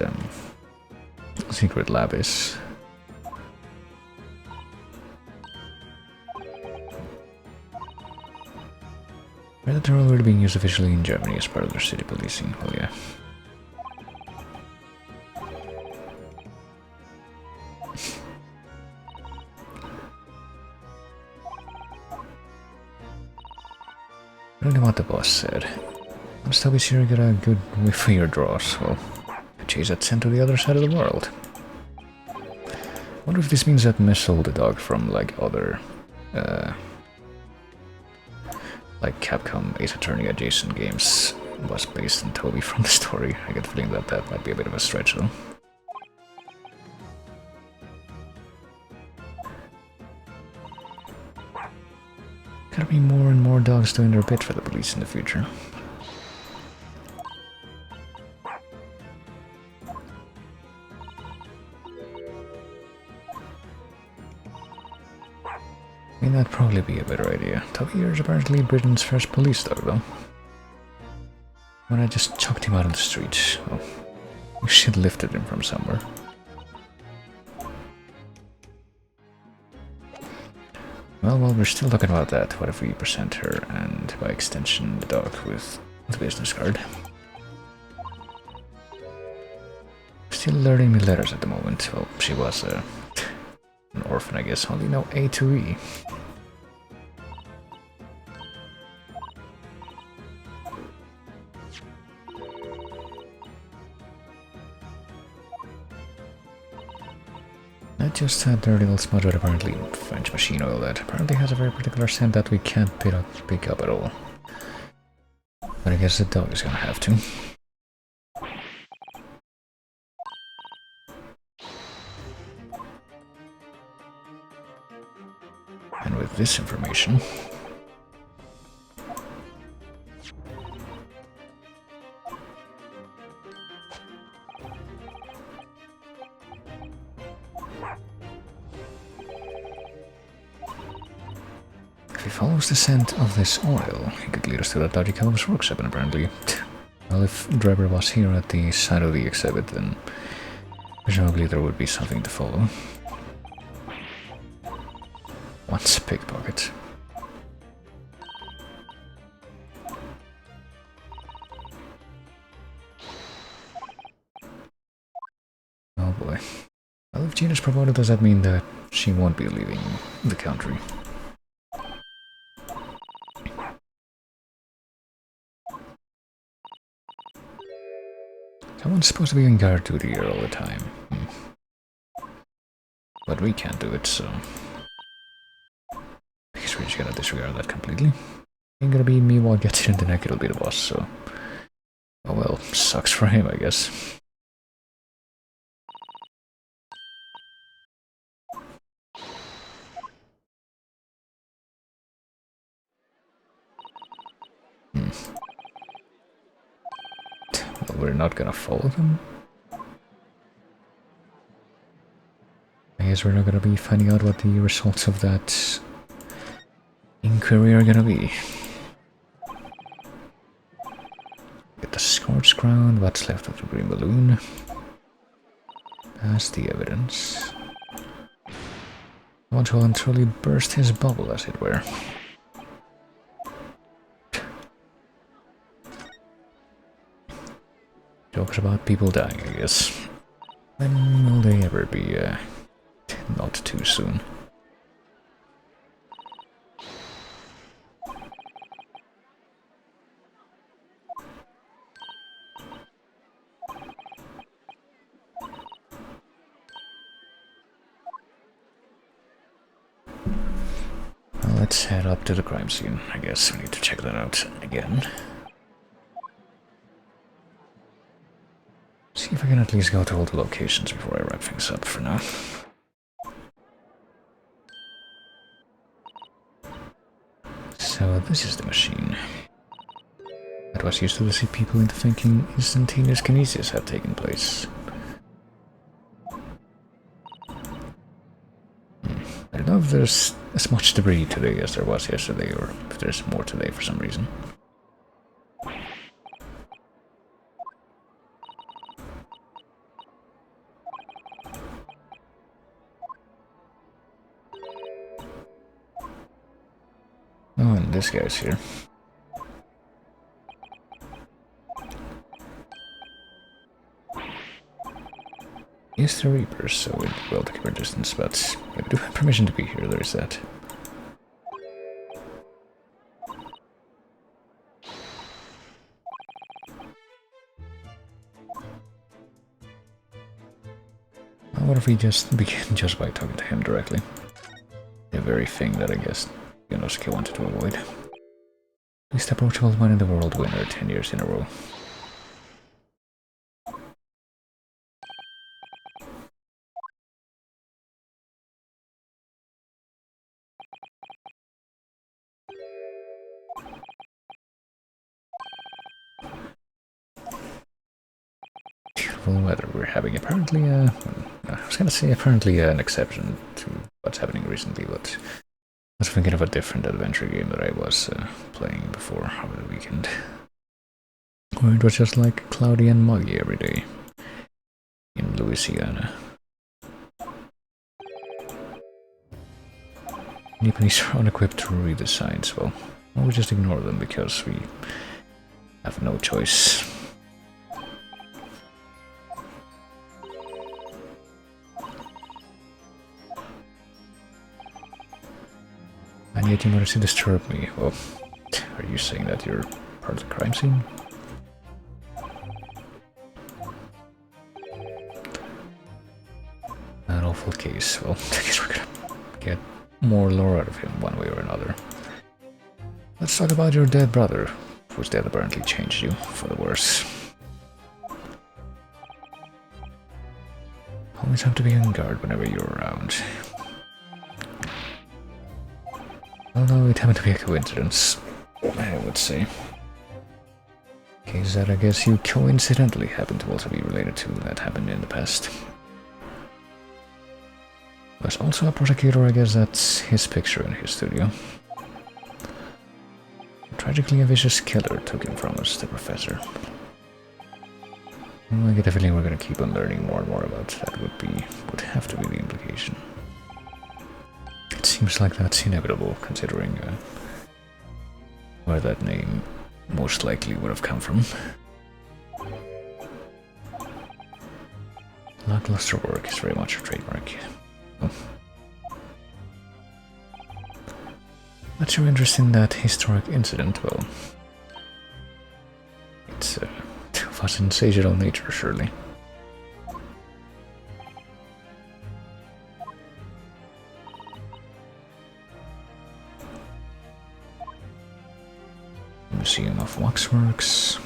lab is. Whether they're already being used officially in Germany as part of their city policing, well yeah. I don't know what the boss said. I'm still be sure you get a good whiff of your draws. Well, chase that scent to the other side of the world. Wonder if this means that Mess sold the dog from like other like Capcom Ace Attorney adjacent games was based on Toby from the story. I get the feeling that that might be a bit of a stretch though. Gotta be more and more dogs doing their bit for the police in the future. I mean, that'd probably be a better idea. Toby is apparently Britain's first police dog, though. When I just chucked him out on the street, well, we should have lifted him from somewhere. Well, while we're still talking about that, what if we present her, and by extension the dog, with the business card? Still learning me letters at the moment. Well, she was an orphan, I guess. Only know A to E. I just had dirty little smudge, but apparently French machine oil that apparently has a very particular scent that we can't pick up at all. But I guess the dog is gonna have to. And with this information... if he follows the scent of this oil, he could lead us to that dodgy Calvus workshop, and apparently... well, if Driver was here at the side of the exhibit, then presumably there would be something to follow. What's a pickpocket? Oh boy. Well, if Gina's promoted, does that mean that she won't be leaving the country? Someone's supposed to be on guard duty here all the time. But we can't do it, so... I guess we're just gonna disregard that completely. Ain't gonna be me while gets it in the neck, it'll be the boss, so... oh well, sucks for him, I guess. Well, we're not gonna follow them? I guess we're not gonna be finding out what the results of that inquiry are gonna be. Get the scorched ground, what's left of the green balloon. That's the evidence. I want to truly burst his bubble, as it were. Jokes about people dying, I guess. When will they ever be, not too soon? Well, let's head up to the crime scene. I guess we need to check that out again. See if I can at least go to all the locations before I wrap things up for now. So this is the machine. That was used to see people into thinking instantaneous kinesis had taken place. I don't know if there's as much debris today as there was yesterday, or if there's more today for some reason. Oh, and this guy's here. Is the Reaper, so it will take our distance, but we do have permission to be here, there is that. What if we just begin just by talking to him directly? The very thing that I guess Yonosuke wanted to avoid. Least approachable man in the world winner 10 years in a row. Beautiful weather we're having. Apparently, I was gonna say apparently an exception to what's happening recently, but I was thinking of a different adventure game that I was playing before over the weekend. Where it was just like cloudy and muggy every day in Louisiana. Japanese are unequipped to read the signs. Well, we just ignore them because we have no choice. And yet you managed to disturb me. Well, are you saying that you're part of the crime scene? An awful case. Well, I guess we're gonna get more lore out of him one way or another. Let's talk about your dead brother, whose death apparently changed you for the worse. Always have to be on guard whenever you're around. Although it happened to be a coincidence, I would say. Case that I guess you coincidentally happen to also be related to that happened in the past. There's also a prosecutor, I guess that's his picture in his studio. Tragically, a vicious killer took him from us, the professor. Well, I get a feeling we're gonna keep on learning more and more about that would have to be the implication. It seems like that's inevitable, considering where that name most likely would have come from. Lackluster work is very much a trademark. Oh. What's your interest in that historic incident? Well, it's of a sensational nature, surely. Museum of Waxworks.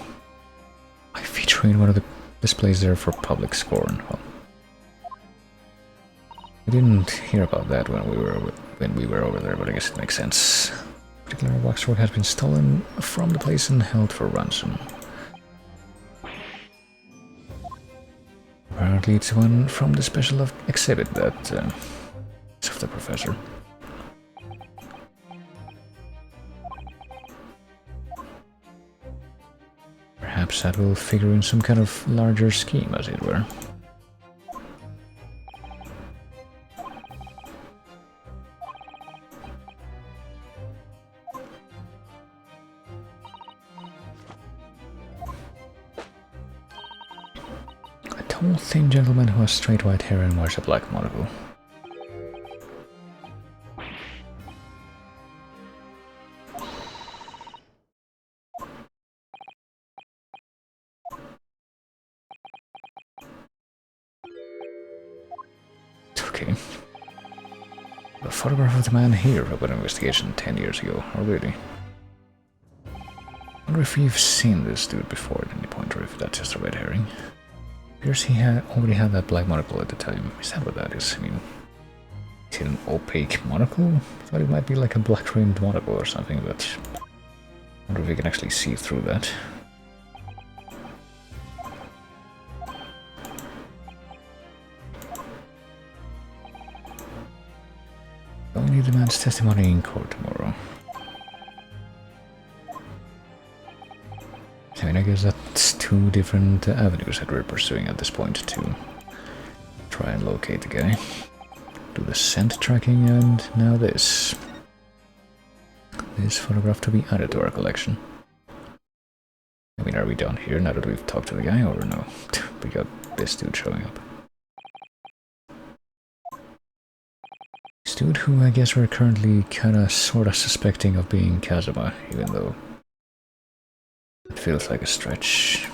I feature in one of the displays there for public scorn. Well, I didn't hear about that when we were over there, but I guess it makes sense. A particular waxwork has been stolen from the place and held for ransom. Apparently it's one from the special exhibit that is of the professor. Perhaps that will figure in some kind of larger scheme, as it were. A tall, thin gentleman who has straight white hair and wears a black monocle. Okay. A photograph of the man here about an investigation 10 years ago. Oh, really? I wonder if you've seen this dude before at any point, or if that's just a red herring. Appears he already had that black monocle at the time. Is that what that is? I mean, Is it an opaque monocle? I thought it might be like a black-rimmed monocle or something, but I wonder if we can actually see through that. Only demands testimony in court tomorrow. I mean, I guess that's two different avenues that we're pursuing at this point to try and locate the guy. Do the scent tracking and now this. This photograph to be added to our collection. I mean, are we done here now that we've talked to the guy, or no? We got this dude showing up. This dude who I guess we're currently kinda sorta suspecting of being Kazuma, even though it feels like a stretch.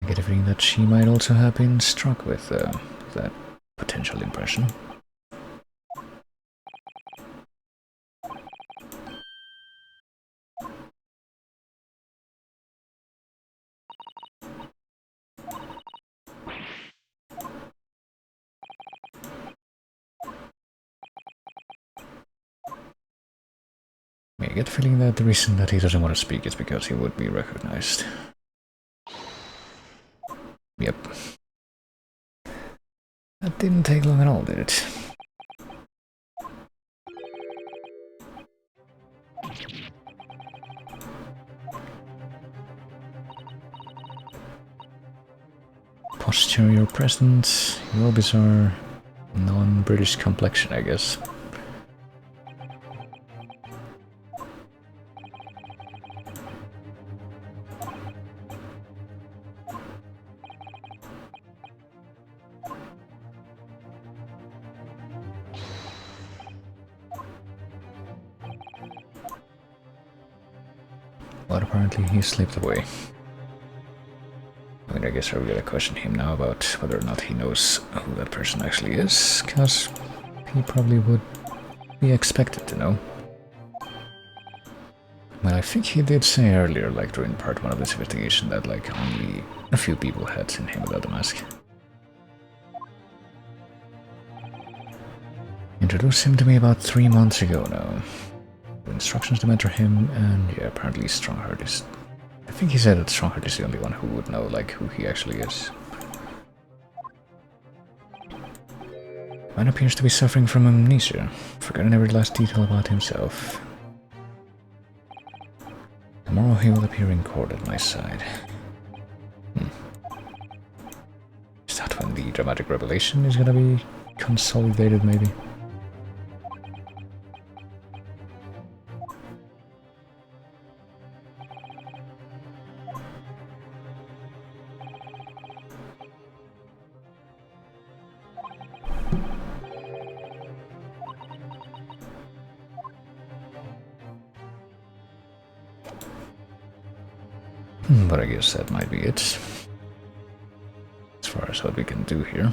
I get a feeling that she might also have been struck with that potential impression. I get the feeling that the reason that he doesn't want to speak is because he would be recognized. Yep. That didn't take long at all, did it? Posture, your presence, your bizarre non-British complexion, I guess. But apparently he slipped away. I mean, I guess we're gonna question him now about whether or not he knows who that person actually is, because he probably would be expected to know. Well, I think he did say earlier, like during part 1 of this investigation, that like only a few people had seen him without the mask. Introduced him to me about 3 months ago now. Instructions to mentor him, and yeah, apparently Strongheart is... I think he said that Strongheart is the only one who would know, like, who he actually is. Man appears to be suffering from amnesia, forgotten every last detail about himself. Tomorrow he will appear in court at my side. Is that when the dramatic revelation is gonna be consolidated, maybe? But I guess that might be it. As far as what we can do here.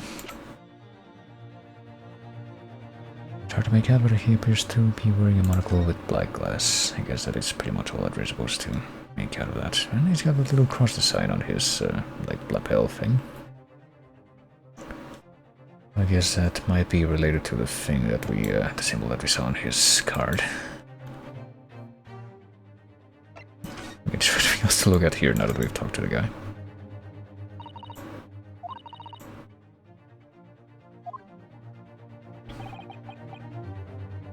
It's hard to make out, but he appears to be wearing a monocle with black glass. I guess that is pretty much all that we're supposed to make out of that. And he's got that little cross design on his, like, lapel thing. I guess that might be related to the thing that we, the symbol that we saw on his card. Which we have to look at here now that we've talked to the guy.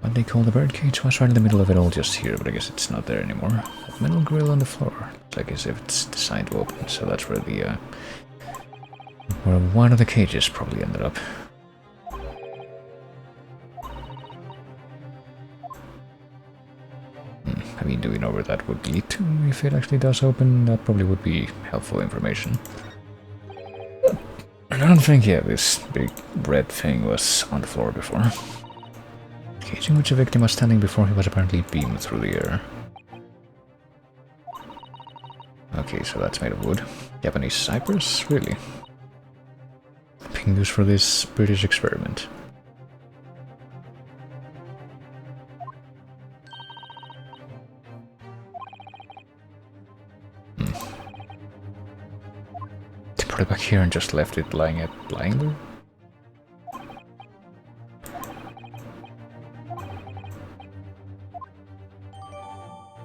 What they call the birdcage was right in the middle of it all just here, but I guess it's not there anymore. That metal grill on the floor. It's like as if it's designed to open, so that's where the where one of the cages probably ended up. I mean, do we know where that would lead to if it actually does open? That probably would be helpful information. I don't think, yeah, this big red thing was on the floor before. Cage in which a victim was standing before he was apparently beamed through the air. Okay, so that's made of wood. Japanese cypress? Really? Being used for this British experiment. They put it back here and just left it lying there?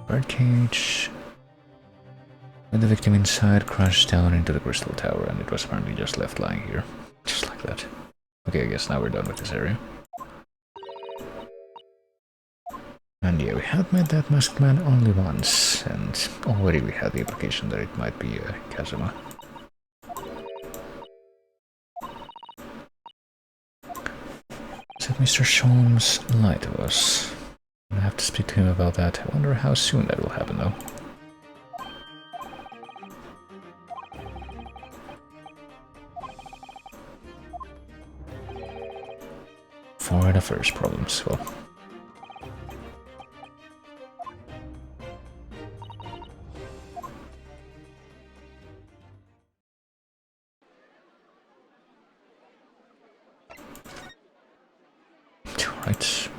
Birdcage. When the victim inside crashed down into the crystal tower and it was apparently just left lying here. Just like that. Okay, I guess now we're done with this area. And yeah, we had met that masked man only once, and already we had the implication that it might be Kazuma. Said Mr. Sholmes lied to us. I have to speak to him about that. I wonder how soon that will happen though. For the first problems, well. Right.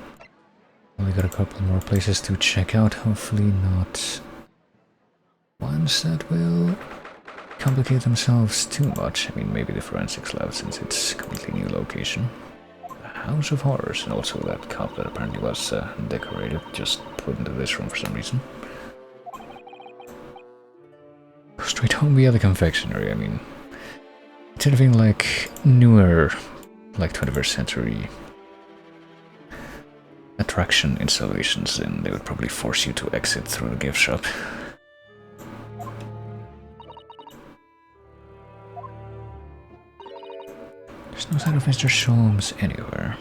Only got a couple more places to check out, hopefully not ones that will complicate themselves too much. I mean, maybe the forensics lab since it's a completely new location. A house of horrors, and also that cup that apparently was decorated, just put into this room for some reason. Straight home via the confectionery, I mean, it's anything like newer, like 21st century attraction installations, then they would probably force you to exit through the gift shop. There's no sign of Mr. Sholmes anywhere.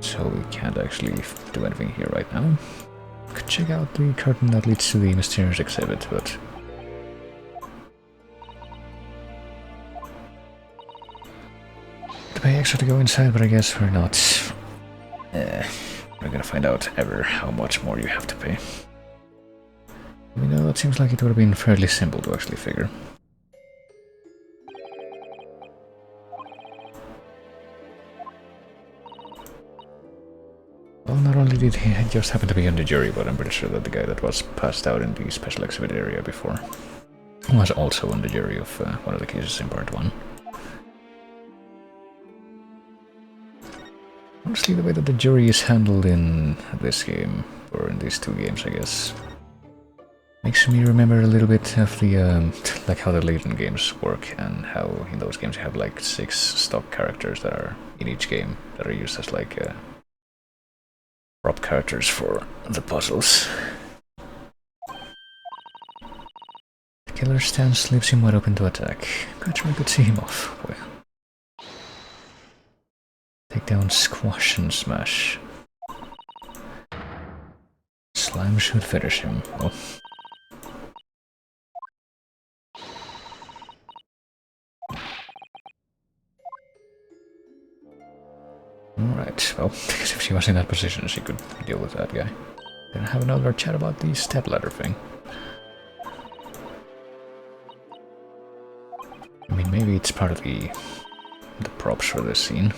So we can't actually do anything here right now. Could check out the curtain that leads to the mysterious exhibit, but to pay extra to go inside, but I guess we're not. We're gonna find out ever how much more you have to pay. You know, it seems like it would have been fairly simple to actually figure. Well, not only did he just happen to be on the jury, but I'm pretty sure that the guy that was passed out in the special exhibit area before was also on the jury of one of the cases in part 1. Honestly, the way that the jury is handled in this game, or in these 2 games, I guess, makes me remember a little bit of the, like how the Layton games work, and how in those games you have like 6 stock characters that are in each game, that are used as like prop characters for the puzzles. The killer stands, leaves him wide open to attack. Gotcha, we could see him off. Boy. Take down, squash and smash. Slime should finish him. Oh. Alright, well, because if she was in that position, she could deal with that guy. Then have another chat about the stepladder thing. I mean, maybe it's part of the props for this scene.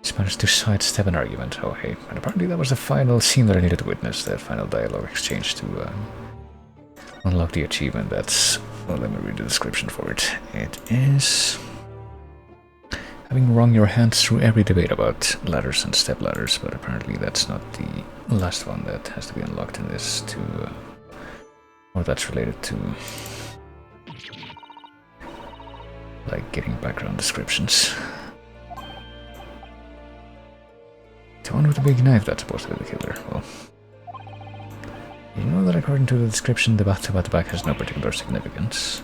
He's managed to sidestep an argument. Oh, hey. And apparently that was the final scene that I needed to witness, that final dialogue exchange to unlock the achievement. That's... well, let me read the description for it. It is... having wrung your hands through every debate about ladders and step ladders, but apparently that's not the last one that has to be unlocked in this to... or that's related to... like getting background descriptions. The one with the big knife that's supposed to be the killer. Well, you know that according to the description, the bathtub at the back has no particular significance.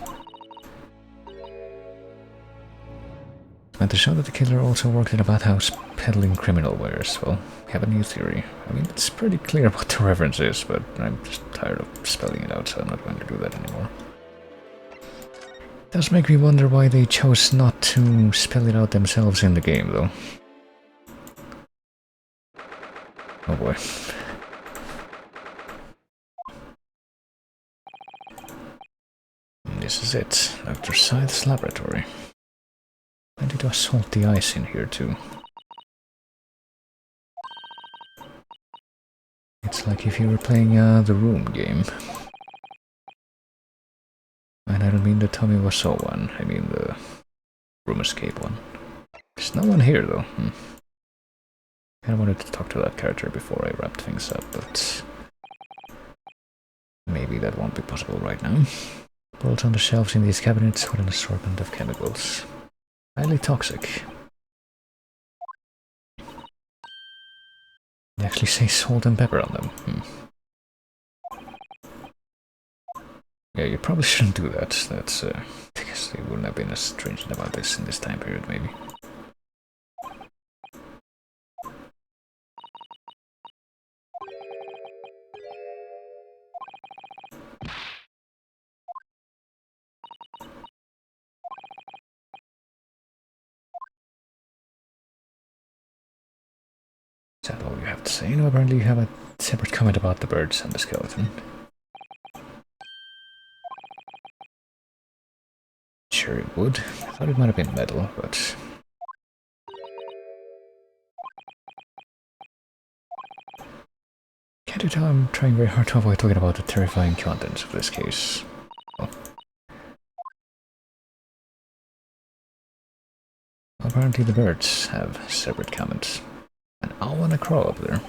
It's meant to show that the killer also worked in a bathhouse peddling criminal wares. Well, we have a new theory. I mean, it's pretty clear what the reference is, but I'm just tired of spelling it out, so I'm not going to do that anymore. It does make me wonder why they chose not to spell it out themselves in the game, though. Oh boy. This is it. Dr. Scythe's laboratory. Plenty to assault the ice in here too. It's like if you were playing the Room game. And I don't mean the Tommy Wiseau one, I mean the Room Escape one. There's no one here though. I wanted to talk to that character before I wrapped things up, but maybe that won't be possible right now. Bottles on the shelves in these cabinets with an assortment of chemicals. Highly toxic. They actually say salt and pepper on them. Yeah, you probably shouldn't do that. That's, because they wouldn't have been as stringent about this in this time period, maybe. Is that all you have to say? No, apparently you have a separate comment about the birds and the skeleton. Sure it would. I thought it might have been metal, but... Can't you tell I'm trying very hard to avoid talking about the terrifying contents of this case? Well, apparently the birds have separate comments. An owl and a crow up there.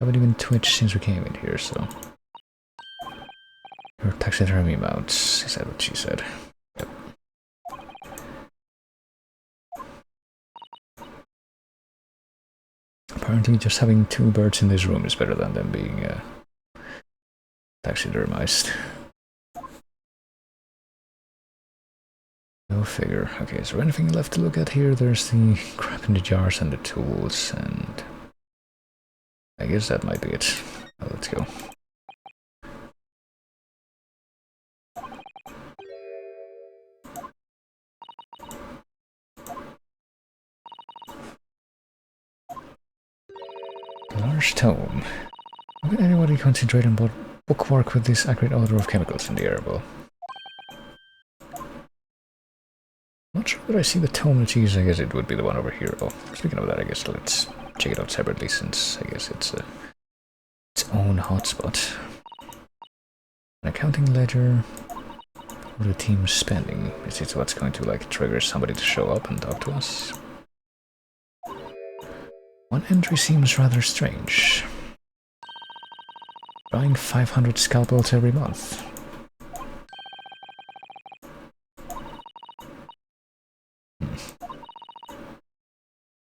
Haven't even twitched since we came in here, so... Your taxidermy mounts, is that what she said? Yep. Apparently just having 2 birds in this room is better than them being taxidermized. Go figure. Okay, is there anything left to look at here? There's the crap in the jars and the tools, and... I guess that might be it. Well, let's go. Large tome. How can anybody concentrate on bookwork with this accurate odor of chemicals in the air? Well, not sure that I see the tome that's used. I guess it would be the one over here. Oh, speaking of that, I guess let's check it out separately, since I guess it's its own hotspot. An accounting ledger. What the team's spending? Is it what's going to like trigger somebody to show up and talk to us? One entry seems rather strange. Buying 500 scalpels every month.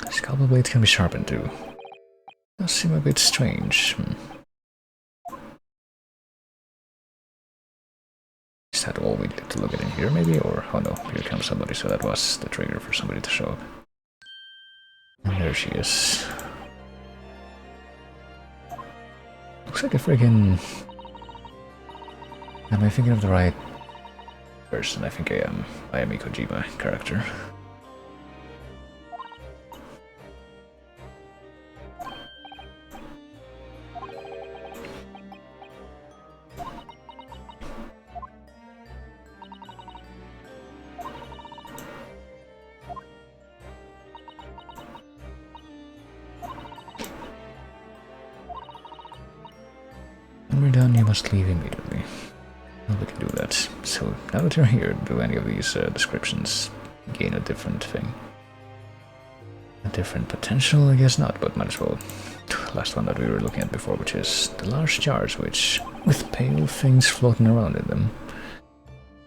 Scalpel blades can be sharpened too. Does seem a bit strange. Is that all we need to look at in here, maybe? Or, oh no, here comes somebody, so that was the trigger for somebody to show up. And there she is. Looks like a friggin... Am I thinking of the right person? I think I am. I am a Kojima character. When we're done, you must leave immediately. Well, we can do that. So, now that you're here, do any of these descriptions gain a different thing? A different potential? I guess not, but might as well. Last one that we were looking at before, which is the large jars, which, with pale things floating around in them.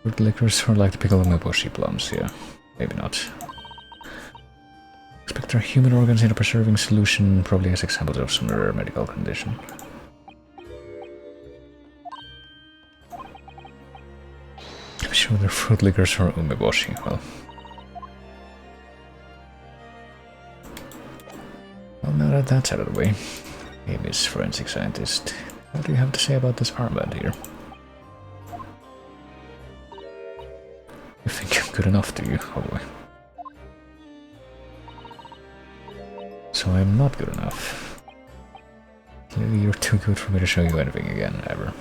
Fruit liquors are like the pickled umeboshi plums, yeah. Maybe not. Expect our human organs in a preserving solution, probably as examples of some rare medical condition. I'm sure they're fruit liquors or umeboshi, well. Well, now that that's out of the way, hey, Miss Forensic Scientist, what do you have to say about this armband here? You think I'm good enough, do you? Oh boy. So I'm not good enough. Clearly you're too good for me to show you anything again, ever.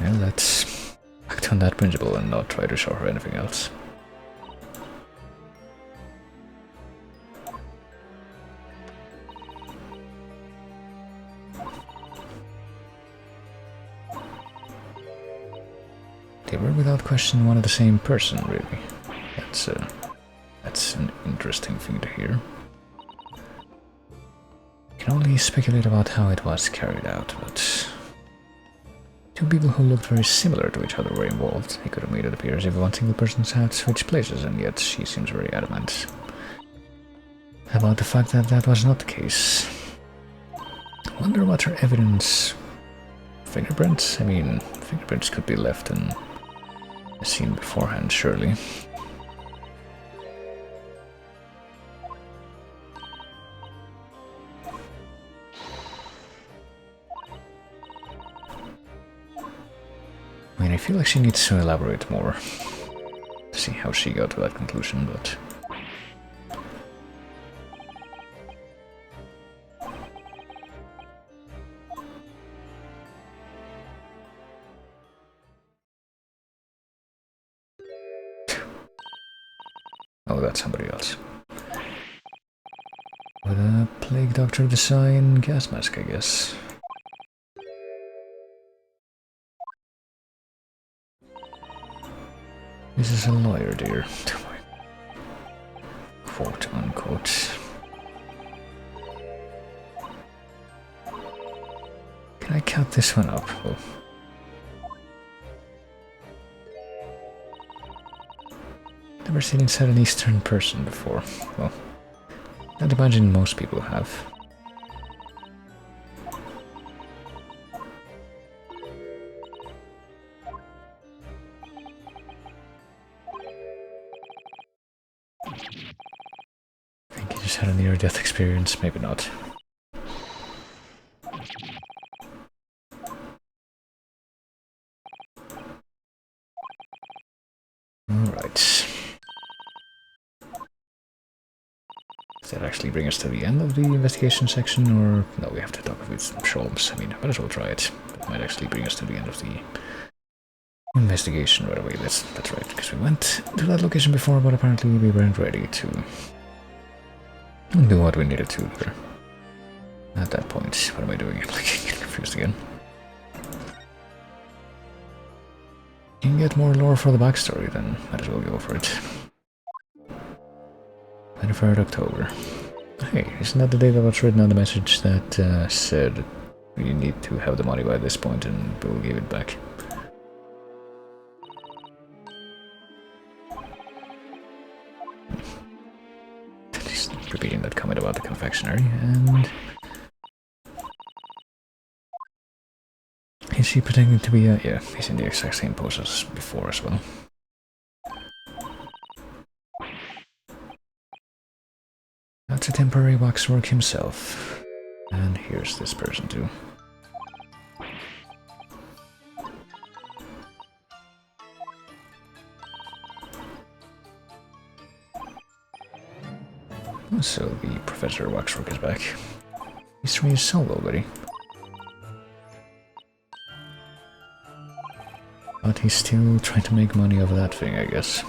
Well, let's act on that principle and not try to show her anything else. They were without question one and the same person, really. That's an interesting thing to hear. Can only speculate about how it was carried out, but two people who looked very similar to each other were involved. He could have made it appear as if one single person's had switched places, and yet she seems very adamant about the fact that that was not the case. Wonder what her evidence... Fingerprints? I mean, fingerprints could be left in a scene beforehand, surely. I mean, I feel like she needs to elaborate more to see how she got to that conclusion, but... Oh, that's somebody else. With a Plague Doctor design gas mask, I guess. This is a lawyer, dear. Quote unquote. Can I cut this one up? Oh. Never seen inside an Eastern person before. Well, I'd imagine most people have. I think he just had a near-death experience, maybe not. Alright. Does that actually bring us to the end of the investigation section, or... No, we have to talk with Sholmes. I mean, might as well try it. That might actually bring us to the end of the investigation right away. That's right, because we went to that location before, but apparently we weren't ready to do what we needed to there. At that point, what am I doing? I'm like getting confused again. You can get more lore for the backstory, then might as well go for it. 23rd October. Hey, isn't that the day that was written on the message that said you need to have the money by this point and we'll give it back? He's repeating that comment about the confectionery, and... Is he pretending to be yeah, he's in the exact same pose as before as well. That's a temporary waxwork himself. And here's this person too. So the Professor Waxwork is back. He's 3 years old already. But he's still trying to make money off that thing, I guess.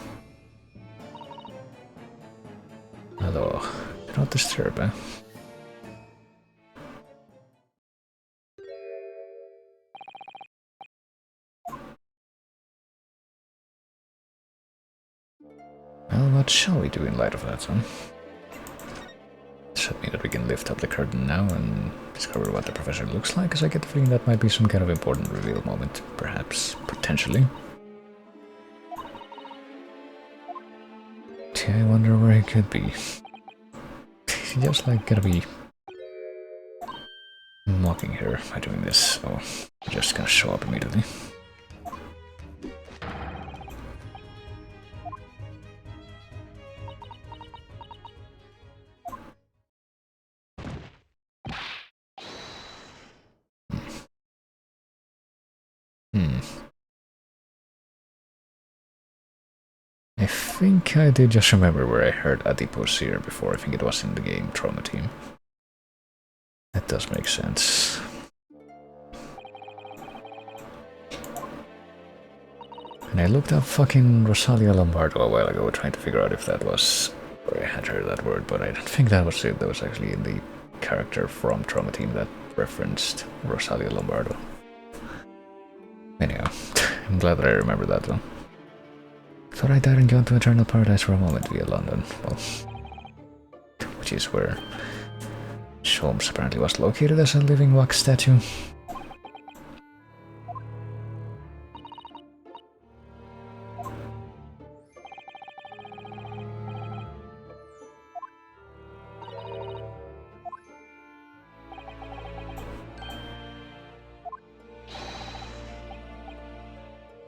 Hello. Do not disturb, eh? Well, what shall we do in light of that, huh? Does that mean that we can lift up the curtain now and discover what the professor looks like? Because I get the feeling that might be some kind of important reveal moment, perhaps, potentially. I wonder where he could be. He's just like gonna be mocking her by doing this. Oh, he's just gonna show up immediately. I think I did just remember where I heard Adipose here before. I think it was in the game Trauma Team. That does make sense. And I looked up fucking Rosalia Lombardo a while ago trying to figure out if that was where I had heard that word, but I don't think that was it. That was actually in the character from Trauma Team that referenced Rosalia Lombardo. Anyhow, I'm glad that I remember that though. Thought I died and gone to Eternal Paradise for a moment via London. Well, which is where Sholmes apparently was located as a living wax statue.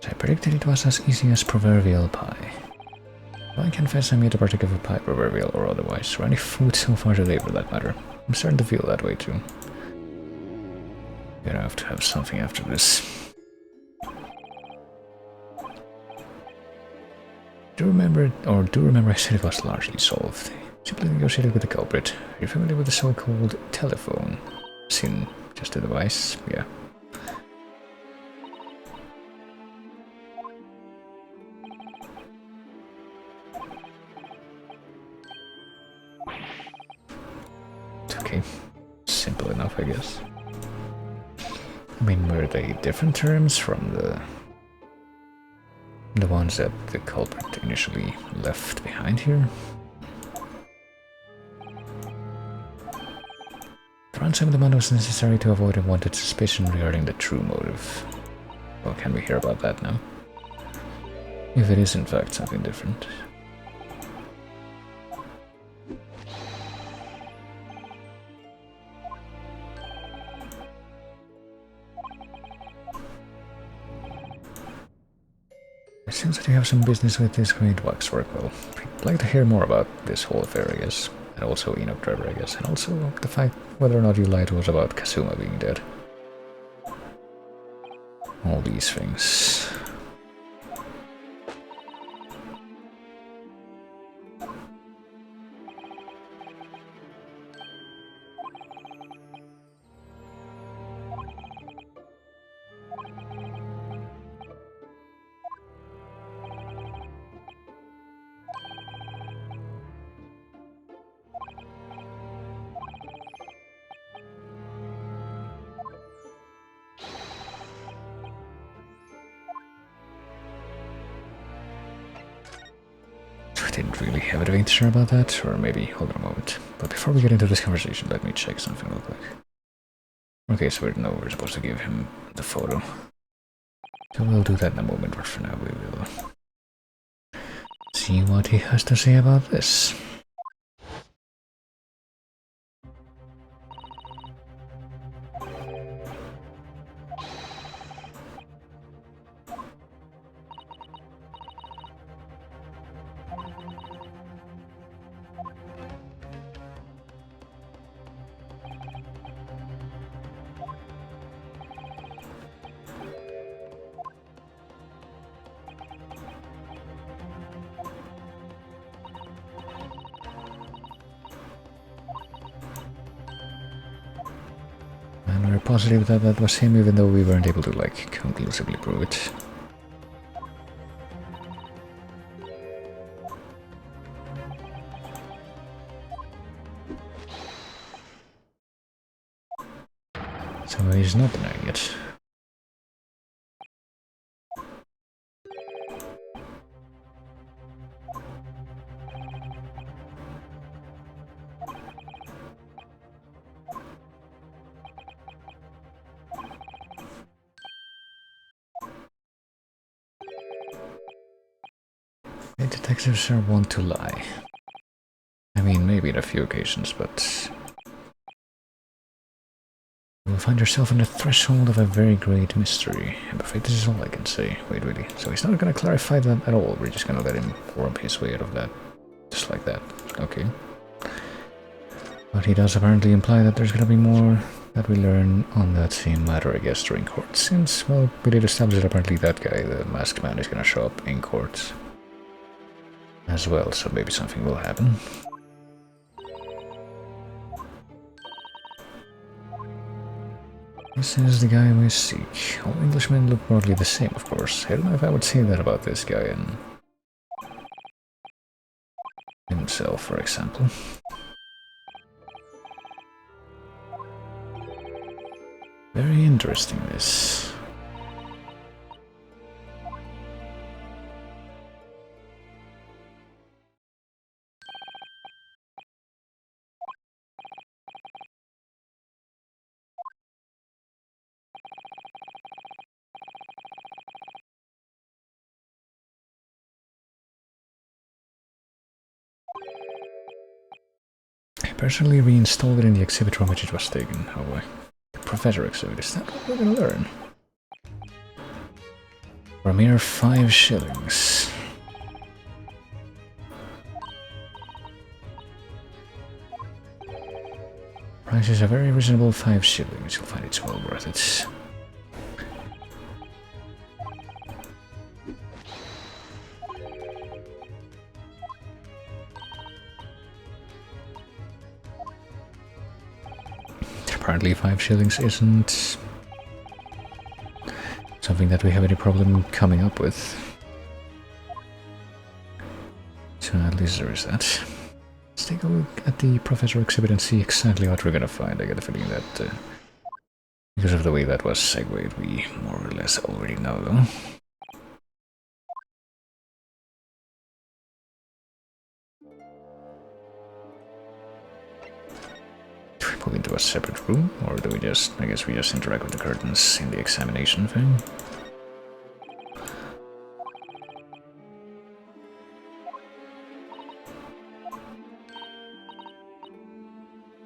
I predicted it was as easy as proverbial pie. I confess I'm yet to partake of a pie, proverbial or otherwise, or any food so far today for that matter. I'm starting to feel that way too. Gonna have to have something after this. Do you remember I said it was largely solved? Simply negotiated with the culprit. Are you familiar with the so-called telephone? Sin, just a device, yeah. Okay, simple enough, I guess. I mean, were they different terms from the ones that the culprit initially left behind here? The ransom demand was necessary to avoid unwanted suspicion regarding the true motive. Well, can we hear about that now? If it is in fact something different. It seems that you have some business with this great waxwork. Well, I'd like to hear more about this whole affair, I guess. And also Enoch Driver, I guess. And also the fact whether or not you lied was about Kazuma being dead. All these things. I didn't really have anything to share about that, or maybe, hold on a moment. But before we get into this conversation, let me check something real quick. Okay, so we're supposed to give him the photo. So we'll do that in a moment, but for now we will see what he has to say about this. And we're positive that that was him, even though we weren't able to, like, conclusively prove it. So he's not denying it. The detectives are wont to lie. I mean, maybe on a few occasions, but you will find yourself on the threshold of a very great mystery. I'm afraid this is all I can say. Wait, really? So he's not gonna clarify that at all? We're just gonna let him worm his way out of that. Just like that. Okay. But he does apparently imply that there's gonna be more that we learn on that same matter, I guess, during court. Since, well, we did establish that apparently that guy, the masked man, is gonna show up in court as well, so maybe something will happen. This is the guy we seek. All Englishmen look broadly the same, of course. I don't know if I would say that about this guy and himself, for example. Very interesting, this. Personally reinstalled it in the exhibit from which it was taken. Oh boy. Professor exhibit, is that what we're gonna learn? For a mere 5 shillings. Price is a very reasonable 5 shillings. You'll find it's well worth it. Apparently 5 shillings isn't something that we have any problem coming up with. So at least there is that. Let's take a look at the Professor exhibit and see exactly what we're gonna find. I get a feeling that because of the way that was segued, we more or less already know though. Do we move into a separate room, or do we just, I guess we just interact with the curtains in the examination thing?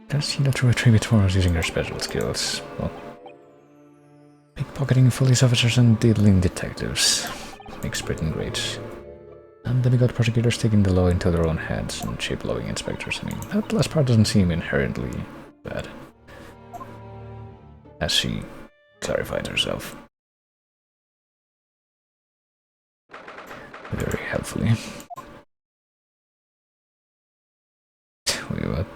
Does seem to retrieve it for us using their special skills. Well, pickpocketing police officers and diddling detectives. Makes Britain great. And demigod prosecutors taking the law into their own hands and cheap lawing inspectors. I mean, that last part doesn't seem inherently bad. As she clarified herself. Very helpfully. Wait, what?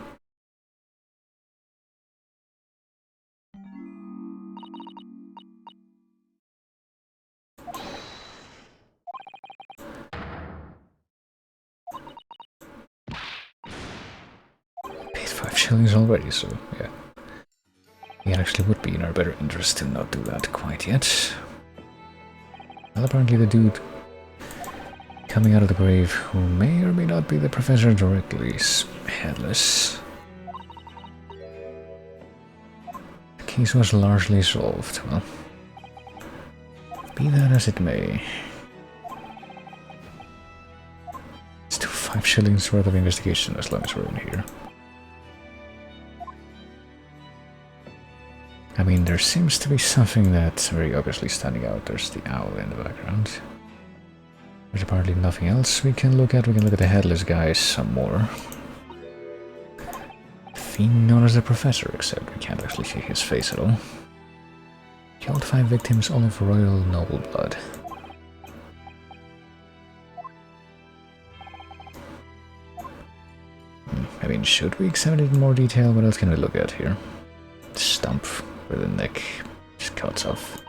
Paid 5 shillings already, so yeah. It actually would be in our better interest to not do that quite yet. Well, apparently the dude coming out of the grave, who may or may not be the professor directly, is headless. The case was largely solved. Well, be that as it may. It's still 5 shillings worth of investigation as long as we're in here. I mean, there seems to be something that's very obviously standing out. There's the owl in the background. There's apparently nothing else we can look at. We can look at the headless guy some more. The fiend known as the Professor, except we can't actually see his face at all. Killed 5 victims, all of royal noble blood. I mean, should we examine it in more detail? What else can we look at here? Stump where the neck just cuts off.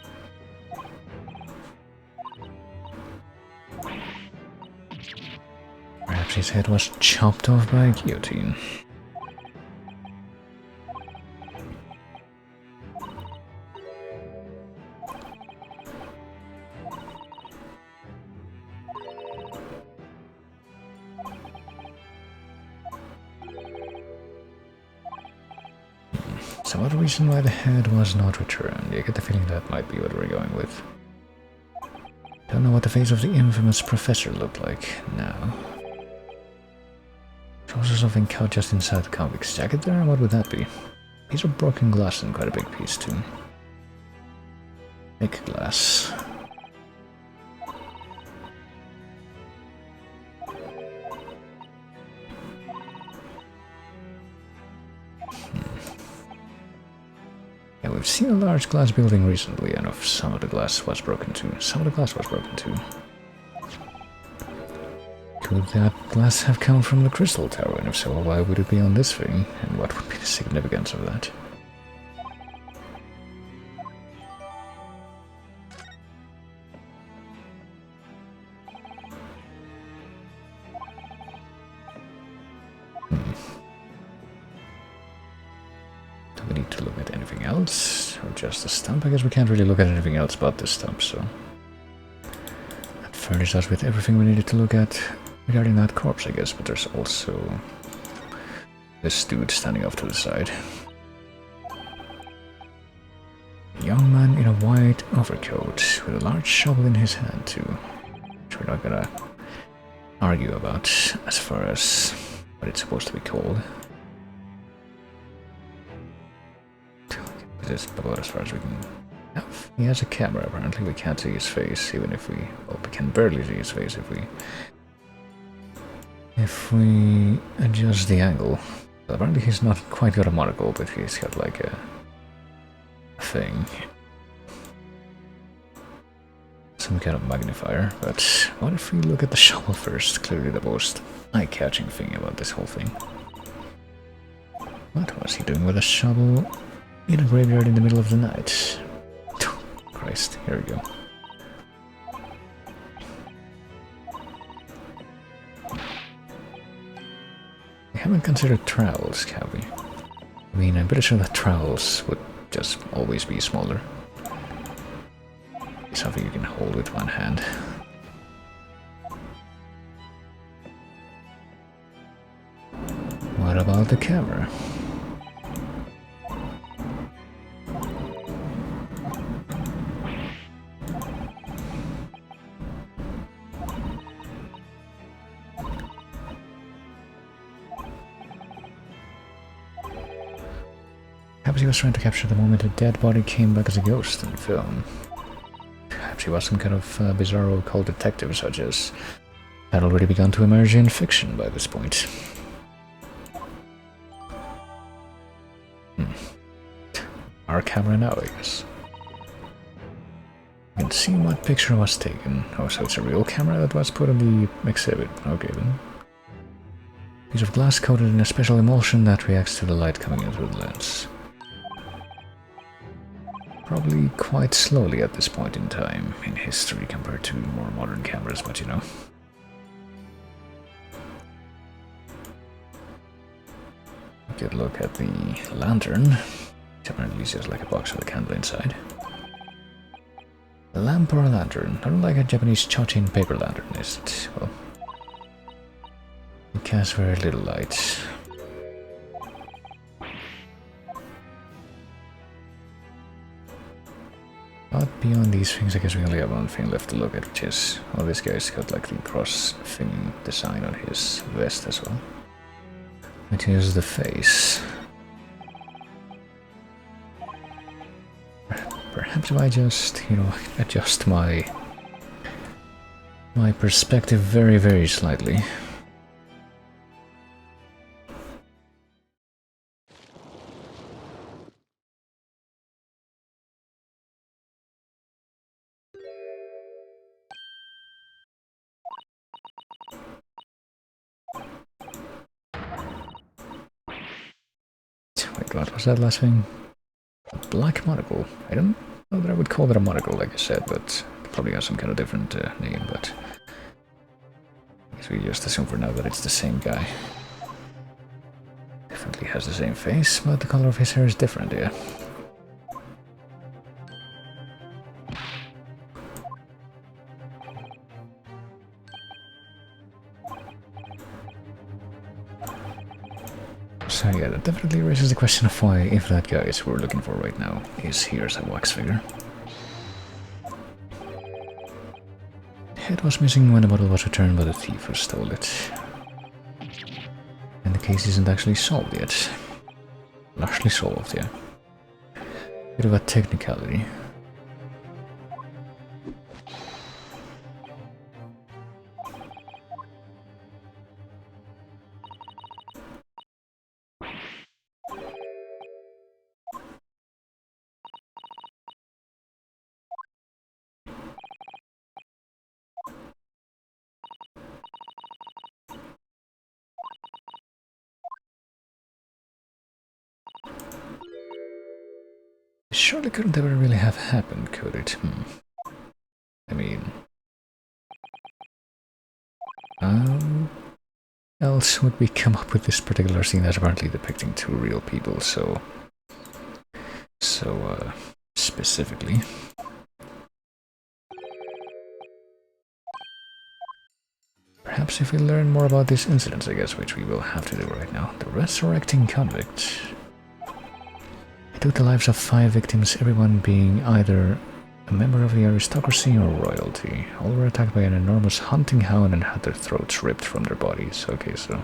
Perhaps his head was chopped off by a guillotine. Some other reason why the head was not returned. I get the feeling that might be what we're going with. Don't know what the face of the infamous professor looked like now. There's also something caught just inside the convict's jacket there. What would that be? Piece of broken glass and quite a big piece too. Big glass. Yeah, we've seen a large glass building recently, and if some of the glass was broken too. Some of the glass was broken too. Could that glass have come from the crystal tower? And if so, why would it be on this thing? And what would be the significance of that? Do we need to look at anything else? Or just the stump? I guess we can't really look at anything else but the stump, so... That furnished us with everything we needed to look at regarding that corpse, I guess, but there's also this dude standing off to the side. A young man in a white overcoat with a large shovel in his hand too, which we're not gonna argue about as far as what it's supposed to be called. This is about as far as we can have. He has a camera, apparently we can't see his face, even if we... Well, we can barely see his face if we adjust the angle. Well, apparently he's not quite got a monocle, but he's got like a thing. Some kind of magnifier, but what if we look at the shovel first? Clearly the most eye-catching thing about this whole thing. What was he doing with a shovel in a graveyard in the middle of the night? Christ, here we go. We haven't considered trowels, have we? I mean, I'm pretty sure that trowels would just always be smaller. Something you can hold with one hand. What about the camera? Perhaps he was trying to capture the moment a dead body came back as a ghost in the film. Perhaps he was some kind of bizarro occult detective, such as had already begun to emerge in fiction by this point. Our camera now, I guess. You can see what picture was taken. Oh, so it's a real camera that was put on the exhibit. Okay then. Piece of glass coated in a special emulsion that reacts to the light coming in through the lens. Probably quite slowly at this point in time in history compared to more modern cameras, but you know. Good look at the lantern. Which apparently is just like a box with a candle inside. A lamp or a lantern? Not like a Japanese chochin paper lantern, is it? Well, it casts very little light. But beyond these things, I guess we only have one thing left to look at, which is... Well, this guy's got like the cross thing design on his vest as well. Which is the face. Perhaps if I just, you know, adjust my perspective very, very slightly. Wait, what was that last thing? A black monocle. I don't know that I would call it a monocle, like I said, but it probably has some kind of different name, but I guess we just assume for now that it's the same guy. Definitely has the same face, but the color of his hair is different, yeah. So yeah, that definitely raises the question of why, if that guy is who we're looking for right now is here as a wax figure. Head was missing when the bottle was returned by the thief who stole it. And the case isn't actually solved yet. Largely solved, yeah. Bit of a technicality. Surely couldn't ever really have happened, could it? I mean... else would we come up with this particular scene that's apparently depicting two real people, so specifically. Perhaps if we learn more about these incidents, I guess, which we will have to do right now. The resurrecting convict. It took the lives of 5 victims, everyone being either a member of the aristocracy or royalty. All were attacked by an enormous hunting hound and had their throats ripped from their bodies. Okay, so...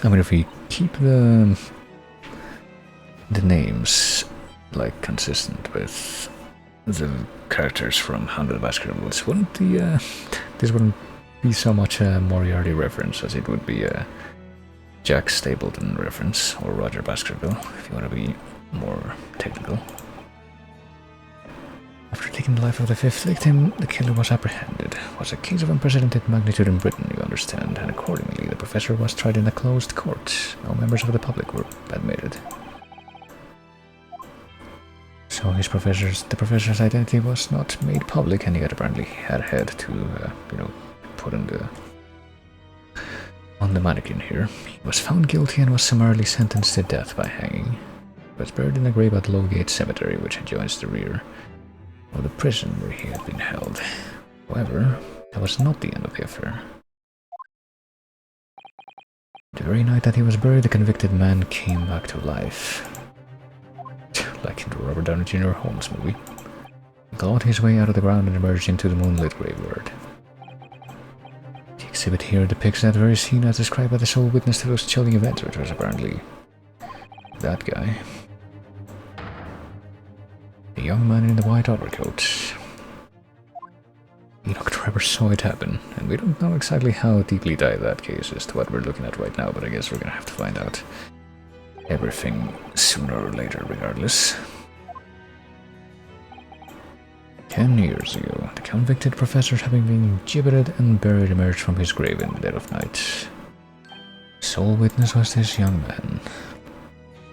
I mean, if we keep the the names like consistent with the characters from Hundred Baskervilles, wouldn't this wouldn't be so much a Moriarty reference as it would be a Jack Stapleton reference, or Roger Baskerville, if you want to be more technical. After taking the life of the fifth victim, the killer was apprehended. It was a case of unprecedented magnitude in Britain, you understand, and accordingly the professor was tried in a closed court. No members of the public were admitted. So the professor's identity was not made public, and he had apparently had to, put on the mannequin here. He was found guilty and was summarily sentenced to death by hanging. He was buried in a grave at Lowgate Cemetery, which adjoins the rear of the prison where he had been held. However, that was not the end of the affair. The very night that he was buried, the convicted man came back to life. Like in the Robert Downey Jr. Holmes movie. He clawed his way out of the ground and emerged into the moonlit graveyard. The exhibit here depicts that very scene as described by the sole witness to those chilling events, which was apparently that guy. The young man in the white overcoat. Enoch Trevor saw it happen, and we don't know exactly how deeply tied that case is to what we're looking at right now, but I guess we're gonna have to find out everything sooner or later regardless. 10 years ago, the convicted professor, having been gibbeted and buried, emerged from his grave in the dead of night. Sole witness was this young man.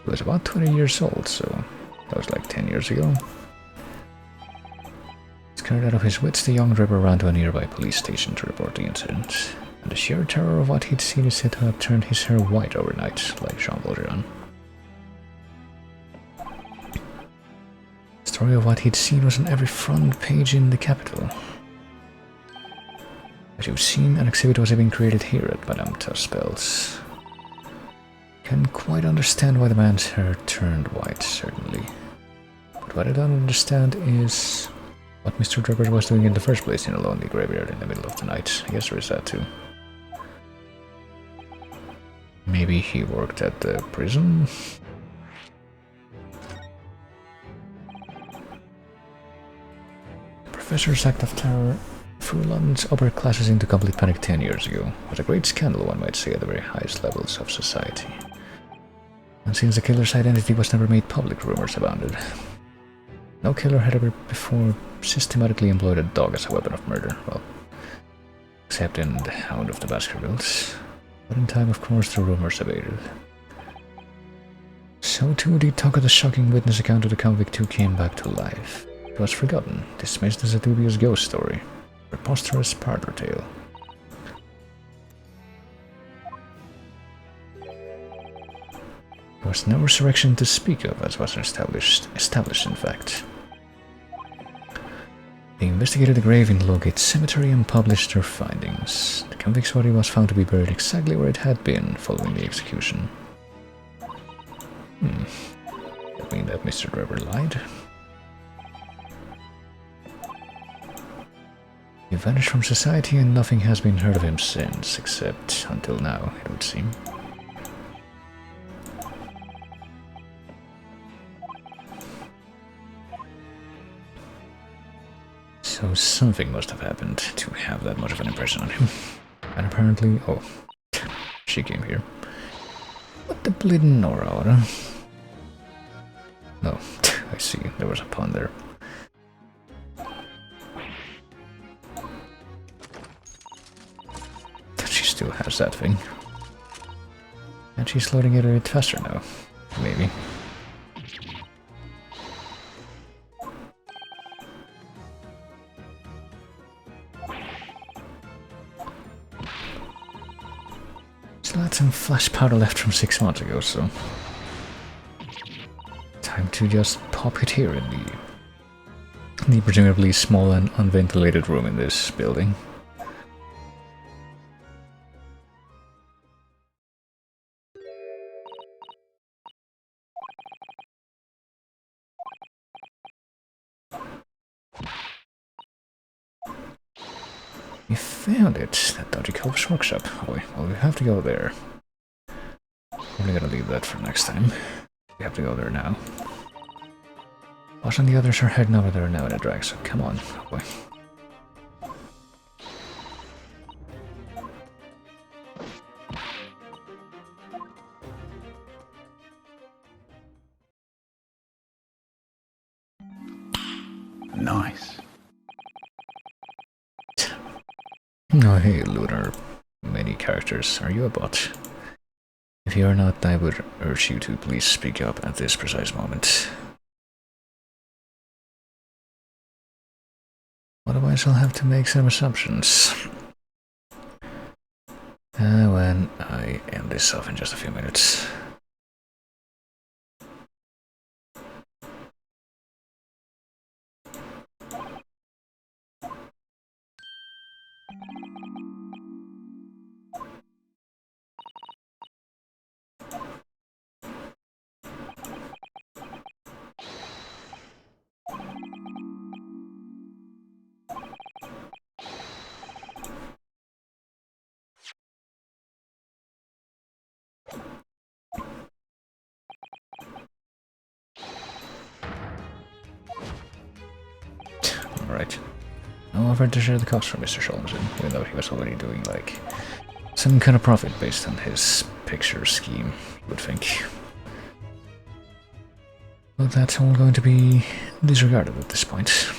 He was about 20 years old, so that was like 10 years ago. Scared out of his wits, the young Ripper ran to a nearby police station to report the incident. And the sheer terror of what he'd seen is said to have turned his hair white overnight, like Jean Valjean. The story of what he'd seen was on every front page in the capital. As you've seen, an exhibit was even created here at Madame Tuspel's. Can't quite understand why the man's hair turned white, certainly. But what I don't understand is what Mr. Draper was doing in the first place in a lonely graveyard in the middle of the night. I guess there is that too. Maybe he worked at the prison? The professor's act of terror threw London's upper classes into complete panic 10 years ago. It was a great scandal, one might say, at the very highest levels of society. And since the killer's identity was never made public, rumors abounded. No killer had ever before systematically employed a dog as a weapon of murder, well, except in the Hound of the Baskervilles. But in time, of course, the rumors abated. So too, the talk of the shocking witness account of the convict who came back to life. It was forgotten, dismissed as a dubious ghost story, preposterous parlor tale. There was no resurrection to speak of, as was established in fact. They investigated the grave in Lowgate Cemetery and published their findings. The convict's body was found to be buried exactly where it had been following the execution. That mean that Mr. Draper lied? He vanished from society and nothing has been heard of him since, except until now, it would seem. So something must have happened to have that much of an impression on him. And apparently... oh, she came here. What the bleeding Nora? No, I see, there was a pun there. She still has that thing. And she's loading it a bit faster now, maybe. Still had some flash powder left from 6 months ago, so... time to just pop it here in the presumably small and unventilated room in this building. We found it, that dodgy Cope's workshop. Oh, well, we have to go there. Probably gonna leave that for next time. We have to go there now. Boss and the others are heading over there now in a drag, so come on, boy. Nice. Oh, hey, Lunar. Many characters. Are you a bot? If you are not, I would urge you to please speak up at this precise moment. Otherwise, I'll have to make some assumptions. When I end this off in just a few minutes. Alright. No offer to share the cost from Mr. Scholzen, even though he was already doing, like, some kind of profit based on his picture scheme, you would think. But that's all going to be disregarded at this point.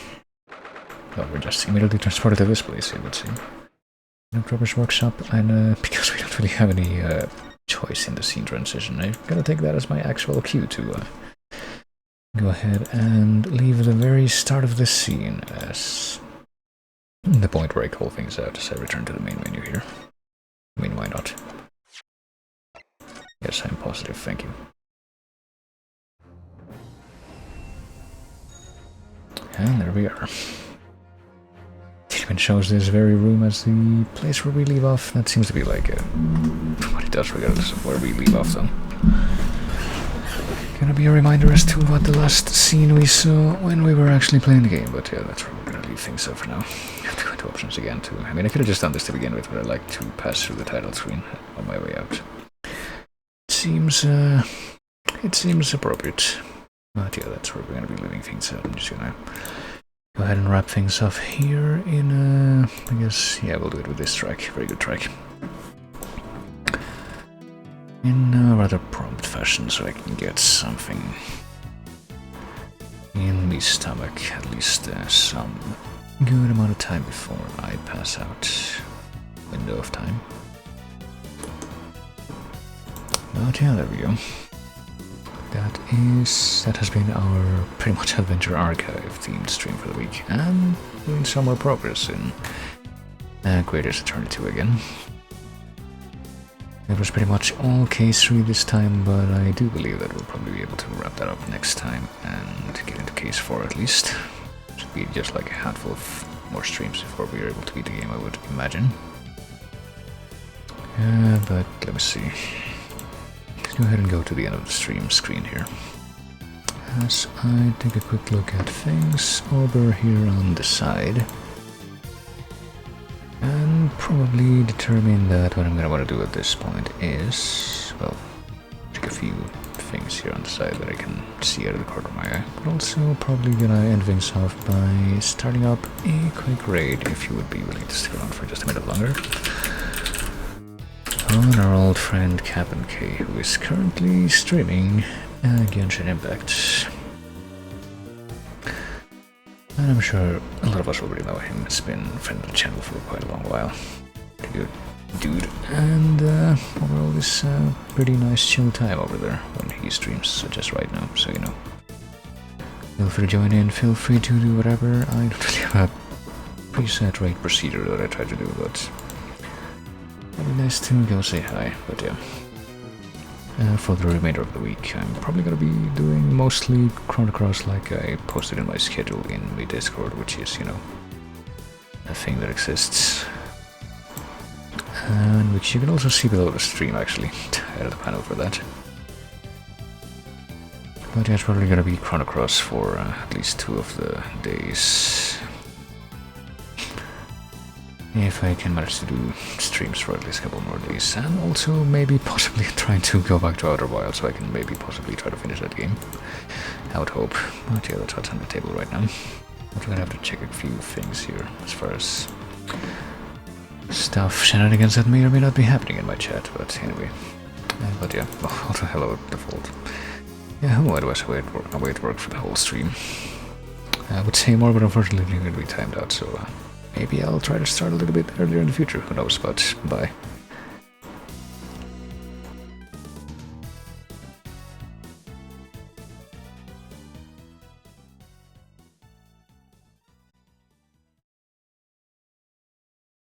Well, we're just immediately transported to this place, it would seem. No Dropper's workshop, and because we don't really have any choice in the scene transition, I've got to take that as my actual cue to go ahead and leave the very start of this scene as the point where I call things out as I return to the main menu here. I mean, why not? Yes, I'm positive, thank you. And there we are. It even shows this very room as the place where we leave off. That seems to be like what it does regardless of where we leave off, though. Gonna be a reminder as to what the last scene we saw when we were actually playing the game, but yeah, that's where we're gonna leave things up for now. I have to go into options again too. I mean, I could have just done this to begin with, but I like to pass through the title screen on my way out. It seems appropriate. But yeah, that's where we're gonna be leaving things out. I'm just gonna go ahead and wrap things up here in I guess, yeah, we'll do it with this track. Very good track. In a rather prompt fashion, so I can get something in my stomach, at least some good amount of time before I pass out. Window of time. But yeah, there we go. That has been our pretty much Adventure Archive themed stream for the week, and doing some more progress in Creators Eternity 2 again. It was pretty much all case 3 this time, but I do believe that we'll probably be able to wrap that up next time and get into case 4 at least. Should be just like a handful of more streams before we are able to beat the game, I would imagine. But let me see. Let's go ahead and go to the end of the stream screen here. As I take a quick look at things over here on the side. And probably determine that what I'm going to want to do at this point is, well, check a few things here on the side that I can see out of the corner of my eye. But also probably going to end things off by starting up a quick raid, if you would be willing to stick around for just a minute longer. On our old friend Captain K, who is currently streaming Genshin Impact. And I'm sure a lot of us already know him. It's been a friend of the channel for quite a long while. Pretty good dude. And overall, this pretty nice chill time over there when he streams, such as right now, so you know. Feel free to join in, feel free to do whatever. I don't really have a preset raid procedure that I try to do, but it'd be nice to go say hi, but yeah. For the remainder of the week, I'm probably going to be doing mostly Chrono Cross like I posted in my schedule in my Discord, which is, you know, a thing that exists. And which you can also see below the stream, actually. I had a panel for that. But yeah, it's probably going to be Chrono Cross for at least 2 of the days. if I can manage to do streams for at least a couple more days, and also maybe possibly trying to go back to Outer Wilds so I can maybe possibly try to finish that game. I would hope. But yeah, that's what's on the table right now. I'm gonna have to check a few things here as far as stuff, shenanigans that may or may not be happening in my chat, but anyway. But yeah, also hello default. Yeah, otherwise I wait work for the whole stream. I would say more, but unfortunately it will be timed out, so maybe I'll try to start a little bit earlier in the future, who knows, but bye.